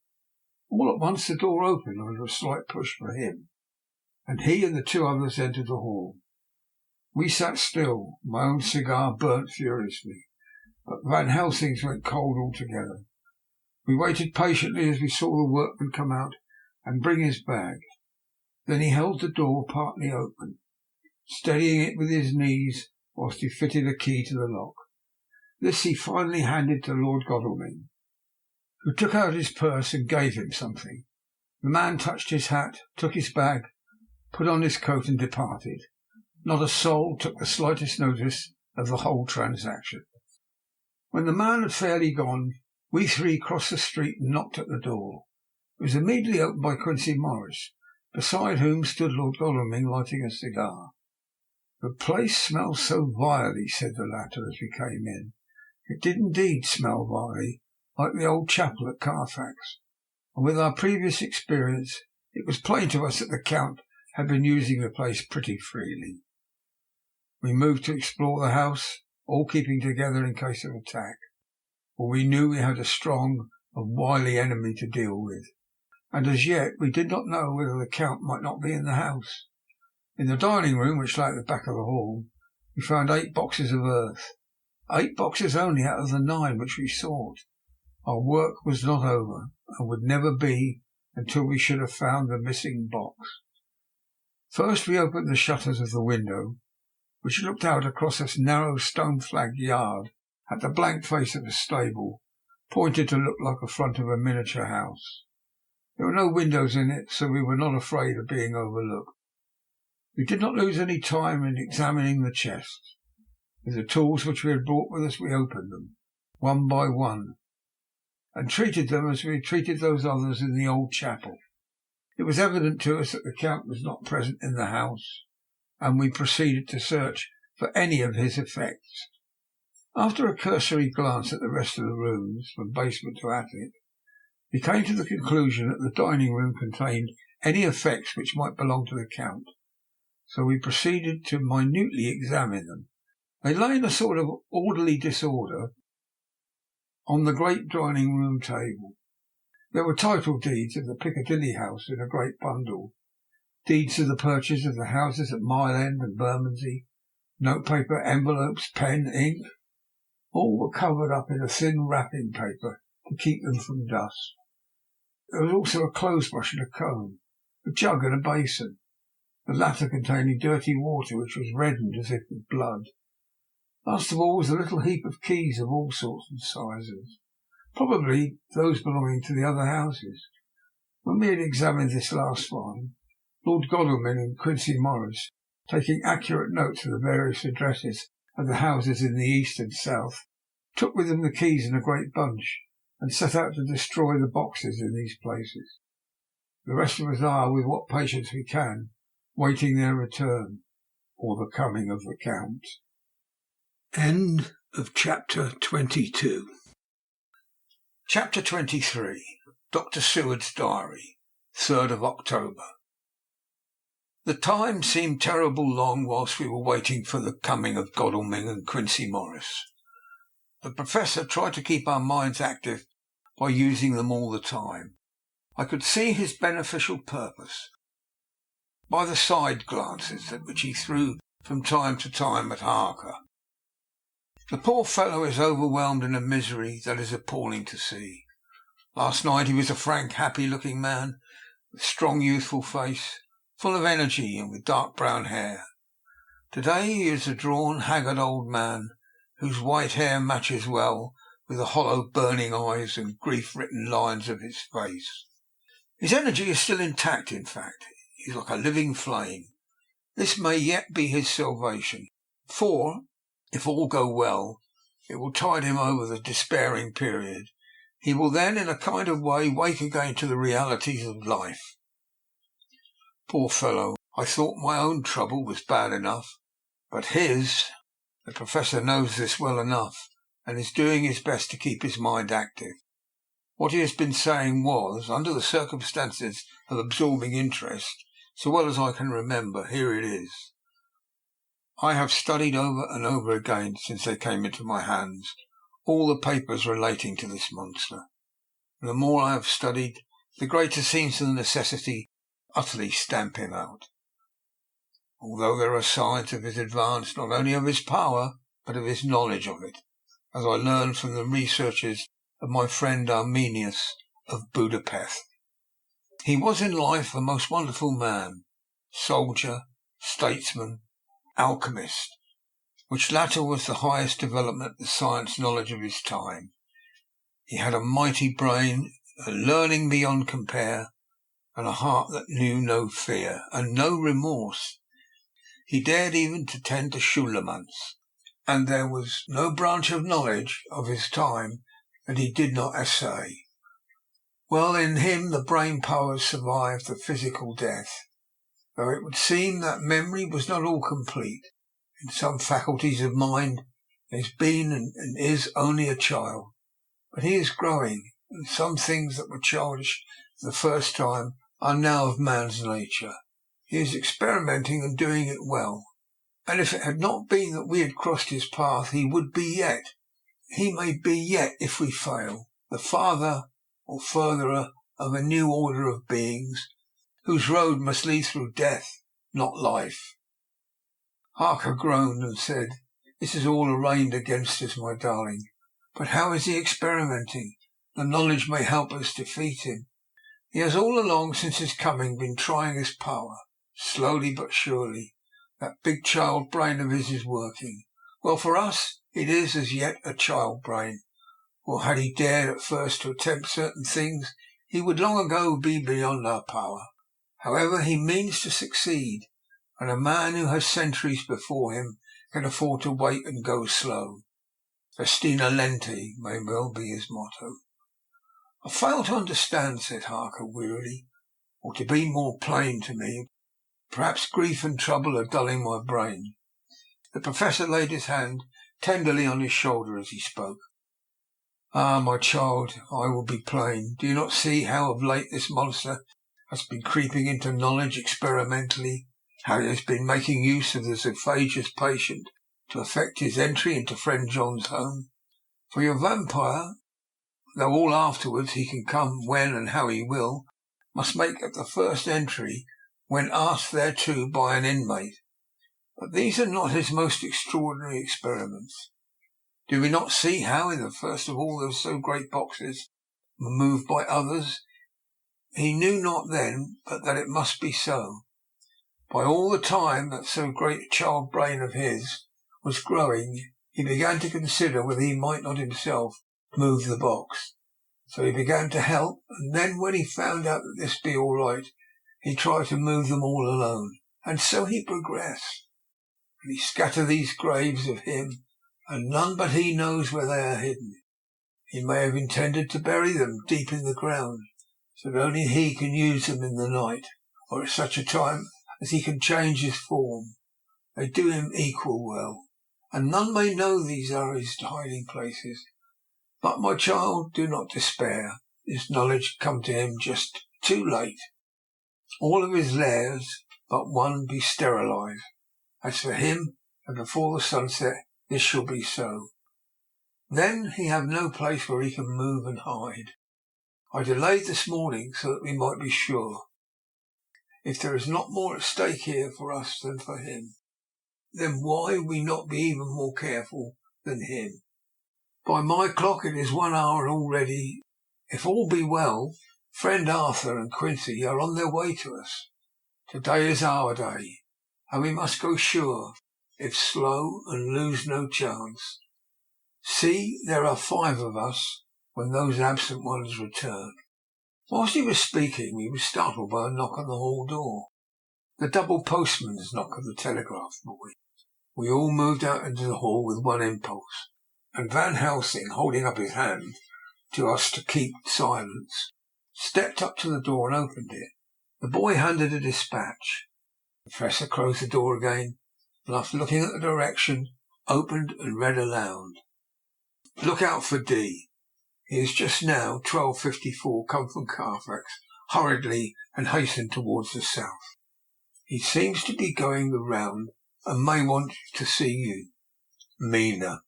All at once the door opened under a slight push for him, and he and the two others entered the hall. We sat still. My own cigar burnt furiously, but Van Helsing's went cold altogether. We waited patiently as we saw the workman come out and bring his bag. Then he held the door partly open, steadying it with his knees whilst he fitted a key to the lock. This he finally handed to Lord Godalming, who took out his purse and gave him something. The man touched his hat, took his bag, put on his coat and departed. Not a soul took the slightest notice of the whole transaction. When the man had fairly gone, we three crossed the street and knocked at the door. It was immediately opened by Quincy Morris, beside whom stood Lord Godalming lighting a cigar. "The place smells so vilely," said the latter as we came in. It did indeed smell vilely, like the old chapel at Carfax, and with our previous experience it was plain to us that the Count had been using the place pretty freely. We moved to explore the house, all keeping together in case of attack, for we knew we had a strong and wily enemy to deal with, and as yet we did not know whether the Count might not be in the house. In the dining room, which lay at the back of the hall, we found 8 boxes of earth. 8 boxes only out of the 9 which we sought. Our work was not over, and would never be until we should have found the missing box. First we opened the shutters of the window, which looked out across a narrow stone-flagged yard at the blank face of a stable, pointed to look like the front of a miniature house. There were no windows in it, so we were not afraid of being overlooked. We did not lose any time in examining the chests. With the tools which we had brought with us, we opened them, one by one, and treated them as we had treated those others in the old chapel. It was evident to us that the Count was not present in the house, and we proceeded to search for any of his effects. After a cursory glance at the rest of the rooms, from basement to attic, we came to the conclusion that the dining room contained any effects which might belong to the Count, so we proceeded to minutely examine them. They lay in a sort of orderly disorder on the great dining room table. There were title deeds of the Piccadilly house in a great bundle, deeds of the purchase of the houses at Mile End and Bermondsey, notepaper, envelopes, pen, ink. All were covered up in a thin wrapping paper to keep them from dust. There was also a clothes brush and a comb, a jug and a basin, the latter containing dirty water which was reddened as if with blood. Last of all was a little heap of keys of all sorts and sizes, probably those belonging to the other houses. When we had examined this last find, Lord Godalming and Quincy Morris, taking accurate notes of the various addresses of the houses in the east and south, took with them the keys in a great bunch, and set out to destroy the boxes in these places. The rest of us are, with what patience we can, waiting their return, or the coming of the Count. End of chapter 22. Chapter 23. Dr. Seward's Diary, 3rd of October. The time seemed terrible long whilst we were waiting for the coming of Godalming and Quincy Morris. The Professor tried to keep our minds active by using them all the time. I could see his beneficial purpose by the side glances which he threw from time to time at Harker. The poor fellow is overwhelmed in a misery that is appalling to see. Last night he was a frank, happy-looking man, with strong, youthful face, full of energy and with dark brown hair. Today he is a drawn, haggard old man, whose white hair matches well with the hollow, burning eyes and grief-written lines of his face. His energy is still intact, in fact. He is like a living flame. This may yet be his salvation, for, if all go well, it will tide him over the despairing period. He will then, in a kind of way, wake again to the realities of life. Poor fellow, I thought my own trouble was bad enough, but his— the Professor knows this well enough, and is doing his best to keep his mind active. What he has been saying was, under the circumstances of absorbing interest, so well as I can remember, here it is. I have studied over and over again, since they came into my hands, all the papers relating to this monster. And the more I have studied, the greater seems the necessity to utterly stamp him out. Although there are signs of his advance, not only of his power, but of his knowledge of it, as I learned from the researches of my friend Arminius of Budapest. He was in life a most wonderful man, soldier, statesman, alchemist, which latter was the highest development of the science knowledge of his time. He had a mighty brain, a learning beyond compare, and a heart that knew no fear, and no remorse. He dared even to tend to Schulemans, and there was no branch of knowledge of his time that he did not essay. Well, in him the brain powers survived the physical death, though it would seem that memory was not all complete. In some faculties of mind he has been and is only a child, but he is growing, and some things that were childish for the first time are now of man's nature. He is experimenting and doing it well, and if it had not been that we had crossed his path, he would be yet. He may be yet, if we fail, the father or furtherer of a new order of beings, whose road must lead through death, not life. Harker groaned and said, "This is all arraigned against us, my darling. But how is he experimenting? The knowledge may help us defeat him." "He has all along since his coming been trying his power. Slowly but surely, that big child brain of his is working. Well, for us it is as yet a child brain, for had he dared at first to attempt certain things, he would long ago be beyond our power. However, he means to succeed, and a man who has centuries before him can afford to wait and go slow. Festina lente may well be his motto." "I fail to understand," said Harker wearily, "or to be more plain to me. Perhaps grief and trouble are dulling my brain." The Professor laid his hand tenderly on his shoulder as he spoke. "Ah, my child, I will be plain. Do you not see how of late this monster has been creeping into knowledge experimentally, how he has been making use of the zoophagous patient to effect his entry into friend John's home? For your vampire, though all afterwards he can come when and how he will, must make at the first entry when asked thereto by an inmate. But these are not his most extraordinary experiments. Do we not see how in the first of all those so great boxes were moved by others? He knew not then but that it must be so. By all the time that so great a child brain of his was growing, he began to consider whether he might not himself move the box. So he began to help, and then when he found out that this be all right, he tried to move them all alone, and so he progressed. And he scattered these graves of him, and none but he knows where they are hidden. He may have intended to bury them deep in the ground, so that only he can use them in the night, or at such a time as he can change his form. They do him equal well, and none may know these are his hiding places. But, my child, do not despair. This knowledge come to him just too late. All of his lairs but one be sterilized. As for him, and before the sunset this shall be so. Then he have no place where he can move and hide. I delayed this morning so that we might be sure. If there is not more at stake here for us than for him, then why we not be even more careful than him? By my clock it is 1 hour already. If all be well, friend Arthur and Quincy are on their way to us. Today is our day, and we must go sure, if slow, and lose no chance. See, there are 5 of us when those absent ones return. Whilst he was speaking, he was startled by a knock on the hall door. The double postman's knock of the telegraph boy. We all moved out into the hall with one impulse, and Van Helsing, holding up his hand to us to keep silence, stepped up to the door and opened it. The boy handed a dispatch. The Professor closed the door again, and after looking at the direction, opened and read aloud. Look out for D. He is just now 12:54 come from Carfax hurriedly and hastened towards the south. He seems to be going the round and may want to see you. Mina.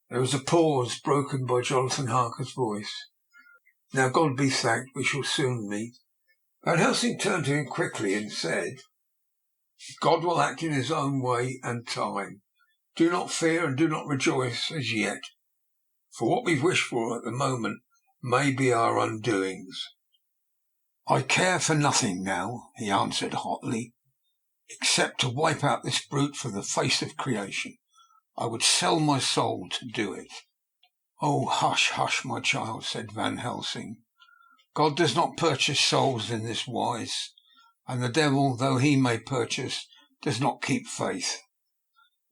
There was a pause broken by Jonathan Harker's voice. Now God be thanked, we shall soon meet. Van Helsing turned to him quickly and said, God will act in his own way and time. Do not fear and do not rejoice as yet, for what we wish for at the moment may be our undoings. I care for nothing now, he answered hotly, except to wipe out this brute from the face of creation. I would sell my soul to do it. Oh, hush, hush, my child, said Van Helsing. God does not purchase souls in this wise, and the devil, though he may purchase, does not keep faith.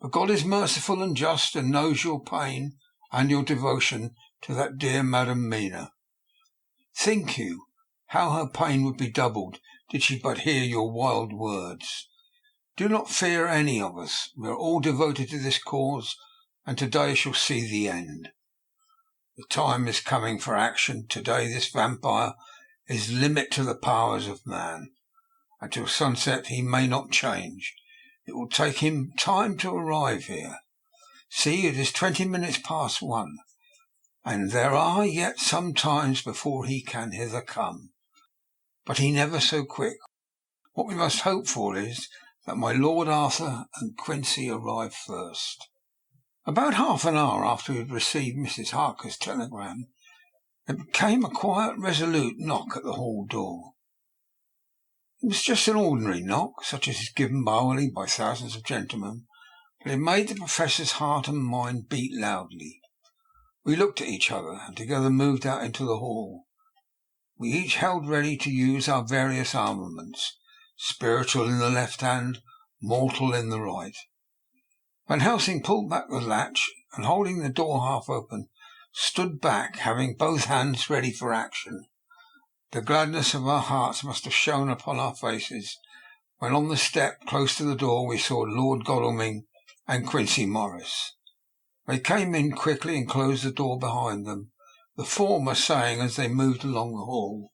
But God is merciful and just, and knows your pain and your devotion to that dear Madam Mina. Think you how her pain would be doubled did she but hear your wild words. Do not fear any of us. We are all devoted to this cause, and today shall see the end. The time is coming for action. Today this vampire is limit to the powers of man. Until sunset he may not change. It will take him time to arrive here. See, it is 20 minutes past 1, and there are yet some times before he can hither come. But he never so quick. What we must hope for is that my Lord Arthur and Quincy arrive first. About half an hour after we had received Mrs. Harker's telegram, there came a quiet, resolute knock at the hall door. It was just an ordinary knock, such as is given hourly by thousands of gentlemen, but it made the Professor's heart and mind beat loudly. We looked at each other, and together moved out into the hall. We each held ready to use our various armaments, spiritual in the left hand, mortal in the right. Van Helsing pulled back the latch, and holding the door half open, stood back, having both hands ready for action. The gladness of our hearts must have shone upon our faces when on the step close to the door we saw Lord Godalming and Quincy Morris. They came in quickly and closed the door behind them, the former saying as they moved along the hall,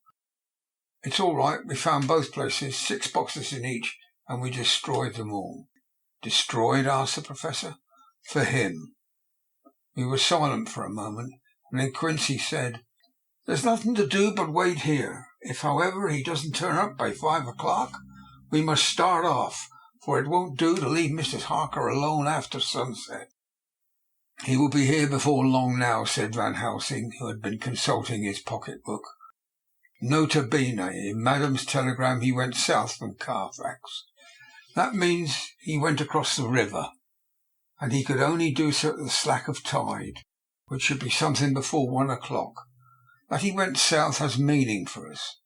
"It's all right, we found both places, 6 boxes in each, and we destroyed them all." "Destroyed?" asked the Professor. "For him." We were silent for a moment, and then Quincy said, "There's nothing to do but wait here. If, however, he doesn't turn up by 5 o'clock, we must start off, for it won't do to leave Mrs. Harker alone after sunset." "He will be here before long now," said Van Helsing, who had been consulting his pocket-book. "Nota bene, in Madam's telegram he went south from Carfax. That means he went across the river, and he could only do so at the slack of tide, which should be something before 1 o'clock. That he went south has meaning for us.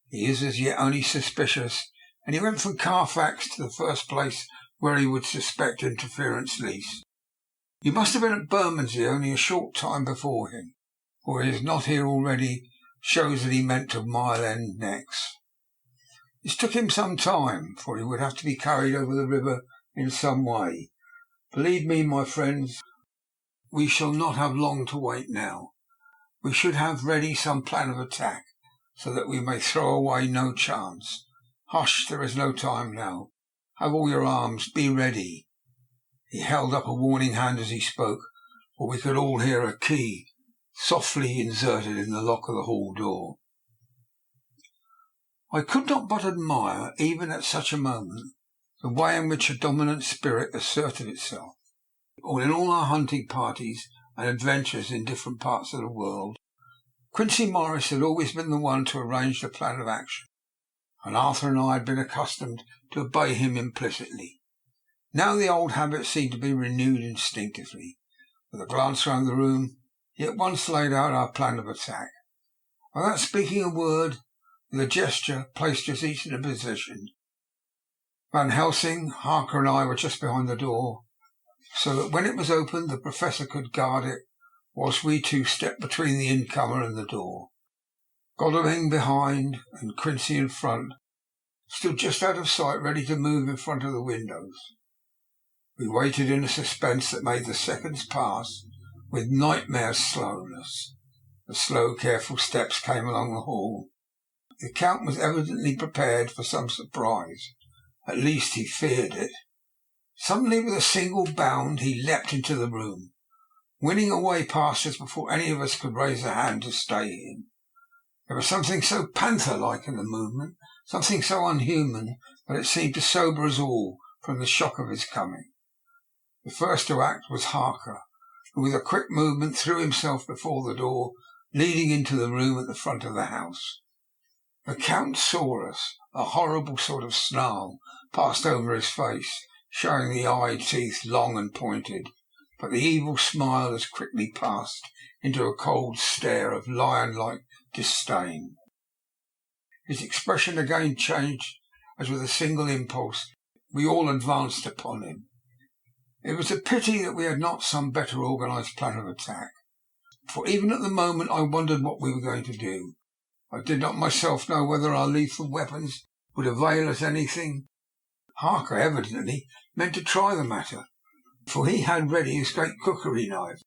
He is as yet only suspicious, and he went from Carfax to the first place where he would suspect interference least. You must have been at Bermondsey only a short time before him, for he is not here already, shows that he meant to Mile End next. This took him some time, for he would have to be carried over the river in some way. Believe me, my friends, we shall not have long to wait now. We should have ready some plan of attack, so that we may throw away no chance. Hush, there is no time now. Have all your arms, be ready." He held up a warning hand as he spoke, for we could all hear a key softly inserted in the lock of the hall door. I could not but admire, even at such a moment, the way in which a dominant spirit asserted itself. In all our hunting parties and adventures in different parts of the world, Quincy Morris had always been the one to arrange the plan of action, and Arthur and I had been accustomed to obey him implicitly. Now the old habit seemed to be renewed instinctively. With a glance round the room, he at once laid out our plan of attack. Without speaking a word, with a gesture, placed us each in a position. Van Helsing, Harker and I were just behind the door, so that when it was opened the Professor could guard it, whilst we two stepped between the incomer and the door. Godalming behind and Quincy in front stood just out of sight, ready to move in front of the windows. We waited in a suspense that made the seconds pass with nightmare slowness. The slow, careful steps came along the hall. The Count was evidently prepared for some surprise. At least he feared it. Suddenly, with a single bound, he leapt into the room, winning a way past us before any of us could raise a hand to stay him. There was something so panther-like in the movement, something so unhuman, that it seemed to sober us all from the shock of his coming. The first to act was Harker, who with a quick movement threw himself before the door leading into the room at the front of the house. The Count saw us. A horrible sort of snarl passed over his face, showing the eye teeth long and pointed, but the evil smile as quickly passed into a cold stare of lion-like disdain. His expression again changed, as with a single impulse we all advanced upon him. It was a pity that we had not some better organised plan of attack, for even at the moment I wondered what we were going to do. I did not myself know whether our lethal weapons would avail us anything. Harker evidently meant to try the matter, for he had ready his great cookery knife,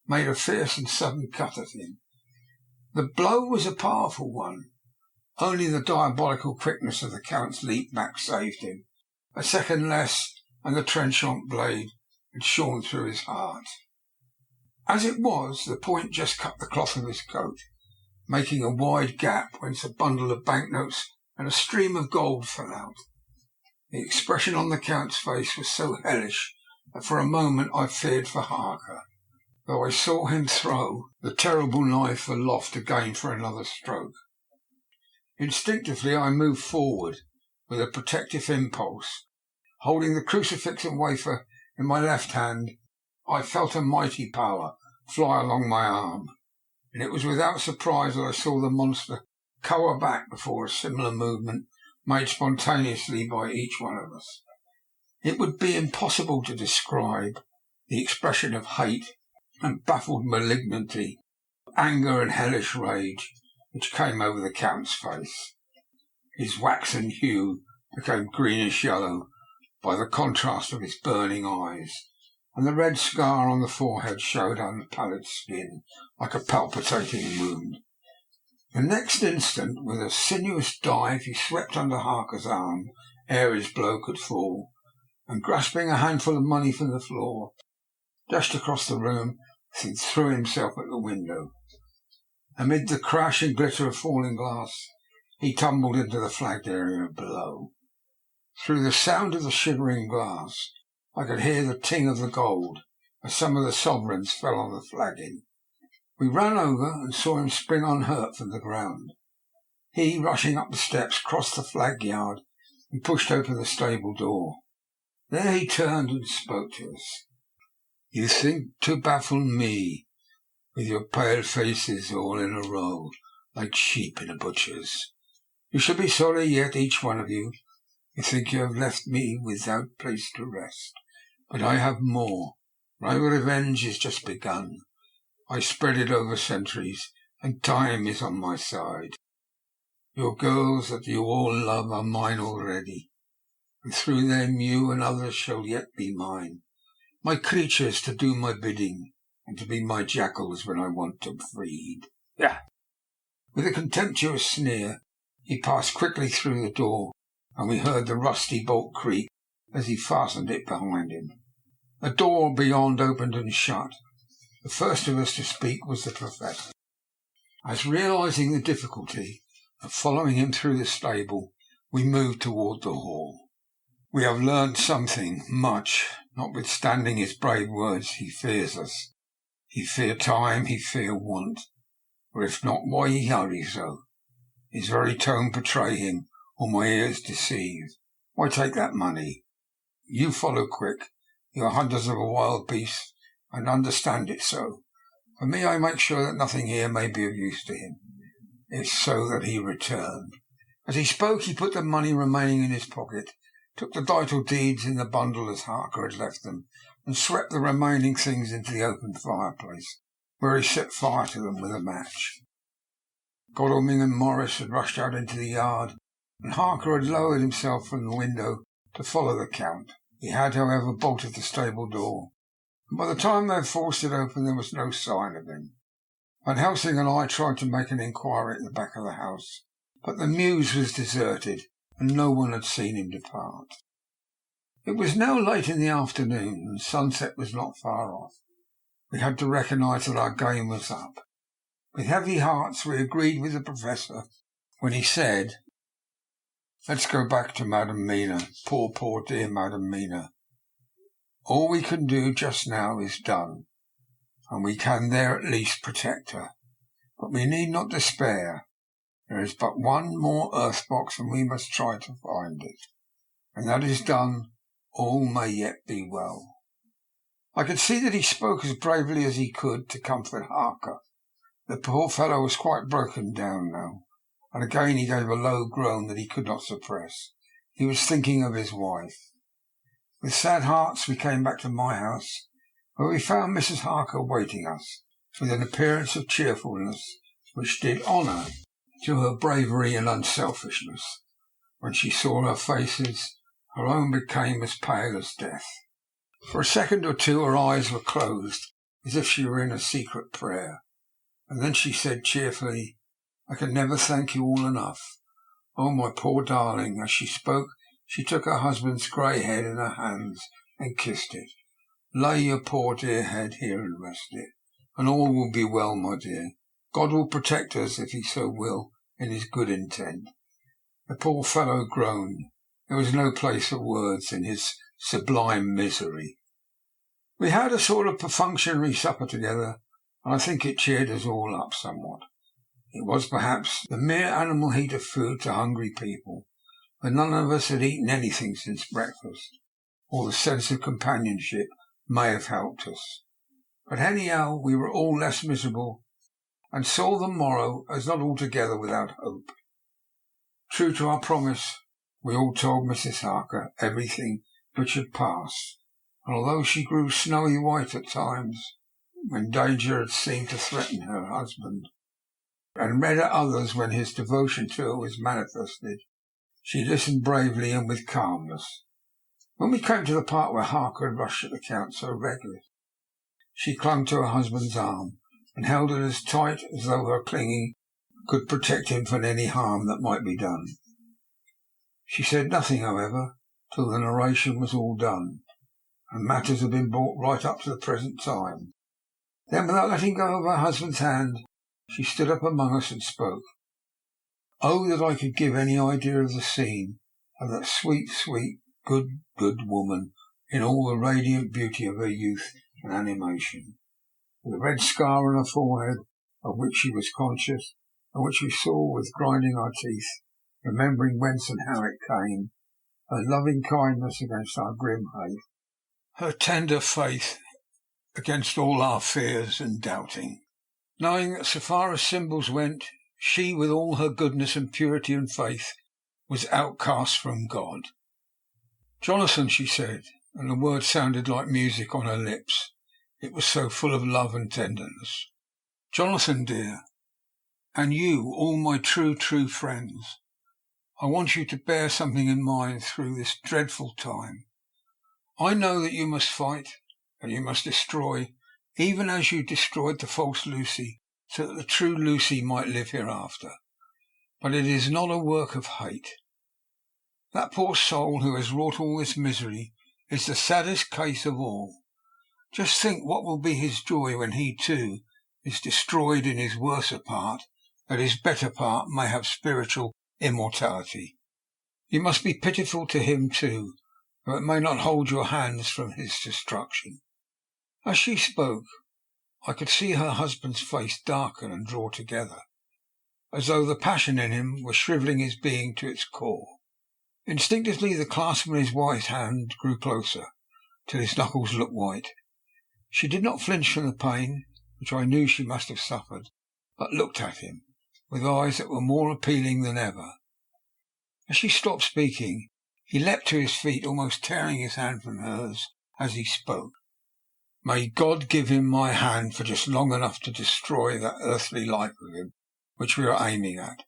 made a fierce and sudden cut at him. The blow was a powerful one. Only the diabolical quickness of the Count's leap back saved him. A second less, and the trenchant blade had shorn through his heart. As it was, the point just cut the cloth of his coat, making a wide gap whence a bundle of banknotes and a stream of gold fell out. The expression on the Count's face was so hellish that for a moment I feared for Harker, though I saw him throw the terrible knife aloft again for another stroke. Instinctively I moved forward with a protective impulse. Holding the crucifix and wafer in my left hand, I felt a mighty power fly along my arm, and it was without surprise that I saw the monster cower back before a similar movement made spontaneously by each one of us. It would be impossible to describe the expression of hate and baffled malignity, anger and hellish rage which came over the Count's face. His waxen hue became greenish-yellow by the contrast of his burning eyes, and the red scar on the forehead showed on the pallid skin like a palpitating wound. The next instant, with a sinuous dive, he swept under Harker's arm ere his blow could fall, and grasping a handful of money from the floor, dashed across the room and threw himself at the window. Amid the crash and glitter of falling glass, he tumbled into the flagged area below. Through the sound of the shivering glass, I could hear the ting of the gold as some of the sovereigns fell on the flagging. We ran over and saw him spring unhurt from the ground. He, rushing up the steps, crossed the flagged yard and pushed open the stable door. There he turned and spoke to us. "You think to baffle me, with your pale faces all in a row, like sheep in a butcher's. You shall be sorry yet, each one of you. You think you have left me without place to rest. But I have more. My revenge is just begun. I spread it over centuries, and time is on my side. Your girls that you all love are mine already, and through them you and others shall yet be mine. My creatures to do my bidding, and to be my jackals when I want them freed." Yeah. With a contemptuous sneer, he passed quickly through the door, and we heard the rusty bolt creak as he fastened it behind him. A door beyond opened and shut. The first of us to speak was the Professor. As realizing the difficulty, and following him through the stable, we moved toward the hall. We have learned something, much. Notwithstanding his brave words, he fears us. He fear time, he fear want. Or if not, why he hurry so? His very tone betray him, or my ears deceive. Why take that money? You follow quick. You are hunters of a wild beast, and understand it so. For me, I make sure that nothing here may be of use to him. It's so that he returned. As he spoke, he put the money remaining in his pocket, took the title deeds in the bundle as Harker had left them, and swept the remaining things into the open fireplace, where he set fire to them with a match. Godalming and Morris had rushed out into the yard, and Harker had lowered himself from the window to follow the Count. He had, however, bolted the stable door, and by the time they had forced it open there was no sign of him. Van Helsing and I tried to make an inquiry at the back of the house, but the mews was deserted, and no one had seen him depart. It was now late in the afternoon, and sunset was not far off. We had to recognise that our game was up. With heavy hearts we agreed with the Professor when he said, "Let's go back to Madam Mina. Poor dear Madam Mina. All we can do just now is done, and we can there at least protect her. But we need not despair. There is but one more earth box, and we must try to find it. When that is done, all may yet be well." I could see that he spoke as bravely as he could to comfort Harker. The poor fellow was quite broken down now, and again he gave a low groan that he could not suppress. He was thinking of his wife. With sad hearts we came back to my house, where we found Mrs. Harker waiting us, with an appearance of cheerfulness which did honour to her bravery and unselfishness. When she saw our faces, her own became as pale as death. For a second or two her eyes were closed, as if she were in a secret prayer, and then she said cheerfully, "I can never thank you all enough. Oh, my poor darling." As she spoke, she took her husband's grey head in her hands and kissed it. "Lay your poor dear head here and rest it, and all will be well, my dear. God will protect us, if he so will, in his good intent." The poor fellow groaned. There was no place for words in his sublime misery. We had a sort of perfunctory supper together, and I think it cheered us all up somewhat. It was perhaps the mere animal heat of food to hungry people, for none of us had eaten anything since breakfast, or the sense of companionship may have helped us. But anyhow we were all less miserable, and saw the morrow as not altogether without hope. True to our promise, we all told Mrs. Harker everything which had passed, and although she grew snowy white at times, when danger had seemed to threaten her husband, and red at others when his devotion to her was manifested, she listened bravely and with calmness. When we came to the part where Harker had rushed at the Count so reckless, she clung to her husband's arm, and held it as tight as though her clinging could protect him from any harm that might be done. She said nothing, however, till the narration was all done, and matters had been brought right up to the present time. Then, without letting go of her husband's hand, she stood up among us and spoke. "Oh, that I could give any idea of the scene, of that sweet, good woman, in all the radiant beauty of her youth and animation, with a red scar on her forehead, of which she was conscious, and which we saw with grinding our teeth, remembering whence and how it came, her loving kindness against our grim hate, her tender faith against all our fears and doubting, knowing that so far as symbols went, she, with all her goodness and purity and faith, was outcast from God." "Jonathan," she said, and the word sounded like music on her lips, it was so full of love and tenderness. "Jonathan, dear, and you, all my true friends, I want you to bear something in mind through this dreadful time. I know that you must fight, that you must destroy, even as you destroyed the false Lucy, so that the true Lucy might live hereafter. But it is not a work of hate. That poor soul who has wrought all this misery is the saddest case of all. Just think what will be his joy when he, too, is destroyed in his worser part, that his better part may have spiritual immortality. You must be pitiful to him too, though it may not hold your hands from his destruction." As she spoke, I could see her husband's face darken and draw together, as though the passion in him were shrivelling his being to its core. Instinctively the clasp in his white hand grew closer, till his knuckles looked white. She did not flinch from the pain, which I knew she must have suffered, but looked at him, with eyes that were more appealing than ever. As she stopped speaking, he leapt to his feet, almost tearing his hand from hers as he spoke. "May God give him my hand for just long enough to destroy that earthly life of him which we are aiming at.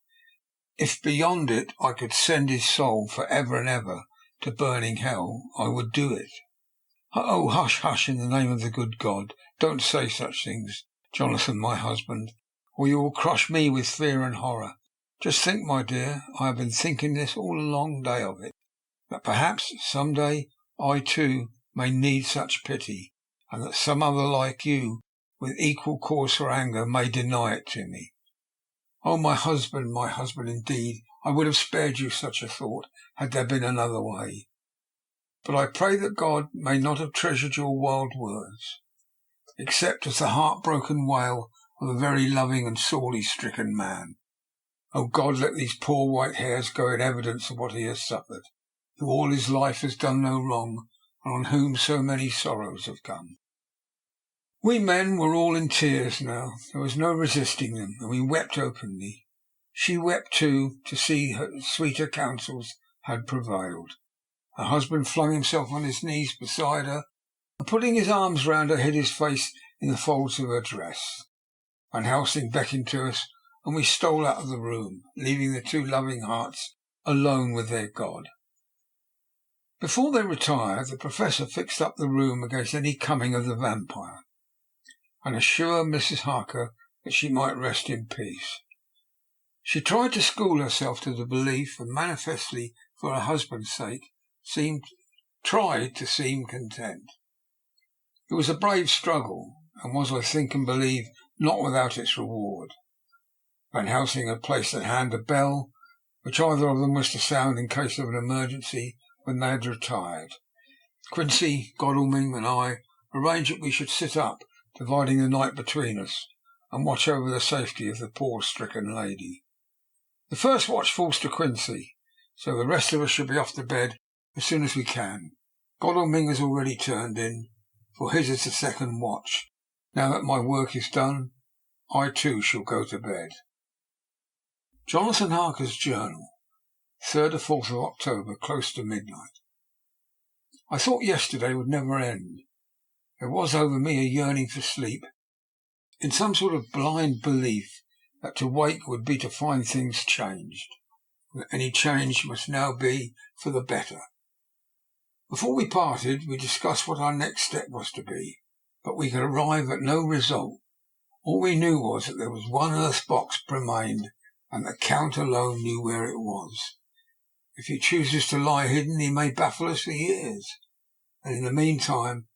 If beyond it I could send his soul for ever and ever to burning hell, I would do it." "Oh, hush, hush, in the name of the good God. Don't say such things, Jonathan, my husband, or you will crush me with fear and horror. Just think, my dear, I have been thinking this all a long day of it, that perhaps some day I too may need such pity, and that some other like you, with equal cause for anger, may deny it to me. Oh, my husband, indeed, I would have spared you such a thought had there been another way. But I pray that God may not have treasured your wild words, except as the heartbroken wail of a very loving and sorely stricken man. Oh God, let these poor white hairs go in evidence of what he has suffered, who all his life has done no wrong, and on whom so many sorrows have come." We men were all in tears now. There was no resisting them, and we wept openly. She wept too, to see her sweeter counsels had prevailed. Her husband flung himself on his knees beside her, and putting his arms round her, hid his face in the folds of her dress. Van Helsing beckoned to us, and we stole out of the room, leaving the two loving hearts alone with their God. Before they retired, the Professor fixed up the room against any coming of the vampire, and assured Mrs. Harker that she might rest in peace. She tried to school herself to the belief, and manifestly for her husband's sake tried to seem content. It was a brave struggle, and was, I think and believe, not without its reward. Van Helsing had placed at hand a bell, which either of them was to sound in case of an emergency when they had retired. Quincy, Godalming, and I arranged that we should sit up, dividing the night between us, and watch over the safety of the poor stricken lady. The first watch falls to Quincy, so the rest of us should be off to bed as soon as we can. Godalming has already turned in, for his is the second watch. Now that my work is done, I too shall go to bed. Jonathan Harker's Journal, 3rd or 4th of October, close to midnight. I thought yesterday would never end. There was over me a yearning for sleep, in some sort of blind belief that to wake would be to find things changed, and that any change must now be for the better. Before we parted, we discussed what our next step was to be, but we could arrive at no result. All we knew was that there was one earth box remained, and the Count alone knew where it was. If he chooses to lie hidden, he may baffle us for years, and in the meantime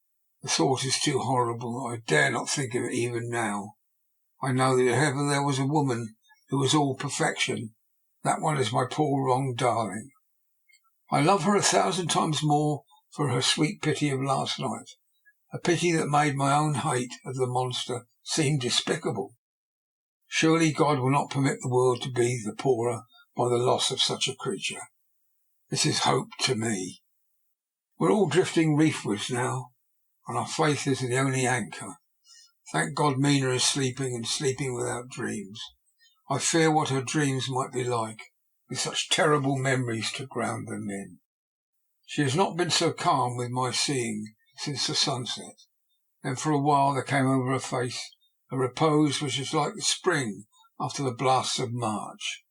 the thought is too horrible. I dare not think of it even now. I know that if ever there was a woman who was all perfection, that one is my poor wronged darling. I love her 1,000 times more for her sweet pity of last night, a pity that made my own hate of the monster seem despicable. Surely God will not permit the world to be the poorer by the loss of such a creature. This is hope to me. We're all drifting reefwards now, and our faith is the only anchor. Thank God Mina is sleeping, and sleeping without dreams. I fear what her dreams might be like, with such terrible memories to ground them in. She has not been so calm with my seeing since the sunset. Then for a while there came over her face a repose which was like the spring after the blasts of March.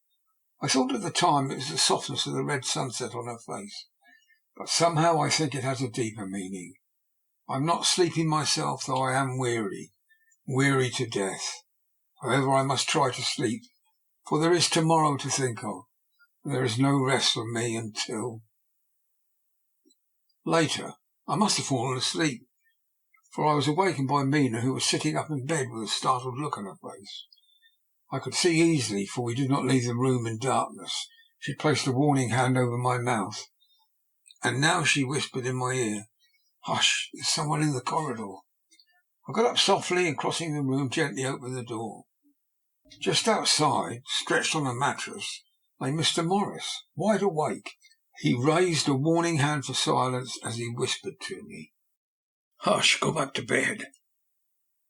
I thought at the time it was the softness of the red sunset on her face, but somehow I think it has a deeper meaning. I am not sleepy myself, though I am weary to death. However, I must try to sleep, for there is tomorrow to think of, and there is no rest for me until... Later, I must have fallen asleep, for I was awakened by Mina, who was sitting up in bed with a startled look on her face. I could see easily, for we did not leave the room in darkness. She placed a warning hand over my mouth, and now she whispered in my ear, "Hush, there's someone in the corridor." I got up softly and, crossing the room, gently opened the door. Just outside, stretched on a mattress, lay Mr. Morris, wide awake. He raised a warning hand for silence as he whispered to me, "Hush, go back to bed.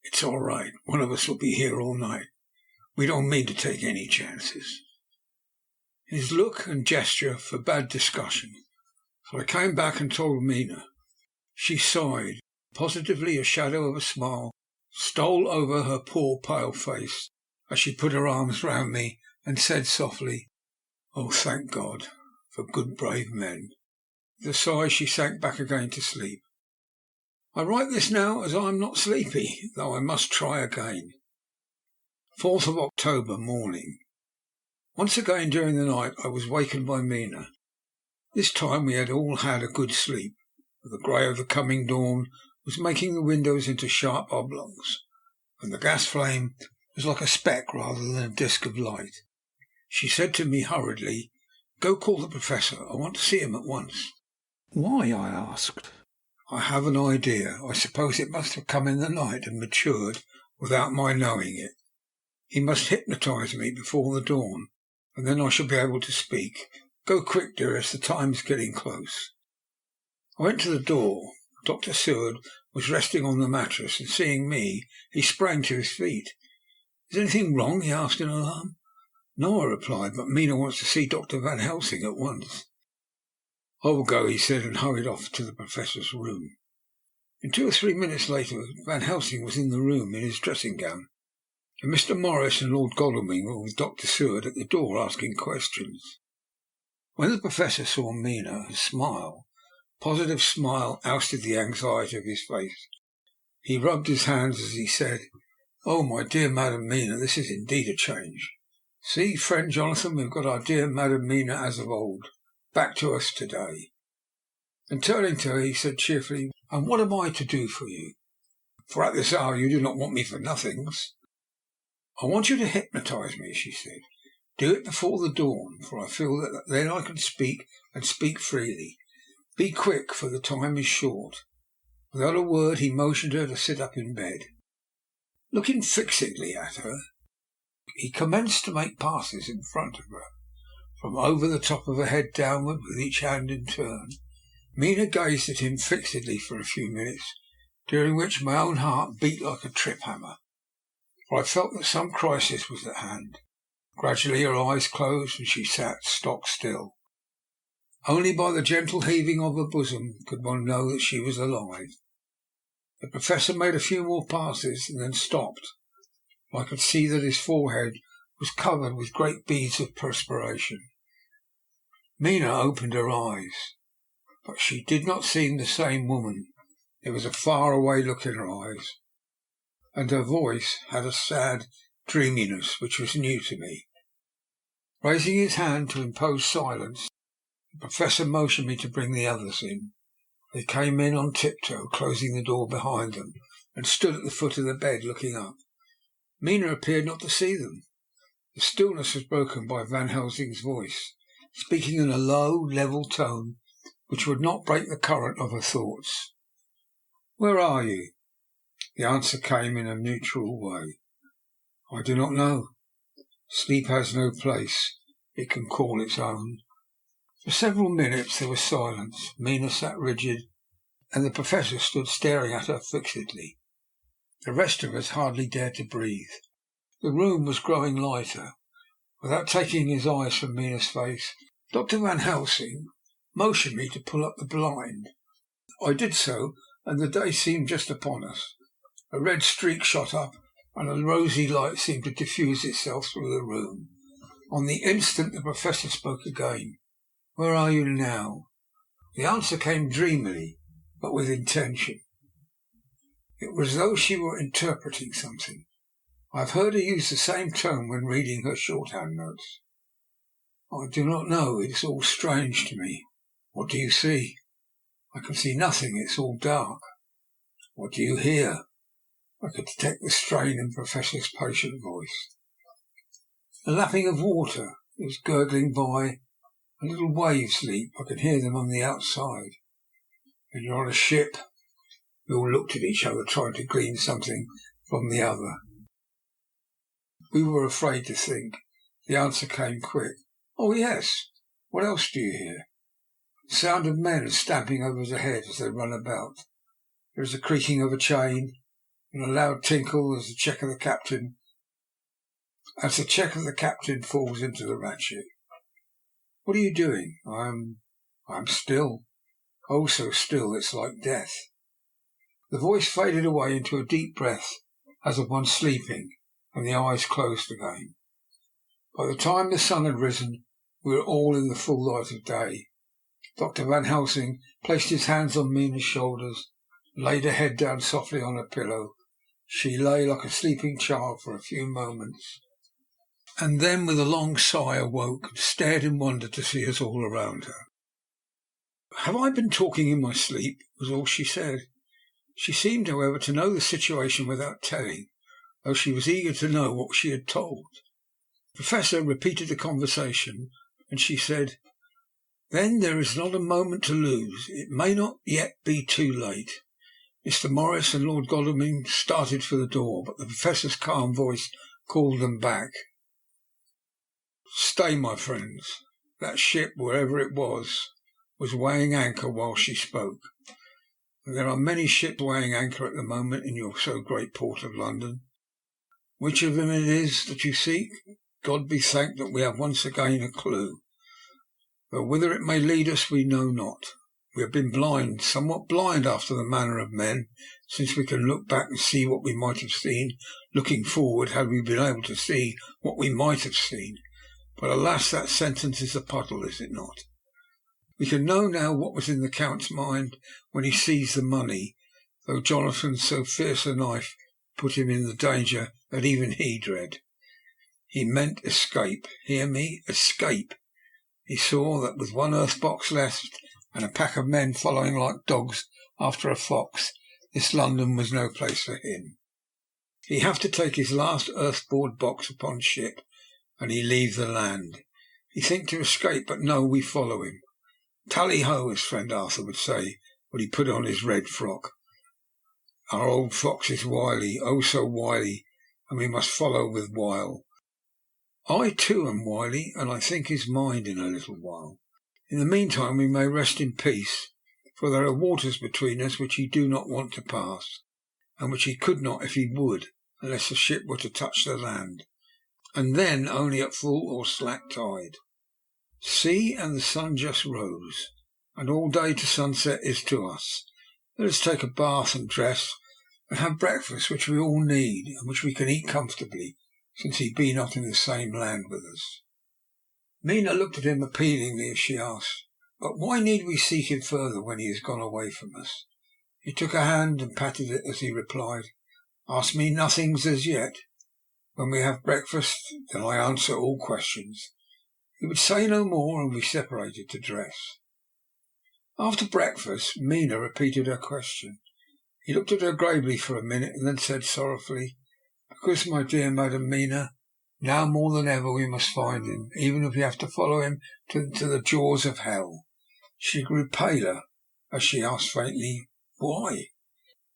It's all right. One of us will be here all night. We don't mean to take any chances." His look and gesture forbade discussion, so I came back and told Mina. She sighed. Positively a shadow of a smile stole over her poor pale face as she put her arms round me and said softly, "Oh, thank God for good, brave men." With a sigh she sank back again to sleep. I write this now as I am not sleepy, though I must try again. 4th of October morning. Once again during the night I was wakened by Mina. This time we had all had a good sleep, for the grey of the coming dawn was making the windows into sharp oblongs, and the gas flame was like a speck rather than a disk of light. She said to me hurriedly, "Go call the Professor. I want to see him at once." "Why?" I asked. I have an idea. I suppose it must have come in the night and matured without my knowing it. He must hypnotize me before the dawn, and then I shall be able to speak. Go quick, dearest, the time's getting close. I went to the door. Dr. Seward was resting on the mattress, and seeing me, he sprang to his feet. "Is anything wrong?" he asked in alarm. "No," I replied, "but Mina wants to see Dr. Van Helsing at once." "I will go," he said, and hurried off to the Professor's room. In 2 or 3 minutes later Van Helsing was in the room in his dressing gown, and Mr. Morris and Lord Godalming were with Dr. Seward at the door asking questions. When the Professor saw Mina, positive smile, ousted the anxiety of his face. He rubbed his hands as he said, "Oh, my dear Madam Mina, this is indeed a change. See, friend Jonathan, we've got our dear Madam Mina as of old, back to us today." And turning to her, he said cheerfully, "And what am I to do for you? For at this hour you do not want me for nothings." "I want you to hypnotize me," she said. "Do it before the dawn, for I feel that then I can speak, and speak freely. Be quick, for the time is short." Without a word he motioned her to sit up in bed. Looking fixedly at her, he commenced to make passes in front of her, from over the top of her head downward, with each hand in turn. Mina gazed at him fixedly for a few minutes, during which my own heart beat like a trip-hammer, for I felt that some crisis was at hand. Gradually her eyes closed, and she sat stock still. Only by the gentle heaving of her bosom could one know that she was alive. The Professor made a few more passes, and then stopped. I could see that his forehead was covered with great beads of perspiration. Mina opened her eyes, but she did not seem the same woman. There was a far-away look in her eyes, and her voice had a sad dreaminess which was new to me. Raising his hand to impose silence, the Professor motioned me to bring the others in. They came in on tiptoe, closing the door behind them, and stood at the foot of the bed looking up. Mina appeared not to see them. The stillness was broken by Van Helsing's voice, speaking in a low, level tone which would not break the current of her thoughts. "Where are you?" The answer came in a neutral way. "I do not know. Sleep has no place it can call its own." For several minutes there was silence. Mina sat rigid, and the Professor stood staring at her fixedly. The rest of us hardly dared to breathe. The room was growing lighter. Without taking his eyes from Mina's face, Dr. Van Helsing motioned me to pull up the blind. I did so, and the day seemed just upon us. A red streak shot up, and a rosy light seemed to diffuse itself through the room. On the instant the Professor spoke again. "Where are you now?" The answer came dreamily, but with intention. It was as though she were interpreting something. I have heard her use the same tone when reading her shorthand notes. "I do not know. It is all strange to me." "What do you see?" "I can see nothing. It is all dark." "What do you hear?" I could detect the strain in the Professor's patient voice. The lapping of water. It was gurgling by. A little wave sleep. I could hear them on the outside. And you're on a ship. We all looked at each other, trying to glean something from the other. We were afraid to think. The answer came quick. Oh, yes. What else do you hear? The sound of men stamping over their heads as they run about. There is a creaking of a chain, and a loud tinkle as the check of the captain falls into the ratchet. What are you doing? I'm still. Oh, so still, it's like death. The voice faded away into a deep breath, as of one sleeping, and the eyes closed again. By the time the sun had risen, we were all in the full light of day. Dr. Van Helsing placed his hands on Mina's shoulders, and laid her head down softly on her pillow. She lay like a sleeping child for a few moments, and then with a long sigh awoke and stared in wonder to see us all around her. "Have I been talking in my sleep?" was all she said. She seemed, however, to know the situation without telling, though she was eager to know what she had told. The Professor repeated the conversation, and she said, "Then there is not a moment to lose. It may not yet be too late." Mr. Morris and Lord Godalming started for the door, but the Professor's calm voice called them back. "Stay, my friends. That ship, wherever it was weighing anchor while she spoke. And there are many ships weighing anchor at the moment in your so great port of London. Which of them it is that you seek, God be thanked that we have once again a clue. Though whither it may lead us we know not. We have been blind, somewhat blind after the manner of men, since we can look back and see what we might have seen, looking forward had we been able to see what we might have seen. But alas, that sentence is a puddle, is it not? We can know now what was in the Count's mind when he seized the money, though Jonathan's so fierce a knife put him in the danger that even he dread. He meant escape. Hear me, escape. He saw that with one earth box left, and a pack of men following like dogs after a fox, this London was no place for him. He have to take his last earth-board box upon ship, and he leave the land. He think to escape, but no, we follow him. Tally-ho, as friend Arthur would say, when he put on his red frock. Our old fox is wily, oh so wily, and we must follow with wile. I too am wily, and I think his mind in a little while. In the meantime we may rest in peace, for there are waters between us which he do not want to pass, and which he could not if he would, unless the ship were to touch the land, and then only at full or slack tide. See, and the sun just rose, and all day to sunset is to us. Let us take a bath and dress, and have breakfast, which we all need, and which we can eat comfortably, since he be not in the same land with us." Mina looked at him appealingly as she asked, "But why need we seek him further when he has gone away from us?" He took her hand and patted it as he replied, "Ask me nothings as yet. When we have breakfast, then I answer all questions." He would say no more, and we separated to dress. After breakfast, Mina repeated her question. He looked at her gravely for a minute, and then said sorrowfully, "Because, my dear Madam Mina, now more than ever we must find him, even if we have to follow him to the jaws of hell." She grew paler as she asked faintly, "Why?"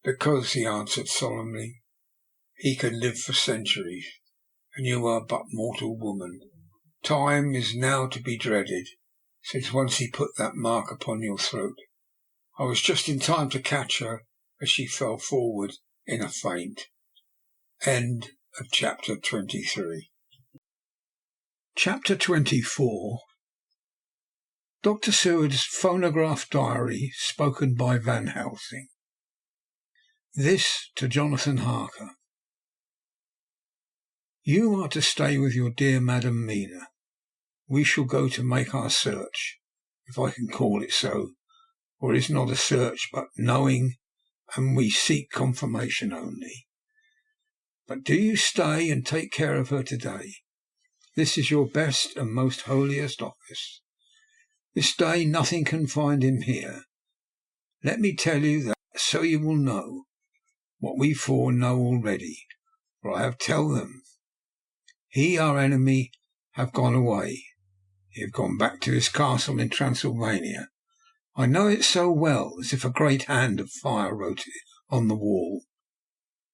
"Because," he answered solemnly, "he can live for centuries, and you are but mortal woman. Time is now to be dreaded, since once he put that mark upon your throat. I was just in time to catch her as she fell forward in a faint." End of chapter 23. Chapter 24. Dr. Seward's phonograph diary spoken by Van Helsing. This to Jonathan Harker. You are to stay with your dear Madam Mina. We shall go to make our search, if I can call it so, for it is not a search but knowing, and we seek confirmation only. But do you stay and take care of her today. This is your best and most holiest office. This day nothing can find him here. Let me tell you that, so you will know what we four know already, for I have tell them. He, our enemy, have gone away. He have gone back to his castle in Transylvania. I know it so well, as if a great hand of fire wrote it on the wall.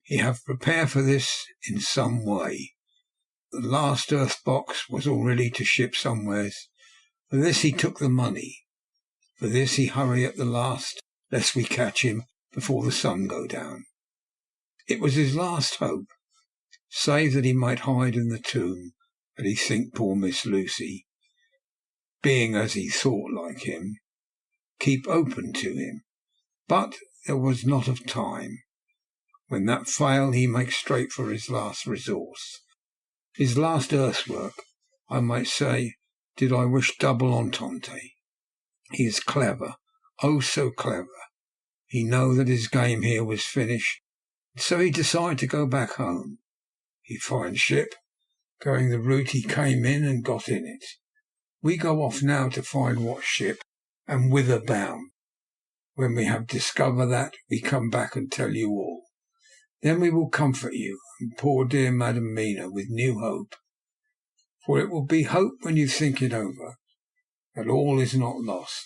He have prepared for this in some way. The last earth box was already to ship somewheres. For this he took the money. For this he hurry at the last, lest we catch him before the sun go down. It was his last hope, save that he might hide in the tomb, but he think poor Miss Lucy, being as he thought like him, keep open to him. But there was not of time. When that fail, he make straight for his last resource. His last earthwork, I might say, did I wish double entente. He is clever, oh so clever. He know that his game here was finished, so he decide to go back home. He find ship, going the route he came in and got in it. We go off now to find what ship and whither bound. When we have discovered that, we come back and tell you all. Then we will comfort you and poor dear Madam Mina with new hope. For it will be hope when you think it over, that all is not lost.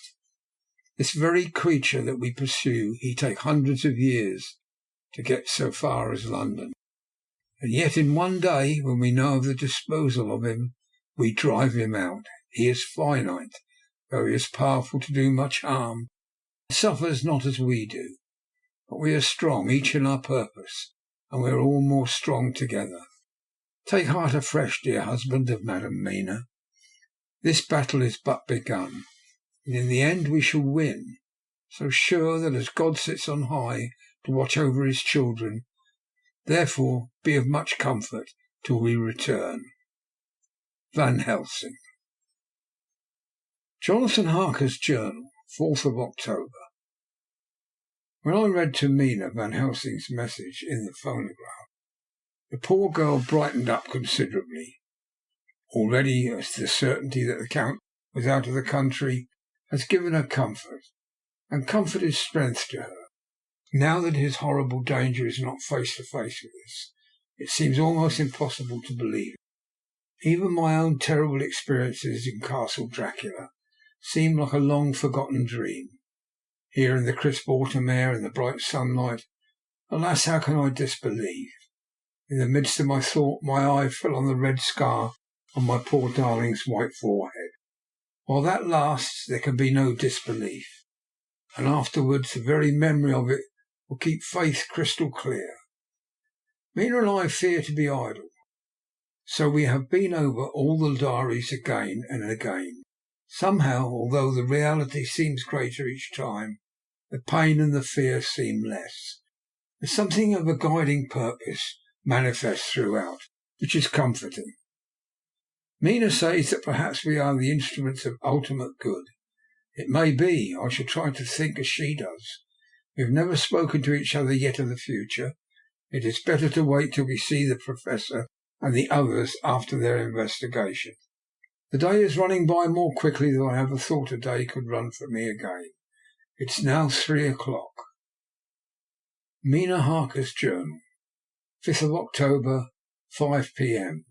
This very creature that we pursue, he take hundreds of years to get so far as London. And yet in one day, when we know of the disposal of him, we drive him out. He is finite, though he is powerful to do much harm. He suffers not as we do. But we are strong, each in our purpose, and we are all more strong together. Take heart afresh, dear husband of Madam Mina. This battle is but begun, and in the end we shall win, so sure that as God sits on high to watch over his children, therefore be of much comfort till we return. Van Helsing. Jonathan Harker's Journal, 4th of October. When I read to Mina Van Helsing's message in the phonograph, the poor girl brightened up considerably. Already the certainty that the Count was out of the country has given her comfort, and comfort is strength to her. Now that his horrible danger is not face to face with us, it seems almost impossible to believe it. Even my own terrible experiences in Castle Dracula seem like a long-forgotten dream. Here in the crisp autumn air and the bright sunlight, alas, how can I disbelieve? In the midst of my thought, my eye fell on the red scar on my poor darling's white forehead. While that lasts, there can be no disbelief, and afterwards the very memory of it will keep faith crystal clear. Mina and I fear to be idle, so we have been over all the diaries again and again. Somehow, although the reality seems greater each time, the pain and the fear seem less. There's something of a guiding purpose manifest throughout, which is comforting. Mina says that perhaps we are the instruments of ultimate good. It may be. I shall try to think as she does. We have never spoken to each other yet of the future. It is better to wait till we see the Professor and the others after their investigation. The day is running by more quickly than I ever thought a day could run for me again. It's now 3 o'clock. Mina Harker's Journal, 5th of October, 5 p.m.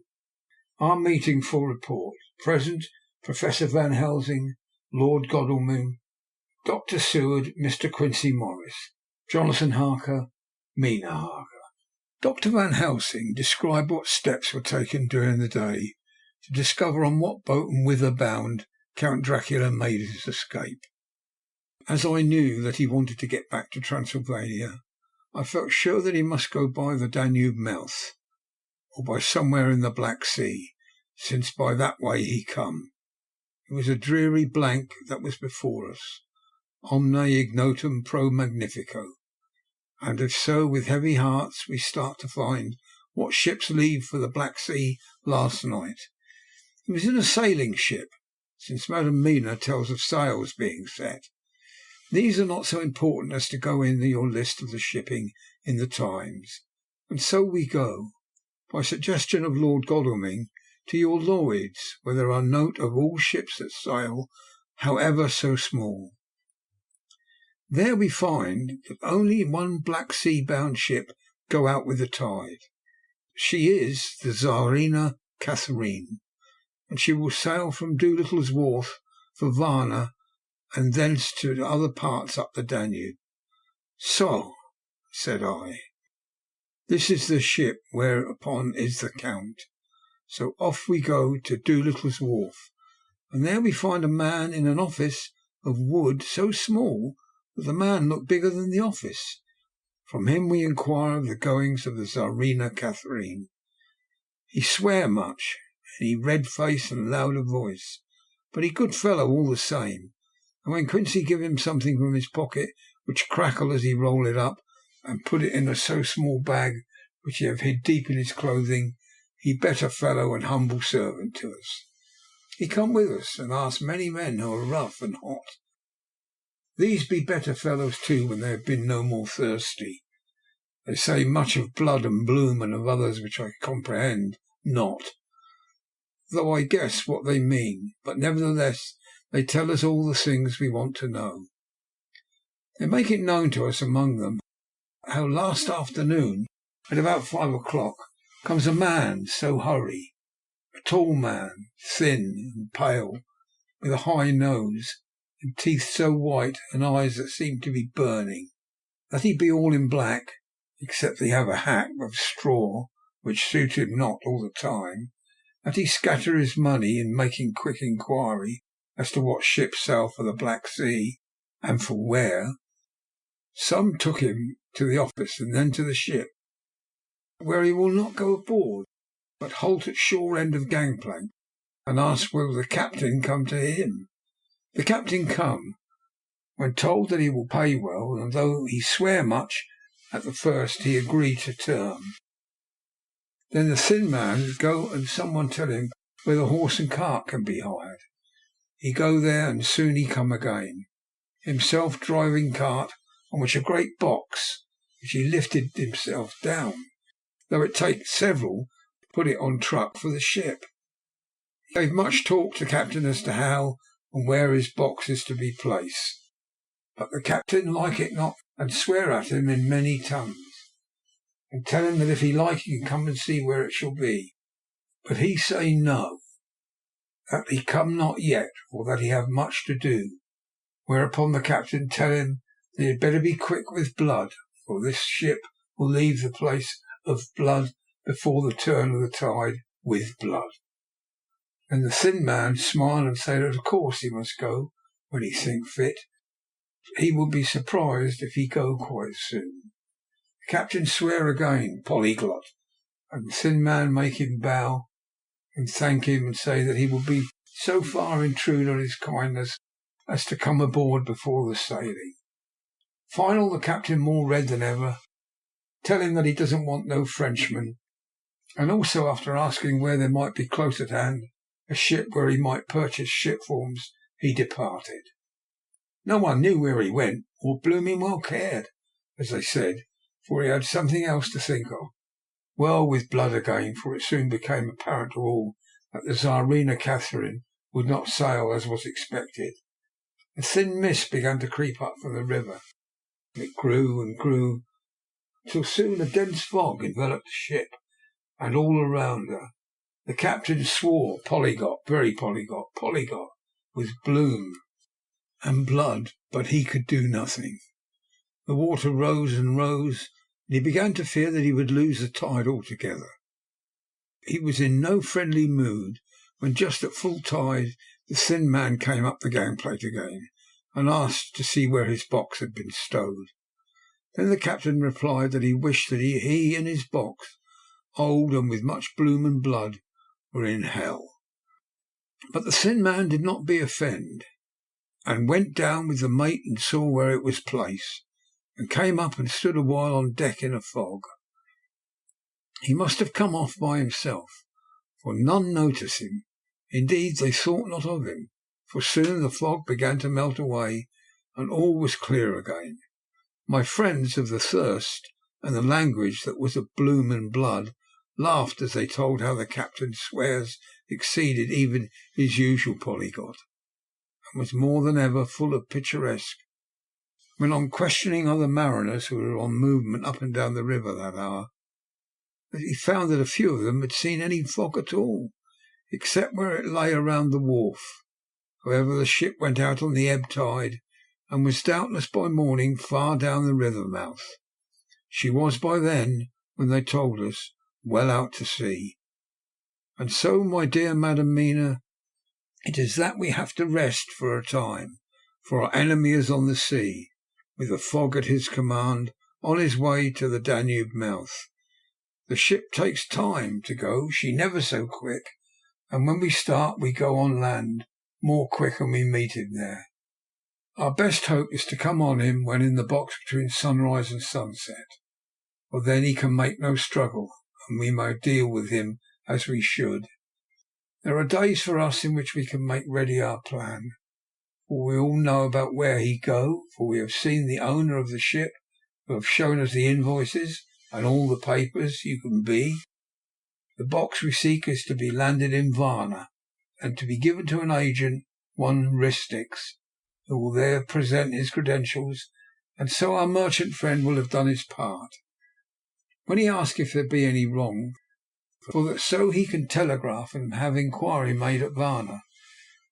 Our meeting for report. Present, Professor Van Helsing, Lord Godalming, Dr. Seward, Mr. Quincy Morris, Jonathan Harker, Mina Harker. Dr. Van Helsing described what steps were taken during the day to discover on what boat and whither bound Count Dracula made his escape. As I knew that he wanted to get back to Transylvania, I felt sure that he must go by the Danube mouth, or by somewhere in the Black Sea, since by that way he come. It was a dreary blank that was before us, omne ignotum pro magnifico, and if so, with heavy hearts we start to find what ships leave for the Black Sea last night. He was in a sailing ship, since Madam Mina tells of sails being set. These are not so important as to go in your list of the shipping in the Times, and so we go, by suggestion of Lord Godalming, to your Lloyd's, where there are note of all ships that sail, however so small. There we find that only one Black Sea-bound ship go out with the tide. She is the Tsarina Catherine, and she will sail from Doolittle's Wharf for Varna, and thence to other parts up the Danube." "So," said I, "this is the ship whereupon is the Count. So off we go to Doolittle's Wharf, and there we find a man in an office of wood so small that the man looked bigger than the office. From him we inquire of the goings of the Tsarina Catherine. He swear much, and he red-faced and loud of voice, but he good fellow all the same. And when Quincy give him something from his pocket, which crackle as he roll it up, and put it in a so small bag which he have hid deep in his clothing, he better fellow and humble servant to us. He come with us, and ask many men who are rough and hot. These be better fellows too when they have been no more thirsty. They say much of blood and bloom, and of others which I comprehend not, though I guess what they mean, but nevertheless they tell us all the things we want to know. They make it known to us among them how last afternoon, at about 5 o'clock, comes a man so hurry, a tall man, thin and pale, with a high nose, and teeth so white, and eyes that seem to be burning, that he be all in black, except that he have a hat of straw, which suit him not all the time, that he scatter his money in making quick inquiry as to what ship sail for the Black Sea, and for where. Some took him to the office, and then to the ship, where he will not go aboard, but halt at shore end of gangplank, and ask whether the captain come to him. The captain come, when told that he will pay well, and though he swear much at the first, he agree to term. Then the thin man go and someone tell him where the horse and cart can be hired. He go there, and soon he come again, himself driving cart, on which a great box, which he lifted himself down, though it take several to put it on truck for the ship. He gave much talk to captain as to how and where his box is to be placed, but the captain like it not, and swear at him in many tongues, and tell him that if he like he can come and see where it shall be, but he say no, that he come not yet, for that he have much to do. Whereupon the captain tell him that he had better be quick with blood, for this ship will leave the place of blood before the turn of the tide with blood. And the thin man smile and say that of course he must go when he think fit. He will be surprised if he go quite soon. The captain swear again, polyglot, and the thin man make him bow and thank him, and say that he will be so far intrude on his kindness as to come aboard before the sailing. Final, the captain more red than ever, tell him that he doesn't want no Frenchman, and also after asking where there might be close at hand a ship where he might purchase ship forms, he departed. No one knew where he went, or blooming well cared, as they said, for he had something else to think of. Well, with blood again, for it soon became apparent to all that the Tsarina Catherine would not sail as was expected. A thin mist began to creep up from the river. It grew and grew, till soon a dense fog enveloped the ship, and all around her. The captain swore, polyglot, very polyglot, with bloom and blood, but he could do nothing. The water rose and rose, and he began to fear that he would lose the tide altogether. He was in no friendly mood, when just at full tide the thin man came up the gangplank again, and asked to see where his box had been stowed. Then the captain replied that he wished that he and his box, old and with much bloom and blood, were in hell. But the thin man did not be offend, and went down with the mate and saw where it was placed, and came up and stood a while on deck in a fog. He must have come off by himself, for none noticed him. Indeed, they thought not of him, for soon the fog began to melt away, and all was clear again. My friends of the thirst and the language that was of bloom and blood laughed as they told how the captain's swears exceeded even his usual polyglot, and was more than ever full of picturesque. When on questioning other mariners who were on movement up and down the river that hour, he found that a few of them had seen any fog at all. except where it lay around the wharf. However, the ship went out on the ebb tide, and was doubtless by morning far down the river mouth. She was by then, when they told us, well out to sea. And so, my dear Madam Mina, it is that we have to rest for a time, for our enemy is on the sea, with the fog at his command, on his way to the Danube mouth. The ship takes time to go, she never so quick, and when we start we go on land more quick and we meet him there. Our best hope is to come on him when in the box between sunrise and sunset, for then he can make no struggle, and we may deal with him as we should. There are days for us in which we can make ready our plan, for we all know about where he go, for we have seen the owner of the ship, who have shown us the invoices and all the papers you can be. The box we seek is to be landed in Varna, and to be given to an agent, one Ristix, who will there present his credentials, and so our merchant friend will have done his part. When he asks if there be any wrong, for that so he can telegraph and have inquiry made at Varna,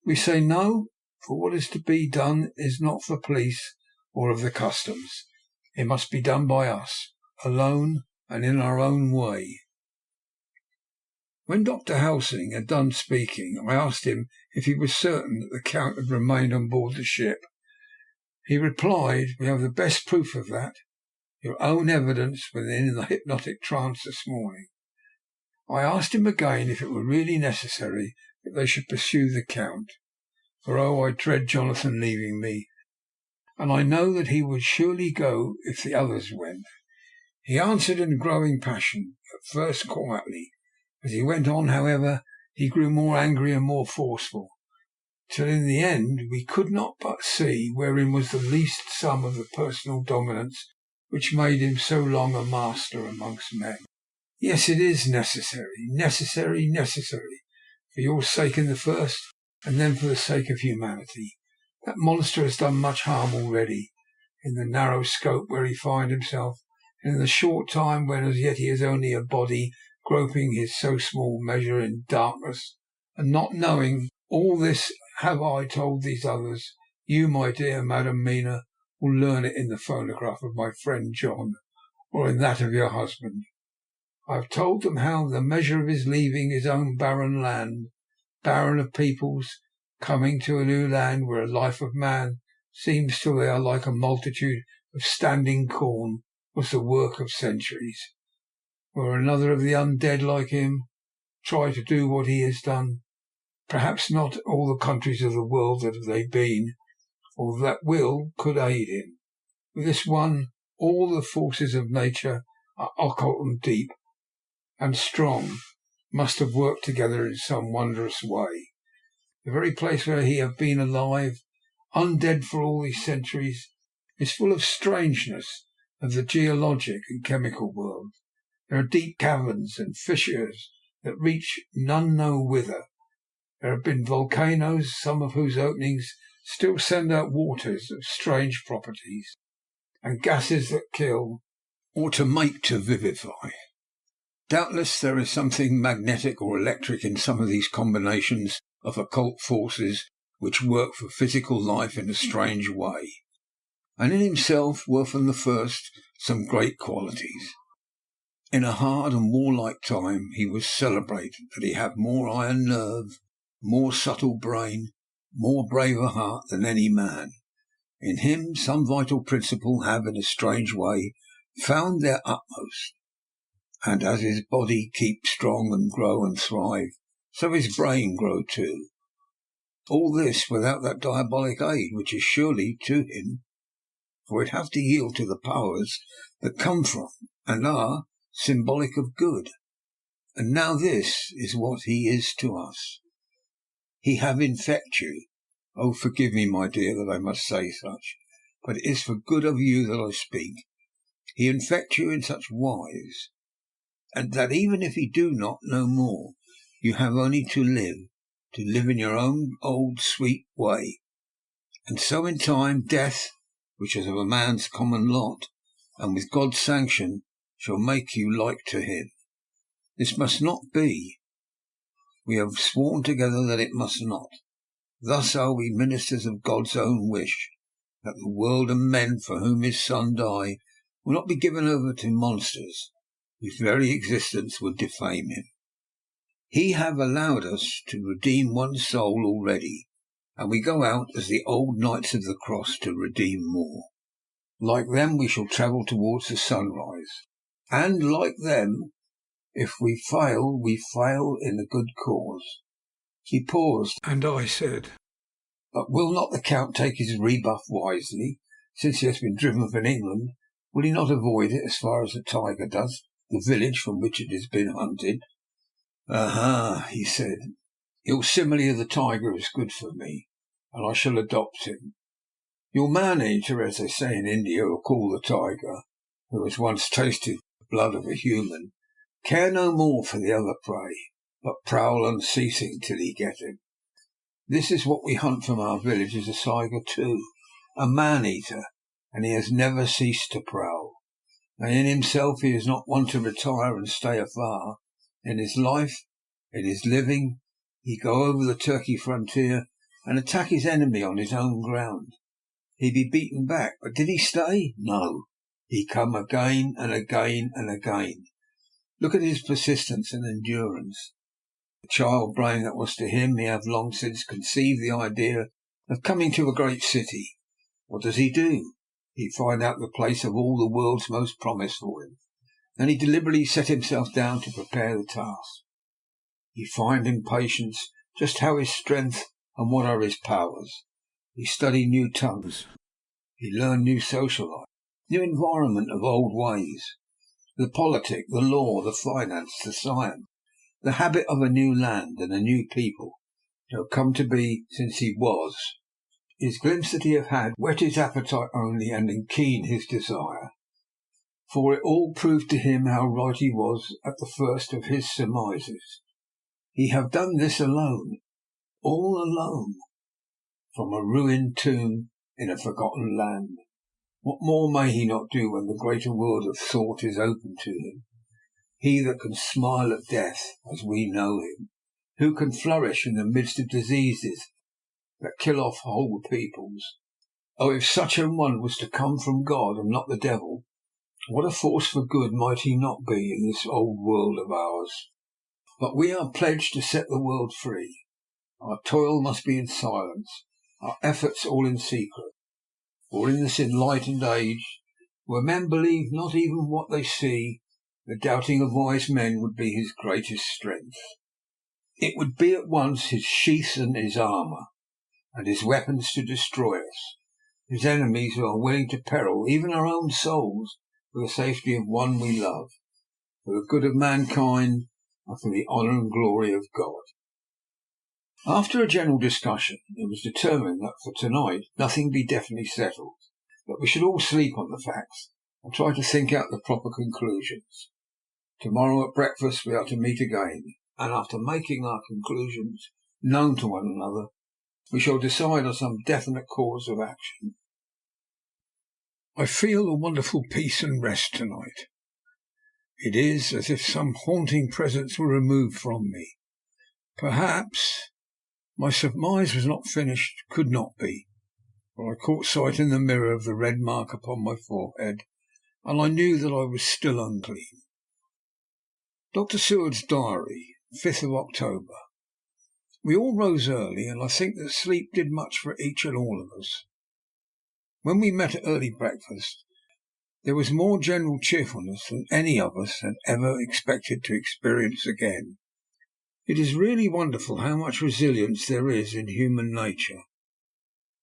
we say no, for what is to be done is not for police or of the customs. It must be done by us, alone and in our own way. When Dr. Helsing had done speaking, I asked him if he was certain that the Count had remained on board the ship. He replied, "We have the best proof of that. Your own evidence when in the hypnotic trance this morning." I asked him again if it were really necessary that they should pursue the Count, for I dread Jonathan leaving me, and I know that he would surely go if the others went. He answered in a growing passion, at first quietly. As he went on, however, he grew more angry and more forceful, till in the end we could not but see wherein was the least sum of the personal dominance which made him so long a master amongst men. "Yes, it is necessary, necessary, necessary, for your sake in the first, and then for the sake of humanity. That monster has done much harm already, in the narrow scope where he finds himself, and in the short time when as yet he is only a body groping his so small measure in darkness, and not knowing. All this have I told these others. You, my dear Madam Mina, will learn it in the phonograph of my friend John, or in that of your husband. I have told them how the measure of his leaving his own barren land, barren of peoples, coming to a new land where a life of man seems till they are like a multitude of standing corn, was the work of centuries. Were another of the undead like him try to do what he has done, perhaps not all the countries of the world that they been, or that will, could aid him. With this one, all the forces of nature are occult and deep and strong, must have worked together in some wondrous way. The very place where he have been alive, undead for all these centuries, is full of strangeness of the geologic and chemical world. There are deep caverns and fissures that reach none know whither. There have been volcanoes, some of whose openings still send out waters of strange properties, and gases that kill, or to make to vivify. Doubtless there is something magnetic or electric in some of these combinations of occult forces which work for physical life in a strange way, and in himself were from the first some great qualities. In a hard and warlike time he was celebrated that he had more iron nerve, more subtle brain, more braver heart than any man. In him some vital principle have in a strange way found their utmost, and as his body keep strong and grow and thrive, so his brain grow too. All this without that diabolic aid which is surely to him, for it have to yield to the powers that come from and are symbolic of good. And now this is what he is to us. He have infect you. Oh, forgive me, my dear, that I must say such, but it is for good of you that I speak. He infect you in such wise, and that even if he do not no more, you have only to live in your own old sweet way, and so in time death, which is of a man's common lot, and with God's sanction, shall make you like to him. This must not be. We have sworn together that it must not. Thus are we ministers of God's own wish, that the world and men for whom his Son died will not be given over to monsters, whose very existence would defame him. He have allowed us to redeem one soul already, and we go out as the old knights of the cross to redeem more. Like them we shall travel towards the sunrise, and like them, if we fail in the good cause. He paused, And I said, but will not the Count take his rebuff wisely? Since he has been driven from England, will he not avoid it as far as the tiger does, the village from which it has been hunted? Aha, he said, your simile of the tiger is good for me, and I shall adopt him. Your man-eater, as they say in India, or call the tiger, who has once tasted the blood of a human, care no more for the other prey, but prowl unceasing till he get him. This is what we hunt from our village as a tiger too, a man-eater, and he has never ceased to prowl. And in himself he is not one to retire and stay afar. In his life, in his living, he go over the Turkey frontier and attack his enemy on his own ground. He be beaten back, but did he stay? No. He come again and again and again. Look at his persistence and endurance. The child brain that was to him, he have long since conceived the idea of coming to a great city. What does he do? He find out the place of all the world's most promise for him. Then he deliberately set himself down to prepare the task. He find in patience just how his strength and what are his powers. He study new tongues. He learn new social life, new environment of old ways, the politic, the law, the finance, the science, the habit of a new land and a new people, who have come to be since he was. His glimpse that he have had whet his appetite only and keen his desire. For it all proved to him how right he was at the first of his surmises. He have done this alone, all alone, from a ruined tomb in a forgotten land. What more may he not do when the greater world of thought is open to him? He that can smile at death as we know him, who can flourish in the midst of diseases that kill off whole peoples. Oh, if such an one was to come from God and not the devil, what a force for good might he not be in this old world of ours? But we are pledged to set the world free. Our toil must be in silence, our efforts all in secret. For in this enlightened age, where men believe not even what they see, the doubting of wise men would be his greatest strength. It would be at once his sheath and his armour, and his weapons to destroy us, his enemies who are willing to peril even our own souls for the safety of one we love, for the good of mankind, and for the honour and glory of God. After a general discussion, it was determined that for tonight nothing be definitely settled, that we should all sleep on the facts and try to think out the proper conclusions. Tomorrow at breakfast we are to meet again, and after making our conclusions known to one another, we shall decide on some definite course of action. I feel a wonderful peace and rest tonight. It is as if some haunting presence were removed from me. Perhaps my surmise was not finished, could not be, for I caught sight in the mirror of the red mark upon my forehead, and I knew that I was still unclean. Dr. Seward's diary, 5th of October. We all rose early, and I think that sleep did much for each and all of us. When we met at early breakfast, there was more general cheerfulness than any of us had ever expected to experience again. It is really wonderful how much resilience there is in human nature.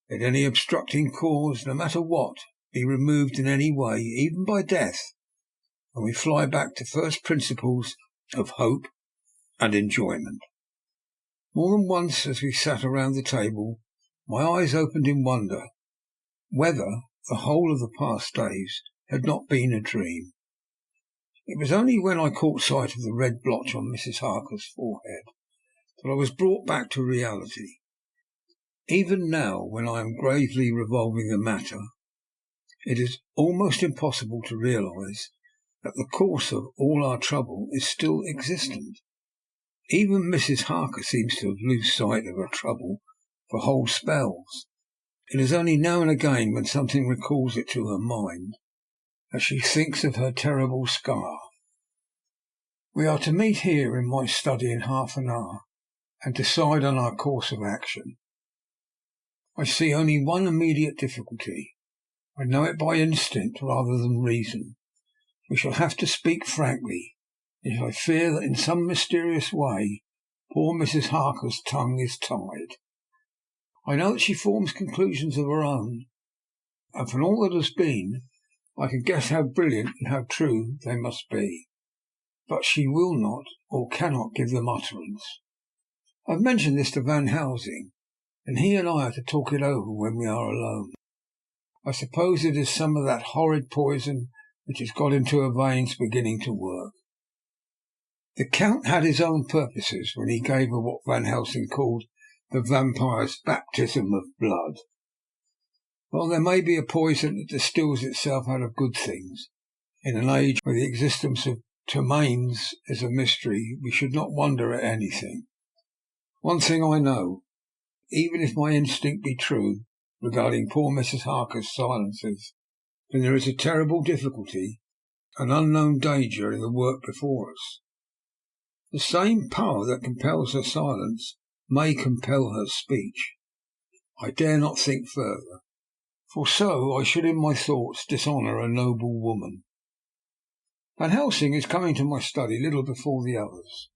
Let any obstructing cause, no matter what, be removed in any way, even by death, and we fly back to first principles of hope and enjoyment. More than once, as we sat around the table, my eyes opened in wonder whether the whole of the past days had not been a dream. It was only when I caught sight of the red blotch on Mrs. Harker's forehead that I was brought back to reality. Even now, when I am gravely revolving the matter, it is almost impossible to realize that the cause of all our trouble is still existent. Even Mrs. Harker seems to have lost sight of her trouble for whole spells. It is only now and again, when something recalls it to her mind, that she thinks of her terrible scar. We are to meet here in my study in half an hour, and decide on our course of action. I see only one immediate difficulty. I know it by instinct rather than reason. We shall have to speak frankly, if I fear that in some mysterious way poor Mrs. Harker's tongue is tied. I know that she forms conclusions of her own, and from all that has been, I can guess how brilliant and how true they must be. But she will not or cannot give them utterance. I have mentioned this to Van Helsing, and he and I are to talk it over when we are alone. I suppose it is some of that horrid poison which has got into her veins beginning to work. The Count had his own purposes when he gave her what Van Helsing called the vampire's baptism of blood. While there may be a poison that distills itself out of good things, in an age where the existence of ptomaines is a mystery, we should not wonder at anything. One thing I know, even if my instinct be true regarding poor Mrs. Harker's silences, then there is a terrible difficulty, an unknown danger in the work before us. The same power that compels her silence may compel her speech. I dare not think further, for so I should in my thoughts dishonour a noble woman. Van Helsing is coming to my study little before the others.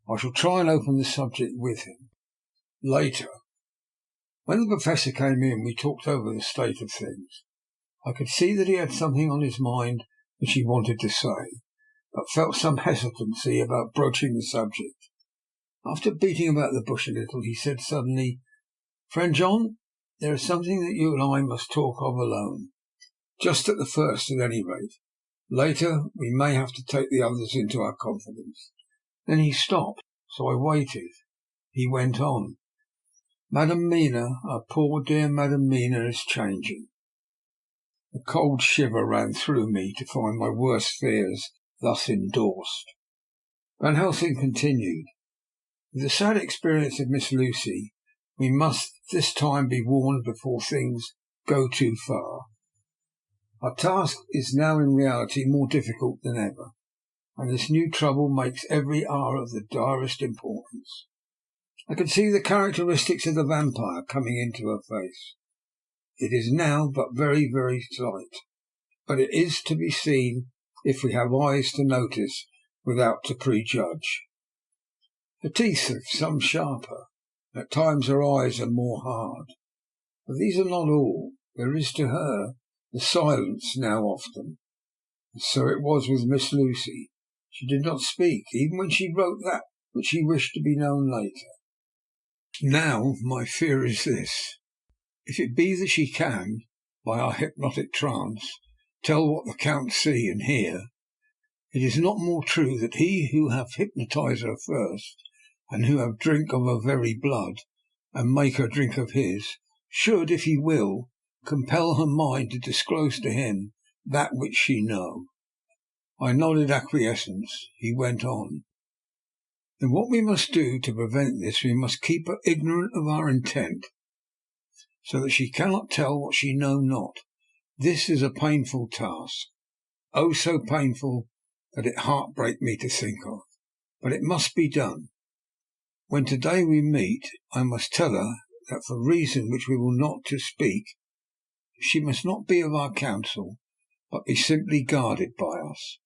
I shall try and open the subject with him. Later, when the Professor came in, we talked over the state of things. I could see that he had something on his mind which he wanted to say, but felt some hesitancy about broaching the subject. After beating about the bush a little, he said suddenly, "Friend John, there is something that you and I must talk of alone, just at the first at any rate. Later we may have to take the others into our confidence." Then he stopped, so I waited. He went on. "Madam Mina, our poor dear Madam Mina, is changing." A cold shiver ran through me to find my worst fears thus endorsed. Van Helsing continued, "With the sad experience of Miss Lucy, we must this time be warned before things go too far. Our task is now in reality more difficult than ever, and this new trouble makes every hour of the direst importance." I could see the characteristics of the vampire coming into her face. It is now but very, very slight, but it is to be seen if we have eyes to notice without to prejudge. Her teeth are some sharper, and at times her eyes are more hard. But these are not all. There is to her the silence now often. And so it was with Miss Lucy. She did not speak, even when she wrote that which she wished to be known later. Now my fear is this. If it be that she can, by our hypnotic trance, tell what the Count see and hear, it is not more true that he who have hypnotized her first, and who have drink of her very blood, and make her drink of his, should, if he will, compel her mind to disclose to him that which she know. I nodded acquiescence. He went on. Then what we must do to prevent this, we must keep her ignorant of our intent, so that she cannot tell what she know not. This is a painful task, oh, so painful that it heartbreak me to think of, but it must be done. When today we meet, I must tell her that for reason which we will not to speak, she must not be of our counsel, but be simply guarded by us.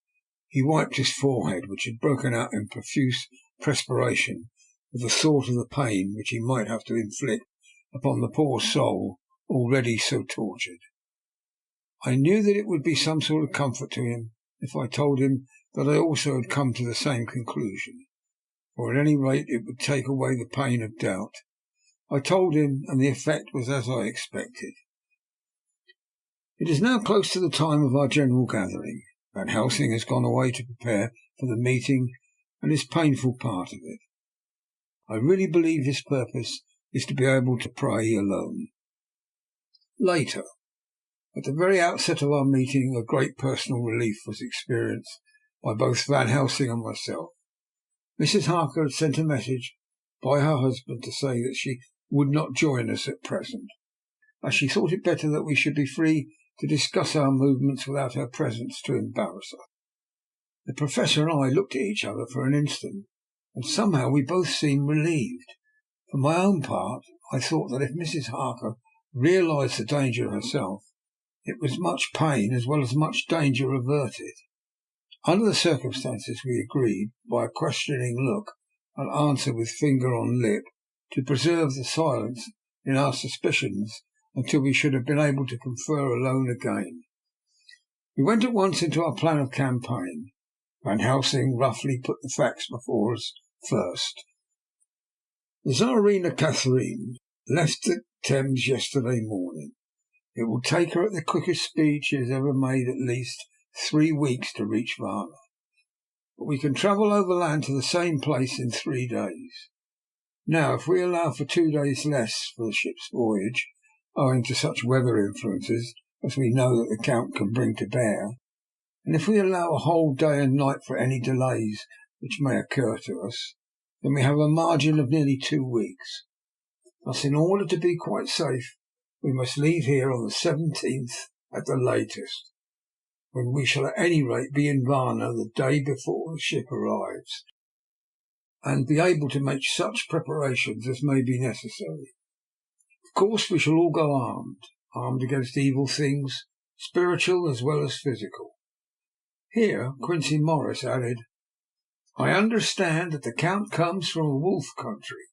He wiped his forehead, which had broken out in profuse perspiration, with the thought of the pain which he might have to inflict upon the poor soul already so tortured. I knew that it would be some sort of comfort to him if I told him that I also had come to the same conclusion, or at any rate it would take away the pain of doubt. I told him, and the effect was as I expected. It is now close to the time of our general gathering. Van Helsing has gone away to prepare for the meeting and is painful part of it. I really believe his purpose is to be able to pray alone. Later, at the very outset of our meeting, a great personal relief was experienced by both Van Helsing and myself. Mrs. Harker had sent a message by her husband to say that she would not join us at present, as she thought it better that we should be free to discuss our movements without her presence to embarrass us. The Professor and I looked at each other for an instant, and somehow we both seemed relieved. For my own part, I thought that if Mrs. Harker realized the danger herself, it was much pain as well as much danger averted. Under the circumstances, we agreed, by a questioning look and answer with finger on lip, to preserve the silence in our suspicions until we should have been able to confer alone again. We went at once into our plan of campaign. Van Helsing roughly put the facts before us first. The Tsarina Catherine left the Thames yesterday morning. It will take her at the quickest speed she has ever made at least 3 weeks to reach Varna, but we can travel overland to the same place in 3 days. Now, if we allow for 2 days less for the ship's voyage, owing to such weather influences as we know that the Count can bring to bear, and if we allow a whole day and night for any delays which may occur to us, then we have a margin of nearly 2 weeks. Thus, in order to be quite safe, we must leave here on the 17th at the latest, when we shall at any rate be in Varna the day before the ship arrives, and be able to make such preparations as may be necessary. Of course, we shall all go armed against evil things, spiritual as well as physical. Here Quincy Morris added, "I understand that the Count comes from a wolf country,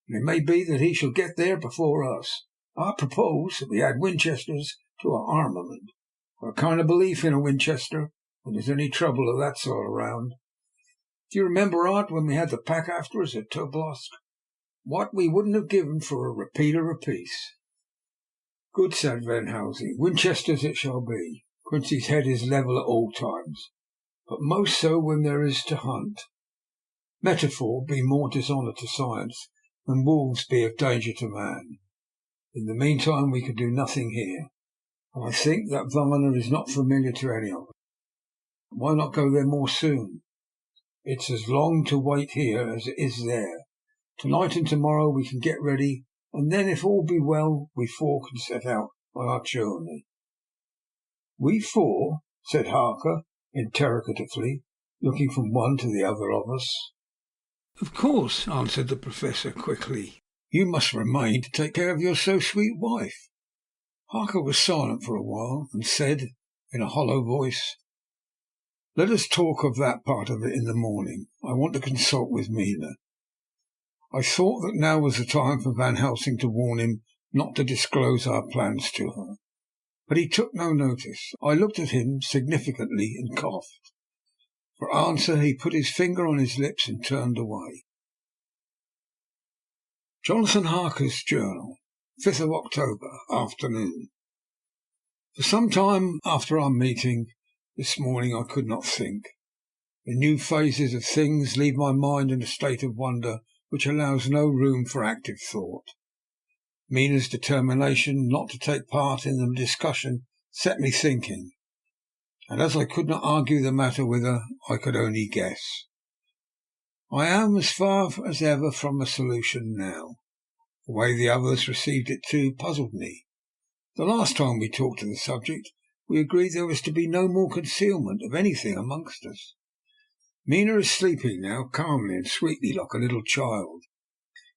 and it may be that he shall get there before us. I propose that we add Winchesters to our armament. I've a kind of belief in a Winchester when there's any trouble of that sort around. Do you remember, Art, when we had the pack after us at Tobolsk? What we wouldn't have given for a repeater apiece." "Good," said Van Helsing. "Winchesters it shall be." Quincy's head is level at all times, but most so when there is to hunt. Metaphor be more dishonour to science than wolves be of danger to man. In the meantime we can do nothing here, and I think that Varna is not familiar to any of us. Why not go there more soon? It's as long to wait here as it is there. Tonight and tomorrow we can get ready, and then, if all be well, we four can set out on our journey." "We four?" said Harker interrogatively, looking from one to the other of us. "Of course," answered the Professor quickly. "You must remain to take care of your so sweet wife." Harker was silent for a while, and said in a hollow voice, "Let us talk of that part of it in the morning. I want to consult with Mina." I thought that now was the time for Van Helsing to warn him not to disclose our plans to her, but he took no notice. I looked at him significantly and coughed. For answer he put his finger on his lips and turned away. Jonathan Harker's Journal, 5th of October, afternoon. For some time after our meeting this morning I could not think. The new phases of things leave my mind in a state of wonder which allows no room for active thought. Mina's determination not to take part in the discussion set me thinking, and as I could not argue the matter with her, I could only guess. I am as far as ever from a solution now. The way the others received it too puzzled me. The last time we talked of the subject, we agreed there was to be no more concealment of anything amongst us. Mina is sleeping now, calmly and sweetly like a little child.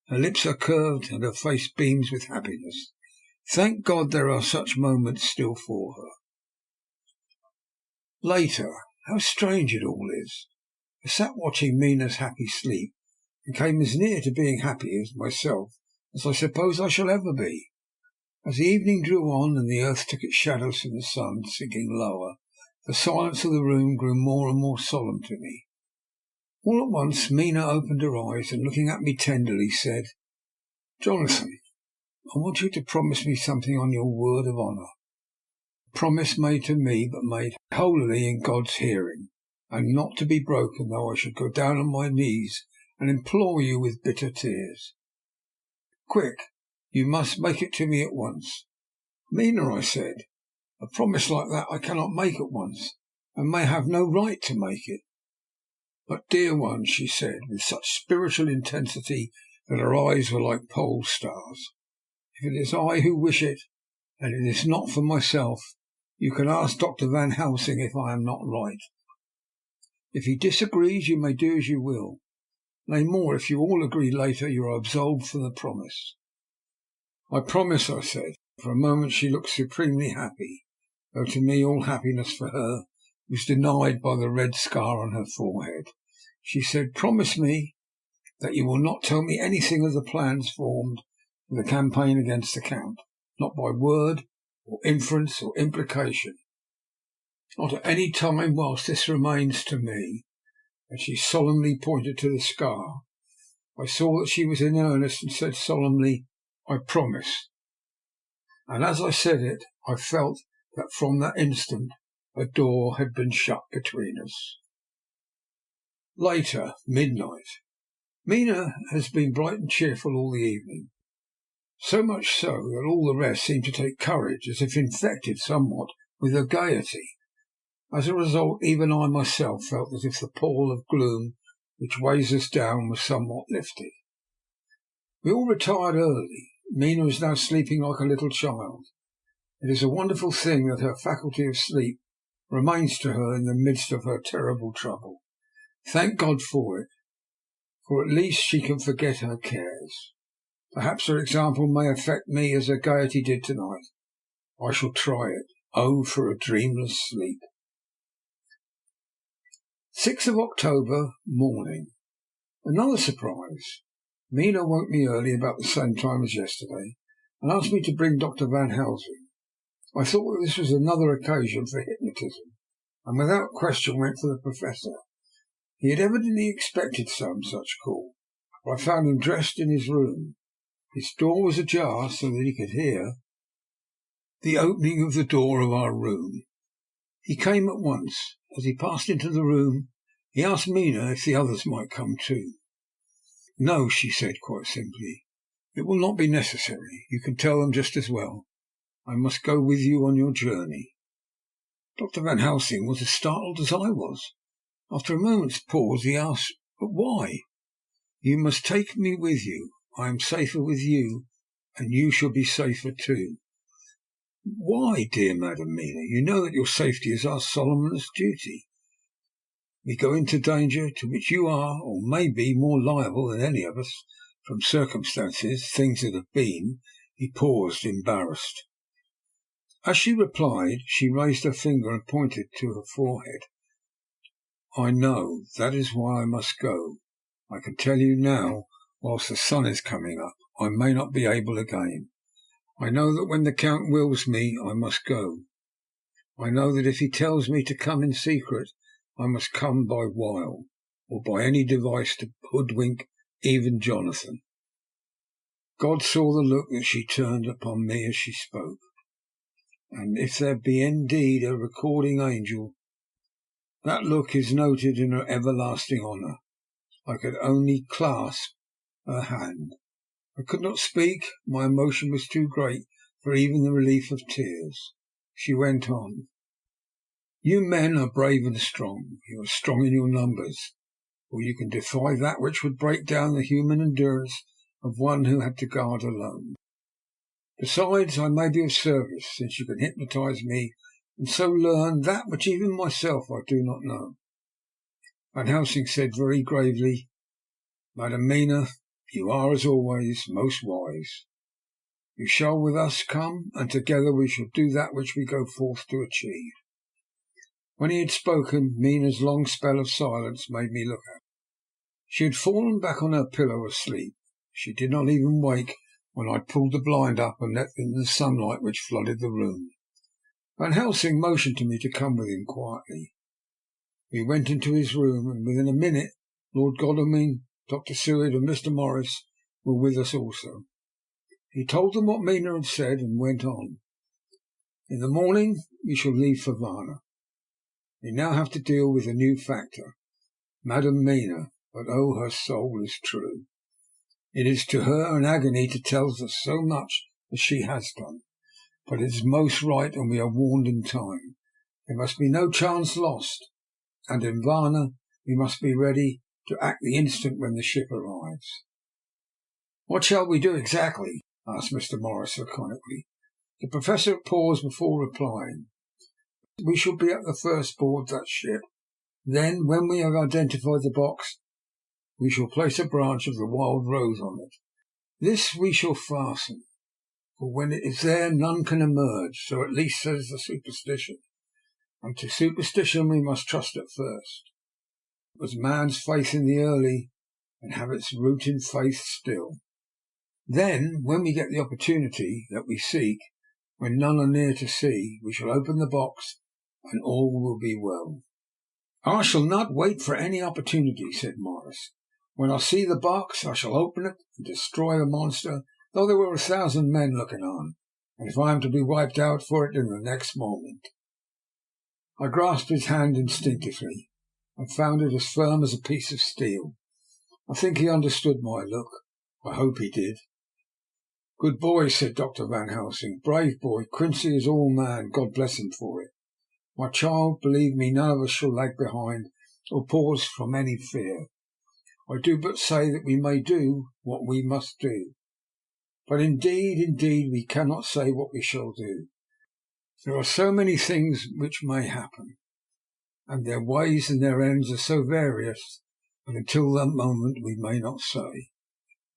Her lips are curved and her face beams with happiness. Thank God there are such moments still for her. Later, how strange it all is. I sat watching Mina's happy sleep, and came as near to being happy as myself as I suppose I shall ever be. As the evening drew on and the earth took its shadows from the sun sinking lower, the silence of the room grew more and more solemn to me. All at once Mina opened her eyes, and looking at me tenderly said, "Jonathan, I want you to promise me something on your word of honour. A promise made to me, but made wholly in God's hearing, and not to be broken, though I should go down on my knees and implore you with bitter tears. Quick, you must make it to me at once." "Mina," I said, "a promise like that I cannot make at once, and may have no right to make it." "But, dear one," she said, with such spiritual intensity that her eyes were like pole stars, "if it is I who wish it, and it is not for myself, you can ask Dr. Van Helsing if I am not right. If he disagrees, you may do as you will. Nay, more, if you all agree later, you are absolved from the promise." "I promise," I said. For a moment she looked supremely happy, though to me all happiness for her was denied by the red scar on her forehead. She said, "Promise me that you will not tell me anything of the plans formed for the campaign against the Count, not by word or inference or implication, not at any time whilst this remains to me." And she solemnly pointed to the scar. I saw that she was in earnest, and said solemnly, "I promise." And as I said it, I felt that from that instant a door had been shut between us. Later, midnight. Mina has been bright and cheerful all the evening, so much so that all the rest seemed to take courage, as if infected somewhat with her gaiety. As a result, even I myself felt as if the pall of gloom which weighs us down was somewhat lifted. We all retired early. Mina is now sleeping like a little child. It is a wonderful thing that her faculty of sleep remains to her in the midst of her terrible trouble. Thank God for it, for at least she can forget her cares. Perhaps her example may affect me as her gaiety did tonight. I shall try it. Oh, for a dreamless sleep. 6th of October, morning. Another surprise. Mina woke me early, about the same time as yesterday, and asked me to bring Dr. Van Helsing. I thought that this was another occasion for hypnotism, and without question went for the Professor. He had evidently expected some such call, for I found him dressed in his room. His door was ajar, so that he could hear the opening of the door of our room. He came at once. As he passed into the room, he asked Mina if the others might come too. "No," she said quite simply. "It will not be necessary. You can tell them just as well. I must go with you on your journey." Dr. Van Helsing was as startled as I was. After a moment's pause, he asked, "But why?" "You must take me with you. I am safer with you, and you shall be safer too." "Why, dear Madam Mina? You know that your safety is our solemnest duty. We go into danger to which you are, or may be, more liable than any of us, from circumstances, things that have been." He paused, embarrassed. As she replied, she raised her finger and pointed to her forehead. "I know. That is why I must go. I can tell you now, whilst the sun is coming up, I may not be able again. I know that when the Count wills me, I must go. I know that if he tells me to come in secret, I must come by wile, or by any device to hoodwink even Jonathan." God saw the look that she turned upon me as she spoke, and if there be indeed a recording angel, that look is noted in her everlasting honour. I could only clasp her hand. I could not speak. My emotion was too great for even the relief of tears. She went on. "You men are brave and strong. You are strong in your numbers, for you can defy that which would break down the human endurance of one who had to guard alone. Besides, I may be of service, since you can hypnotize me and so learn that which even myself I do not know." Van Helsing said very gravely, "Madam Mina, you are, as always, most wise. You shall with us come, and together we shall do that which we go forth to achieve." When he had spoken, Mina's long spell of silence made me look at her. She had fallen back on her pillow asleep. She did not even wake when I pulled the blind up and let in the sunlight which flooded the room. Van Helsing motioned to me to come with him quietly. We went into his room, and within a minute Lord Godalming, Dr. Seward, and Mr. Morris were with us also. He told them what Mina had said, and went on. "In the morning we shall leave for Varna. We now have to deal with a new factor, Madam Mina, but oh, her soul is true. It is to her an agony to tell us so much as she has done, but it is most right, and we are warned in time. There must be no chance lost, and in Varna we must be ready to act the instant when the ship arrives." "What shall we do exactly?" asked Mr. Morris laconically. The Professor paused before replying. "We shall be at the first board that ship. Then, when we have identified the box, we shall place a branch of the wild rose on it. This we shall fasten, for when it is there none can emerge, so at least says the superstition, and to superstition we must trust at first. It was man's faith in the early, and have its root in faith still. Then, when we get the opportunity that we seek, when none are near to see, we shall open the box, and all will be well." "I shall not wait for any opportunity," said Morris. "When I see the box I shall open it and destroy the monster, though there were 1,000 men looking on, and if I am to be wiped out for it in the next moment." I grasped his hand instinctively, and found it as firm as a piece of steel. I think he understood my look. I hope he did. "Good boy," said Dr. Van Helsing. "Brave boy. Quincy is all man. God bless him for it. My child, believe me, none of us shall lag behind or pause from any fear. I do but say that we may do what we must do. But indeed, we cannot say what we shall do. There are so many things which may happen, and their ways and their ends are so various that until that moment we may not say.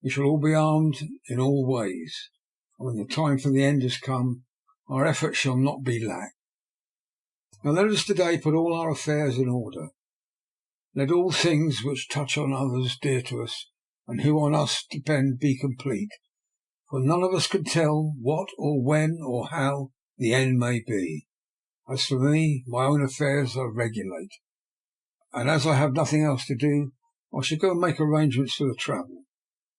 We shall all be armed in all ways, and when the time for the end has come, our efforts shall not be lack. Now let us today put all our affairs in order. Let all things which touch on others dear to us, and who on us depend, be complete, for none of us can tell what or when or how the end may be. As for me, my own affairs are regulate, and as I have nothing else to do, I shall go and make arrangements for the travel.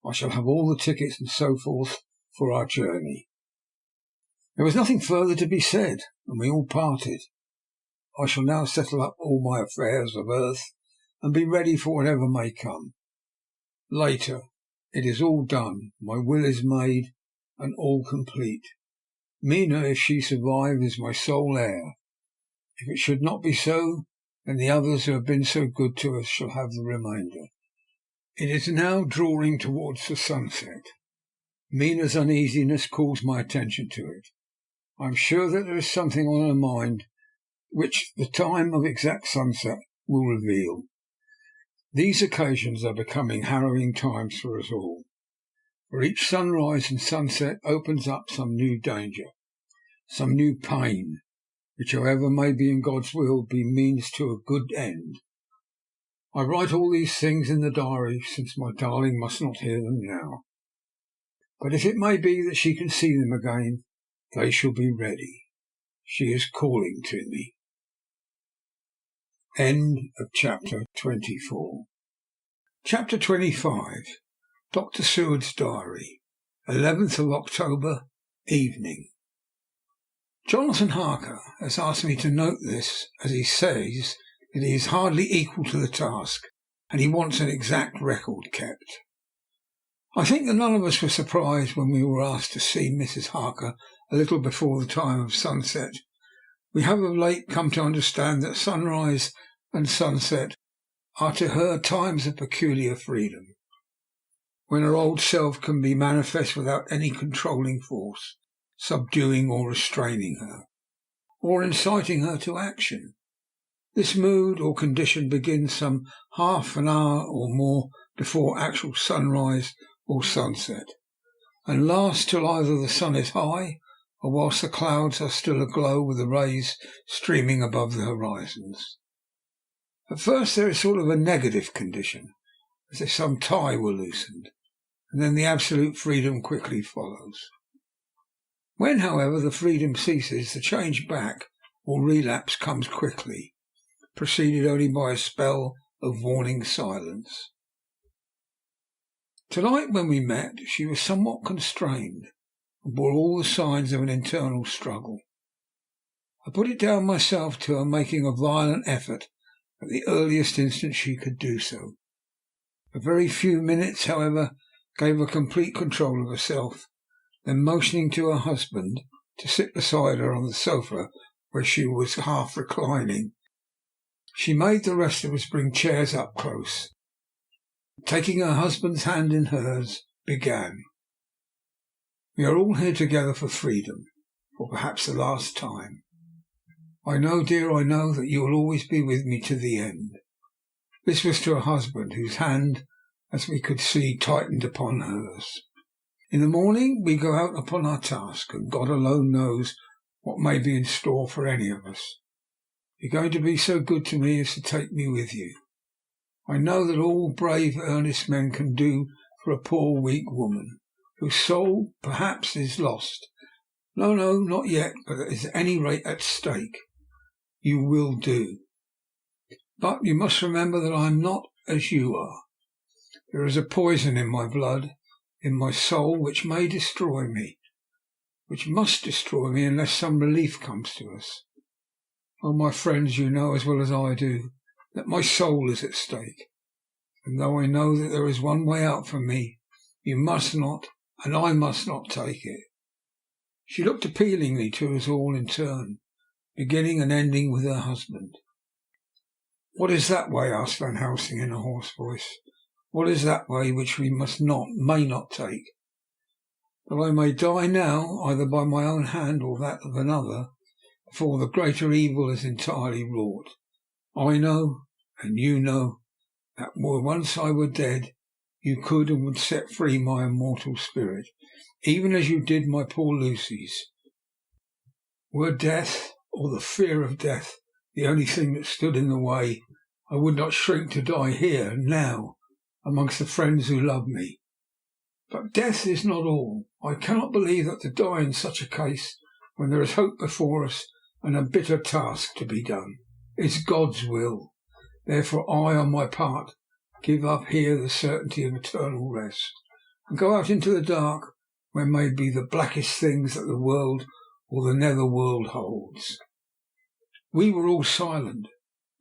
I shall have all the tickets and so forth for our journey." There was nothing further to be said, and we all parted. I shall now settle up all my affairs of earth, and be ready for whatever may come. Later, it is all done. My will is made, and all complete. Mina, if she survive, is my sole heir. If it should not be so, then the others who have been so good to us shall have the remainder. It is now drawing towards the sunset. Mina's uneasiness calls my attention to it. I am sure that there is something on her mind which the time of exact sunset will reveal. These occasions are becoming harrowing times for us all, for each sunrise and sunset opens up some new danger, some new pain, which, however may be in God's will, be means to a good end. I write all these things in the diary, since my darling must not hear them now. But if it may be that she can see them again, they shall be ready. She is calling to me. End of chapter 24. Chapter 25. Dr. Seward's Diary. 11th of October, evening. Jonathan Harker has asked me to note this, as he says that he is hardly equal to the task, and he wants an exact record kept. I think that none of us were surprised when we were asked to see Mrs. Harker a little before the time of sunset. We have of late come to understand that sunrise and sunset are to her times of peculiar freedom, when her old self can be manifest without any controlling force, subduing or restraining her, or inciting her to action. This mood or condition begins some half an hour or more before actual sunrise or sunset, and lasts till either the sun is high, or whilst the clouds are still aglow with the rays streaming above the horizons. At first there is sort of a negative condition, as if some tie were loosened, and then the absolute freedom quickly follows. When, however, the freedom ceases, the change back or relapse comes quickly, preceded only by a spell of warning silence. Tonight, when we met, she was somewhat constrained, and bore all the signs of an internal struggle. I put it down myself to her making a violent effort at the earliest instant she could do so. A very few minutes, however, gave her complete control of herself. Then, motioning to her husband to sit beside her on the sofa where she was half reclining, She made the rest of us bring chairs up close. Taking her husband's hand in hers, began. We are all here together for freedom, for perhaps the last time. I know, dear, I know that you will always be with me to the end. This was to her husband, whose hand, as we could see, tightened upon hers. In the morning we go out upon our task, and God alone knows what may be in store for any of us. You're going to be so good to me as to take me with you. I know that all brave, earnest men can do for a poor, weak woman, whose soul, perhaps, is lost. No, not yet, but at any rate at stake. You will do. But you must remember that I am not as you are. There is a poison in my blood, in my soul, which may destroy me, which must destroy me unless some relief comes to us. Oh, my friends, you know as well as I do that my soul is at stake, and though I know that there is one way out for me, you must not, and I must not take it. She looked appealingly to us all in turn, beginning and ending with her husband. What is that way? Asked Van Helsing in a hoarse voice. What is that way which we may not take? That I may die now, either by my own hand or that of another, before the greater evil is entirely wrought. I know, and you know, that once I were dead, you could and would set free my immortal spirit, even as you did my poor Lucy's. Were death, or the fear of death, the only thing that stood in the way, I would not shrink to die here, now, amongst the friends who love me. But death is not all. I cannot believe that to die in such a case, when there is hope before us and a bitter task to be done, is God's will. Therefore I, on my part, give up here the certainty of eternal rest, and go out into the dark, where may be the blackest things that the world or the nether world holds. We were all silent,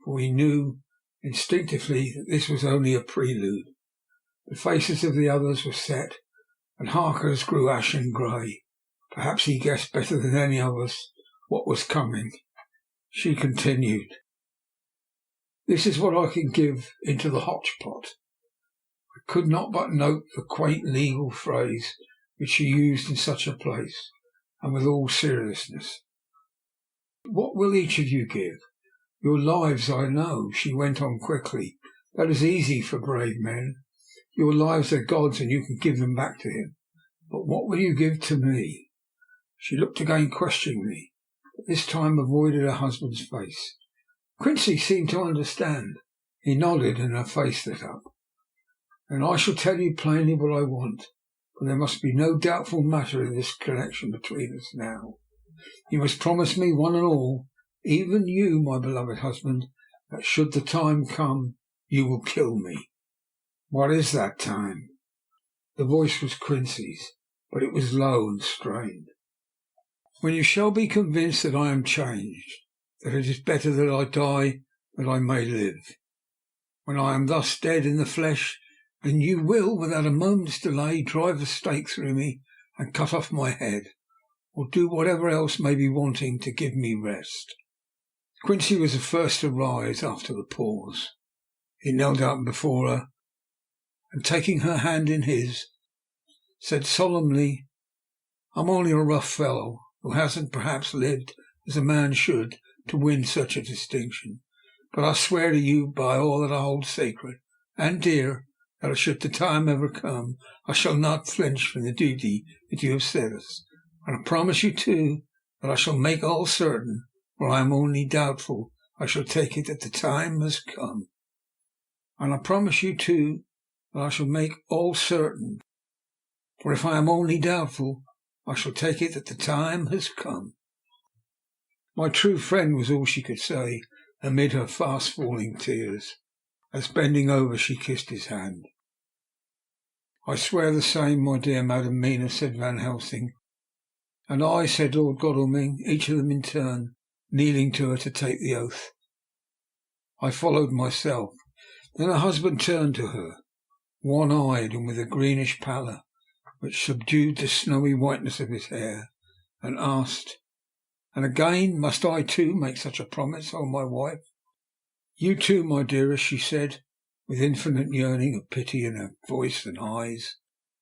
for we knew instinctively that this was only a prelude. The faces of the others were set, and Harker's grew ashen grey. Perhaps he guessed better than any of us what was coming. She continued. This is what I can give into the hotch-pot. I could not but note the quaint legal phrase which she used in such a place, and with all seriousness. What will each of you give? Your lives, I know, she went on quickly. That is easy for brave men. Your lives are God's, and you can give them back to him. But what will you give to me? She looked again questioningly, but this time avoided her husband's face. Quincy seemed to understand. He nodded, and her face lit up. And I shall tell you plainly what I want, for there must be no doubtful matter in this connection between us now. You must promise me, one and all, even you, my beloved husband, that should the time come, you will kill me. What is that time? The voice was Quincy's, but it was low and strained. When you shall be convinced that I am changed, that it is better that I die that I may live. When I am thus dead in the flesh, and you will, without a moment's delay, drive a stake through me and cut off my head, or do whatever else may be wanting to give me rest. Quincy was the first to rise after the pause. He knelt down before her, and taking her hand in his, said solemnly, I'm only a rough fellow, who hasn't perhaps lived as a man should to win such a distinction, but I swear to you by all that I hold sacred and dear, that should the time ever come, I shall not flinch from the duty that you have set us, and I promise you too that I shall make all certain, for I am only doubtful, I shall take it that the time has come. And I promise you too that I shall make all certain, for if I am only doubtful, I shall take it that the time has come. My true friend, was all she could say amid her fast-falling tears, as bending over she kissed his hand. I swear the same, my dear Madam Mina, said Van Helsing. And I, said Lord Godalming, each of them in turn, kneeling to her to take the oath. I followed myself. Then her husband turned to her, one-eyed and with a greenish pallor which subdued the snowy whiteness of his hair, and asked, And again, must I too make such a promise, O my wife? You too, my dearest, she said, with infinite yearning of pity in her voice and eyes.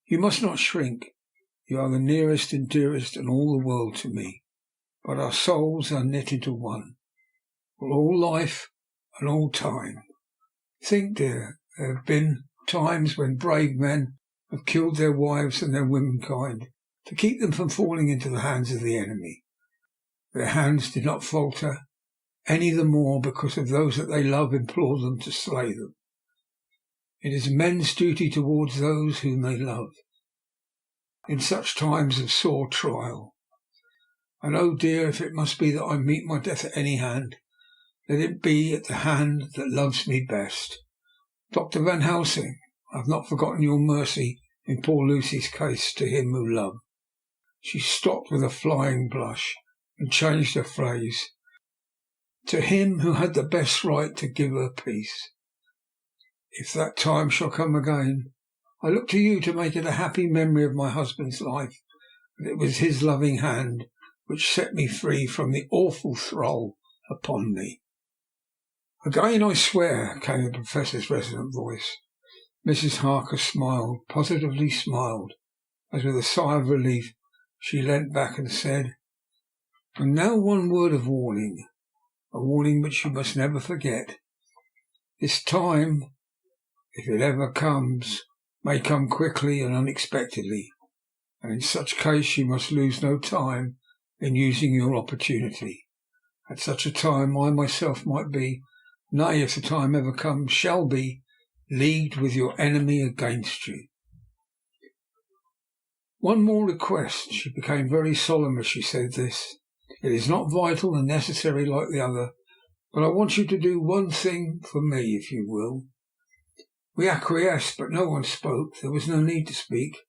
You must not shrink. You are the nearest and dearest in all the world to me, but our souls are knit into one, for all life and all time. Think, dear, there have been times when brave men have killed their wives and their womenkind to keep them from falling into the hands of the enemy. Their hands did not falter any the more because of those that they love implored them to slay them. It is men's duty towards those whom they love in such times of sore trial. And oh dear, if it must be that I meet my death at any hand, let it be at the hand that loves me best. Dr. Van Helsing, I have not forgotten your mercy in poor Lucy's case to him who loved. She stopped with a flying blush and changed her phrase. To him who had the best right to give her peace. If that time shall come again, I look to you to make it a happy memory of my husband's life, that it was his loving hand which set me free from the awful thrall upon me. Again I swear, came the Professor's resonant voice. Mrs. Harker smiled, positively smiled, as with a sigh of relief she leant back and said, and now one word of warning, a warning which you must never forget. This time, if it ever comes, may come quickly and unexpectedly, and in such case you must lose no time in using your opportunity. At such a time I myself might be, nay, if the time ever comes, shall be, leagued with your enemy against you. One more request. She became very solemn as she said this. It is not vital and necessary like the other, but I want you to do one thing for me, if you will. We acquiesced, but no one spoke. There was no need to speak.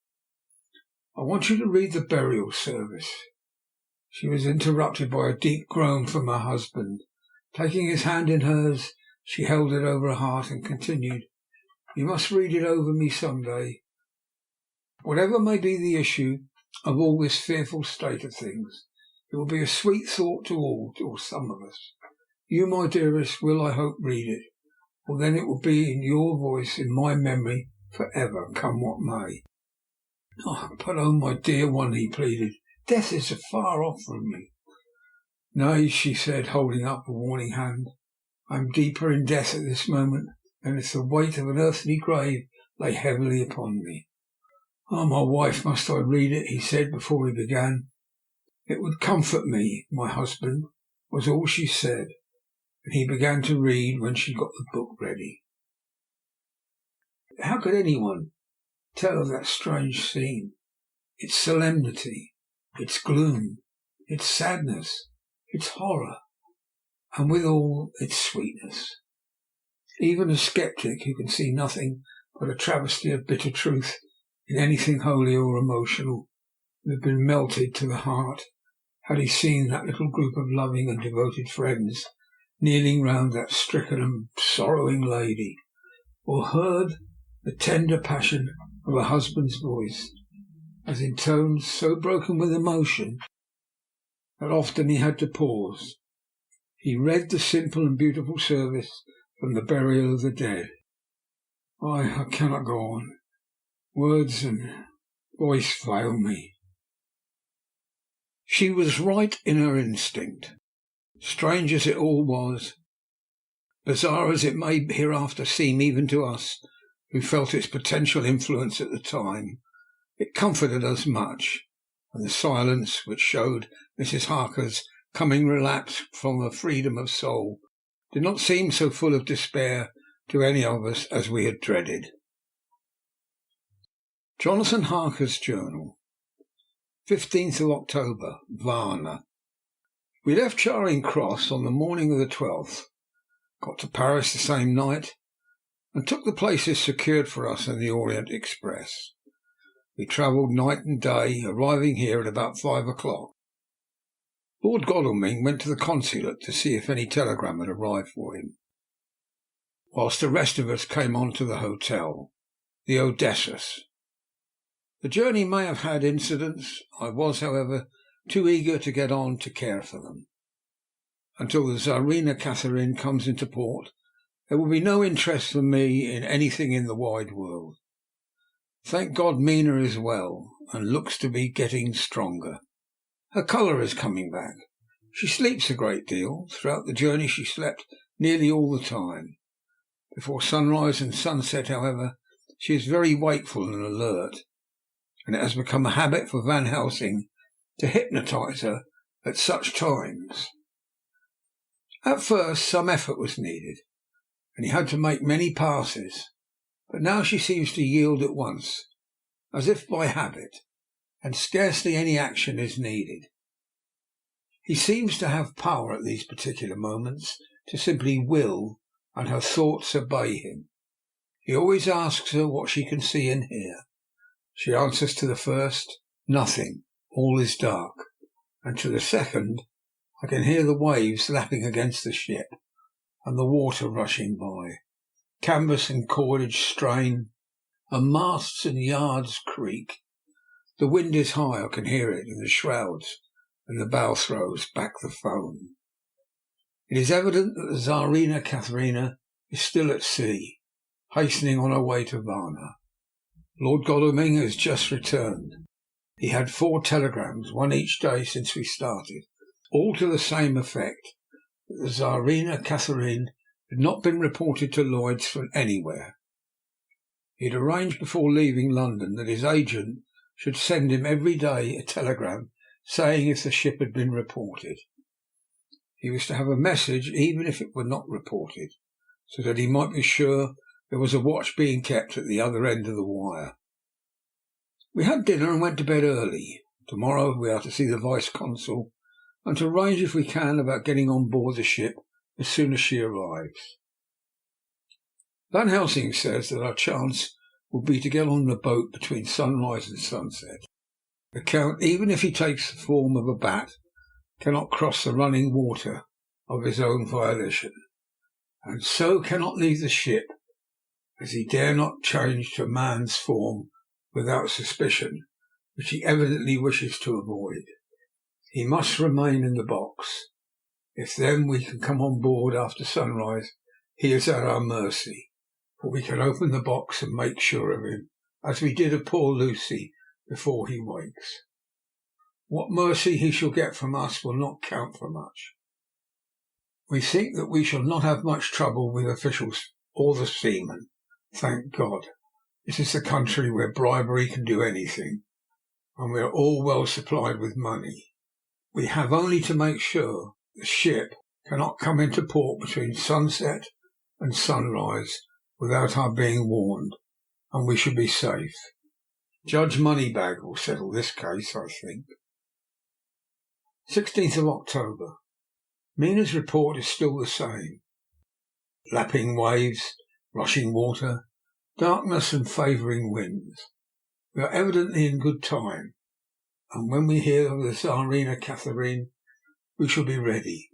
I want you to read the burial service. She was interrupted by a deep groan from her husband. Taking his hand in hers, she held it over her heart and continued, You must read it over me some day. Whatever may be the issue of all this fearful state of things, it will be a sweet thought to all, or some of us. You, my dearest, will, I hope, read it, for then it will be in your voice, in my memory, for ever, come what may. Oh, but oh, my dear one, he pleaded, death is far off from me. Nay, she said, holding up a warning hand, I am deeper in death at this moment than if the weight of an earthly grave lay heavily upon me. Oh, my wife, must I read it? He said before he began. It would comfort me, my husband, was all she said, and he began to read when she got the book ready. How could anyone tell of that strange scene, its solemnity, its gloom, its sadness, its horror, and withal its sweetness? Even a sceptic who can see nothing but a travesty of bitter truth in anything holy or emotional would have been melted to the heart had he seen that little group of loving and devoted friends kneeling round that stricken and sorrowing lady, or heard the tender passion of a husband's voice, as in tones so broken with emotion that often he had to pause. He read the simple and beautiful service from the burial of the dead. I cannot go on. Words and voice fail me. She was right in her instinct. Strange as it all was, bizarre as it may hereafter seem even to us who felt its potential influence at the time, it comforted us much, and the silence which showed Mrs. Harker's coming relapse from her freedom of soul did not seem so full of despair to any of us as we had dreaded. Jonathan Harker's Journal, 15th of October, Varna. We left Charing Cross on the morning of the 12th, got to Paris the same night, and took the places secured for us in the Orient Express. We travelled night and day, arriving here at about 5 o'clock. Lord Godalming went to the consulate to see if any telegram had arrived for him, whilst the rest of us came on to the hotel, the Odysseus. The journey may have had incidents. I was, however, too eager to get on to care for them, until the Tsarina Catherine comes into port There will be no interest for me in anything in the wide world. Thank God Mina is well and looks to be getting stronger. Her colour is coming back. She sleeps a great deal. Throughout the journey she slept nearly all the time. Before sunrise and sunset, however, she is very wakeful and alert, and it has become a habit for Van Helsing to hypnotise her at such times. At first some effort was needed, and he had to make many passes, but now she seems to yield at once, as if by habit, and scarcely any action is needed. He seems to have power at these particular moments to simply will, and her thoughts obey him. He always asks her what she can see and hear. She answers to the first, "Nothing, all is dark," and to the second, "I can hear the waves lapping against the ship, and the water rushing by. Canvas and cordage strain, and masts and yards creak. The wind is high, I can hear it, in the shrouds, and the bow throws back the foam." It is evident that the Tsarina Katharina is still at sea, hastening on her way to Varna. Lord Godalming has just returned. He had 4 telegrams, one each day since we started, all to the same effect, that the Tsarina Katharine had not been reported to Lloyd's from anywhere. He had arranged before leaving London that his agent should send him every day a telegram saying if the ship had been reported. He was to have a message even if it were not reported, so that he might be sure there was a watch being kept at the other end of the wire. We had dinner and went to bed early. Tomorrow we are to see the Vice-Consul, and to arrange if we can about getting on board the ship as soon as she arrives. Van Helsing says that our chance will be to get on the boat between sunrise and sunset. The Count, even if he takes the form of a bat, cannot cross the running water of his own volition, and so cannot leave the ship, as he dare not change to man's form without suspicion, which he evidently wishes to avoid. He must remain in the box. If then we can come on board after sunrise, he is at our mercy, for we can open the box and make sure of him, as we did of poor Lucy before he wakes. What mercy he shall get from us will not count for much. We think that we shall not have much trouble with officials or the seamen. Thank God. This is the country where bribery can do anything, and we are all well supplied with money. We have only to make sure the ship cannot come into port between sunset and sunrise without our being warned, and we shall be safe. Judge Moneybag will settle this case, I think. 16th of October. Mina's report is still the same. Lapping waves, rushing water, darkness and favouring winds. We are evidently in good time, and when we hear of the Tsarina Katharine, we shall be ready.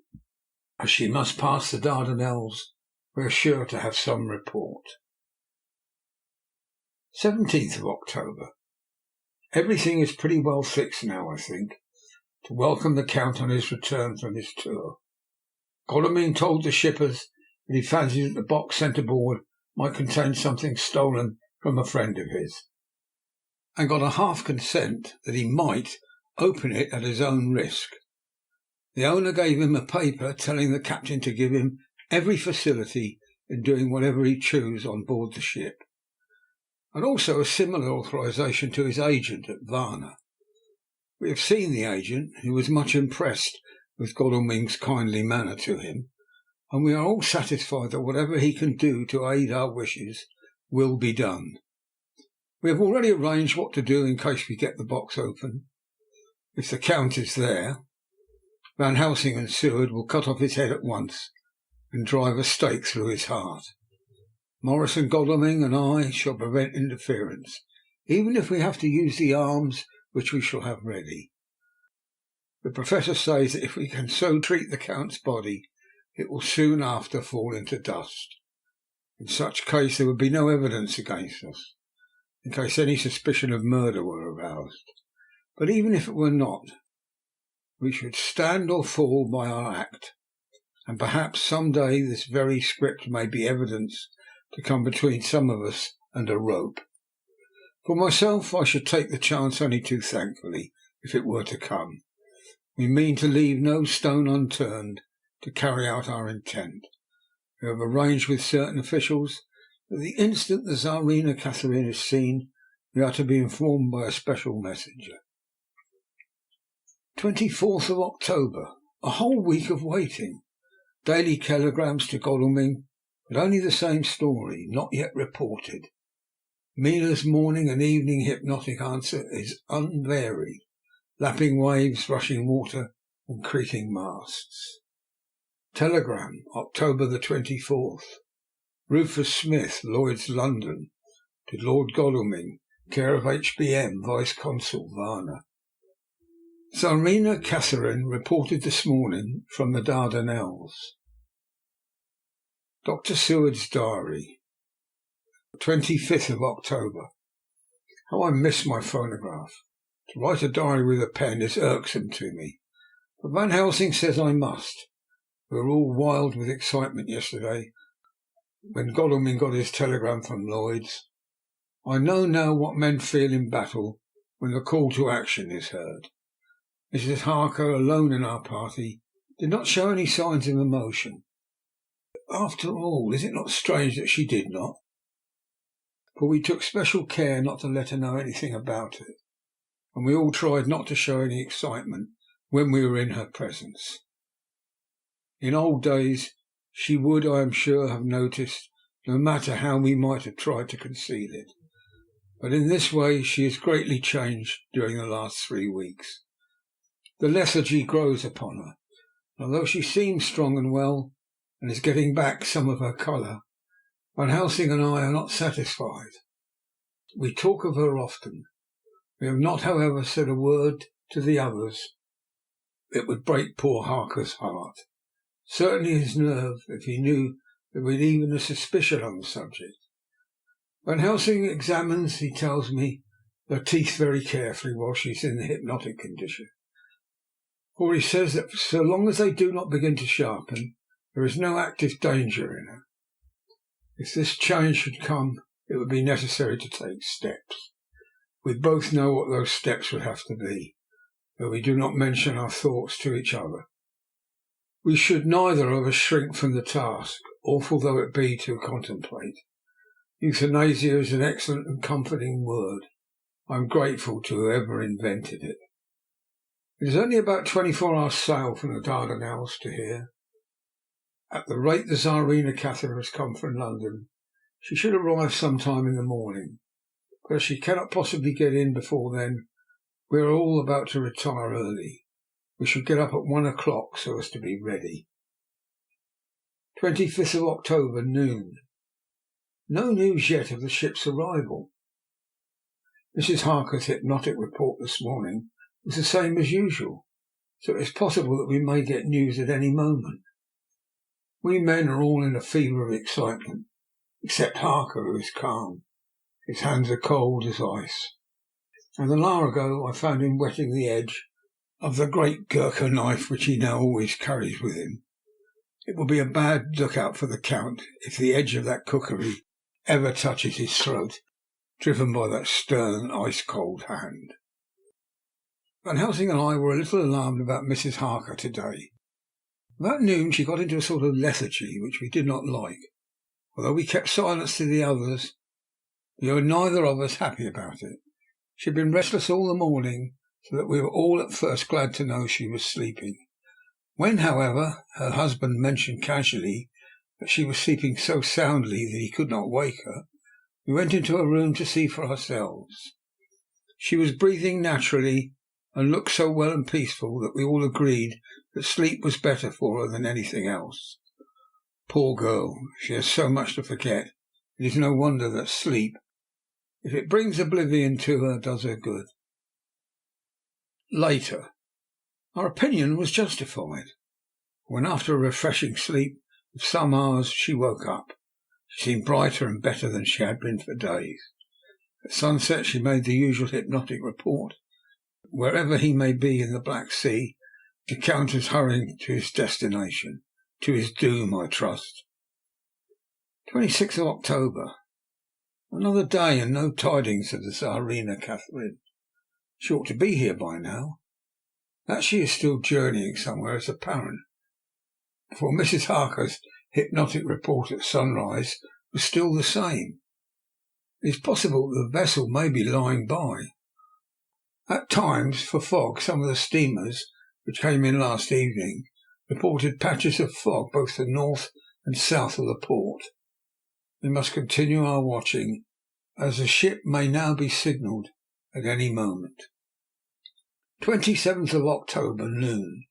As she must pass the Dardanelles, we are sure to have some report. 17th of October. Everything is pretty well fixed now, I think, to welcome the Count on his return from his tour. Godalming told the shippers that he fancied that the box sent aboard might contain something stolen from a friend of his, and got a half consent that he might open it at his own risk. The owner gave him a paper telling the captain to give him every facility in doing whatever he chose on board the ship, and also a similar authorization to his agent at Varna. We have seen the agent, who was much impressed with Godalming's kindly manner to him, and we are all satisfied that whatever he can do to aid our wishes will be done. We have already arranged what to do in case we get the box open. If the Count is there, Van Helsing and Seward will cut off his head at once and drive a stake through his heart. Morris and Godalming and I shall prevent interference, even if we have to use the arms which we shall have ready. The Professor says that if we can so treat the Count's body, it will soon after fall into dust. In such case there would be no evidence against us, in case any suspicion of murder were aroused. But even if it were not, we should stand or fall by our act, and perhaps some day this very script may be evidence to come between some of us and a rope. For myself, I should take the chance only too thankfully, if it were to come. We mean to leave no stone unturned to carry out our intent. We have arranged with certain officials that the instant the Tsarina Catherine is seen, we are to be informed by a special messenger. 24th of October. A whole week of waiting. Daily telegrams to Godalming, but only the same story, not yet reported. Mina's morning and evening hypnotic answer is unvaried. Lapping waves, rushing water, and creaking masts. Telegram, October the 24th. Rufus Smith, Lloyd's, London, to Lord Godalming, care of HBM, Vice-Consul, Varna. Tsarina Catherine reported this morning from the Dardanelles. Dr. Seward's diary, 25th of October. How I miss my phonograph. To write a diary with a pen is irksome to me, but Van Helsing says I must. We were all wild with excitement yesterday when Godalming got his telegram from Lloyd's. I know now what men feel in battle when the call to action is heard. Mrs. Harker, alone in our party, did not show any signs of emotion. After all, is it not strange that she did not? For we took special care not to let her know anything about it, and we all tried not to show any excitement when we were in her presence. In old days she would, I am sure, have noticed, no matter how we might have tried to conceal it. But in this way she has greatly changed during the last 3 weeks. The lethargy grows upon her, and although she seems strong and well, and is getting back some of her colour, Van Helsing and I are not satisfied. We talk of her often. We have not, however, said a word to the others. It would break poor Harker's heart, certainly his nerve, if he knew that we had even a suspicion on the subject. Van Helsing examines, he tells me, her teeth very carefully while she is in the hypnotic condition, for he says that so long as they do not begin to sharpen, there is no active danger in her. If this change should come, it would be necessary to take steps. We both know what those steps would have to be, though we do not mention our thoughts to each other. We should neither of us shrink from the task, awful though it be to contemplate. Euthanasia is an excellent and comforting word. I am grateful to whoever invented it. It is only about 24 hours' sail from the Dardanelles to here. At the rate the Tsarina Catherine has come from London, she should arrive some time in the morning. But as she cannot possibly get in before then, we are all about to retire early. We shall get up at 1 o'clock so as to be ready. 25th of October, noon. No news yet of the ship's arrival. Mrs. Harker's hypnotic report this morning was the same as usual, so it is possible that we may get news at any moment. We men are all in a fever of excitement, except Harker, who is calm. His hands are cold as ice, and an hour ago I found him wetting the edge of the great Gurkha knife which he now always carries with him. It will be a bad look-out for the Count if the edge of that cookery ever touches his throat, driven by that stern, ice-cold hand. Van Helsing and I were a little alarmed about Mrs. Harker today. About noon she got into a sort of lethargy which we did not like. Although we kept silence to the others, we were neither of us happy about it. She had been restless all the morning, so that we were all at first glad to know she was sleeping. When, however, her husband mentioned casually that she was sleeping so soundly that he could not wake her, we went into her room to see for ourselves. She was breathing naturally and looked so well and peaceful that we all agreed that sleep was better for her than anything else. Poor girl, she has so much to forget. It is no wonder that sleep, if it brings oblivion to her, does her good. Later. Our opinion was justified. When after a refreshing sleep of some hours she woke up, she seemed brighter and better than she had been for days. At sunset she made the usual hypnotic report. Wherever he may be in the Black Sea, the Count is hurrying to his destination. To his doom, I trust. 26th of October. Another day and no tidings of the Tsarina Catherine. She ought to be here by now. That she is still journeying somewhere is apparent, for Mrs. Harker's hypnotic report at sunrise was still the same. It is possible that the vessel may be lying by. At times, for fog, some of the steamers which came in last evening reported patches of fog both to north and south of the port. We must continue our watching, as the ship may now be signalled at any moment. 27th of October, noon.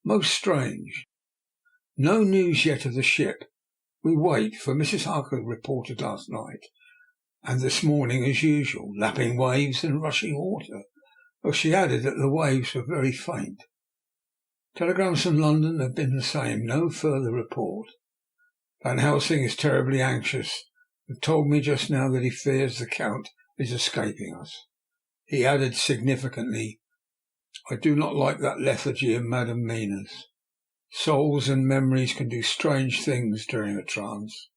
Most strange. No news yet of the ship. We wait, for Mrs. Harker reported last night, and this morning as usual, lapping waves and rushing water, though she added that the waves were very faint. Telegrams from London have been the same. No further report. Van Helsing is terribly anxious, and told me just now that he fears the Count is escaping us. He added significantly, "I do not like that lethargy of Madame Mina's. Souls and memories can do strange things during a trance."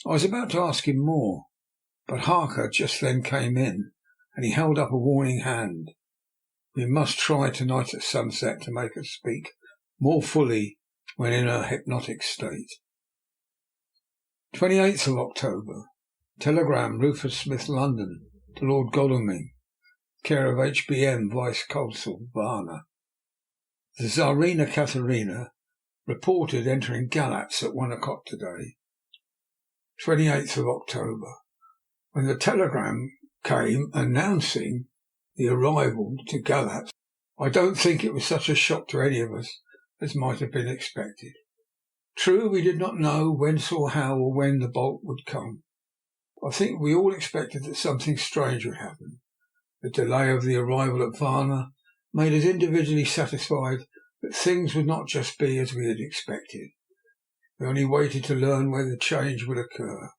I was about to ask him more, but Harker just then came in, and he held up a warning hand. We must try tonight at sunset to make her speak more fully when in her hypnotic state. 28th of October. Telegram, Rufus Smith, London, to Lord Godalming, care of HBM Vice Consul, Varna. The Tsarina Catharina reported entering Galatz at 1 o'clock today. 28th of October. When the telegram came announcing the arrival to Galatz, I don't think it was such a shock to any of us as might have been expected. True, we did not know whence or how or when the bolt would come. I think we all expected that something strange would happen. The delay of the arrival at Varna made us individually satisfied that things would not just be as we had expected. We only waited to learn where the change would occur.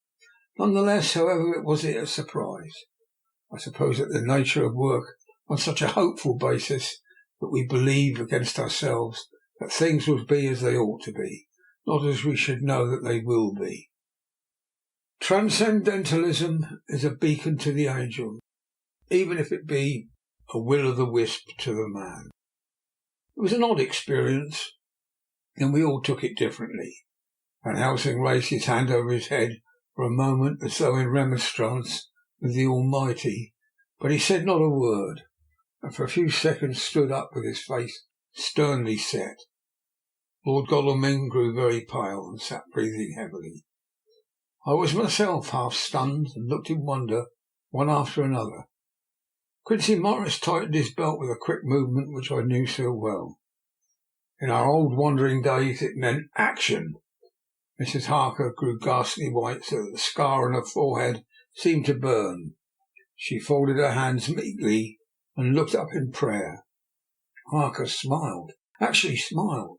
None the less, however, it was a surprise. I suppose that the nature of work on such a hopeful basis that we believe against ourselves that things will be as they ought to be, not as we should know that they will be. Transcendentalism is a beacon to the angel, even if it be a will-o'-the-wisp to the man. It was an odd experience, and we all took it differently. Van Helsing raised his hand over his head for a moment as though in remonstrance with the Almighty, but he said not a word, and for a few seconds stood up with his face sternly set. Lord Godalming grew very pale and sat breathing heavily. I was myself half stunned and looked in wonder one after another. Quincy Morris tightened his belt with a quick movement which I knew so well. In our old wandering days it meant action. Mrs. Harker grew ghastly white so that the scar on her forehead seemed to burn. She folded her hands meekly and looked up in prayer. Harker smiled, actually smiled,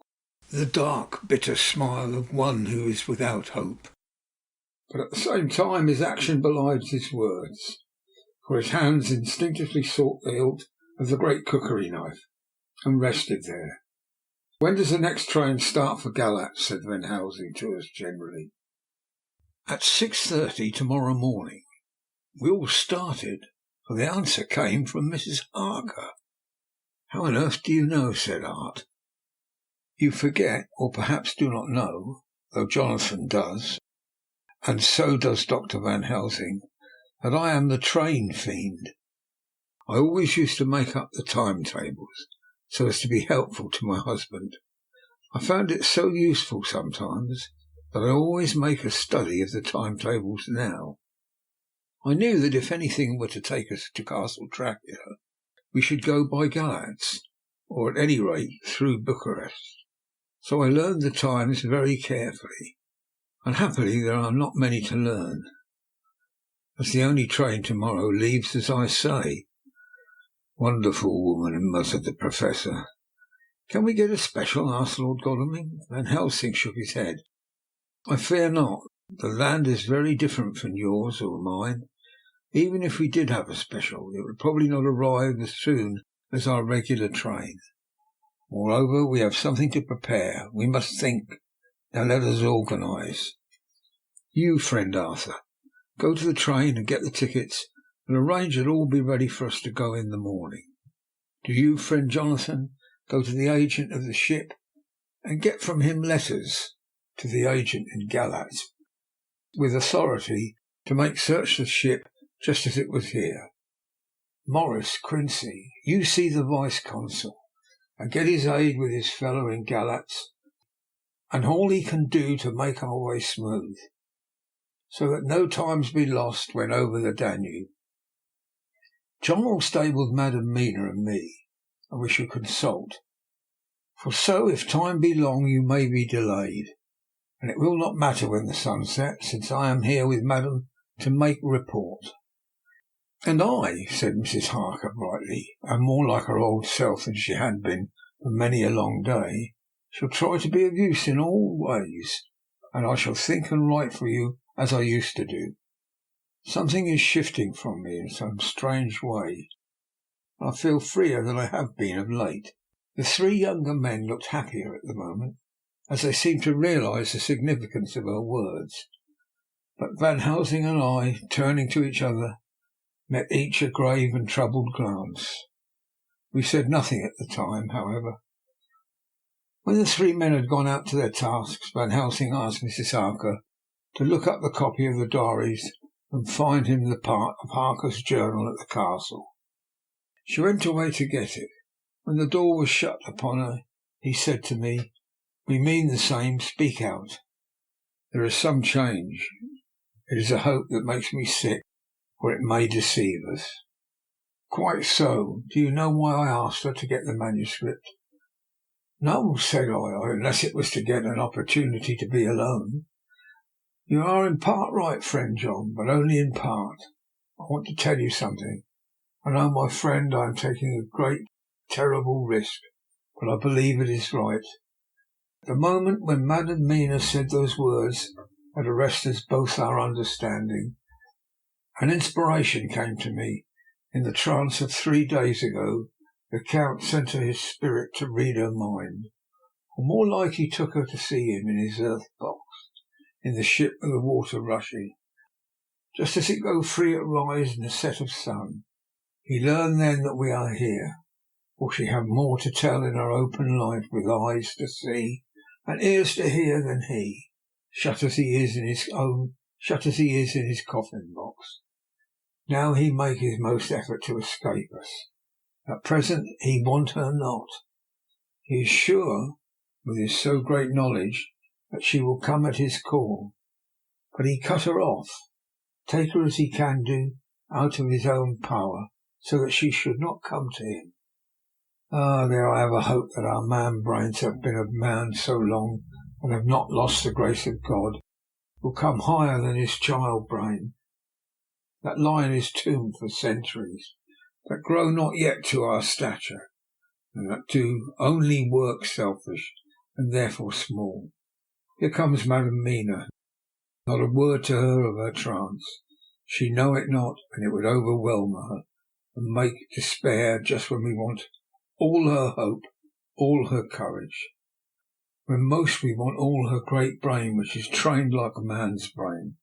the dark, bitter smile of one who is without hope. But at the same time his action belied his words, for his hands instinctively sought the hilt of the great cookery knife, and rested there. "When does the next train start for Galatz?" said Van Helsing to us generally. "At 6:30 tomorrow morning." We all started, for the answer came from Mrs. Harker. "How on earth do you know?" said Art. "You forget, or perhaps do not know, though Jonathan does, and so does Dr. Van Helsing, that I am the train fiend. I always used to make up the timetables, so as to be helpful to my husband. I found it so useful sometimes that I always make a study of the timetables now. I knew that if anything were to take us to Castle Dracula, we should go by Galatz, or at any rate through Bucharest. So I learned the times very carefully. Unhappily, there are not many to learn, as the only train tomorrow leaves as I say." "Wonderful woman," muttered the Professor. "Can we get a special?" asked Lord Godalming. Van Helsing shook his head. "I fear not. The land is very different from yours or mine. Even if we did have a special, it would probably not arrive as soon as our regular train. Moreover, we have something to prepare. We must think. Now let us organise. You, friend Arthur, go to the train and get the tickets, and arrange that all be ready for us to go in the morning. Do you, friend Jonathan, go to the agent of the ship and get from him letters to the agent in Galat, with authority to make search the ship just as it was here. Morris Quincy, you see the vice-consul, and get his aid with his fellow in Galatz, and all he can do to make our way smooth, so that no times be lost when over the Danube. John will stay with Madam Mina and me, and we shall consult, for so if time be long you may be delayed, and it will not matter when the sun sets, since I am here with Madam to make report. And I, said Mrs. Harker brightly, and more like her old self than she had been for many a long day, shall try to be of use in all ways, and I shall think and write for you as I used to do. Something is shifting from me in some strange way, and I feel freer than I have been of late. The three younger men looked happier at the moment, as they seemed to realise the significance of her words. But Van Helsing and I, turning to each other, met each a grave and troubled glance. We said nothing at the time, however. When the three men had gone out to their tasks, Van Helsing asked Mrs. Harker to look up the copy of the diaries and find him the part of Harker's journal at the castle. She went away to get it. When the door was shut upon her, he said to me, "We mean the same. Speak out. There is some change. It is a hope that makes me sick, or it may deceive us." "Quite so. Do you know why I asked her to get the manuscript?" "No," said I, "unless it was to get an opportunity to be alone." "You are in part right, friend John, but only in part. I want to tell you something. I know, my friend, I am taking a great, terrible risk, but I believe it is right. The moment when Madam Mina said those words that arrested both our understanding, an inspiration came to me. In the trance of 3 days ago, the Count sent her his spirit to read her mind, or more like he took her to see him in his earth box, in the ship with the water rushing, just as it go free at rise in the set of sun. He learned then that we are here, for she have more to tell in her open life, with eyes to see and ears to hear than he, shut as he is in his coffin box. Now he make his most effort to escape us. At present he want her not. He is sure, with his so great knowledge, that she will come at his call. But he cut her off, take her as he can do, out of his own power, so that she should not come to him. Ah, there I have a hope that our man brains have been of man so long, and have not lost the grace of God, will come higher than his child brain, that lie in his tomb for centuries, that grow not yet to our stature, and that do only work selfish, and therefore small. Here comes Madam Mina. Not a word to her of her trance. She know it not, and it would overwhelm her, and make despair just when we want all her hope, all her courage. When most we want all her great brain, which is trained like a man's brain,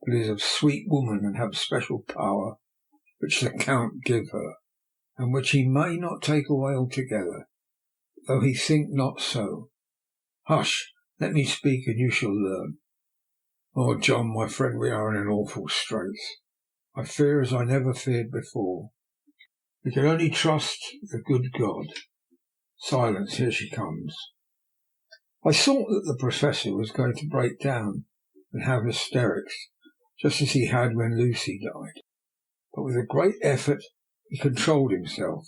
but is of sweet woman and have special power, which the Count give her, and which he may not take away altogether, though he think not so. Hush, let me speak, and you shall learn. Oh, John, my friend, we are in an awful straits. I fear as I never feared before. We can only trust the good God. Silence, here she comes. I thought that the Professor was going to break down and have hysterics, just as he had when Lucy died. But with a great effort he controlled himself,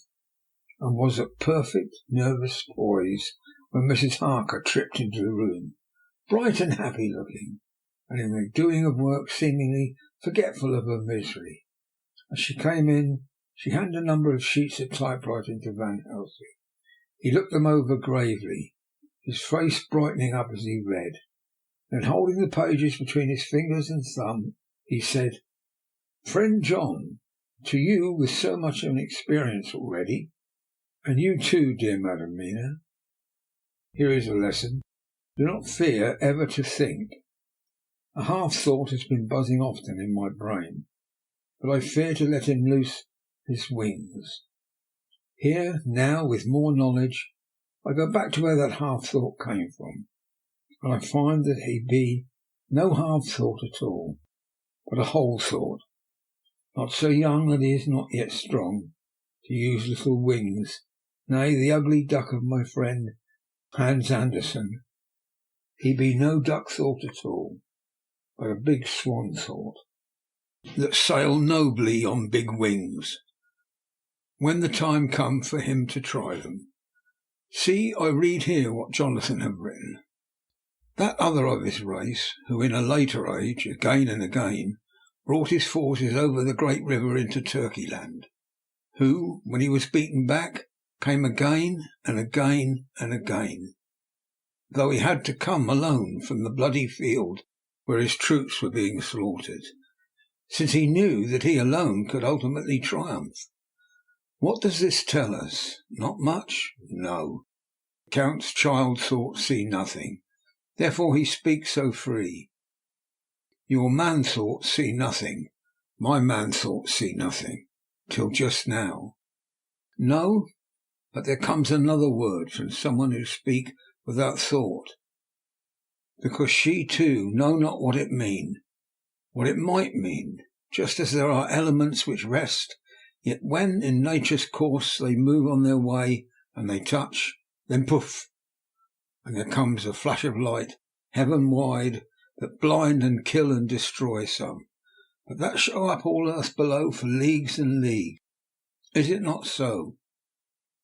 and was at perfect nervous poise when Mrs. Harker tripped into the room, bright and happy looking, and in the doing of work seemingly forgetful of her misery. As she came in, she handed a number of sheets of typewriting to Van Helsing. He looked them over gravely, his face brightening up as he read. Then, holding the pages between his fingers and thumb, he said, "Friend John, to you with so much of an experience already, and you too, dear Madam Mina, here is a lesson. Do not fear ever to think. A half-thought has been buzzing often in my brain, but I fear to let him loose his wings. Here, now, with more knowledge, I go back to where that half-thought came from, and I find that he be no half-thought at all, but a whole thought, not so young that he is not yet strong, to use little wings, nay, the ugly duck of my friend Hans Andersen. He be no duck thought at all, but a big swan thought, that sail nobly on big wings, when the time come for him to try them. See, I read here what Jonathan have written. That other of his race, who in a later age, again and again, brought his forces over the great river into Turkeyland, who, when he was beaten back, came again and again and again, though he had to come alone from the bloody field where his troops were being slaughtered, since he knew that he alone could ultimately triumph. What does this tell us? Not much? No. The Count's child thoughts see nothing, therefore he speaks so free. Your man thoughts see nothing, my man thoughts see nothing, till just now. No, but there comes another word from someone who speak without thought, because she too know not what it what it might mean, just as there are elements which rest, yet when in nature's course they move on their way and they touch, then poof, and there comes a flash of light heaven wide that blind and kill and destroy some, but that show up all earth below for leagues and leagues. Is it not so?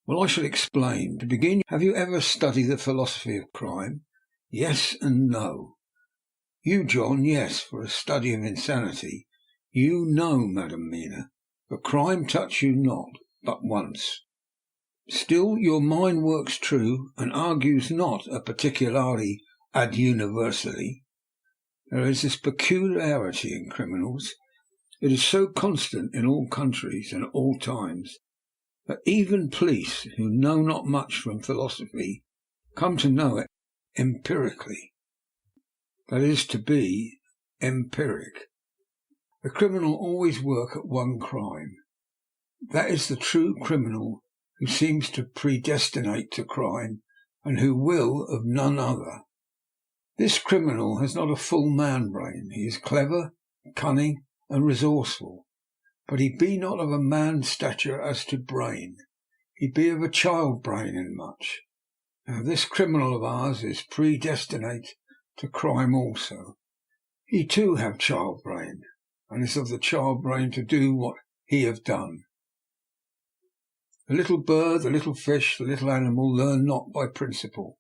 Well, I shall explain. To begin, have you ever studied the philosophy of crime? Yes and no. You, John, yes, for a study of insanity. You know, Madam Mina, for crime touch you not, but once. Still your mind works true, and argues not a particulari ad universali. There is this peculiarity in criminals. It is so constant in all countries and at all times, that even police, who know not much from philosophy, come to know it empirically. That is to be empiric. The criminal always work at one crime. That is the true criminal, who seems to predestinate to crime, and who will of none other. This criminal has not a full man brain. He is clever, cunning, and resourceful, but he be not of a man's stature as to brain. He be of a child brain in much. Now this criminal of ours is predestinate to crime also. He too have child brain, and is of the child brain to do what he have done. The little bird, the little fish, the little animal learn not by principle,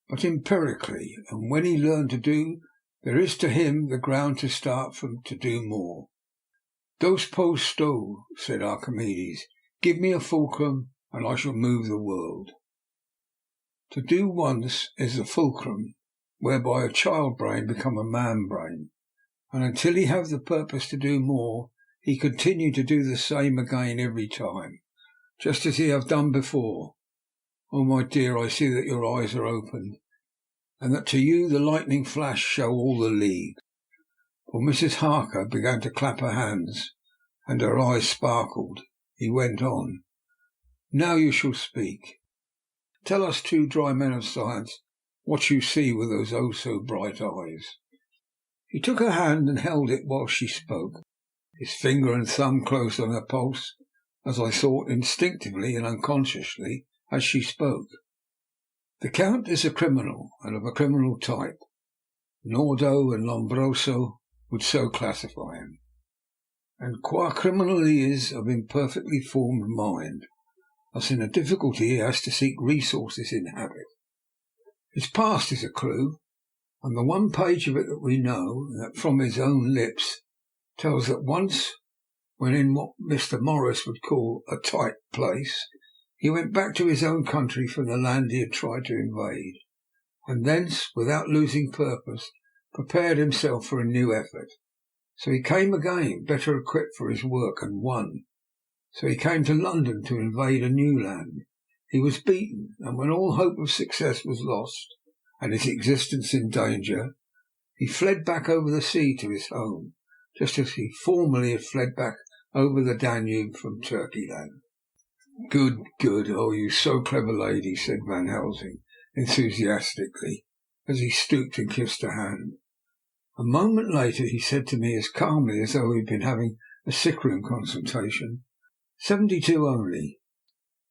but empirically, and when he learn to do, there is to him the ground to start from to do more. Dos post sto, said Archimedes, give me a fulcrum, and I shall move the world. To do once is the fulcrum, whereby a child brain become a man brain, and until he have the purpose to do more, he continue to do the same again every time, just as he have done before. Oh, my dear, I see that your eyes are opened, and that to you the lightning flash show all the league. For Mrs. Harker began to clap her hands, and her eyes sparkled. He went on. Now you shall speak. Tell us two dry men of science what you see with those oh so bright eyes. He took her hand and held it while she spoke. His finger and thumb closed on her pulse, as I thought, instinctively and unconsciously, as she spoke. The Count is a criminal, and of a criminal type. Nordo and Lombroso would so classify him. And qua criminal he is of imperfectly formed mind, thus in a difficulty he has to seek resources in habit. His past is a clue, and the one page of it that we know, that from his own lips, tells that once, when in what Mr. Morris would call a tight place, he went back to his own country from the land he had tried to invade, and thence, without losing purpose, prepared himself for a new effort. So he came again, better equipped for his work, and won. So he came to London to invade a new land. He was beaten, and when all hope of success was lost, and his existence in danger, he fled back over the sea to his home, just as he formerly had fled back over the Danube from Turkeyland. Good, good. Oh, you so clever lady, said Van Helsing enthusiastically, as he stooped and kissed her hand. A moment later he said to me as calmly as though he had been having a sick-room consultation, 72 only.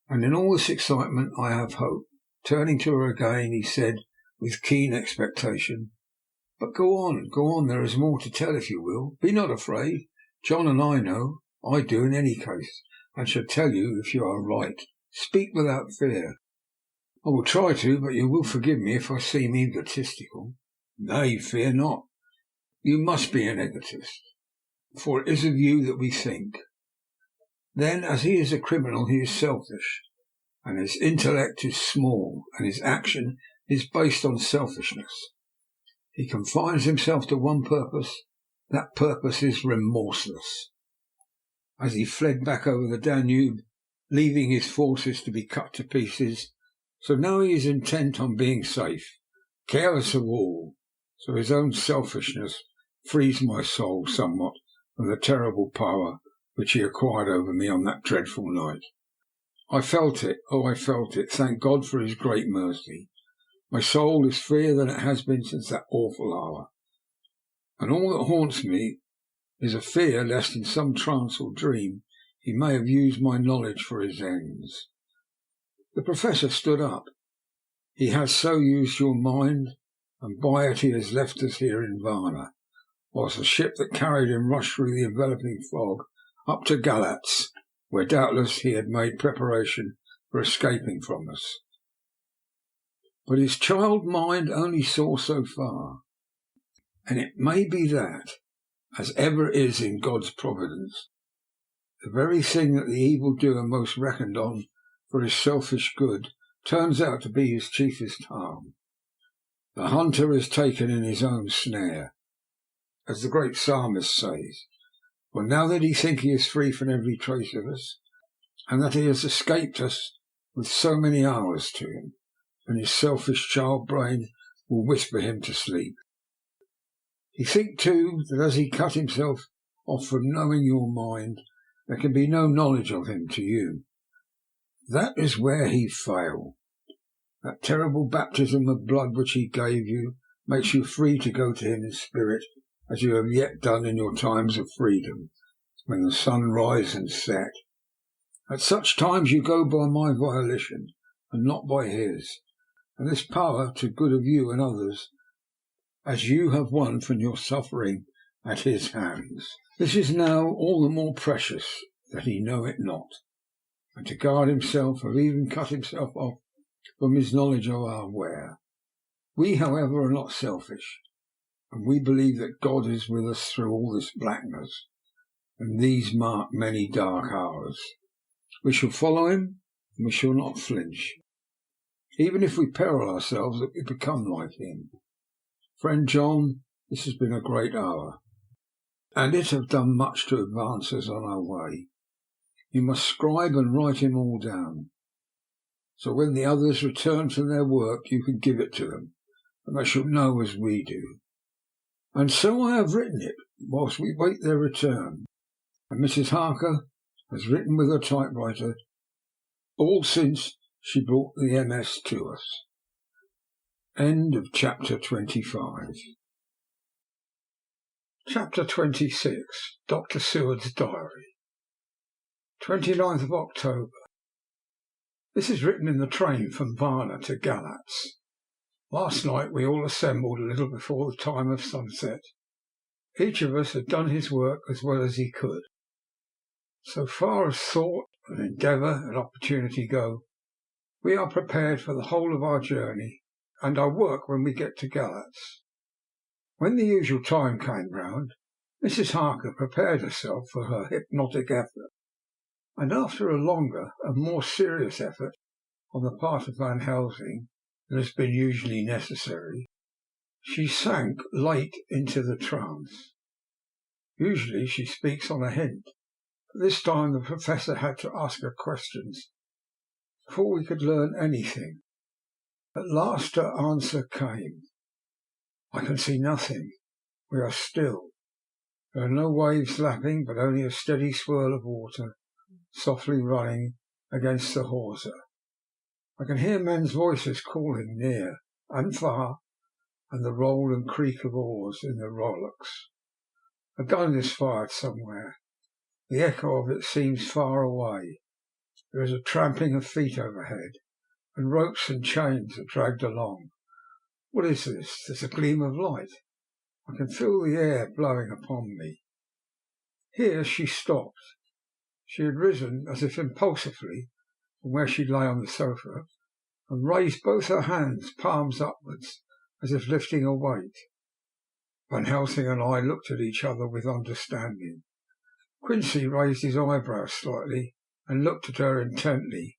And in all this excitement I have hope. Turning to her again, he said with keen expectation, but go on, there is more to tell if you will. Be not afraid. John and I know. I do in any case, and shall tell you if you are right. Speak without fear. I will try to, but you will forgive me if I seem egotistical. Nay, fear not. You must be an egotist, for it is of you that we think. Then, as he is a criminal, he is selfish, and his intellect is small, and his action is based on selfishness. He confines himself to one purpose. That purpose is remorseless. As he fled back over the Danube, leaving his forces to be cut to pieces, so now he is intent on being safe, careless of all. So his own selfishness frees my soul somewhat from the terrible power which he acquired over me on that dreadful night. I felt it, I felt it. Thank God for his great mercy. My soul is freer than it has been since that awful hour, and all that haunts me is a fear lest in some trance or dream he may have used my knowledge for his ends. The Professor stood up. He has so used your mind, and by it he has left us here in Varna, whilst the ship that carried him rushed through the enveloping fog up to Galatz, where doubtless he had made preparation for escaping from us. But his child mind only saw so far, and it may be that, as ever is in God's providence, the very thing that the evildoer most reckoned on for his selfish good turns out to be his chiefest harm. The hunter is taken in his own snare, as the great psalmist says, for now that he thinks he is free from every trace of us, and that he has escaped us with so many hours to him, and his selfish child brain will whisper him to sleep. He thinks, too, that as he cut himself off from knowing your mind, there can be no knowledge of him to you. That is where he failed. That terrible baptism of blood which he gave you makes you free to go to him in spirit, as you have yet done in your times of freedom, when the sun rises and set. At such times you go by my volition, and not by his, and this power to good of you and others, as you have won from your suffering at his hands. This is now all the more precious that he know it not, and to guard himself, or even cut himself off from his knowledge of our where. We, however, are not selfish, and we believe that God is with us through all this blackness, and these mark many dark hours. We shall follow him, and we shall not flinch, even if we peril ourselves that we become like him. Friend John, this has been a great hour, and it have done much to advance us on our way. You must scribe and write him all down, so when the others return from their work you can give it to them, and they shall know as we do. And so I have written it, whilst we wait their return, and Mrs. Harker has written with her typewriter, all since she brought the MS to us. End of chapter 25. Chapter 26. Dr. Seward's Diary. 29th of October. This is written in the train from Varna to Galatz. Last night we all assembled a little before the time of sunset. Each of us had done his work as well as he could. So far as thought and endeavour and opportunity go, we are prepared for the whole of our journey and our work when we get to Galatz. When the usual time came round, Mrs. Harker prepared herself for her hypnotic effort, and after a longer and more serious effort on the part of Van Helsing than has been usually necessary, she sank late into the trance. Usually she speaks on a hint, but this time the Professor had to ask her questions before we could learn anything. At last her answer came. "I can see nothing. We are still. There are no waves lapping, but only a steady swirl of water softly running against the hawser. I can hear men's voices calling near and far, and the roll and creak of oars in the rowlocks. A gun is fired somewhere. The echo of it seems far away. There is a trampling of feet overhead, and ropes and chains are dragged along. What is this? There's a gleam of light. I can feel the air blowing upon me." Here she stopped. She had risen, as if impulsively, from where she lay on the sofa, and raised both her hands, palms upwards, as if lifting a weight. Van Helsing and I looked at each other with understanding. Quincy raised his eyebrows slightly and looked at her intently,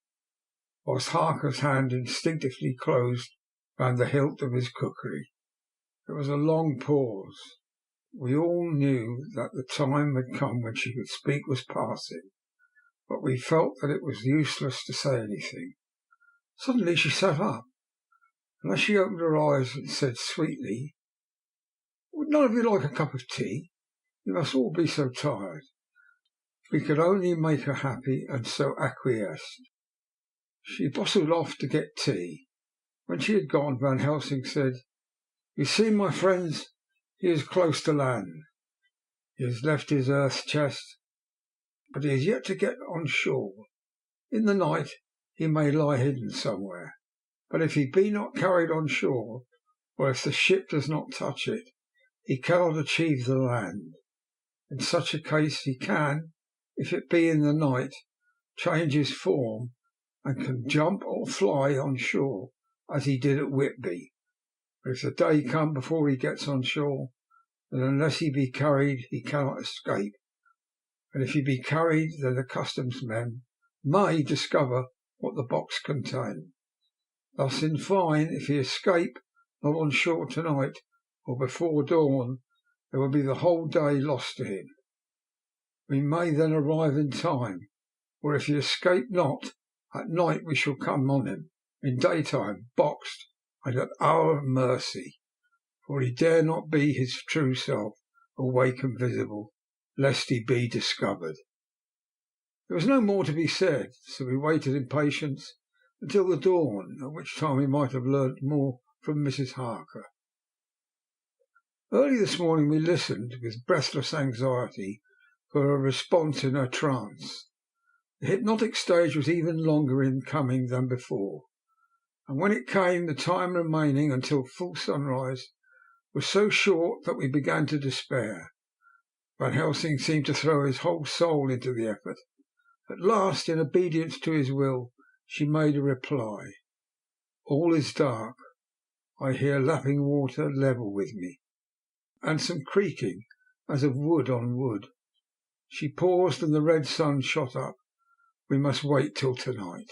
whilst Harker's hand instinctively closed round the hilt of his kukri. There was a long pause. We all knew that the time had come when she could speak was passing, but we felt that it was useless to say anything. Suddenly she sat up, and as she opened her eyes and said sweetly, "Would none of you like a cup of tea? You must all be so tired." We could only make her happy, and so acquiesced. She bustled off to get tea. When she had gone, Van Helsing said, "You see, my friends, he is close to land. He has left his earth chest, but he is yet to get on shore. In the night he may lie hidden somewhere, but if he be not carried on shore, or if the ship does not touch it, he cannot achieve the land. In such a case he can, if it be in the night, change his form, and can jump or fly on shore, as he did at Whitby. But if the day come before he gets on shore, then unless he be carried he cannot escape. And if he be carried, then the customs men may discover what the box contains. Thus, in fine, if he escape not on shore tonight, or before dawn, there will be the whole day lost to him. We may then arrive in time, or if he escape not, at night we shall come on him, in daytime, boxed, and at our mercy, for he dare not be his true self, awake and visible, lest he be discovered." There was no more to be said, so we waited in patience until the dawn, at which time we might have learnt more from Mrs. Harker. Early this morning we listened with breathless anxiety for a response in her trance. The hypnotic stage was even longer in coming than before, and when it came, the time remaining until full sunrise was so short that we began to despair. Van Helsing seemed to throw his whole soul into the effort. At last, in obedience to his will, she made a reply. "All is dark. I hear lapping water level with me, and some creaking as of wood on wood." She paused, and the red sun shot up. "We must wait till tonight."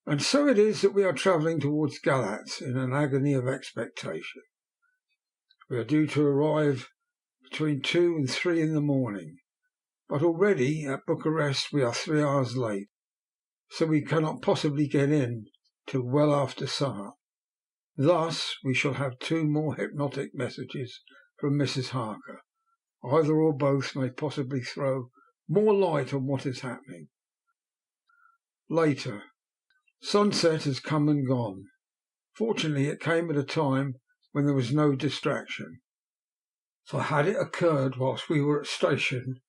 And so it is that we are travelling towards Galatz in an agony of expectation. We are due to arrive between 2 and 3 in the morning, but already at Bucharest we are 3 hours late, so we cannot possibly get in till well after sun-up. Thus we shall have 2 more hypnotic messages from Mrs. Harker. Either or both may possibly throw more light on what is happening. Later. Sunset has come and gone. Fortunately it came at a time when there was no distraction, for had it occurred whilst we were at station,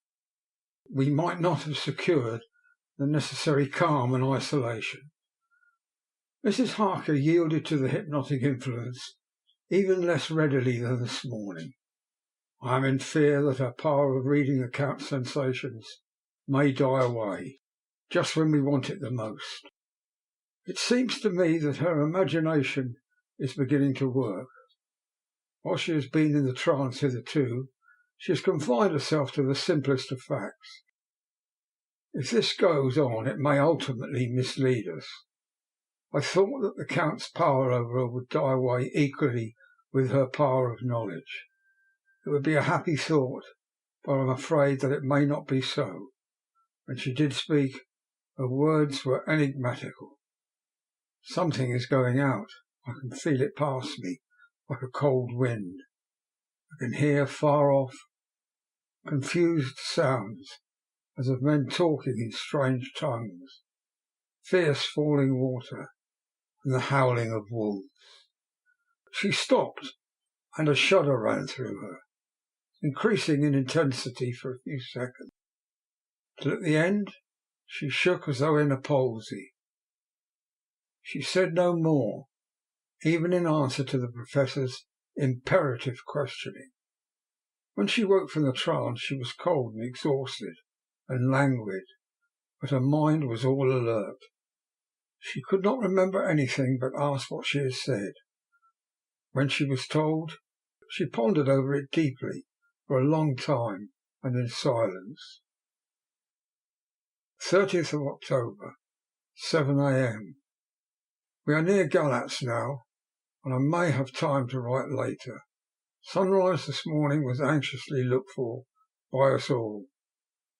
we might not have secured the necessary calm and isolation. Mrs. Harker yielded to the hypnotic influence even less readily than this morning. I am in fear that her power of reading the Count's sensations may die away, just when we want it the most. It seems to me that her imagination is beginning to work. While she has been in the trance hitherto, she has confined herself to the simplest of facts. If this goes on, it may ultimately mislead us. I thought that the Count's power over her would die away equally with her power of knowledge. It would be a happy thought, but I am afraid that it may not be so. When she did speak, her words were enigmatical. Something is going out. I can feel it past me like a cold wind. I can hear far off confused sounds as of men talking in strange tongues, fierce falling water, and the howling of wolves. She stopped, and a shudder ran through her, increasing in intensity for a few seconds, till at the end she shook as though in a palsy. She said no more, even in answer to the Professor's imperative questioning. When she woke from the trance she was cold and exhausted and languid, but her mind was all alert. She could not remember anything, but asked what she had said. When she was told, she pondered over it deeply for a long time and in silence. 30th of October, 7 a.m. We are near Galatz now, and I may have time to write later. Sunrise this morning was anxiously looked for by us all,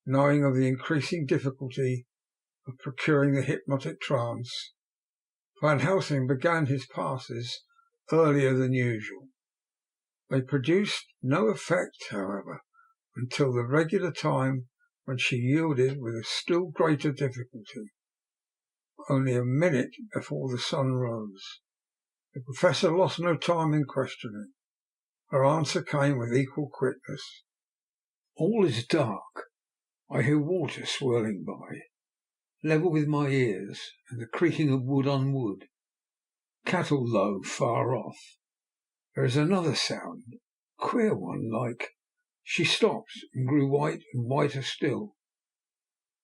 knowing of the increasing difficulty of procuring the hypnotic trance. Van Helsing began his passes earlier than usual. They produced no effect, however, until the regular time, when she yielded with a still greater difficulty, only a minute before the sun rose. The Professor lost no time in questioning. Her answer came with equal quickness. All is dark. I hear water swirling by, level with my ears, and the creaking of wood on wood. Cattle low far off. There is another sound, a queer one, like... She stopped and grew white and whiter still.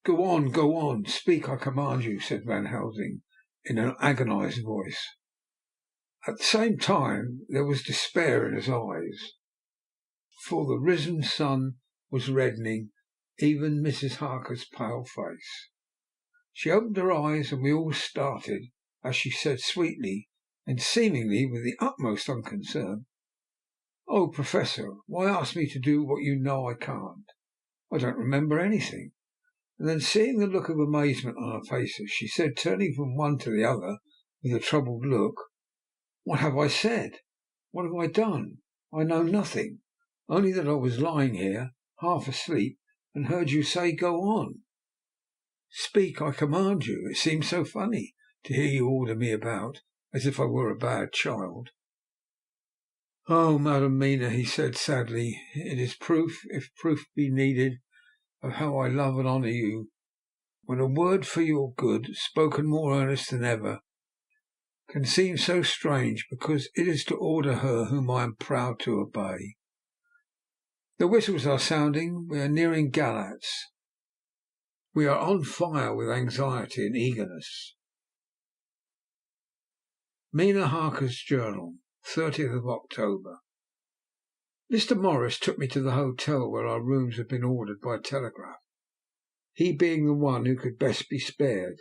Go on, speak, I command you, said Van Helsing in an agonized voice. At the same time there was despair in his eyes, for the risen sun was reddening even Mrs. Harker's pale face. She opened her eyes, and we all started as she said sweetly, and seemingly with the utmost unconcern, "Oh, Professor, why ask me to do what you know I can't? I don't remember anything." And then, seeing the look of amazement on our faces, she said, turning from one to the other with a troubled look, "What have I said? What have I done? I know nothing, only that I was lying here, half asleep, and heard you say, 'Go on.' Speak, I command you. It seems so funny to hear you order me about, as if I were a bad child." "Oh, Madam Mina," he said sadly, "it is proof, if proof be needed, of how I love and honour you, when a word for your good, spoken more earnest than ever, can seem so strange, because it is to order her whom I am proud to obey. The whistles are sounding. We are nearing Galatz. We are on fire with anxiety and eagerness." Mina Harker's Journal, 30th of October. Mr. Morris took me to the hotel where our rooms had been ordered by telegraph, he being the one who could best be spared,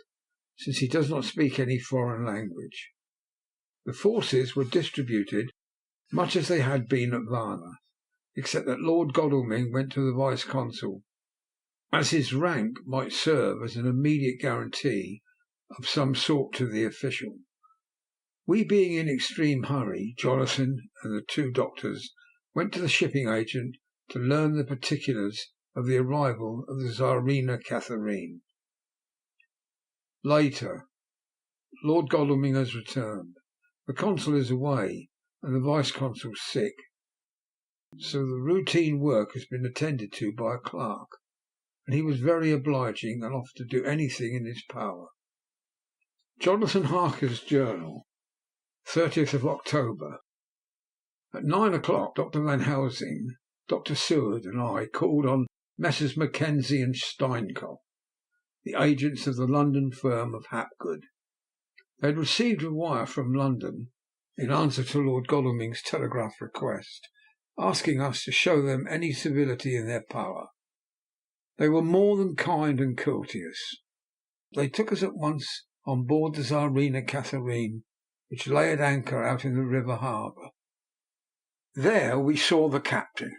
since he does not speak any foreign language. The forces were distributed much as they had been at Varna, except that Lord Godalming went to the Vice-Consul, as his rank might serve as an immediate guarantee of some sort to the official. We being in extreme hurry, Jonathan and the two doctors went to the shipping agent to learn the particulars of the arrival of the Tsarina Catherine. Later. Lord Godalming has returned. The consul is away, and the vice-consul sick, so the routine work has been attended to by a clerk, and he was very obliging and offered to do anything in his power. Jonathan Harker's Journal, 30th of October. At 9 o'clock Dr. Van Helsing, Dr. Seward, and I called on Messrs. Mackenzie and Steinkopf, the agents of the London firm of Hapgood. They had received a wire from London in answer to Lord Godalming's telegraph request, asking us to show them any civility in their power. They were more than kind and courteous. They took us at once on board the Tsarina Catherine, which lay at anchor out in the river harbour. There we saw the captain,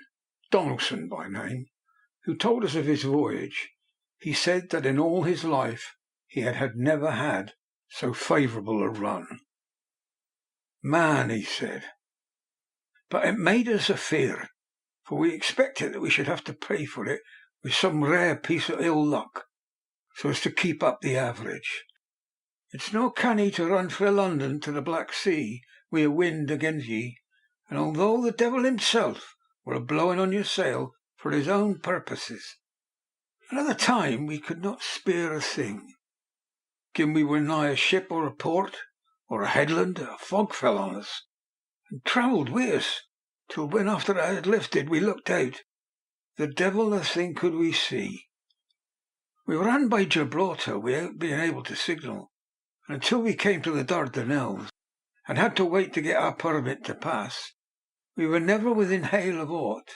Donaldson by name, who told us of his voyage. He said that in all his life he had never had so favourable a run. "Man," he said, "but it made us afeard, for we expected that we should have to pay for it with some rare piece of ill luck, so as to keep up the average. It's no canny to run frae London to the Black Sea wi' a wind against ye, and although the devil himself were a blowing on your sail for his own purposes, and at the time we could not speer a thing. Gin we were nigh a ship or a port, or a headland, a fog fell on us, and travelled wi' us, till when after it had lifted we looked out, the devil a thing could we see. We ran by Gibraltar without being able to signal, and until we came to the Dardanelles, and had to wait to get our permit to pass, we were never within hail of aught.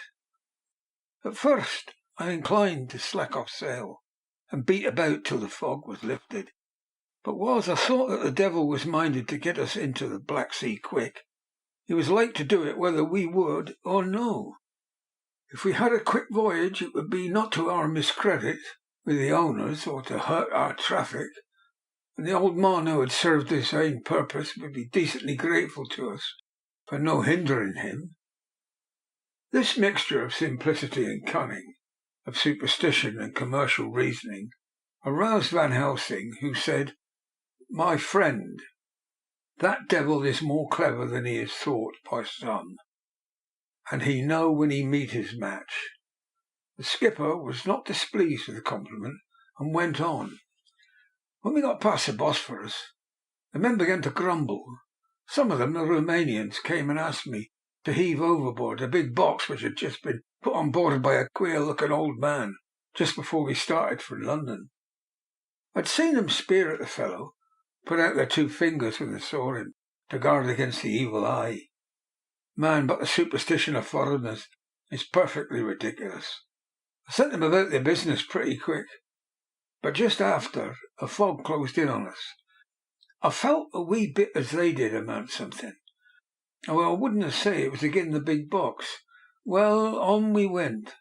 At first I inclined to slack off sail, and beat about till the fog was lifted. But whiles I thought that the devil was minded to get us into the Black Sea quick, he was like to do it whether we would or no. If we had a quick voyage, it would be not to our miscredit with the owners, or to hurt our traffic, and the old man who had served his ain purpose would be decently grateful to us for no hindering him." This mixture of simplicity and cunning, of superstition and commercial reasoning, aroused Van Helsing, who said, "My friend, that devil is more clever than he is thought by some, and he know when he meet his match." The skipper was not displeased with the compliment, and went on. "When we got past the Bosphorus, the men began to grumble. Some of them, the Romanians, came and asked me to heave overboard a big box which had just been put on board by a queer-looking old man just before we started for London. I'd seen them speer at the fellow, put out their 2 fingers when they saw him, to guard against the evil eye. Man, but the superstition of foreigners is perfectly ridiculous. I sent them about their business pretty quick, but just after a fog closed in on us, I felt a wee bit as they did about something. Oh, I wouldn't say it was agin the big box. Well, on we went,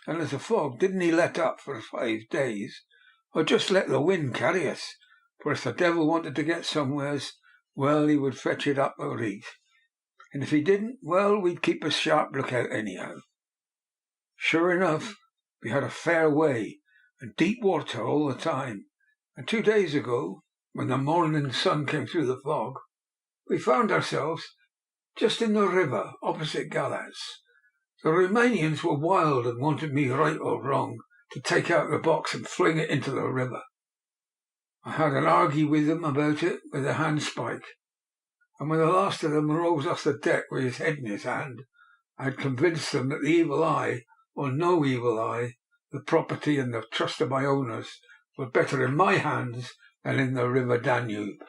and as the fog didn't let up for 5 days, I just let the wind carry us, for if the devil wanted to get somewheres, well, he would fetch it up a reef, and if he didn't, well, we'd keep a sharp lookout anyhow. Sure enough, we had a fair way, and deep water all the time, and 2 days ago, when the morning sun came through the fog, we found ourselves just in the river opposite Galatz. The Romanians were wild and wanted me, right or wrong, to take out the box and fling it into the river. I had an argy with them about it with a handspike, and when the last of them rose off the deck with his head in his hand, I had convinced them that the evil eye, or no evil eye, the property and the trust of my owners, were better in my hands than in the river Danube.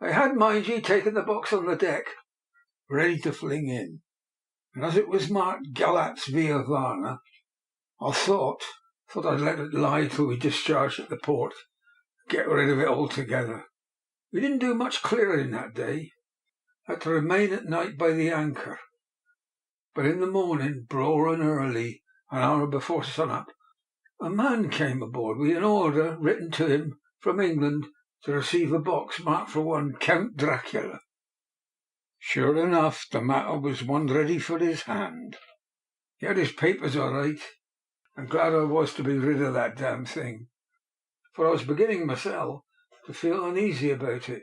They had, mind ye, taken the box on the deck, ready to fling in, and as it was marked Galatz via Varna, I thought I'd let it lie till we discharged at the port, and get rid of it altogether. We didn't do much clearing that day, had to remain at night by the anchor, but in the morning, braw and early, an hour before sun-up, a man came aboard with an order written to him from England to receive a box marked for one Count Dracula. Sure enough, the matter was one ready for his hand. He had his papers all right, and glad I was to be rid of that damn thing, for I was beginning myself to feel uneasy about it.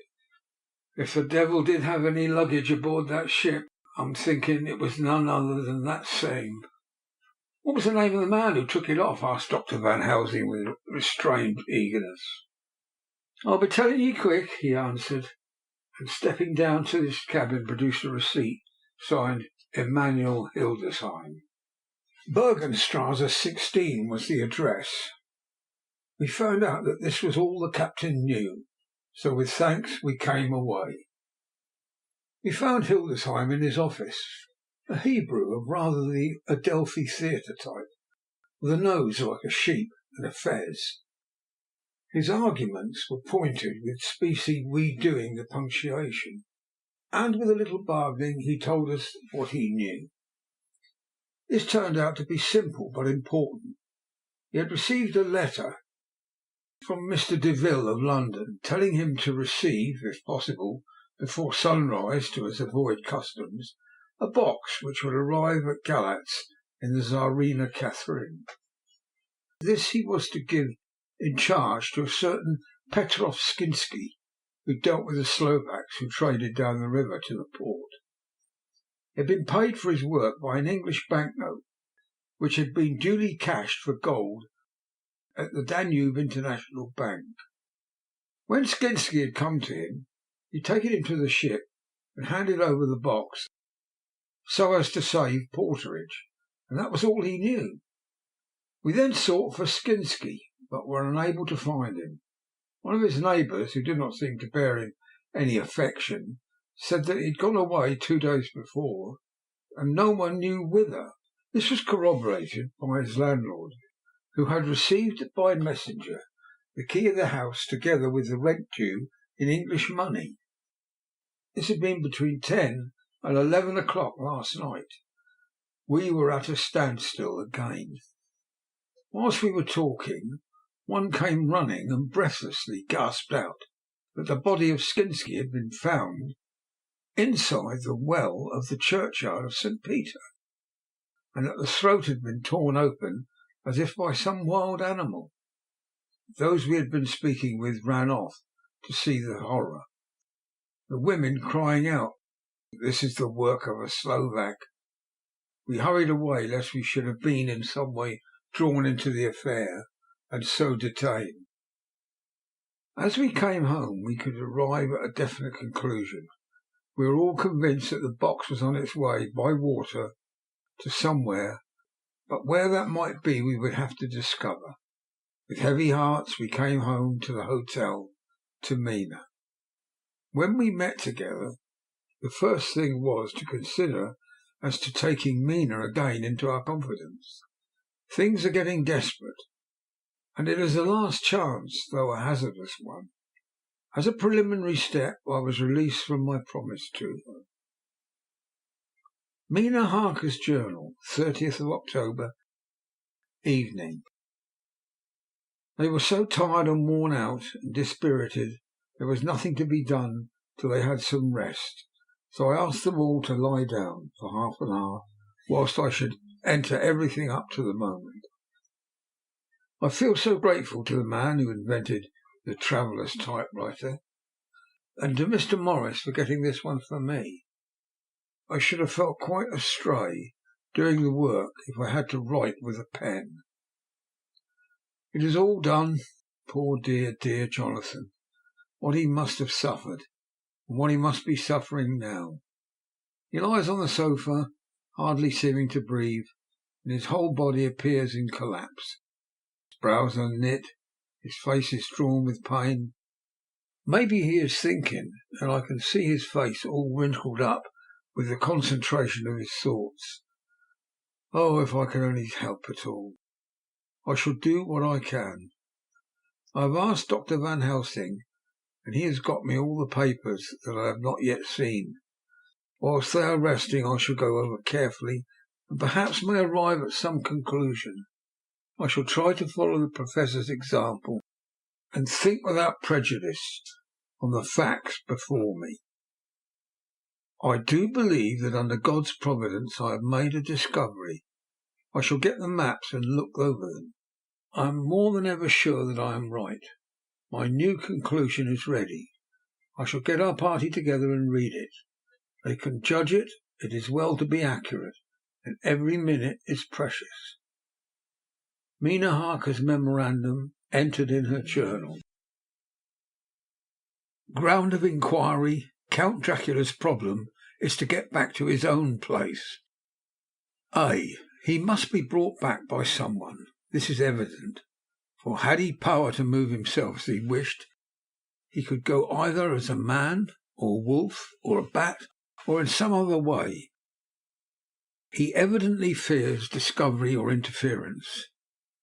If the devil did have any luggage aboard that ship, I'm thinking it was none other than that same." "What was the name of the man who took it off?" asked Dr. Van Helsing with restrained eagerness. "I'll be telling ye quick," he answered, and stepping down to his cabin produced a receipt signed Emanuel Hildesheim. Bergenstrasse 16 was the address. We found out that this was all the captain knew, so with thanks we came away. We found Hildesheim in his office, a Hebrew of rather the Adelphi theatre type, with a nose like a sheep and a fez. His arguments were pointed with specie redoing the punctuation, and with a little bargaining he told us what he knew. This turned out to be simple but important. He had received a letter from Mr. Deville of London, telling him to receive, if possible, before sunrise, to avoid customs, a box which would arrive at Galatz in the Tsarina Catherine. This he was to give in charge to a certain Petrov Skinsky, who dealt with the Slovaks who traded down the river to the port. He had been paid for his work by an English banknote, which had been duly cashed for gold at the Danube International Bank. When Skinsky had come to him, he had taken him to the ship and handed over the box so as to save porterage, and that was all he knew. We then sought for Skinsky, but were unable to find him. One of his neighbours, who did not seem to bear him any affection, said that he had gone away 2 days before, and no one knew whither. This was corroborated by his landlord, who had received by messenger the key of the house together with the rent due in English money. This had been between 10 and 11 o'clock last night. We were at a standstill again. Whilst we were talking, one came running and breathlessly gasped out that the body of Skinsky had been found inside the well of the churchyard of St. Peter, and that the throat had been torn open as if by some wild animal. Those we had been speaking with ran off to see the horror, the women crying out, "This is the work of a Slovak." We hurried away lest we should have been in some way drawn into the affair and so detained. As we came home we could arrive at a definite conclusion. We were all convinced that the box was on its way by water to somewhere, but where that might be we would have to discover. With heavy hearts we came home to the hotel, to Mina. When we met together, the first thing was to consider as to taking Mina again into our confidence. Things are getting desperate, and it is a last chance, though a hazardous one. As a preliminary step, I was released from my promise to her. Mina Harker's Journal, 30th of October, evening. They were so tired and worn out and dispirited, there was nothing to be done till they had some rest, so I asked them all to lie down for half an hour, whilst I should enter everything up to the moment. I feel so grateful to the man who invented the traveller's typewriter, and to Mr. Morris for getting this one for me. I should have felt quite astray doing the work if I had to write with a pen. It is all done. Poor dear, dear Jonathan! What he must have suffered, and what he must be suffering now. He lies on the sofa, hardly seeming to breathe, and his whole body appears in collapse. His brows are knit, his face is drawn with pain. Maybe he is thinking, and I can see his face all wrinkled up with the concentration of his thoughts. Oh, if I could only help it all! I shall do what I can. I have asked Dr. Van Helsing, and he has got me all the papers that I have not yet seen. Whilst they are resting, I shall go over carefully, and perhaps may arrive at some conclusion. I shall try to follow the Professor's example, and think without prejudice on the facts before me. I do believe that under God's providence I have made a discovery. I shall get the maps and look over them. I am more than ever sure that I am right. My new conclusion is ready. I shall get our party together and read it. They can judge it. It is well to be accurate, and every minute is precious. Mina Harker's memorandum entered in her journal. Ground of inquiry: Count Dracula's problem is to get back to his own place. A. He must be brought back by someone. This is evident, for had he power to move himself as he wished, he could go either as a man, or wolf, or a bat, or in some other way. He evidently fears discovery or interference.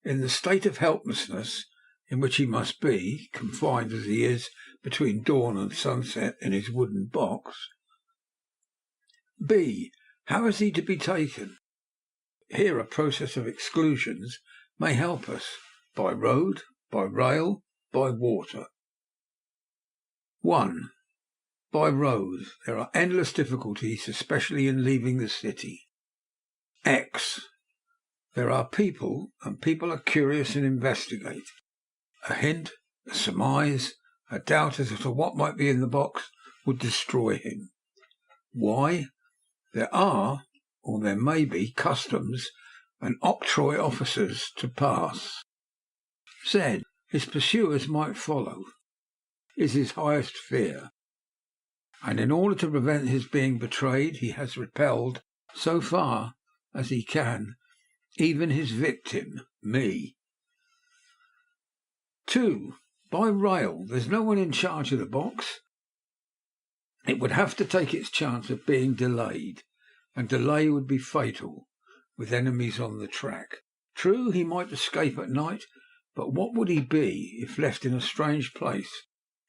In the state of helplessness in which he must be, confined as he is between dawn and sunset in his wooden box. B. How is he to be taken? Here a process of exclusions may help us. By road, by rail, by water. 1. By road. There are endless difficulties, especially in leaving the city. X. There are people, and people are curious and investigate. A hint, a surmise, a doubt as to what might be in the box would destroy him. Y. There are, or there may be, customs and octroi officers to pass. Z. His pursuers might follow, is his highest fear, and in order to prevent his being betrayed, he has repelled, so far as he can, even his victim, me. 2. By rail. There's no one in charge of the box. It would have to take its chance of being delayed, and delay would be fatal, with enemies on the track. True, he might escape at night, but what would he be if left in a strange place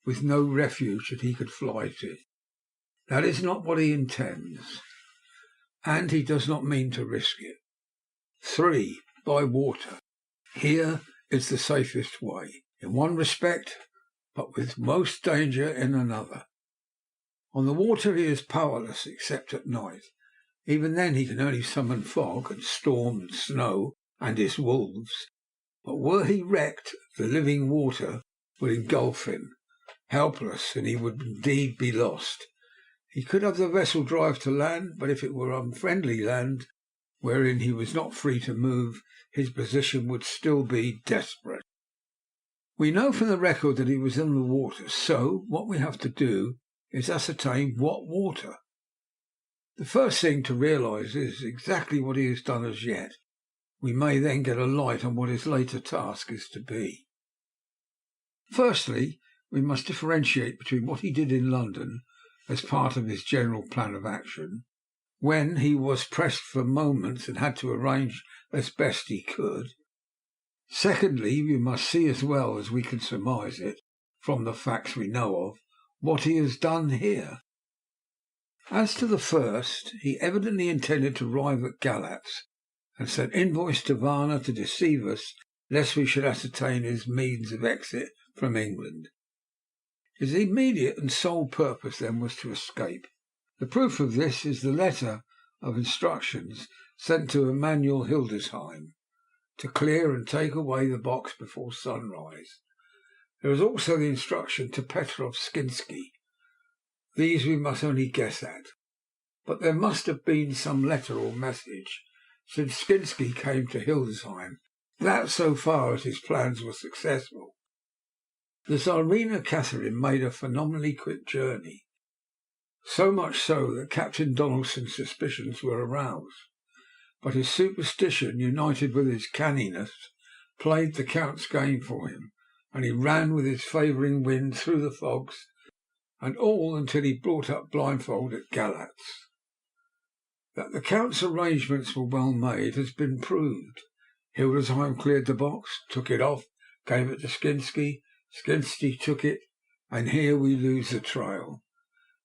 with no refuge that he could fly to? That is not what he intends, and he does not mean to risk it. 3. By water. Here is the safest way, in one respect, but with most danger in another. On the water he is powerless except at night. Even then he can only summon fog and storm and snow and his wolves. But were he wrecked, the living water would engulf him, helpless, and he would indeed be lost. He could have the vessel drive to land, but if it were unfriendly land, wherein he was not free to move, his position would still be desperate. We know from the record that he was in the water, so what we have to do is ascertain what water. The first thing to realise is exactly what he has done as yet. We may then get a light on what his later task is to be. Firstly, we must differentiate between what he did in London as part of his general plan of action, when he was pressed for moments and had to arrange as best he could. Secondly, we must see as well as we can surmise it, from the facts we know of, what he has done here. As to the first, he evidently intended to arrive at Galatz and sent invoice to Varna to deceive us, lest we should ascertain his means of exit from England. His immediate and sole purpose then was to escape. The proof of this is the letter of instructions sent to Emanuel Hildesheim to clear and take away the box before sunrise. There is also the instruction to Petrov Skinsky. These we must only guess at, but there must have been some letter or message, since Skinsky came to Hildesheim, that so far as his plans were successful. The Tsarina Catherine made a phenomenally quick journey, so much so that Captain Donaldson's suspicions were aroused. But his superstition, united with his canniness, played the Count's game for him, and he ran with his favouring wind through the fogs, and all until he brought up blindfold at Galatz. That the Count's arrangements were well made has been proved. Hildesheim cleared the box, took it off, gave it to Skinsky. Skinsky took it, and here we lose the trail.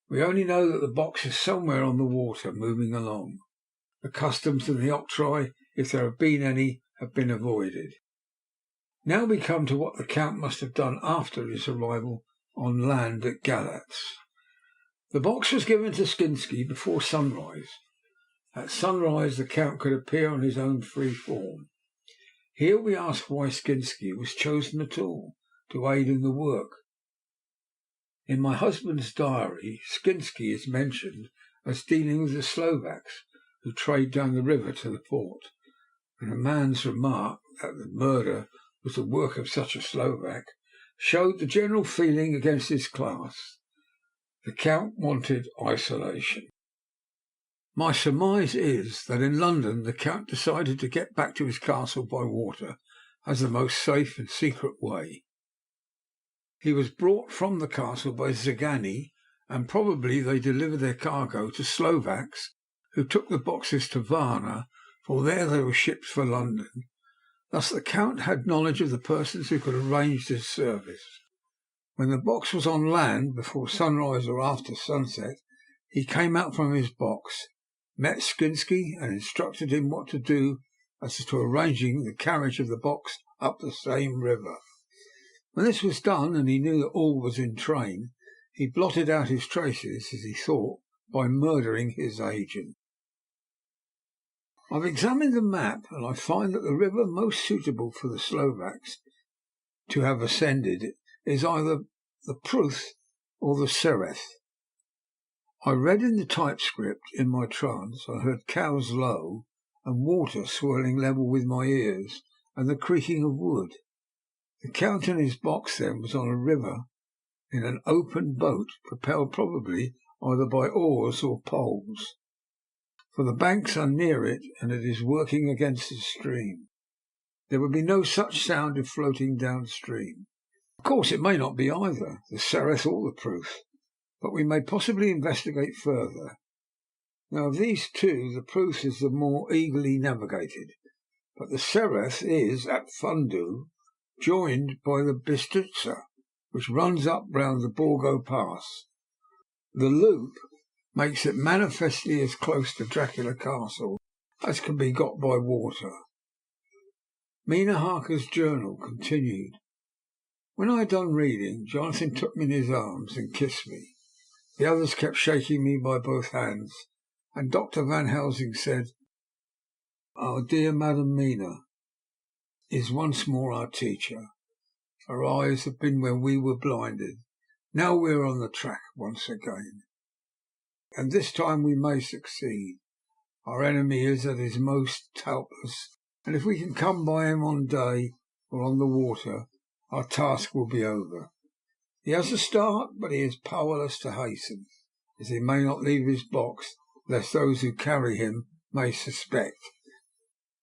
We only know that the box is somewhere on the water, moving along. The customs and the octroi, if there have been any, have been avoided. Now we come to what the Count must have done after his arrival on land at Galatz. The box was given to Skinsky before sunrise. At sunrise the Count could appear on his own free form. Here we ask why Skinsky was chosen at all to aid in the work. In my husband's diary, Skinsky is mentioned as dealing with the Slovaks who trade down the river to the port, and a man's remark that the murder was the work of such a Slovak showed the general feeling against his class. The Count wanted isolation. My surmise is that in London the Count decided to get back to his castle by water as the most safe and secret way. He was brought from the castle by Zagani, and probably they delivered their cargo to Slovaks, who took the boxes to Varna, for there they were shipped for London. Thus the Count had knowledge of the persons who could arrange this service. When the box was on land, before sunrise or after sunset, he came out from his box, met Skinsky, and instructed him what to do as to arranging the carriage of the box up the same river. When this was done, and he knew that all was in train, he blotted out his traces, as he thought, by murdering his agent. I've examined the map, and I find that the river most suitable for the Slovaks to have ascended is either the Pruth or the Sereth. I read in the typescript in my trance. I heard cows low and water swirling level with my ears, and the creaking of wood. The Count in his box then was on a river in an open boat, propelled probably either by oars or poles, for the banks are near it and it is working against the stream. There would be no such sound if floating downstream. Of course, it may not be either the Sereth or the Pruth, but we may possibly investigate further. Now, of these two, the Pruth is the more eagerly navigated, but the Sereth is, at Fundu, joined by the Bistritza, which runs up round the Borgo Pass. The loop makes it manifestly as close to Dracula Castle as can be got by water. Mina Harker's journal continued. When I had done reading, Jonathan took me in his arms and kissed me. The others kept shaking me by both hands, and Dr. Van Helsing said, "Our dear Madam Mina is once more our teacher. Her eyes have been where we were blinded. Now we are on the track once again, and this time we may succeed. Our enemy is at his most helpless, and if we can come by him on day or on the water, our task will be over. He has a start, but he is powerless to hasten, as he may not leave his box, lest those who carry him may suspect.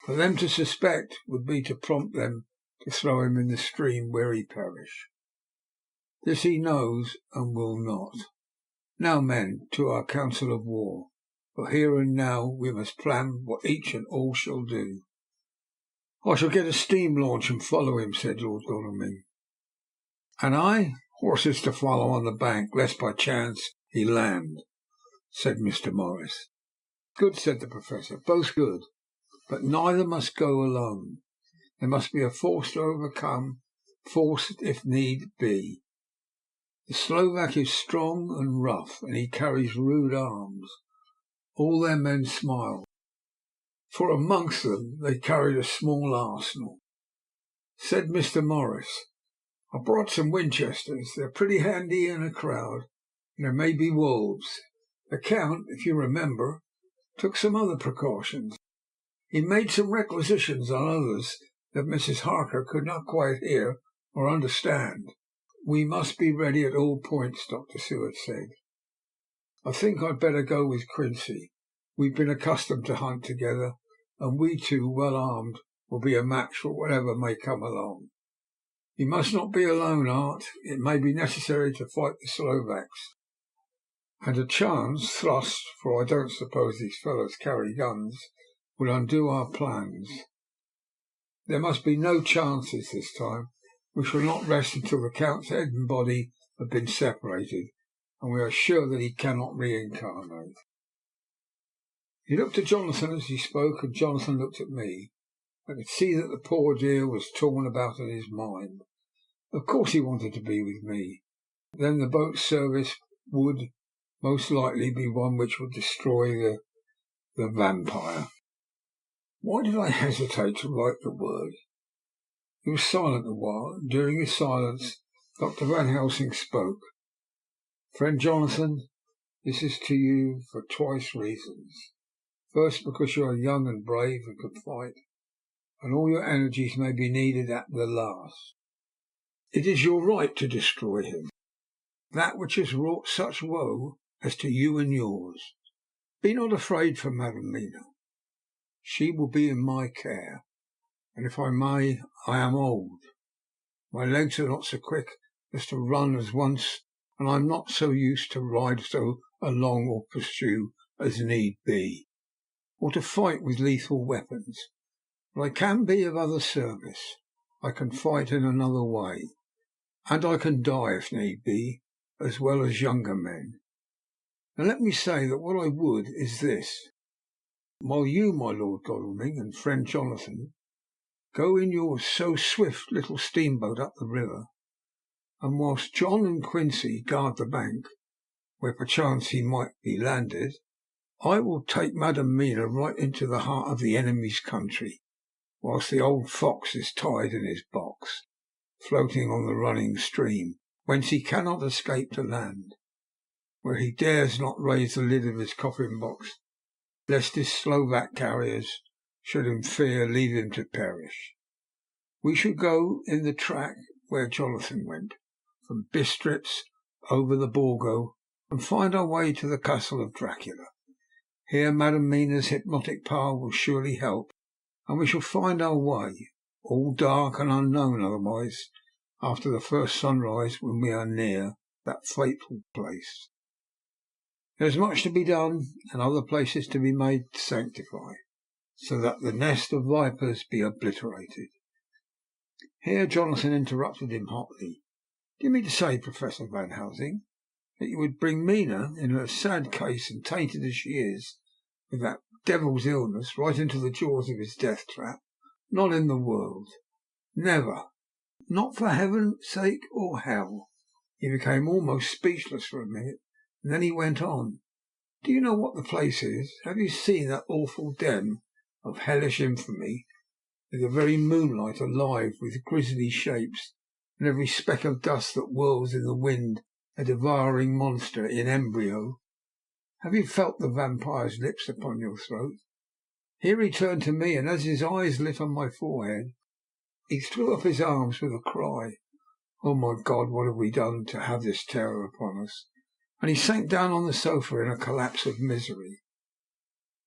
For them to suspect would be to prompt them to throw him in the stream where he perish. This he knows and will not. Now, men, to our council of war, for here and now we must plan what each and all shall do." "I shall get a steam launch and follow him," said Lord Godalming. "And I, horses to follow on the bank, lest by chance he land," said Mr. Morris. "Good," said the Professor, "both good. But neither must go alone. There must be a force to overcome, force if need be. The Slovak is strong and rough, and he carries rude arms. All their men smile, for amongst them they carried a small arsenal." Said Mr. Morris, "I brought some Winchesters. They're pretty handy in a crowd, and there may be wolves. The Count, if you remember, took some other precautions. He made some requisitions on others that Mrs. Harker could not quite hear or understand." "We must be ready at all points," Dr. Seward said. "I think I'd better go with Quincy. We've been accustomed to hunt together, and we two, well armed, will be a match for whatever may come along. You must not be alone, Art. It may be necessary to fight the Slovaks, and a chance thrust, for I don't suppose these fellows carry guns, would undo our plans. There must be no chances this time. We shall not rest until the Count's head and body have been separated, and we are sure that he cannot reincarnate." He looked at Jonathan as he spoke, and Jonathan looked at me. I could see that the poor dear was torn about in his mind. Of course he wanted to be with me. Then the boat's service would most likely be one which would destroy the vampire. Why did I hesitate to write the word? He was silent a while, and during his silence Dr. Van Helsing spoke. "Friend Jonathan, this is to you for twice reasons. First, because you are young and brave and can fight, and all your energies may be needed at the last. It is your right to destroy him, that which has wrought such woe as to you and yours. Be not afraid for Madam Mina. She will be in my care, and if I may, I am old. My legs are not so quick as to run as once, and I am not so used to ride so along or pursue as need be, or to fight with lethal weapons. But I can be of other service. I can fight in another way, and I can die if need be, as well as younger men. Now let me say that what I would is this. While you, my Lord Godalming, and friend Jonathan, go in your so swift little steamboat up the river, and whilst John and Quincy guard the bank, where perchance he might be landed, I will take Madam Mina right into the heart of the enemy's country, whilst the old fox is tied in his box, floating on the running stream, whence he cannot escape to land, where he dares not raise the lid of his coffin box, lest his Slovak carriers should in fear leave him to perish. We shall go in the track where Jonathan went, from Bistritz over the Borgo, and find our way to the castle of Dracula. Here Madam Mina's hypnotic power will surely help, and we shall find our way, all dark and unknown otherwise, after the first sunrise, when we are near that fateful place. There is much to be done, and other places to be made to sanctify, so that the nest of vipers be obliterated. Here Jonathan interrupted him hotly. Do you mean to say, Professor Van Helsing, that you would bring Mina, in her sad case and tainted as she is, with that devil's illness, right into the jaws of his death trap? Not in the world. Never. Not for heaven's sake or hell. He became almost speechless for a minute, and then he went on. Do you know what the place is? Have you seen that awful den of hellish infamy, with the very moonlight alive with grisly shapes, and every speck of dust that whirls in the wind a devouring monster in embryo? Have you felt the vampire's lips upon your throat? Here he turned to me, and as his eyes lit on my forehead, he threw up his arms with a cry. Oh, my God, what have we done to have this terror upon us? And he sank down on the sofa in a collapse of misery.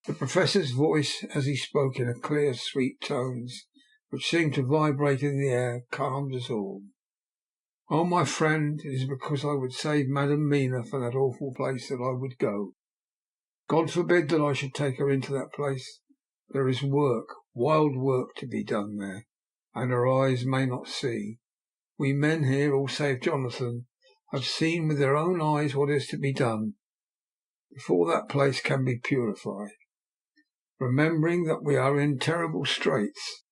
The Professor's voice, as he spoke in clear, sweet tones, which seemed to vibrate in the air, calmed us all. Oh, my friend, it is because I would save Madam Mina for that awful place that I would go. God forbid that I should take her into that place. There is work, wild work, to be done there, and her eyes may not see. We men here, all save Jonathan, have seen with their own eyes what is to be done before that place can be purified. Remembering that we are in terrible straits,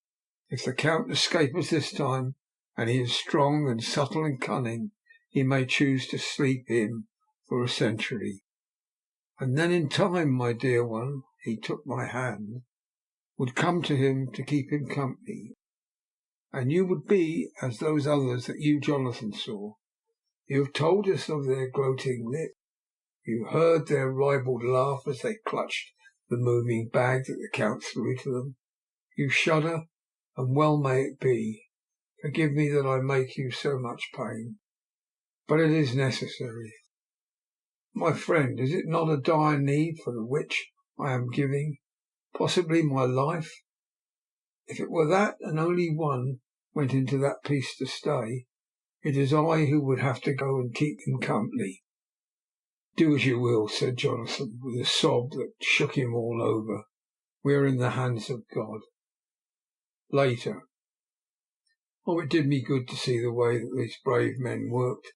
if the Count escape us this time, and he is strong and subtle and cunning, he may choose to sleep in for a century. And then in time, my dear one, he took my hand, would come to him to keep him company, and you would be as those others that you, Jonathan, saw. You have told us of their gloating lip. You heard their ribald laugh as they clutched the moving bag that the Count threw to them. You shudder, and well may it be. Forgive me that I make you so much pain, but it is necessary. My friend, is it not a dire need for the which I am giving, possibly my life? If it were that, and only one went into that piece to stay, it is I who would have to go and keep him company. Do as you will, said Jonathan, with a sob that shook him all over. We are in the hands of God. Later. Oh, it did me good to see the way that these brave men worked.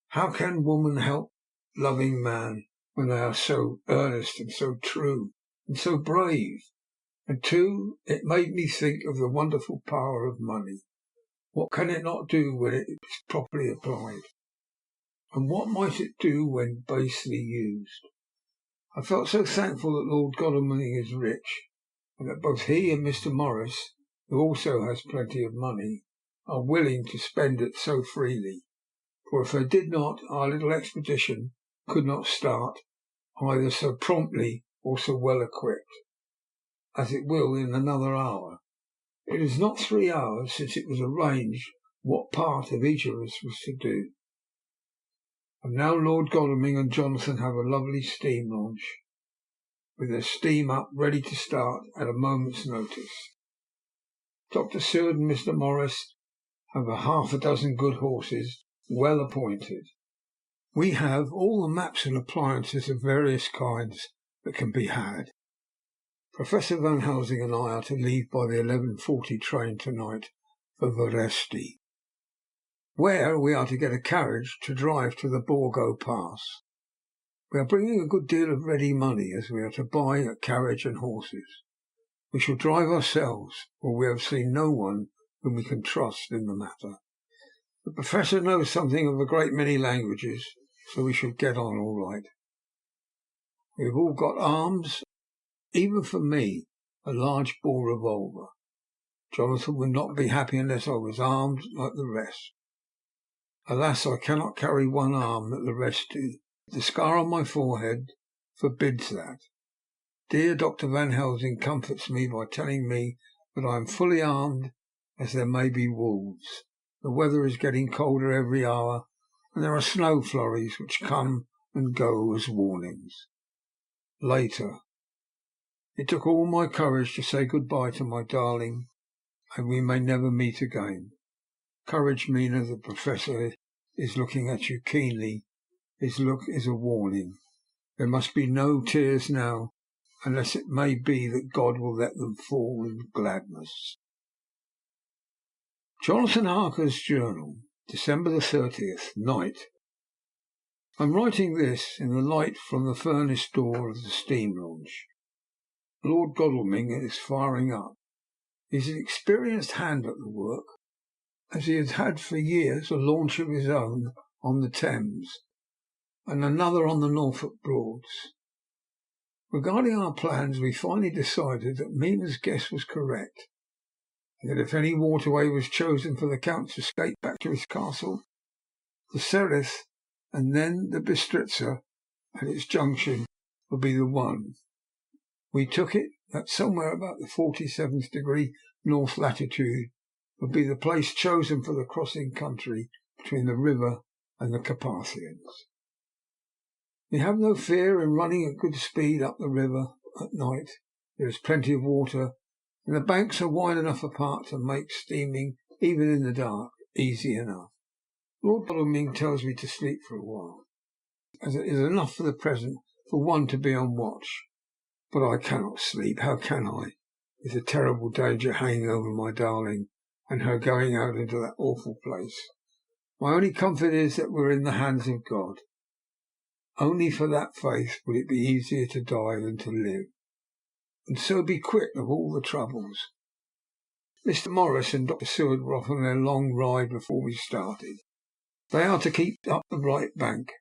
How can woman help loving man when they are so earnest and so true and so brave? And too, it made me think of the wonderful power of money. What can it not do when it is properly applied? And what might it do when basely used? I felt so thankful that Lord Godalming is rich, and that both he and Mr. Morris, who also has plenty of money, are willing to spend it so freely. For if they did not, our little expedition could not start either so promptly or so well equipped as it will in another hour. It is not 3 hours since it was arranged what part of each of us was to do. And now Lord Godalming and Jonathan have a lovely steam launch, with their steam up ready to start at a moment's notice. Dr. Seward and Mr. Morris have half a dozen good horses, well appointed. We have all the maps and appliances of various kinds that can be had. Professor Van Helsing and I are to leave by the 11:40 train tonight for Veresti, where we are to get a carriage to drive to the Borgo Pass. We are bringing a good deal of ready money, as we are to buy a carriage and horses. We shall drive ourselves, for we have seen no one whom we can trust in the matter. The Professor knows something of a great many languages, so we shall get on all right. We've all got arms, even for me, a large bore revolver. Jonathan would not be happy unless I was armed like the rest. Alas, I cannot carry one arm that the rest do. The scar on my forehead forbids that. Dear Dr. Van Helsing comforts me by telling me that I am fully armed, as there may be wolves. The weather is getting colder every hour, and there are snow flurries which come and go as warnings. Later. It took all my courage to say good-bye to my darling, and we may never meet again. Courage, Mina, the Professor is looking at you keenly. His look is a warning. There must be no tears now, unless it may be that God will let them fall in gladness. Jonathan Harker's Journal, December the 30th, night. I'm writing this in the light from the furnace door of the steam launch. Lord Godalming is firing up. He's an experienced hand at the work, as he has had for years a launch of his own on the Thames, and another on the Norfolk Broads. Regarding our plans, we finally decided that Mina's guess was correct, and that if any waterway was chosen for the Count's escape back to his castle, the Sereth and then the Bistritza at its junction would be the one. We took it that somewhere about the 47th degree north latitude would be the place chosen for the crossing country between the river and the Carpathians. We have no fear in running at good speed up the river at night. There is plenty of water, and the banks are wide enough apart to make steaming, even in the dark, easy enough. Lord Godalming tells me to sleep for a while, as it is enough for the present for one to be on watch. But I cannot sleep. How can I, with the terrible danger hanging over my darling and her going out into that awful place? My only comfort is that we're in the hands of God. Only for that faith would it be easier to die than to live, and so be quit of all the troubles. Mr. Morris and Dr. Seward were off on their long ride before we started. They are to keep up the right bank,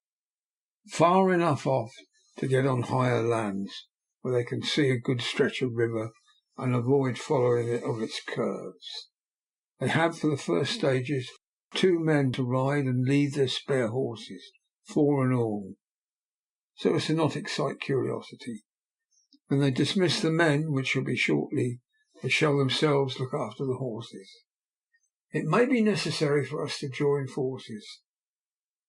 far enough off to get on higher lands, where they can see a good stretch of river and avoid following it of its curves. They have, for the first stages, 2 men to ride and lead their spare horses, 4 in all, so as to not excite curiosity. When they dismiss the men, which shall be shortly, they shall themselves look after the horses. It may be necessary for us to join forces.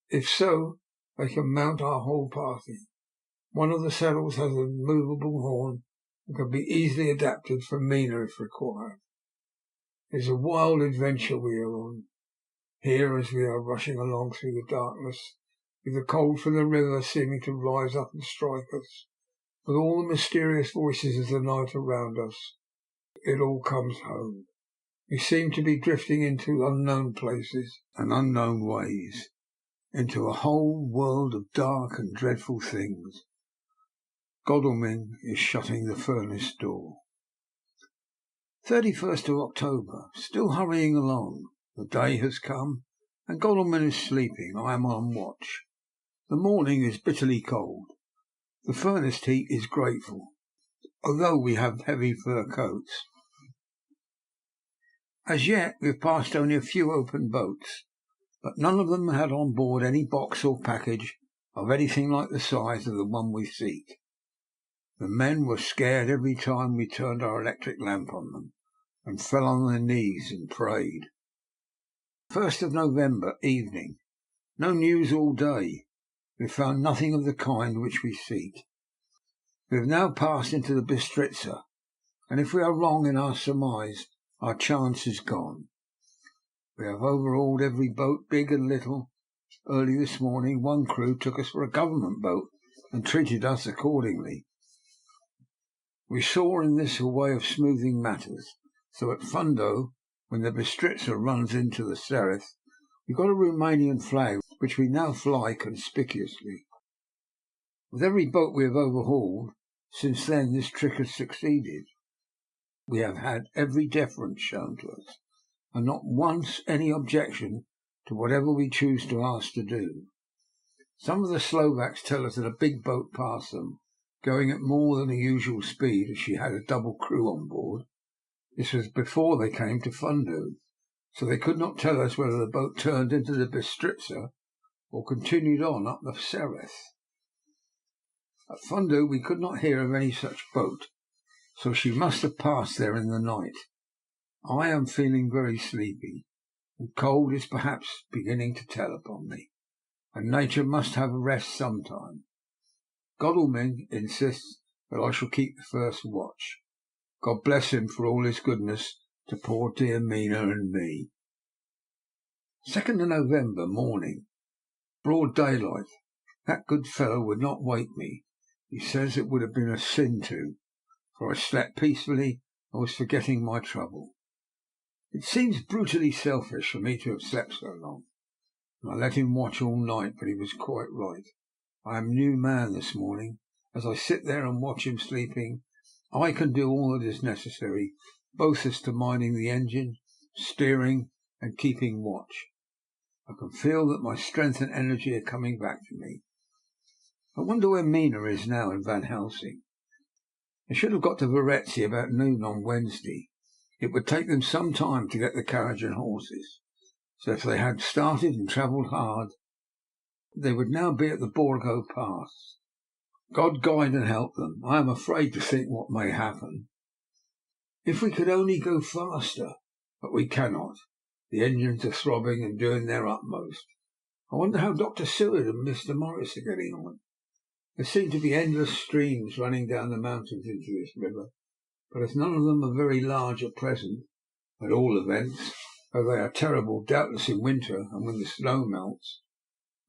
If so, they can mount our whole party. One of the saddles has a movable horn and can be easily adapted for Mina if required. It is a wild adventure we are on, here as we are rushing along through the darkness, with the cold from the river seeming to rise up and strike us, with all the mysterious voices of the night around us. It all comes home. We seem to be drifting into unknown places and unknown ways, into a whole world of dark and dreadful things. Godalming is shutting the furnace door. 31st of October. Still hurrying along. The day has come, and Godalming is sleeping. I am on watch. The morning is bitterly cold. The furnace heat is grateful, although we have heavy fur coats. As yet we have passed only a few open boats, but none of them had on board any box or package of anything like the size of the one we seek. The men were scared every time we turned our electric lamp on them, and fell on their knees and prayed. 1st of November, evening. No news all day. We have found nothing of the kind which we seek. We have now passed into the Bistritza, and if we are wrong in our surmise, our chance is gone. We have overhauled every boat, big and little. Early this morning, one crew took us for a government boat and treated us accordingly. We saw in this a way of smoothing matters, so at Fundo, when the Bistritza runs into the Sereth, we got a Romanian flag, which we now fly conspicuously. With every boat we have overhauled since then, this trick has succeeded. We have had every deference shown to us, and not once any objection to whatever we choose to ask to do. Some of the Slovaks tell us that a big boat passed them, going at more than the usual speed, as she had a double crew on board. This was before they came to Fundu, so they could not tell us whether the boat turned into the Bistritza or continued on up the Sereth. At Fundu we could not hear of any such boat, so she must have passed there in the night. I am feeling very sleepy, and cold is perhaps beginning to tell upon me, and nature must have a rest sometime. Godalming insists that I shall keep the first watch. God bless him for all his goodness to poor dear Mina and me. 2nd of November morning. Broad daylight. That good fellow would not wake me. He says it would have been a sin to, for I slept peacefully and was forgetting my trouble. It seems brutally selfish for me to have slept so long, and I let him watch all night, but he was quite right. I am a new man this morning. As I sit there and watch him sleeping, I can do all that is necessary, both as to minding the engine, steering, and keeping watch. I can feel that my strength and energy are coming back to me. I wonder where Mina is now in Van Helsing. They should have got to Varetzi about noon on Wednesday. It would take them some time to get the carriage and horses, so if they had started and travelled hard, they would now be at the Borgo Pass. God guide and help them. I am afraid to think what may happen. If we could only go faster, but we cannot. The engines are throbbing and doing their utmost. I wonder how Dr. Seward and Mr. Morris are getting on. There seem to be endless streams running down the mountains into this river, but as none of them are very large at present, at all events, though they are terrible doubtless in winter and when the snow melts,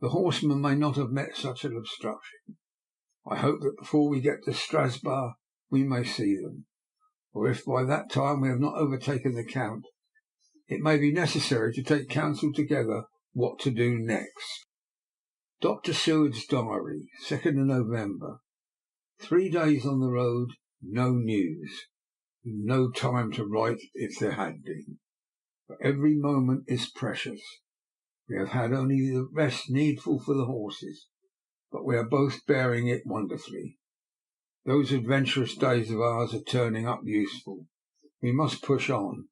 the horsemen may not have met such an obstruction. I hope that before we get to Strasbourg we may see them, or if by that time we have not overtaken the Count, it may be necessary to take counsel together what to do next. Dr. Seward's diary, 2nd of November. 3 days on the road, no news. No time to write if there had been. For every moment is precious. We have had only the rest needful for the horses, but we are both bearing it wonderfully. Those adventurous days of ours are turning up useful. We must push on.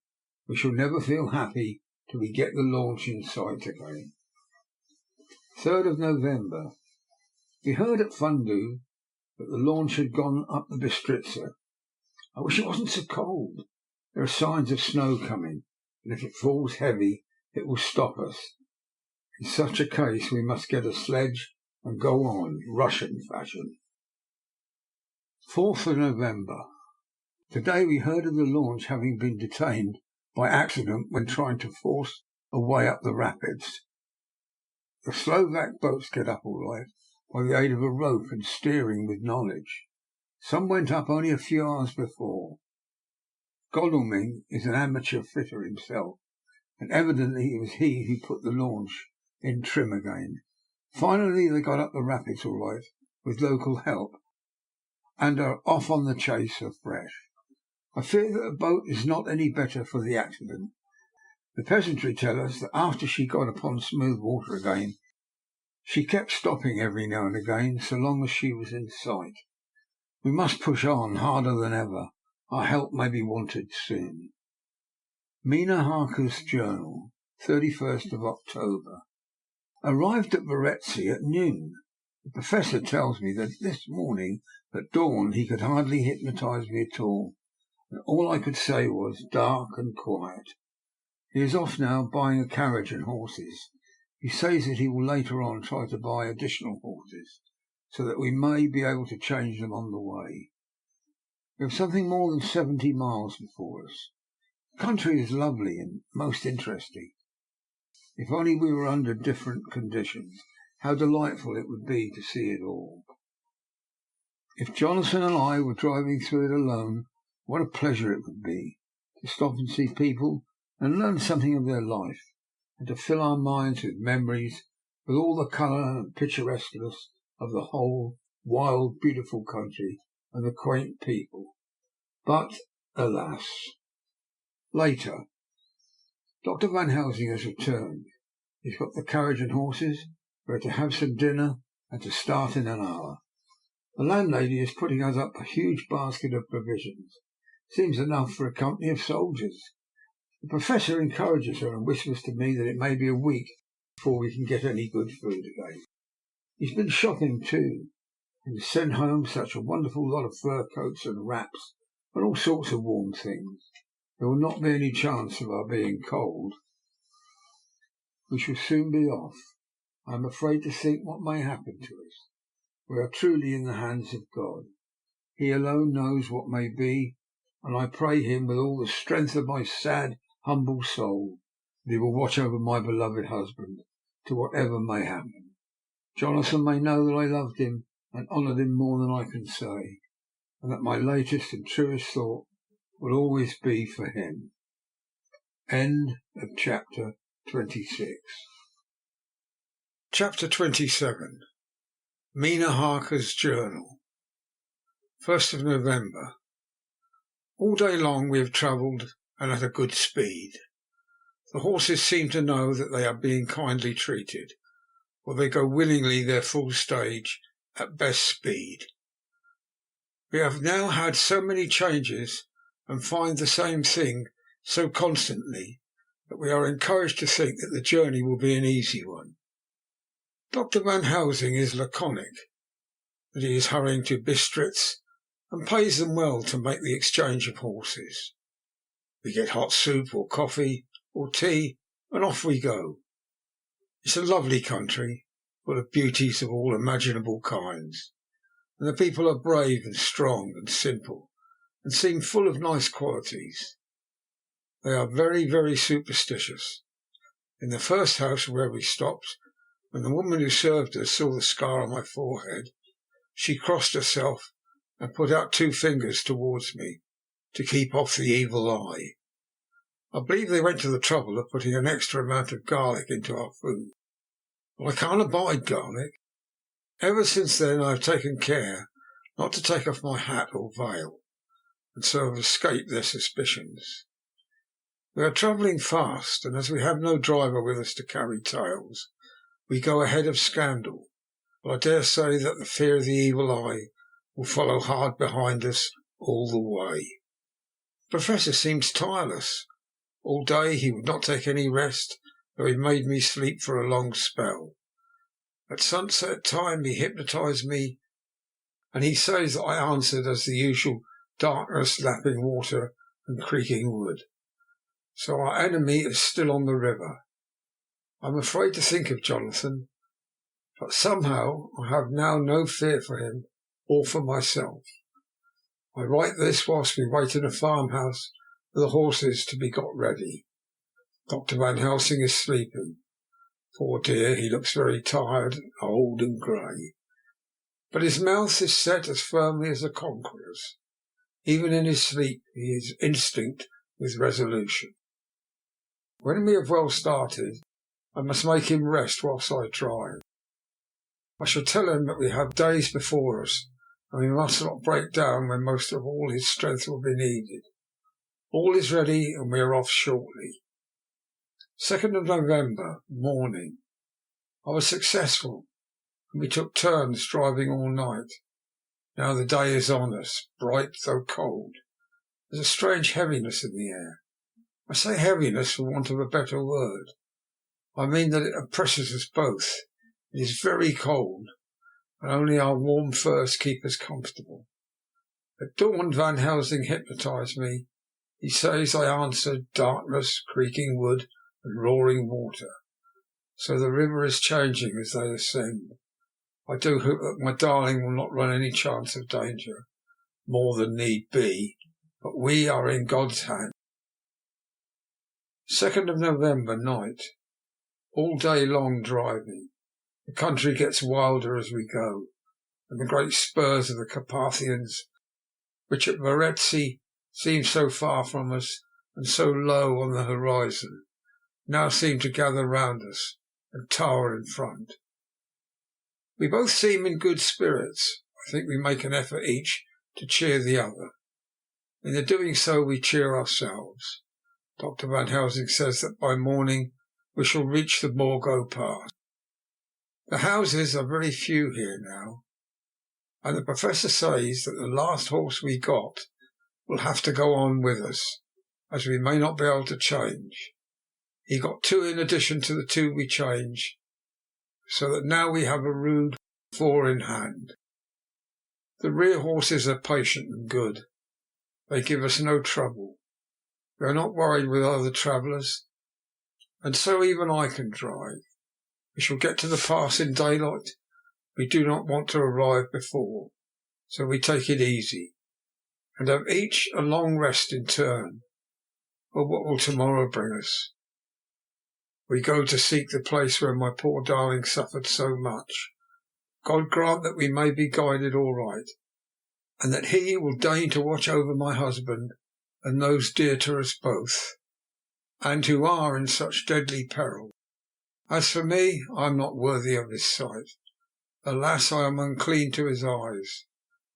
We shall never feel happy till we get the launch in sight again. 3rd of November. We heard at Fundu that the launch had gone up the Bistritza. I wish it wasn't so cold. There are signs of snow coming, and if it falls heavy it will stop us. In such a case we must get a sledge and go on, Russian fashion. 4th of November. Today we heard of the launch having been detained by accident when trying to force a way up the rapids. The Slovak boats get up all right by the aid of a rope and steering with knowledge. Some went up only a few hours before. Godalming is an amateur fitter himself, and evidently it was he who put the launch in trim again. Finally they got up the rapids all right, with local help, and are off on the chase afresh. I fear that the boat is not any better for the accident. The peasantry tell us that after she got upon smooth water again, she kept stopping every now and again so long as she was in sight. We must push on harder than ever. Our help may be wanted soon. Mina Harker's journal, 31st of October. Arrived at Varetzi at noon. The professor tells me that this morning at dawn he could hardly hypnotize me at all, and all I could say was dark and quiet. He is off now buying a carriage and horses. He says that he will later on try to buy additional horses, so that we may be able to change them on the way. We have something more than 70 miles before us. The country is lovely and most interesting. If only we were under different conditions, how delightful it would be to see it all. If Jonathan and I were driving through it alone, what a pleasure it would be to stop and see people and learn something of their life, and to fill our minds with memories, with all the colour and picturesqueness of the whole wild, beautiful country and the quaint people. But, alas! Later. Dr. Van Helsing has returned. He's got the carriage and horses. We're to have some dinner and to start in an hour. The landlady is putting us up a huge basket of provisions. Seems enough for a company of soldiers. The Professor encourages her and whispers to me that it may be a week before we can get any good food again. He's been shopping too, and has sent home such a wonderful lot of fur coats and wraps and all sorts of warm things. There will not be any chance of our being cold. We shall soon be off. I am afraid to think what may happen to us. We are truly in the hands of God. He alone knows what may be, and I pray him with all the strength of my sad, humble soul that he will watch over my beloved husband to whatever may happen. Jonathan may know that I loved him and honoured him more than I can say, and that my latest and truest thought will always be for him. End of chapter 26. Chapter 27. Mina Harker's Journal. 1st of November. All day long we have travelled and at a good speed. The horses seem to know that they are being kindly treated, for they go willingly their full stage at best speed. We have now had so many changes and find the same thing so constantly that we are encouraged to think that the journey will be an easy one. Dr. Van Helsing is laconic that he is hurrying to Bistritz, and pays them well to make the exchange of horses. We get hot soup or coffee or tea, and off we go. It's a lovely country, full of beauties of all imaginable kinds, and the people are brave and strong and simple, and seem full of nice qualities. They are very, very superstitious. In the first house where we stopped, when the woman who served us saw the scar on my forehead, she crossed herself and put out 2 fingers towards me to keep off the evil eye. I believe they went to the trouble of putting an extra amount of garlic into our food. But I can't abide garlic. Ever since then I have taken care not to take off my hat or veil, and so have escaped their suspicions. We are travelling fast, and as we have no driver with us to carry tales, we go ahead of scandal, but I dare say that the fear of the evil eye will follow hard behind us all the way. The Professor seems tireless. All day he would not take any rest, though he made me sleep for a long spell. At sunset time he hypnotized me, and he says that I answered as the usual darkness, lapping water and creaking wood. So our enemy is still on the river. I am afraid to think of Jonathan, but somehow I have now no fear for him or for myself. I write this whilst we wait in a farmhouse for the horses to be got ready. Dr. Van Helsing is sleeping. Poor dear, he looks very tired, old and grey, but his mouth is set as firmly as a conqueror's. Even in his sleep he is instinct with resolution. When we have well started, I must make him rest whilst I drive. I shall tell him that we have days before us, and we must not break down when most of all his strength will be needed. All is ready, and we are off shortly. 2nd of November, morning. I was successful, and we took turns driving all night. Now the day is on us, bright though cold. There's a strange heaviness in the air. I say heaviness for want of a better word. I mean that it oppresses us both. It is very cold, and only our warm furs keep us comfortable. At dawn Van Helsing hypnotized me. He says I answered darkness, creaking wood, and roaring water. So the river is changing as they ascend. I do hope that my darling will not run any chance of danger, more than need be, but we are in God's hand. 2nd of November, night. All day long driving. The country gets wilder as we go, and the great spurs of the Carpathians, which at Varetzi seem so far from us and so low on the horizon, now seem to gather round us and tower in front. We both seem in good spirits. I think we make an effort each to cheer the other. In the doing so we cheer ourselves. Dr. Van Helsing says that by morning we shall reach the Borgo Pass. The houses are very few here now, and the Professor says that the last horse we got will have to go on with us, as we may not be able to change. He got 2 in addition to the 2 we changed, so that now we have a rude 4 in hand. The rear horses are patient and good. They give us no trouble. We are not worried with other travellers, and so even I can drive. We shall get to the pass in daylight. We do not want to arrive before, so we take it easy, and have each a long rest in turn. But what will tomorrow bring us? We go to seek the place where my poor darling suffered so much. God grant that we may be guided all right, and that He will deign to watch over my husband and those dear to us both, and who are in such deadly peril. As for me, I am not worthy of His sight. Alas, I am unclean to His eyes,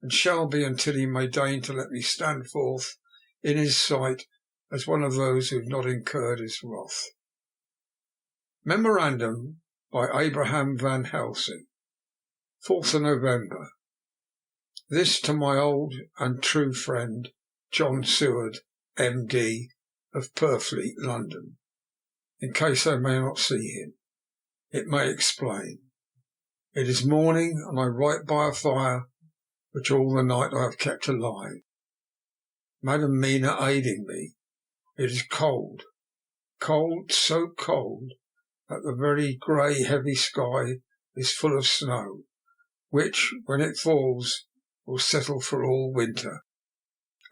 and shall be until He may deign to let me stand forth in His sight as one of those who have not incurred His wrath. Memorandum by Abraham Van Helsing. 4th of November. This to my old and true friend, John Seward, M.D., of Purfleet, London. In case I may not see him, it may explain. It is morning, and I write by a fire which all the night I have kept alive, Madam Mina aiding me. It is cold, cold, so cold that the very grey, heavy sky is full of snow, which, when it falls, will settle for all winter,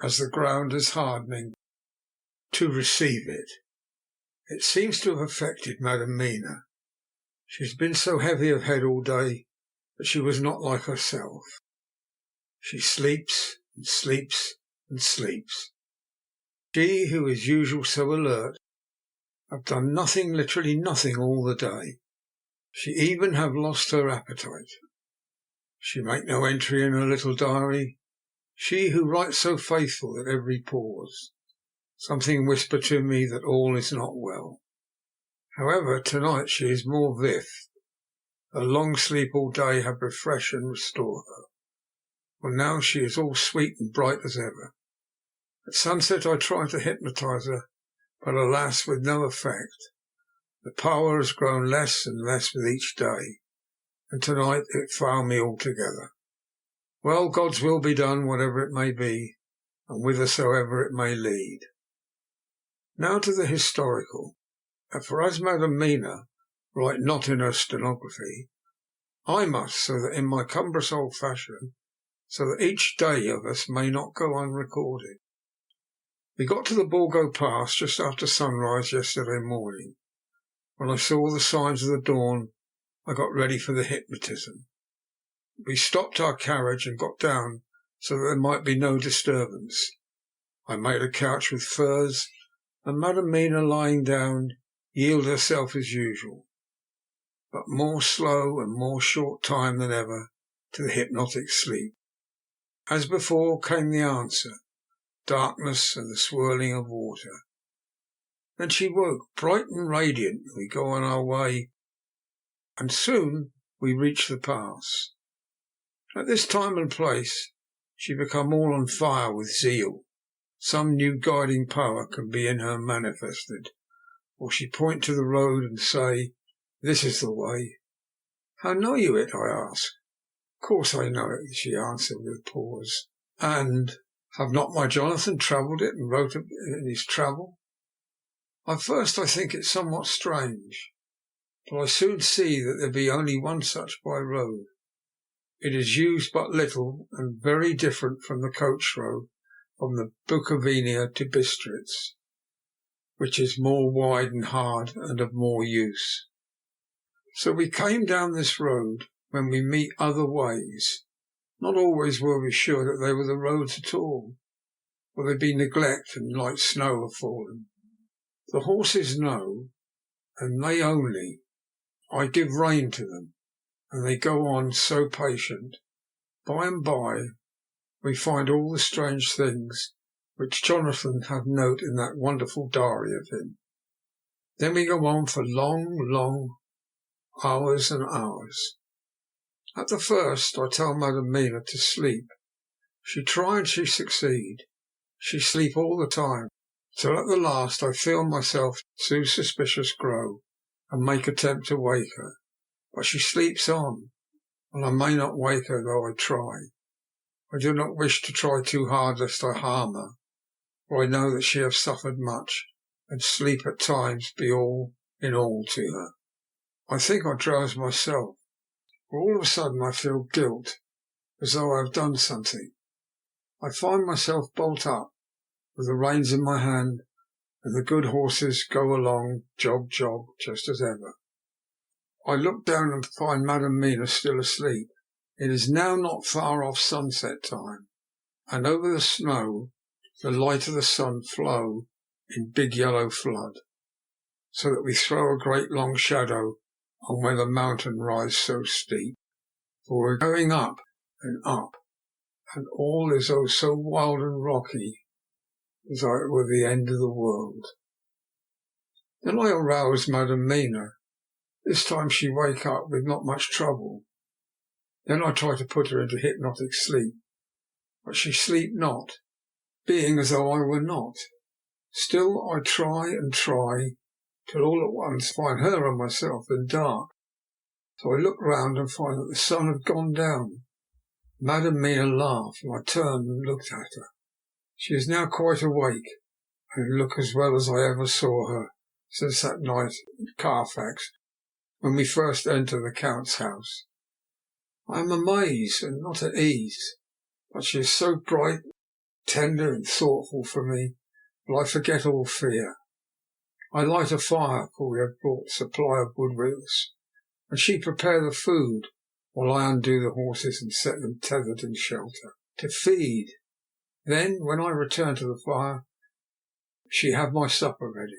as the ground is hardening to receive it. It seems to have affected Madam Mina. She has been so heavy of head all day that she was not like herself. She sleeps and sleeps and sleeps. She, who is usually so alert, have done nothing, literally nothing, all the day. She even have lost her appetite. She make no entry in her little diary. She who writes so faithful at every pause. Something whisper to me that all is not well. However, tonight she is more vif. Her long sleep all day have refreshed and restored her. For now she is all sweet and bright as ever. At sunset I tried to hypnotize her, but alas, with no effect. The power has grown less and less with each day, and tonight it failed me altogether. Well, God's will be done, whatever it may be, and whithersoever it may lead. Now to the historical. For as Madam Mina write not in her stenography, I must, so that in my cumbrous old fashion, so that each day of us may not go unrecorded. We got to the Borgo Pass just after sunrise yesterday morning. When I saw the signs of the dawn, I got ready for the hypnotism. We stopped our carriage and got down so that there might be no disturbance. I made a couch with furs, and Madam Mina, lying down, yielded herself as usual, but more slow and more short time than ever, to the hypnotic sleep. As before came the answer, darkness and the swirling of water. Then she woke, bright and radiant. We go on our way, and soon we reach the pass. At this time and place she become all on fire with zeal. Some new guiding power can be in her manifested, or she point to the road and say, "This is the way." "How know you it?" I ask. "Of course I know it," she answered with a pause. "And have not my Jonathan travelled it and wrote of it in his travel?" At first I think it somewhat strange, but I soon see that there be only one such by road. It is used but little, and very different from the coach road from the Bukovina to Bistritz, which is more wide and hard and of more use. So we came down this road when we meet other ways. Not always were we sure that they were the roads at all, for there be neglect and light snow have fallen. The horses know, and they only. I give rein to them, and they go on so patient. By and by we find all the strange things which Jonathan had note in that wonderful diary of him. Then we go on for long hours and hours. At the first, I tell Madam Mina to sleep. She try and she succeed. She sleep all the time, till at the last I feel myself too suspicious grow, and make attempt to wake her. But she sleeps on, and I may not wake her though I try. I do not wish to try too hard lest I harm her, for I know that she have suffered much, and sleep at times be all in all to her. I think I drowse myself, for all of a sudden I feel guilt, as though I have done something. I find myself bolt up, with the reins in my hand, and the good horses go along, jog, jog, just as ever. I look down and find Madam Mina still asleep. It is now not far off sunset time, and over the snow the light of the sun flow in big yellow flood, so that we throw a great long shadow on where the mountain rise so steep. For we're going up and up, and all is oh so wild and rocky, as though it were the end of the world. Then I arouse Madam Mina. This time she wake up with not much trouble. Then I try to put her into hypnotic sleep, but she sleep not, being as though I were not. Still I try and try, till all at once find her and myself in dark. So I look round and find that the sun had gone down. Madam Mina laughed, and I turned and looked at her. She is now quite awake, and look as well as I ever saw her since that night at Carfax, when we first entered the Count's house. I am amazed and not at ease, but she is so bright, tender, and thoughtful for me that I forget all fear. I light a fire, for we have brought a supply of wood with us, and she prepare the food, while I undo the horses and set them tethered in shelter, to feed. Then, when I return to the fire, she have my supper ready.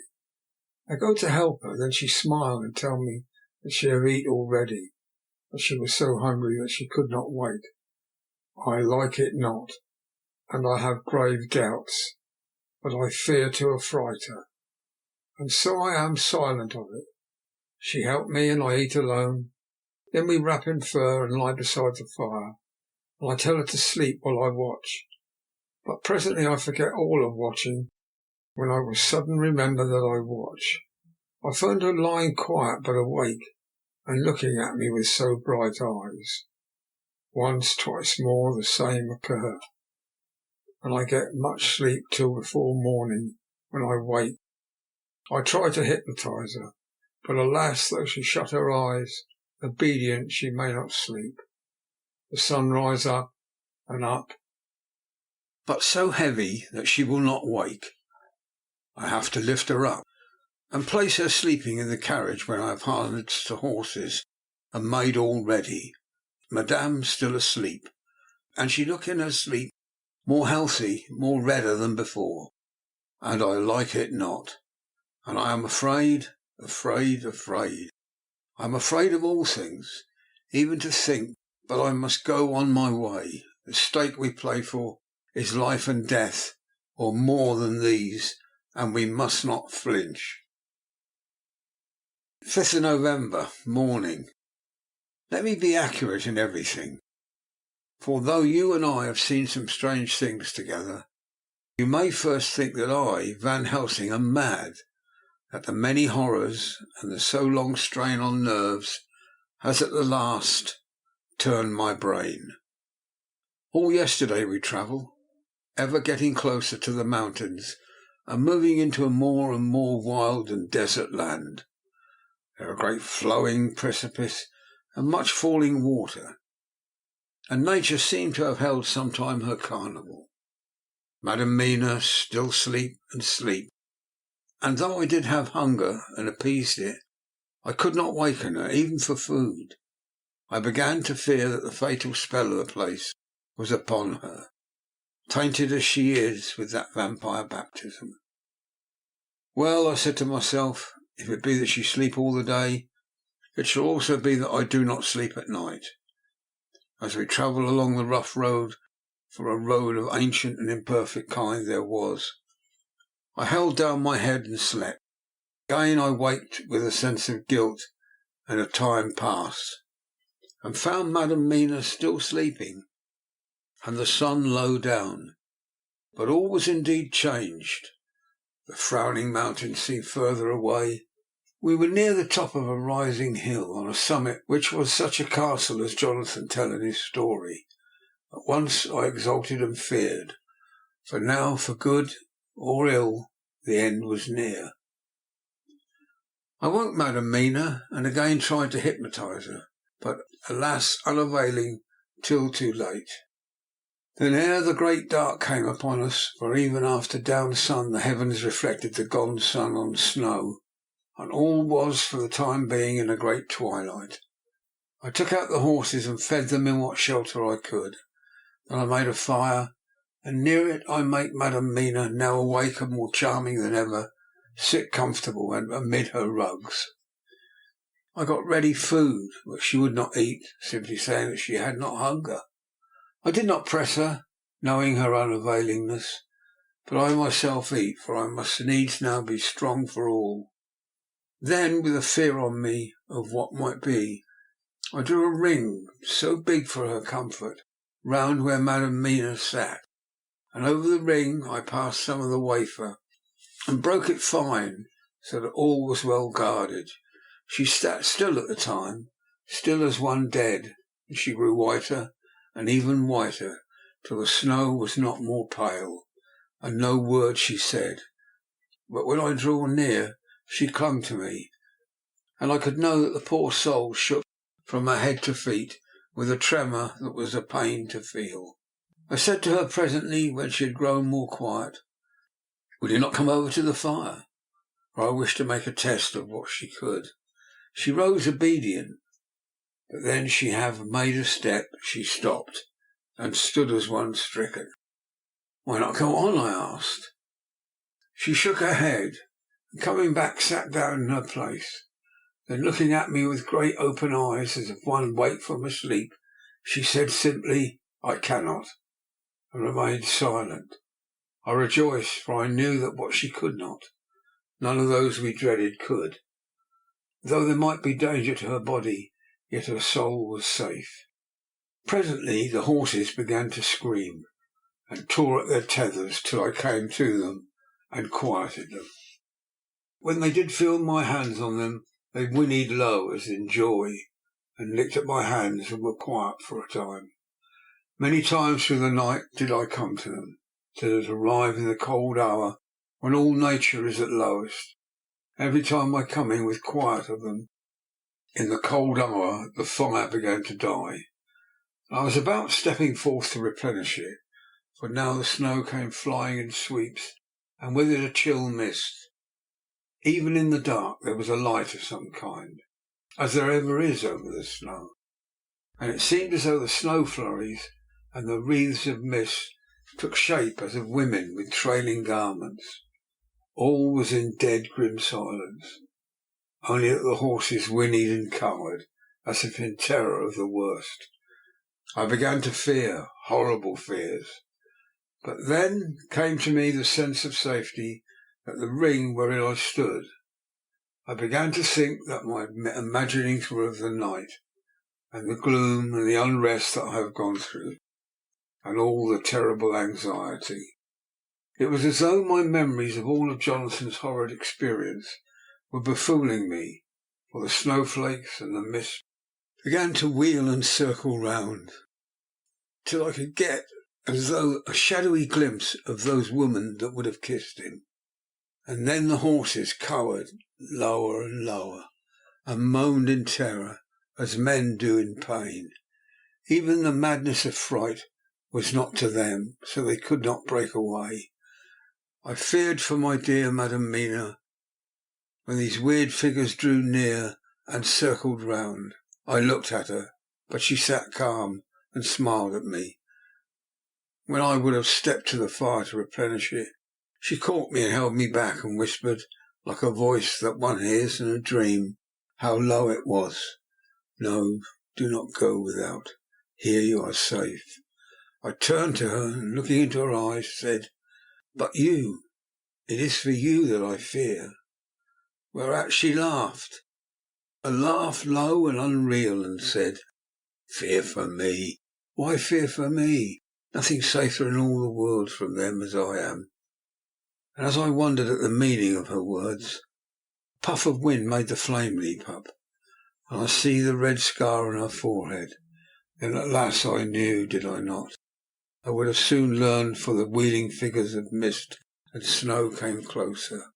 I go to help her, then she smile and tell me that she have eat already, but she was so hungry that she could not wait. I like it not, and I have grave doubts, but I fear to affright her, and so I am silent of it. She help me, and I eat alone. Then we wrap in fur and lie beside the fire, and I tell her to sleep while I watch. But presently I forget all of watching, when I will sudden remember that I watch. I find her lying quiet but awake, and looking at me with so bright eyes. Once, twice more the same occur, and I get much sleep till before morning, when I wake. I try to hypnotize her, but alas, though she shut her eyes, obedient she may not sleep. The sun rise up and up, but so heavy that she will not wake. I have to lift her up and place her sleeping in the carriage when I have harnessed the horses and made all ready. Madame still asleep, and she look in her sleep more healthy, more redder than before, and I like it not, and I am afraid. I am afraid of all things, even to think, but I must go on my way. The stake we play for is life and death, or more than these, and we must not flinch. 5th of November, morning. Let me be accurate in everything, for though you and I have seen some strange things together, you may first think that I, Van Helsing, am mad, that the many horrors and the so long strain on nerves has at the last turned my brain. All yesterday we travelled, ever getting closer to the mountains and moving into a more and more wild and desert land. There are great flowing precipices and much falling water, and nature seemed to have held sometime her carnival. Madam Mina still sleep and sleep, and though I did have hunger and appeased it, I could not waken her, even for food. I began to fear that the fatal spell of the place was upon her, tainted as she is with that vampire baptism. Well, I said to myself, if it be that she sleep all the day, it shall also be that I do not sleep at night. As we travel along the rough road, for a road of ancient and imperfect kind there was, I held down my head and slept. Again I waked with a sense of guilt, and a time passed, and found Madam Mina still sleeping, and the sun low down. But all was indeed changed. The frowning mountains seemed further away. We were near the top of a rising hill, on a summit which was such a castle as Jonathan tell in his story. At once I exulted and feared, for now, for good or ill, the end was near. I woke Madam Mina, and again tried to hypnotise her, but, alas, unavailing till too late. Then ere the great dark came upon us, for even after down sun the heavens reflected the gone sun on snow, and all was for the time being in a great twilight. I took out the horses and fed them in what shelter I could. Then I made a fire, and near it I made Madam Mina, now awake and more charming than ever, sit comfortable and amid her rugs. I got ready food, which she would not eat, simply saying that she had not hunger. I did not press her, knowing her unavailingness, but I myself eat, for I must needs now be strong for all. Then, with a fear on me of what might be, I drew a ring, so big for her comfort, round where Madam Mina sat, and over the ring I passed some of the wafer, and broke it fine, so that all was well guarded. She sat still at the time, still as one dead, and she grew whiter, and even whiter, till the snow was not more pale, and no word she said. But when I drew near, she clung to me, and I could know that the poor soul shook from her head to feet with a tremor that was a pain to feel. I said to her presently, when she had grown more quiet, "Will you not come over to the fire?" For I wished to make a test of what she could. She rose obedient, but then she have made a step, she stopped, and stood as one stricken. "Why not go on?" I asked. She shook her head, and coming back sat down in her place. Then, looking at me with great open eyes, as if one waked from a sleep, she said simply, "I cannot," and remained silent. I rejoiced, for I knew that what she could not, none of those we dreaded could. Though there might be danger to her body, yet her soul was safe. Presently the horses began to scream, and tore at their tethers till I came to them and quieted them. When they did feel my hands on them, they whinnied low as in joy, and licked at my hands and were quiet for a time. Many times through the night did I come to them, till it arrived in the cold hour when all nature is at lowest. Every time I come in with quiet of them, in the cold hour the fire began to die. I was about stepping forth to replenish it, for now the snow came flying in sweeps, and with it a chill mist. Even in the dark there was a light of some kind, as there ever is over the snow, and it seemed as though the snow flurries and the wreaths of mist took shape as of women with trailing garments. All was in dead grim silence, only that the horses whinnied and cowered, as if in terror of the worst. I began to fear, horrible fears. But then came to me the sense of safety at the ring wherein I stood. I began to think that my imaginings were of the night, and the gloom and the unrest that I have gone through, and all the terrible anxiety. It was as though my memories of all of Jonathan's horrid experience were befooling me, for the snowflakes and the mist began to wheel and circle round, till I could get as though a shadowy glimpse of those women that would have kissed him. And then the horses cowered lower and lower, and moaned in terror, as men do in pain. Even the madness of fright was not to them, so they could not break away. I feared for my dear Madam Mina. When these weird figures drew near and circled round, I looked at her, but she sat calm and smiled at me. When I would have stepped to the fire to replenish it, she caught me and held me back, and whispered, like a voice that one hears in a dream, how low it was, "No, do not go without. Here you are safe." I turned to her, and looking into her eyes, said, "But you, it is for you that I fear." whereat she laughed, a laugh low and unreal, and said, "Fear for me? Why fear for me? Nothing safer in all the world from them as I am." And as I wondered at the meaning of her words, a puff of wind made the flame leap up, and I see the red scar on her forehead. Then at last I knew, did I not? I would have soon learned, for the wheeling figures of mist and snow came closer,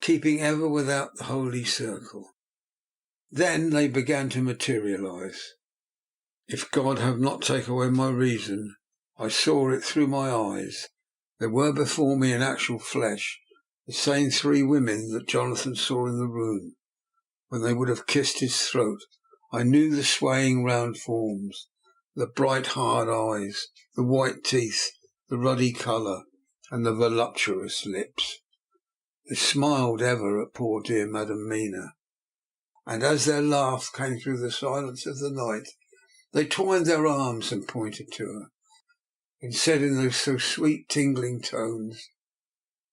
keeping ever without the holy circle. Then they began to materialize. If God have not taken away my reason, I saw it through my eyes. There were before me in actual flesh the same three women that Jonathan saw in the room. When they would have kissed his throat, I knew the swaying round forms, the bright hard eyes, the white teeth, the ruddy colour, and the voluptuous lips. They smiled ever at poor dear Madam Mina, and as their laugh came through the silence of the night, they twined their arms and pointed to her, and said in those so sweet tingling tones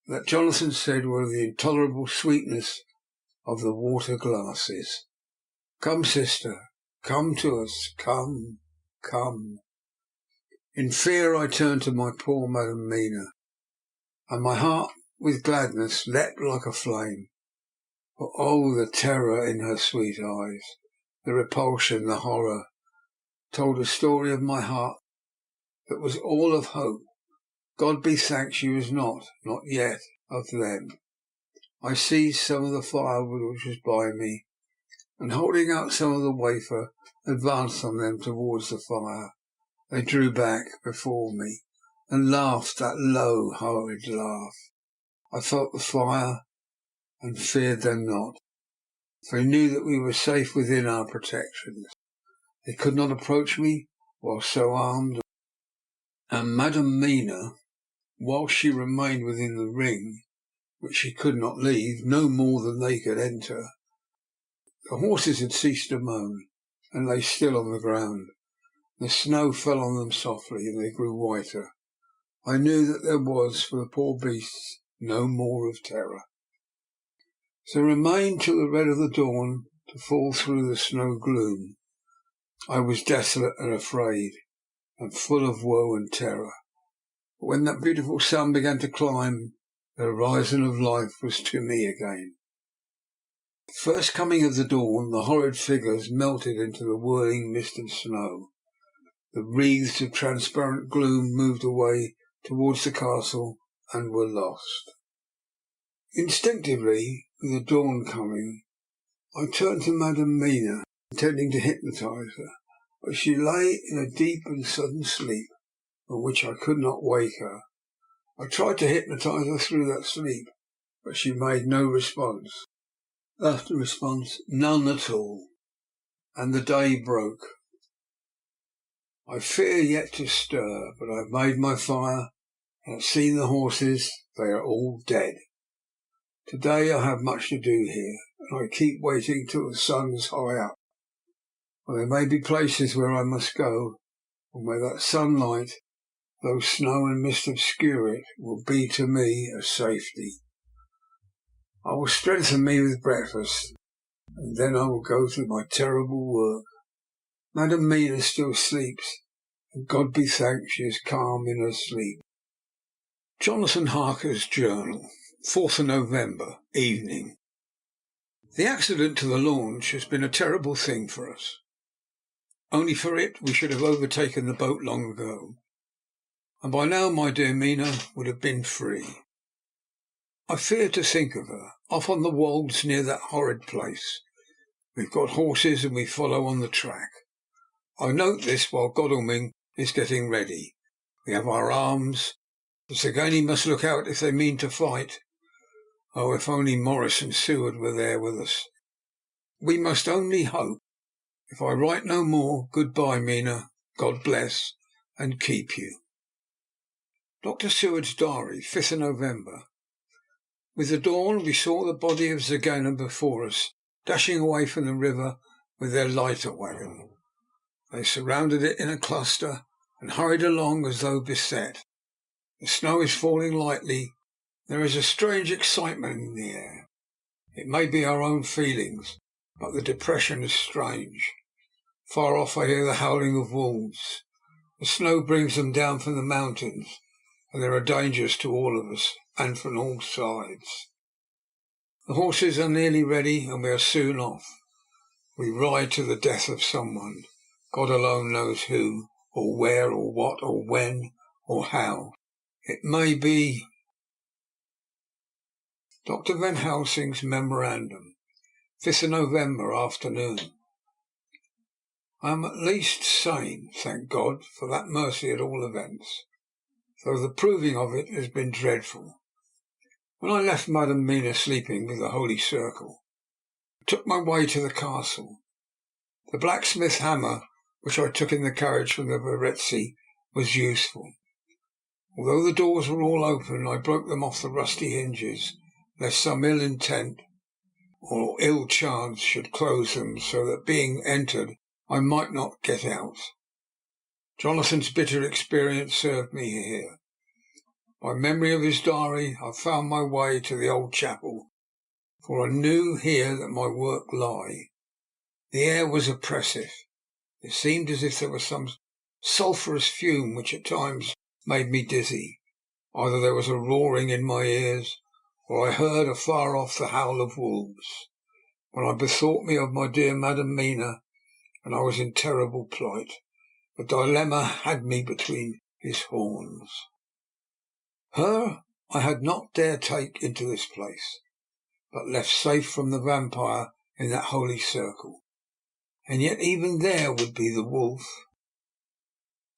that Jonathan said were the intolerable sweetness of the water glasses, "Come, sister, come to us, come, come." In fear I turned to my poor Madam Mina, and my heart with gladness leapt like a flame. For oh, the terror in her sweet eyes, the repulsion, the horror, told a story of my heart that was all of hope. God be thanked she was not yet, of them. I seized some of the firewood which was by me, and holding out some of the wafer, advanced on them towards the fire. They drew back before me, and laughed that low, horrid laugh. I felt the fire, and feared them not, for I knew that we were safe within our protections. They could not approach me while so armed, and Madam Mina, whilst she remained within the ring, which she could not leave, no more than they could enter. The horses had ceased to moan, and lay still on the ground. The snow fell on them softly, and they grew whiter. I knew that there was, for the poor beasts, no more of terror. So remained till the red of the dawn to fall through the snow gloom. I was desolate and afraid, and full of woe and terror. But when that beautiful sun began to climb, the horizon of life was to me again. The first coming of the dawn, the horrid figures melted into the whirling mist and snow. The wreaths of transparent gloom moved away towards the castle and were lost. Instinctively, with the dawn coming, I turned to Madam Mina, intending to hypnotise her, but she lay in a deep and sudden sleep, from which I could not wake her. I tried to hypnotise her through that sleep, but she made no response. After response, none at all, and the day broke. I fear yet to stir, but I have made my fire, and have seen the horses. They are all dead. Today I have much to do here, and I keep waiting till the sun's high up. For there may be places where I must go, and where that sunlight, though snow and mist obscure it, will be to me a safety. I will strengthen me with breakfast, and then I will go to my terrible work. Madam Mina still sleeps, and God be thanked she is calm in her sleep. Jonathan Harker's Journal, 4th of November, evening. The accident to the launch has been a terrible thing for us. Only for it we should have overtaken the boat long ago, and by now my dear Mina would have been free. I fear to think of her, off on the wolds near that horrid place. We've got horses and we follow on the track. I note this while Godalming is getting ready. We have our arms. The Zagani must look out if they mean to fight. Oh, if only Morris and Seward were there with us. We must only hope. If I write no more, good-bye, Mina. God bless and keep you. Dr. Seward's Diary, 5th of November. With the dawn we saw the body of Zagana before us, dashing away from the river with their lighter wagon. They surrounded it in a cluster and hurried along as though beset. The snow is falling lightly. There is a strange excitement in the air. It may be our own feelings, but the depression is strange. Far off I hear the howling of wolves. The snow brings them down from the mountains, and there are dangers to all of us, and from all sides. The horses are nearly ready, and we are soon off. We ride to the death of someone. God alone knows who, or where, or what, or when, or how. It may be Dr. Van Helsing's memorandum, 5th of November afternoon. I am at least sane, thank God, for that mercy at all events, though the proving of it has been dreadful. When I left Madame Mina sleeping with the Holy Circle, I took my way to the castle. The blacksmith's hammer, which I took in the carriage from the Verezzi, was useful. Although the doors were all open, I broke them off the rusty hinges, lest some ill intent or ill chance should close them, so that being entered I might not get out. Jonathan's bitter experience served me here. By memory of his diary, I found my way to the old chapel, for I knew here that my work lay. The air was oppressive. It seemed as if there was some sulphurous fume which at times made me dizzy. Either there was a roaring in my ears, or I heard afar off the howl of wolves. When I bethought me of my dear Madame Mina, and I was in terrible plight, the dilemma had me between his horns. Her I had not dared take into this place, but left safe from the vampire in that holy circle. And yet even there would be the wolf.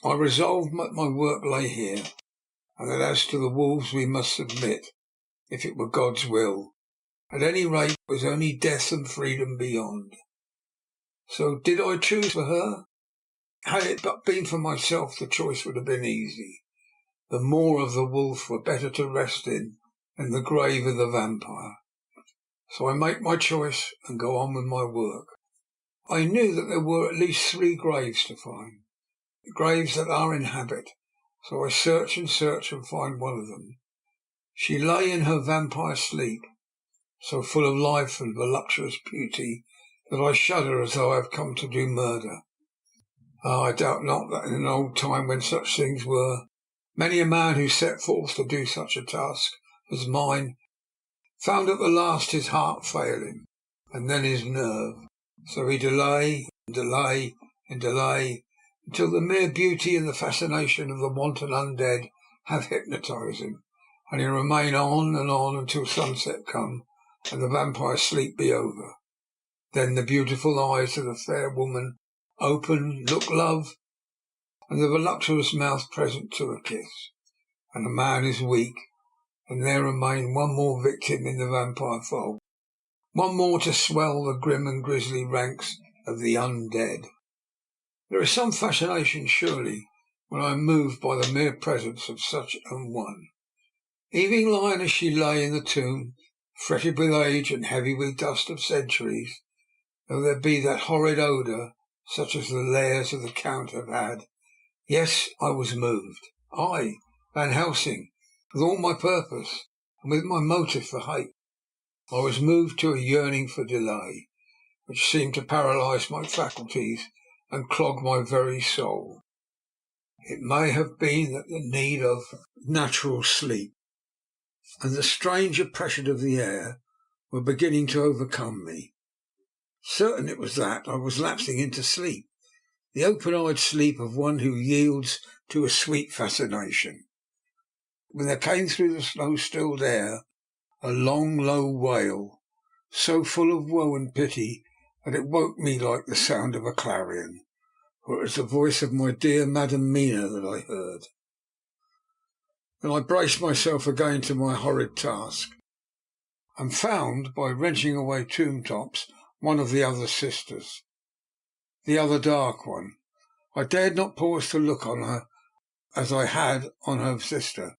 I resolved that my work lay here, and that as to the wolves we must submit, if it were God's will. At any rate, it was only death and freedom beyond. So did I choose for her? Had it but been for myself, the choice would have been easy. The maw of the wolf were better to rest in than the grave of the vampire. So I make my choice and go on with my work. I knew that there were at least 3 graves to find, the graves that are in habit, so I search and find one of them. She lay in her vampire sleep, so full of life and voluptuous beauty that I shudder as though I have come to do murder. I doubt not that in an old time when such things were, many a man who set forth to do such a task as mine found at the last his heart fail him, and then his nerve. So he delay until the mere beauty and the fascination of the wanton undead have hypnotized him, and he remain on and on until sunset come and the vampire sleep be over. Then the beautiful eyes of the fair woman open, look love, and the voluptuous mouth present to a kiss, and the man is weak, and there remain one more victim in the vampire fold, one more to swell the grim and grisly ranks of the undead. There is some fascination, surely, when I am moved by the mere presence of such an one. Even lying as she lay in the tomb, fretted with age and heavy with dust of centuries, though there be that horrid odour, such as the lairs of the Count have had, yes, I was moved. I, Van Helsing, with all my purpose, and with my motive for hate. I was moved to a yearning for delay, which seemed to paralyse my faculties and clog my very soul. It may have been that the need of natural sleep and the strange oppression of the air were beginning to overcome me. Certain it was that I was lapsing into sleep, the open-eyed sleep of one who yields to a sweet fascination, when there came through the snow-stilled air a long, low wail, so full of woe and pity that it woke me like the sound of a clarion, for it was the voice of my dear Madame Mina that I heard. Then I braced myself again to my horrid task, and found, by wrenching away tomb tops, one of the other sisters, the other dark one. I dared not pause to look on her as I had on her sister,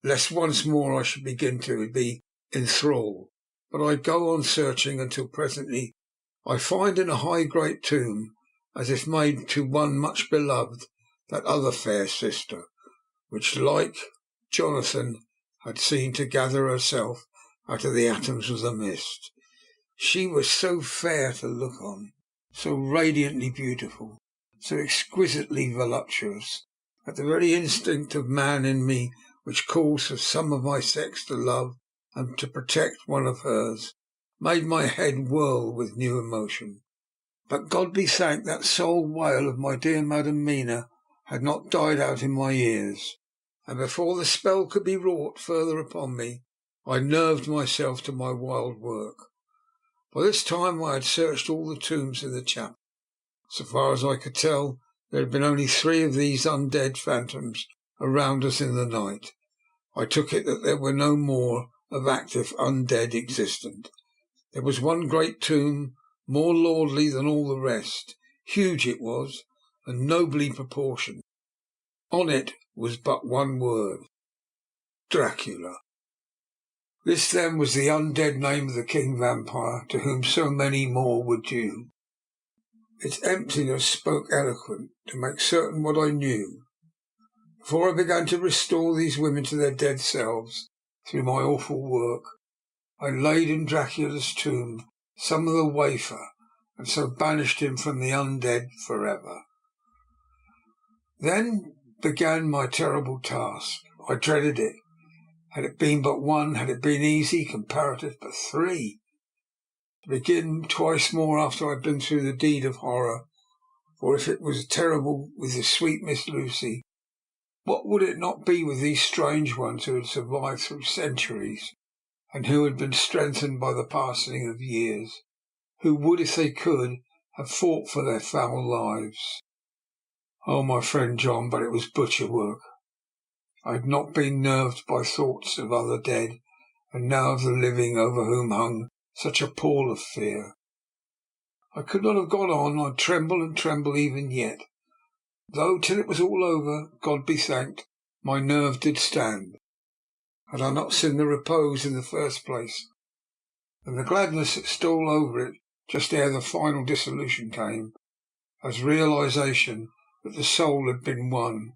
lest once more I should begin to be enthralled. But I go on searching until presently I find in a high great tomb, as if made to one much beloved, that other fair sister, which, like Jonathan, had seemed to gather herself out of the atoms of the mist. She was so fair to look on, so radiantly beautiful, so exquisitely voluptuous, that the very instinct of man in me, which calls for some of my sex to love and to protect one of hers, made my head whirl with new emotion. But God be thanked, that soul wail of my dear Madam Mina had not died out in my ears, and before the spell could be wrought further upon me, I nerved myself to my wild work. By this time I had searched all the tombs in the chapel. So far as I could tell, there had been only 3 of these undead phantoms around us in the night. I took it that there were no more of active undead existent. There was one great tomb, more lordly than all the rest. Huge it was, and nobly proportioned. On it was but one word: Dracula. This, then, was the undead name of the king vampire, to whom so many more were due. Its emptiness spoke eloquent to make certain what I knew. Before I began to restore these women to their dead selves through my awful work, I laid in Dracula's tomb some of the wafer, and so banished him from the undead forever. Then began my terrible task. I dreaded it. Had it been but one, had it been easy, comparative, but 3. To begin twice more after I had been through the deed of horror, for if it was terrible with the sweet Miss Lucy, what would it not be with these strange ones who had survived through centuries, and who had been strengthened by the passing of years, who would, if they could, have fought for their foul lives? Oh, my friend John, but it was butcher work. I had not been nerved by thoughts of other dead, and now of the living, over whom hung such a pall of fear. I could not have gone on. I tremble and tremble even yet, though till it was all over, God be thanked, my nerve did stand. Had I not seen the repose in the first place, and the gladness that stole over it just ere the final dissolution came, as realization that the soul had been won,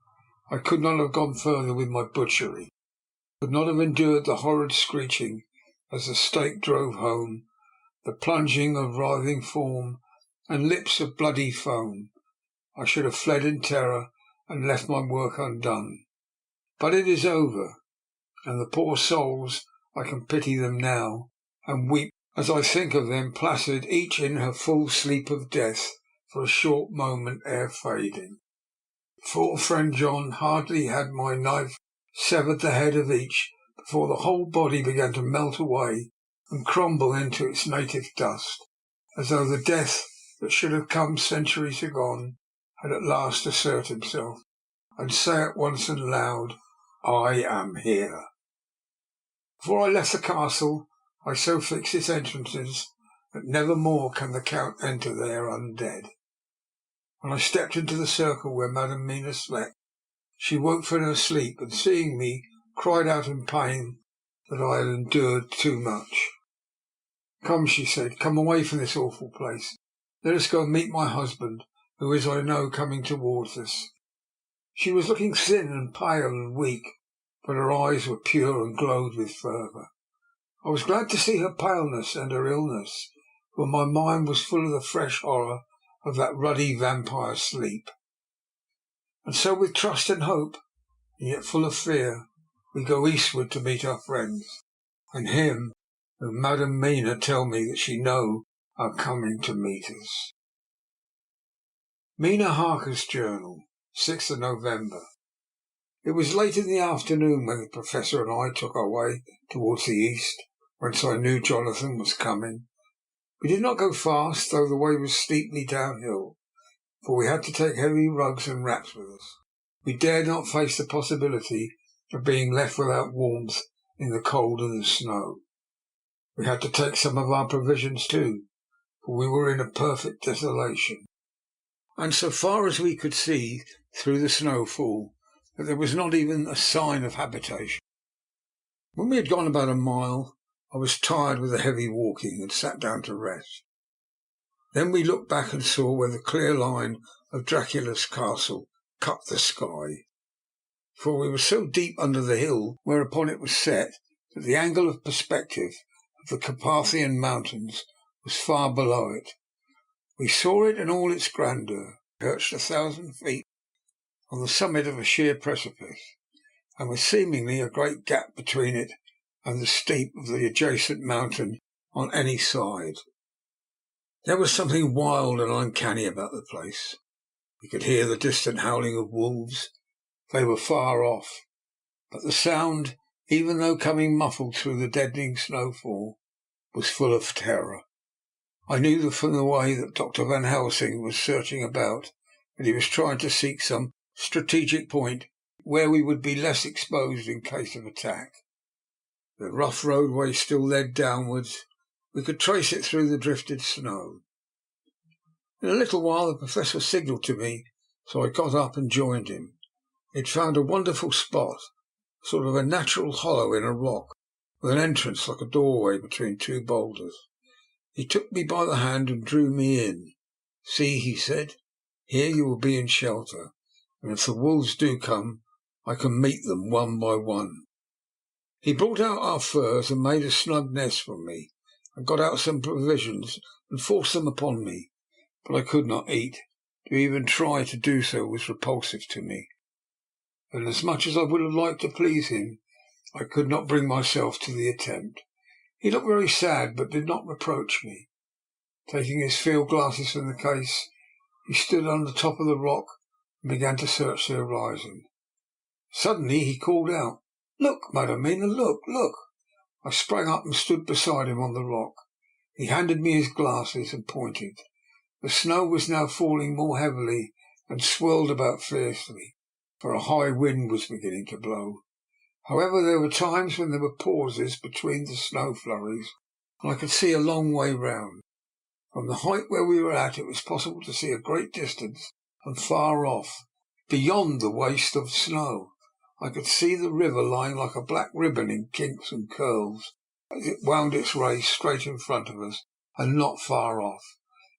I could not have gone further with my butchery, could not have endured the horrid screeching as the stake drove home, the plunging of writhing form and lips of bloody foam. I should have fled in terror and left my work undone. But it is over, and the poor souls, I can pity them now, and weep as I think of them, placid, each in her full sleep of death, for a short moment ere fading. For, friend John, hardly had my knife severed the head of each before the whole body began to melt away and crumble into its native dust, as though the death that should have come centuries agone had at last assert himself, and say at once and loud, I am here. Before I left the castle, I so fixed its entrances that never more can the Count enter there undead. When I stepped into the circle where Madam Mina slept, she woke from her sleep, and seeing me, cried out in pain that I had endured too much. Come, she said, come away from this awful place. Let us go and meet my husband, who is, I know, coming towards us. She was looking thin and pale and weak, but her eyes were pure and glowed with fervour. I was glad to see her paleness and her illness, for my mind was full of the fresh horror of that ruddy vampire sleep. And so, with trust and hope, and yet full of fear, we go eastward to meet our friends, and him whom Madam Mina tell me that she know are coming to meet us. Mina Harker's Journal, 6th of November. It was late in the afternoon when the Professor and I took our way towards the east, whence I knew Jonathan was coming. We did not go fast, though the way was steeply downhill, for we had to take heavy rugs and wraps with us. We dared not face the possibility of being left without warmth in the cold and the snow. We had to take some of our provisions too, for we were in a perfect desolation, and so far as we could see through the snowfall, that there was not even a sign of habitation. When we had gone about a mile, I was tired with the heavy walking and sat down to rest. Then we looked back and saw where the clear line of Dracula's castle cut the sky, for we were so deep under the hill whereupon it was set that the angle of perspective of the Carpathian mountains was far below it. We saw it in all its grandeur, perched 1,000 feet on the summit of a sheer precipice, and with seemingly a great gap between it and the steep of the adjacent mountain on any side. There was something wild and uncanny about the place. We could hear the distant howling of wolves. They were far off, but the sound, even though coming muffled through the deadening snowfall, was full of terror. I knew from the way that Dr. Van Helsing was searching about that he was trying to seek some strategic point where we would be less exposed in case of attack. The rough roadway still led downwards. We could trace it through the drifted snow. In a little while the Professor signalled to me, so I got up and joined him. He had found a wonderful spot, sort of a natural hollow in a rock, with an entrance like a doorway between two boulders. He took me by the hand and drew me in. "See," he said, "here you will be in shelter, and if the wolves do come, I can meet them one by one." He brought out our furs and made a snug nest for me, and got out some provisions and forced them upon me, but I could not eat. To even try to do so was repulsive to me, and as much as I would have liked to please him, I could not bring myself to the attempt. He looked very sad, but did not reproach me. Taking his field glasses from the case, he stood on the top of the rock and began to search the horizon. Suddenly he called out, "Look, Madam Mina, look, look!" I sprang up and stood beside him on the rock. He handed me his glasses and pointed. The snow was now falling more heavily and swirled about fiercely, for a high wind was beginning to blow. However, there were times when there were pauses between the snow flurries, and I could see a long way round. From the height where we were at, it was possible to see a great distance, and far off, beyond the waste of snow, I could see the river lying like a black ribbon in kinks and curls, as it wound its race straight in front of us, and not far off.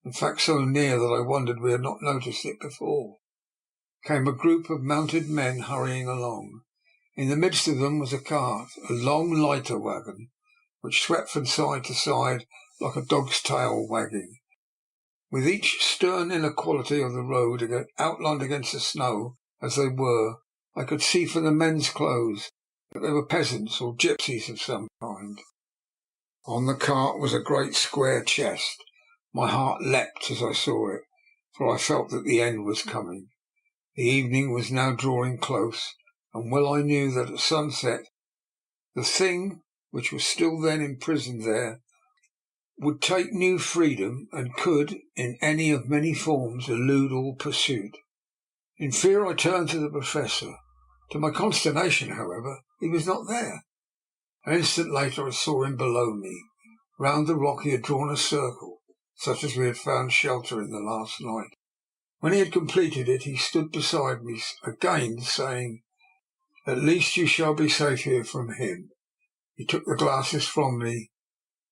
In fact, so near that I wondered we had not noticed it before. Came a group of mounted men hurrying along. In the midst of them was a cart, a long lighter wagon, which swept from side to side like a dog's tail wagging. With each stern inequality of the road outlined against the snow as they were, I could see from the men's clothes that they were peasants or gypsies of some kind. On the cart was a great square chest. My heart leapt as I saw it, for I felt that the end was coming. The evening was now drawing close, and well I knew that at sunset the thing which was still then imprisoned there would take new freedom, and could, in any of many forms, elude all pursuit. In fear I turned to the Professor. To my consternation, however, he was not there. An instant later I saw him below me. Round the rock he had drawn a circle, such as we had found shelter in the last night. When he had completed it, he stood beside me again, saying, "At least you shall be safe here from him." He took the glasses from me,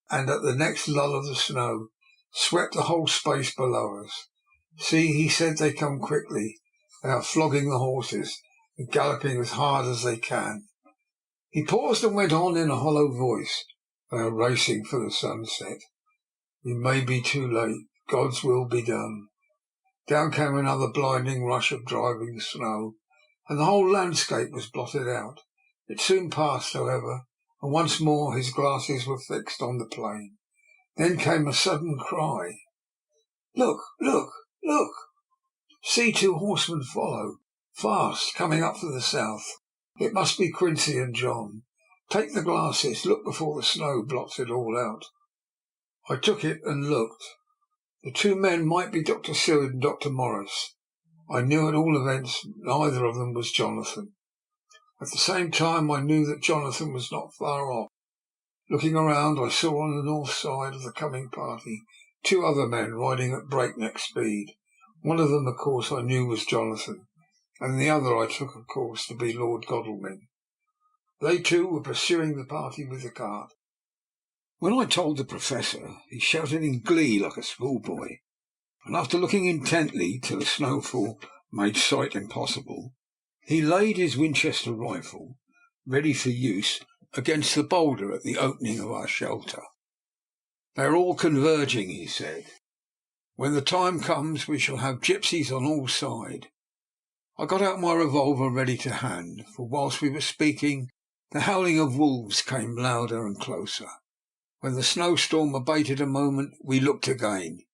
and at the next lull of the snow swept the whole space below us. "See," he said, "they come quickly. They are flogging the horses, and galloping as hard as they can." He paused and went on in a hollow voice, "They are racing for the sunset. We may be too late. God's will be done." Down came another blinding rush of driving snow, and the whole landscape was blotted out. It soon passed, however, and once more his glasses were fixed on the plain. Then came a sudden cry. "Look, look, look! See, 2 horsemen follow, fast, coming up from the south. It must be Quincy and John. Take the glasses. Look before the snow blots it all out." I took it and looked. The 2 men might be Dr. Seward and Dr. Morris. I knew at all events neither of them was Jonathan. At the same time I knew that Jonathan was not far off. Looking around, I saw on the north side of the coming party 2 other men riding at breakneck speed. One of them, of course, I knew was Jonathan, and the other I took, of course, to be Lord Godalming. They too were pursuing the party with the cart. When I told the Professor, he shouted in glee like a schoolboy, and after looking intently till the snowfall made sight impossible, he laid his Winchester rifle ready for use against the boulder at the opening of our shelter. "They are all converging," he said. "When the time comes we shall have gipsies on all sides." I got out my revolver ready to hand, for whilst we were speaking the howling of wolves came louder and closer. When the snowstorm abated a moment, we looked again.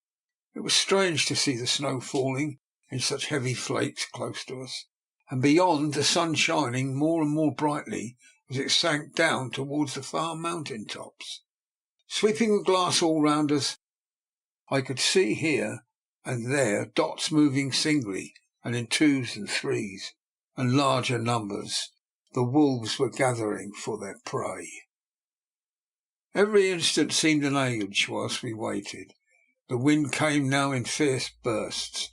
It was strange to see the snow falling in such heavy flakes close to us, and beyond the sun shining more and more brightly as it sank down towards the far mountain tops. Sweeping the glass all round us, I could see here and there dots moving singly and in twos and threes and larger numbers. The wolves were gathering for their prey. Every instant seemed an age whilst we waited. The wind came now in fierce bursts,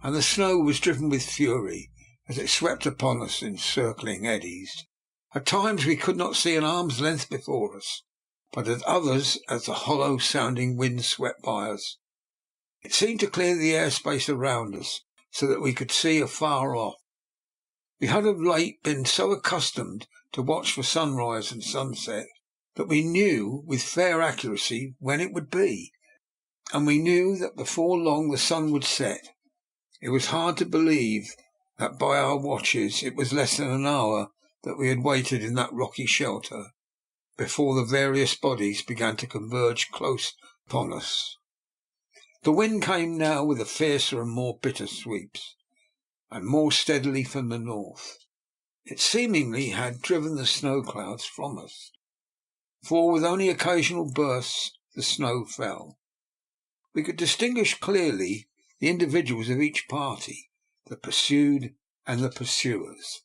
and the snow was driven with fury as it swept upon us in circling eddies. At times we could not see an arm's length before us, but at others, as the hollow-sounding wind swept by us, it seemed to clear the airspace around us so that we could see afar off. We had of late been so accustomed to watch for sunrise and sunset that we knew with fair accuracy when it would be, and we knew that before long the sun would set. It was hard to believe that by our watches it was less than an hour that we had waited in that rocky shelter before the various bodies began to converge close upon us. The wind came now with a fiercer and more bitter sweeps, and more steadily from the north. It seemingly had driven the snow clouds from us, for with only occasional bursts the snow fell. We could distinguish clearly the individuals of each party, the pursued and the pursuers.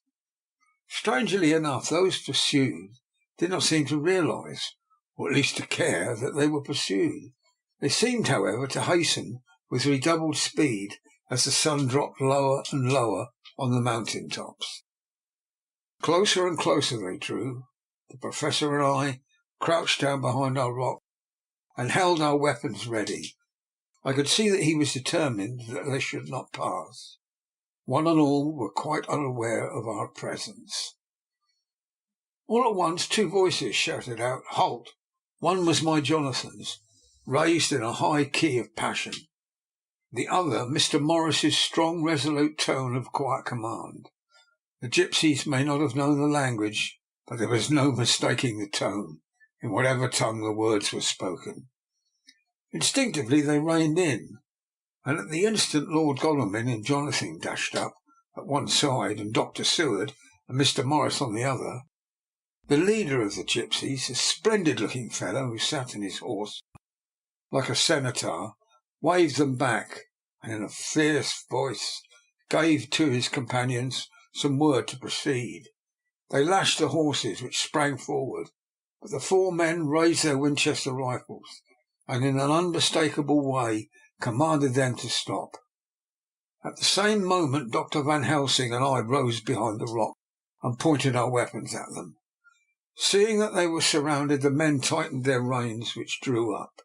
Strangely enough, those pursued did not seem to realise, or at least to care, that they were pursued. They seemed, however, to hasten with redoubled speed as the sun dropped lower and lower on the mountain tops. Closer and closer they drew. The Professor and I crouched down behind our rock and held our weapons ready. I could see that he was determined that they should not pass. One and all were quite unaware of our presence. All at once 2 voices shouted out, "Halt!" One was my Jonathan's, raised in a high key of passion. The other, Mr. Morris's strong, resolute tone of quiet command. The gipsies may not have known the language, but there was no mistaking the tone, in whatever tongue the words were spoken. Instinctively they reined in, and at the instant Lord Godalming and Jonathan dashed up at one side, and Dr. Seward and Mr. Morris on the other. The leader of the gipsies, a splendid-looking fellow who sat on his horse like a centaur, waved them back, and in a fierce voice gave to his companions some word to proceed. They lashed the horses, which sprang forward, but the 4 men raised their Winchester rifles, and in an unmistakable way commanded them to stop. At the same moment Dr. Van Helsing and I rose behind the rock and pointed our weapons at them. Seeing that they were surrounded, the men tightened their reins, which drew up.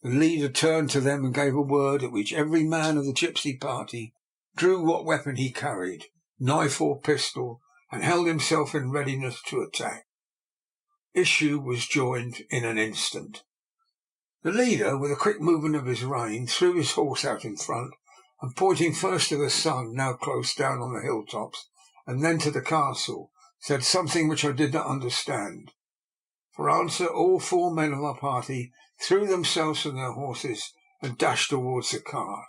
The leader turned to them and gave a word, at which every man of the gipsy party drew what weapon he carried, knife or pistol, and held himself in readiness to attack. Issue was joined in an instant. The leader, with a quick movement of his rein, threw his horse out in front, and pointing first to the sun, now close down on the hilltops, and then to the castle, said something which I did not understand. For answer, all 4 men of our party threw themselves from their horses and dashed towards the cart.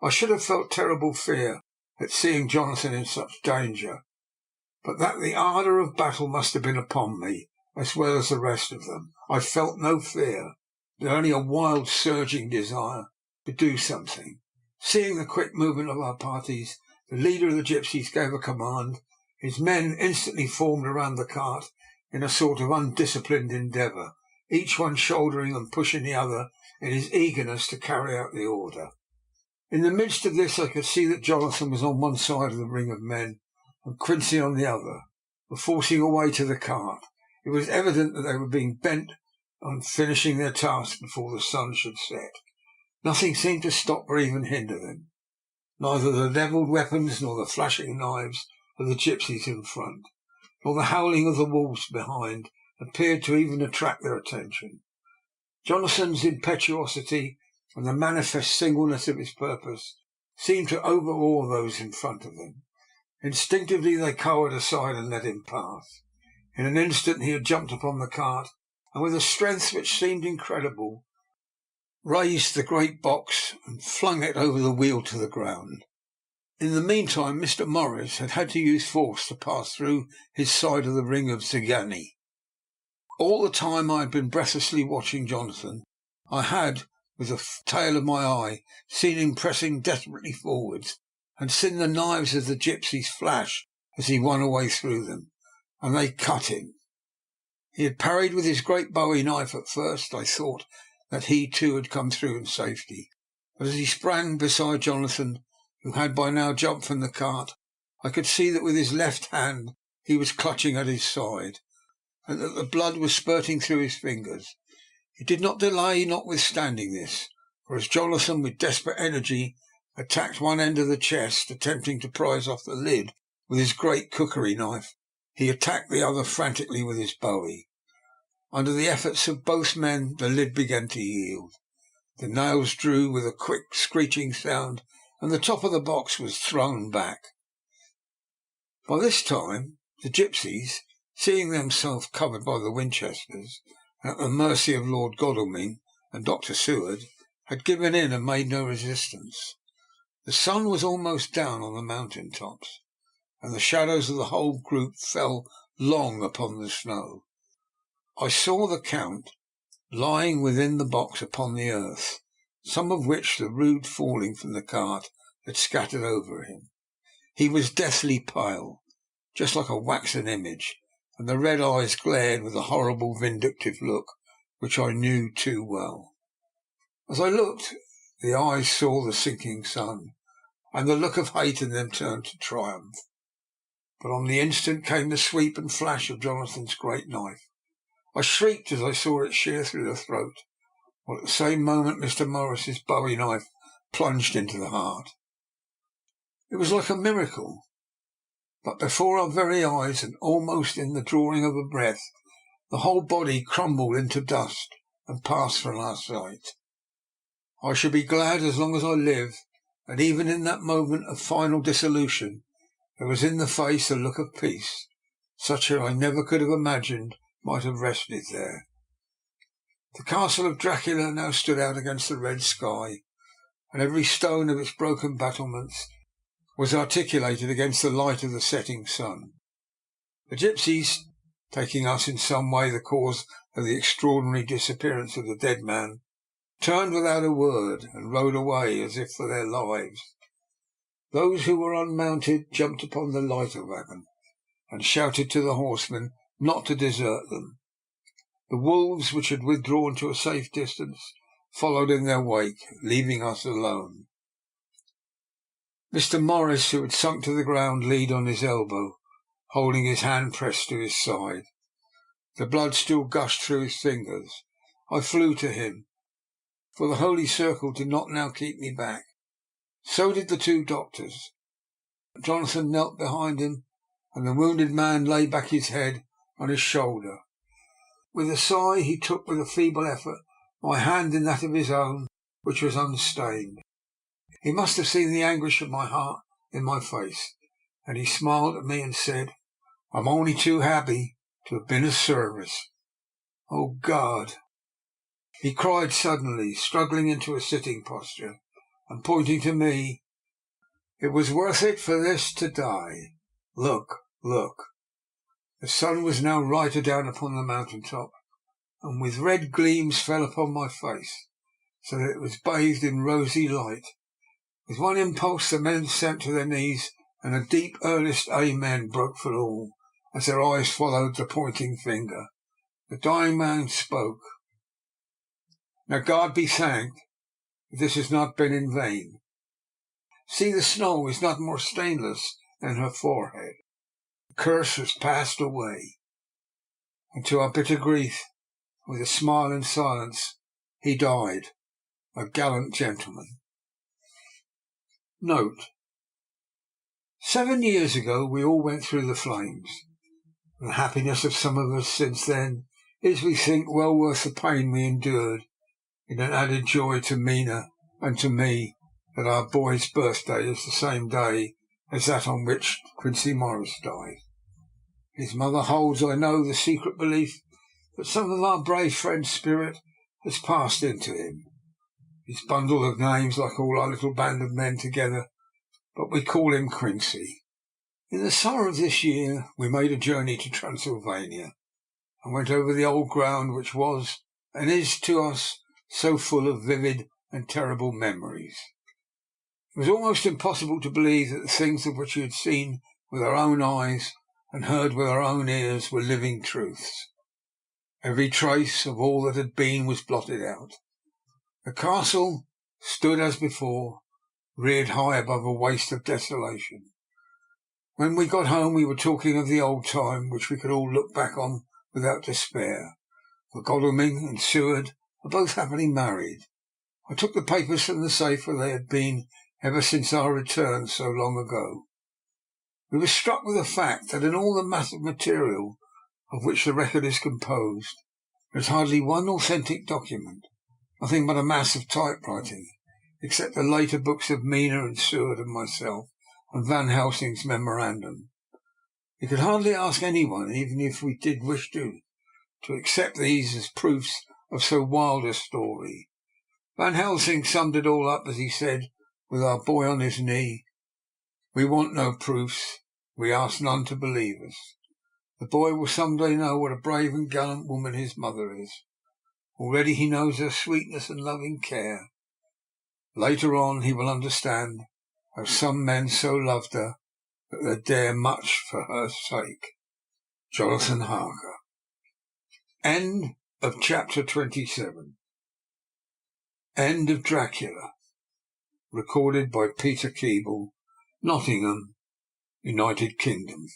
I should have felt terrible fear at seeing Jonathan in such danger, but that the ardour of battle must have been upon me, as well as the rest of them. I felt no fear, but only a wild surging desire to do something. Seeing the quick movement of our parties, the leader of the gipsies gave a command. His men instantly formed around the cart in a sort of undisciplined endeavour, each one shouldering and pushing the other in his eagerness to carry out the order. In the midst of this I could see that Jonathan was on one side of the ring of men, and Quincy on the other, were forcing a way to the cart. It was evident that they were being bent on finishing their task before the sun should set. Nothing seemed to stop or even hinder them. Neither the levelled weapons nor the flashing knives of the gipsies in front, nor the howling of the wolves behind, appeared to even attract their attention. Jonathan's impetuosity and the manifest singleness of his purpose seemed to overawe those in front of him. Instinctively they cowered aside and let him pass. In an instant he had jumped upon the cart, and with a strength which seemed incredible, raised the great box and flung it over the wheel to the ground. In the meantime Mr. Morris had had to use force to pass through his side of the ring of Zingani. All the time I had been breathlessly watching Jonathan, I had, with the tail of my eye, seen him pressing desperately forwards, and seen the knives of the gypsies flash as he won a way through them, and they cut him. He had parried with his great bowie knife. At first I thought that he too had come through in safety, but as he sprang beside Jonathan, who had by now jumped from the cart, I could see that with his left hand he was clutching at his side, and that the blood was spurting through his fingers. He did not delay notwithstanding this, for as Jonathan with desperate energy attacked one end of the chest, attempting to prise off the lid with his great cookery knife, he attacked the other frantically with his bowie. Under the efforts of both men the lid began to yield. The nails drew with a quick screeching sound, and the top of the box was thrown back. By this time the gypsies, seeing themselves covered by the Winchesters, and at the mercy of Lord Godalming and Dr. Seward, had given in and made no resistance. The sun was almost down on the mountain tops, and the shadows of the whole group fell long upon the snow. I saw the Count lying within the box upon the earth, some of which the rude falling from the cart had scattered over him. He was deathly pale, just like a waxen image, and the red eyes glared with a horrible vindictive look which I knew too well. As I looked, the eyes saw the sinking sun, and the look of hate in them turned to triumph. But on the instant came the sweep and flash of Jonathan's great knife. I shrieked as I saw it shear through the throat, while at the same moment Mr. Morris's bowie knife plunged into the heart. It was like a miracle, but before our very eyes, and almost in the drawing of a breath, the whole body crumbled into dust and passed from our sight. I shall be glad as long as I live, and even in that moment of final dissolution there was in the face a look of peace, such as I never could have imagined might have rested there. The castle of Dracula now stood out against the red sky, and every stone of its broken battlements was articulated against the light of the setting sun. The gypsies, taking us in some way the cause of the extraordinary disappearance of the dead man, turned without a word and rode away as if for their lives. Those who were unmounted jumped upon the lighter wagon and shouted to the horsemen not to desert them. The wolves, which had withdrawn to a safe distance, followed in their wake, leaving us alone. Mr. Morris, who had sunk to the ground, leaned on his elbow, holding his hand pressed to his side. The blood still gushed through his fingers. I flew to him, for the holy circle did not now keep me back. So did the two doctors. Jonathan knelt behind him, and the wounded man lay back his head on his shoulder. With a sigh he took with a feeble effort my hand in that of his own, which was unstained. He must have seen the anguish of my heart in my face, and he smiled at me and said, "I'm only too happy to have been of service. Oh, God!" He cried suddenly, struggling into a sitting posture, and pointing to me, "It was worth it for this to die. Look, look." The sun was now right down upon the mountain top, and with red gleams fell upon my face, so that it was bathed in rosy light. With one impulse the men sank to their knees, and a deep, earnest amen broke from all, as their eyes followed the pointing finger. The dying man spoke. "Now God be thanked that this has not been in vain. See, the snow is not more stainless than her forehead. The curse has passed away." And to our bitter grief, with a smile and silence, he died, a gallant gentleman. Note: 7 years ago we all went through the flames. The happiness of some of us since then is, we think, well worth the pain we endured It had added joy to Mina and to me that our boy's birthday is the same day as that on which Quincy Morris died. His mother holds, I know, the secret belief that some of our brave friend's spirit has passed into him. His bundle of names, like all our little band of men together, but we call him Quincy. In the summer of this year we made a journey to Transylvania, and went over the old ground which was and is to us so full of vivid and terrible memories. It was almost impossible to believe that the things of which we had seen with our own eyes and heard with our own ears were living truths. Every trace of all that had been was blotted out. The castle stood as before, reared high above a waste of desolation. When we got home we were talking of the old time which we could all look back on without despair, for Godalming and Seward are both happily married. I took the papers from the safe where they had been ever since our return so long ago. We were struck with the fact that in all the mass of material of which the record is composed, there is hardly one authentic document, nothing but a mass of typewriting, except the later books of Mina and Seward and myself, and Van Helsing's memorandum. We could hardly ask anyone, even if we did wish to accept these as proofs of so wild a story. Van Helsing summed it all up as he said, with our boy on his knee, "We want no proofs, we ask none to believe us. The boy will some day know what a brave and gallant woman his mother is. Already he knows her sweetness and loving care. Later on he will understand how some men so loved her that they dare much for her sake." Jonathan Harker. End of chapter 27. End of Dracula. Recorded by Peter Keeble, Nottingham, United Kingdom.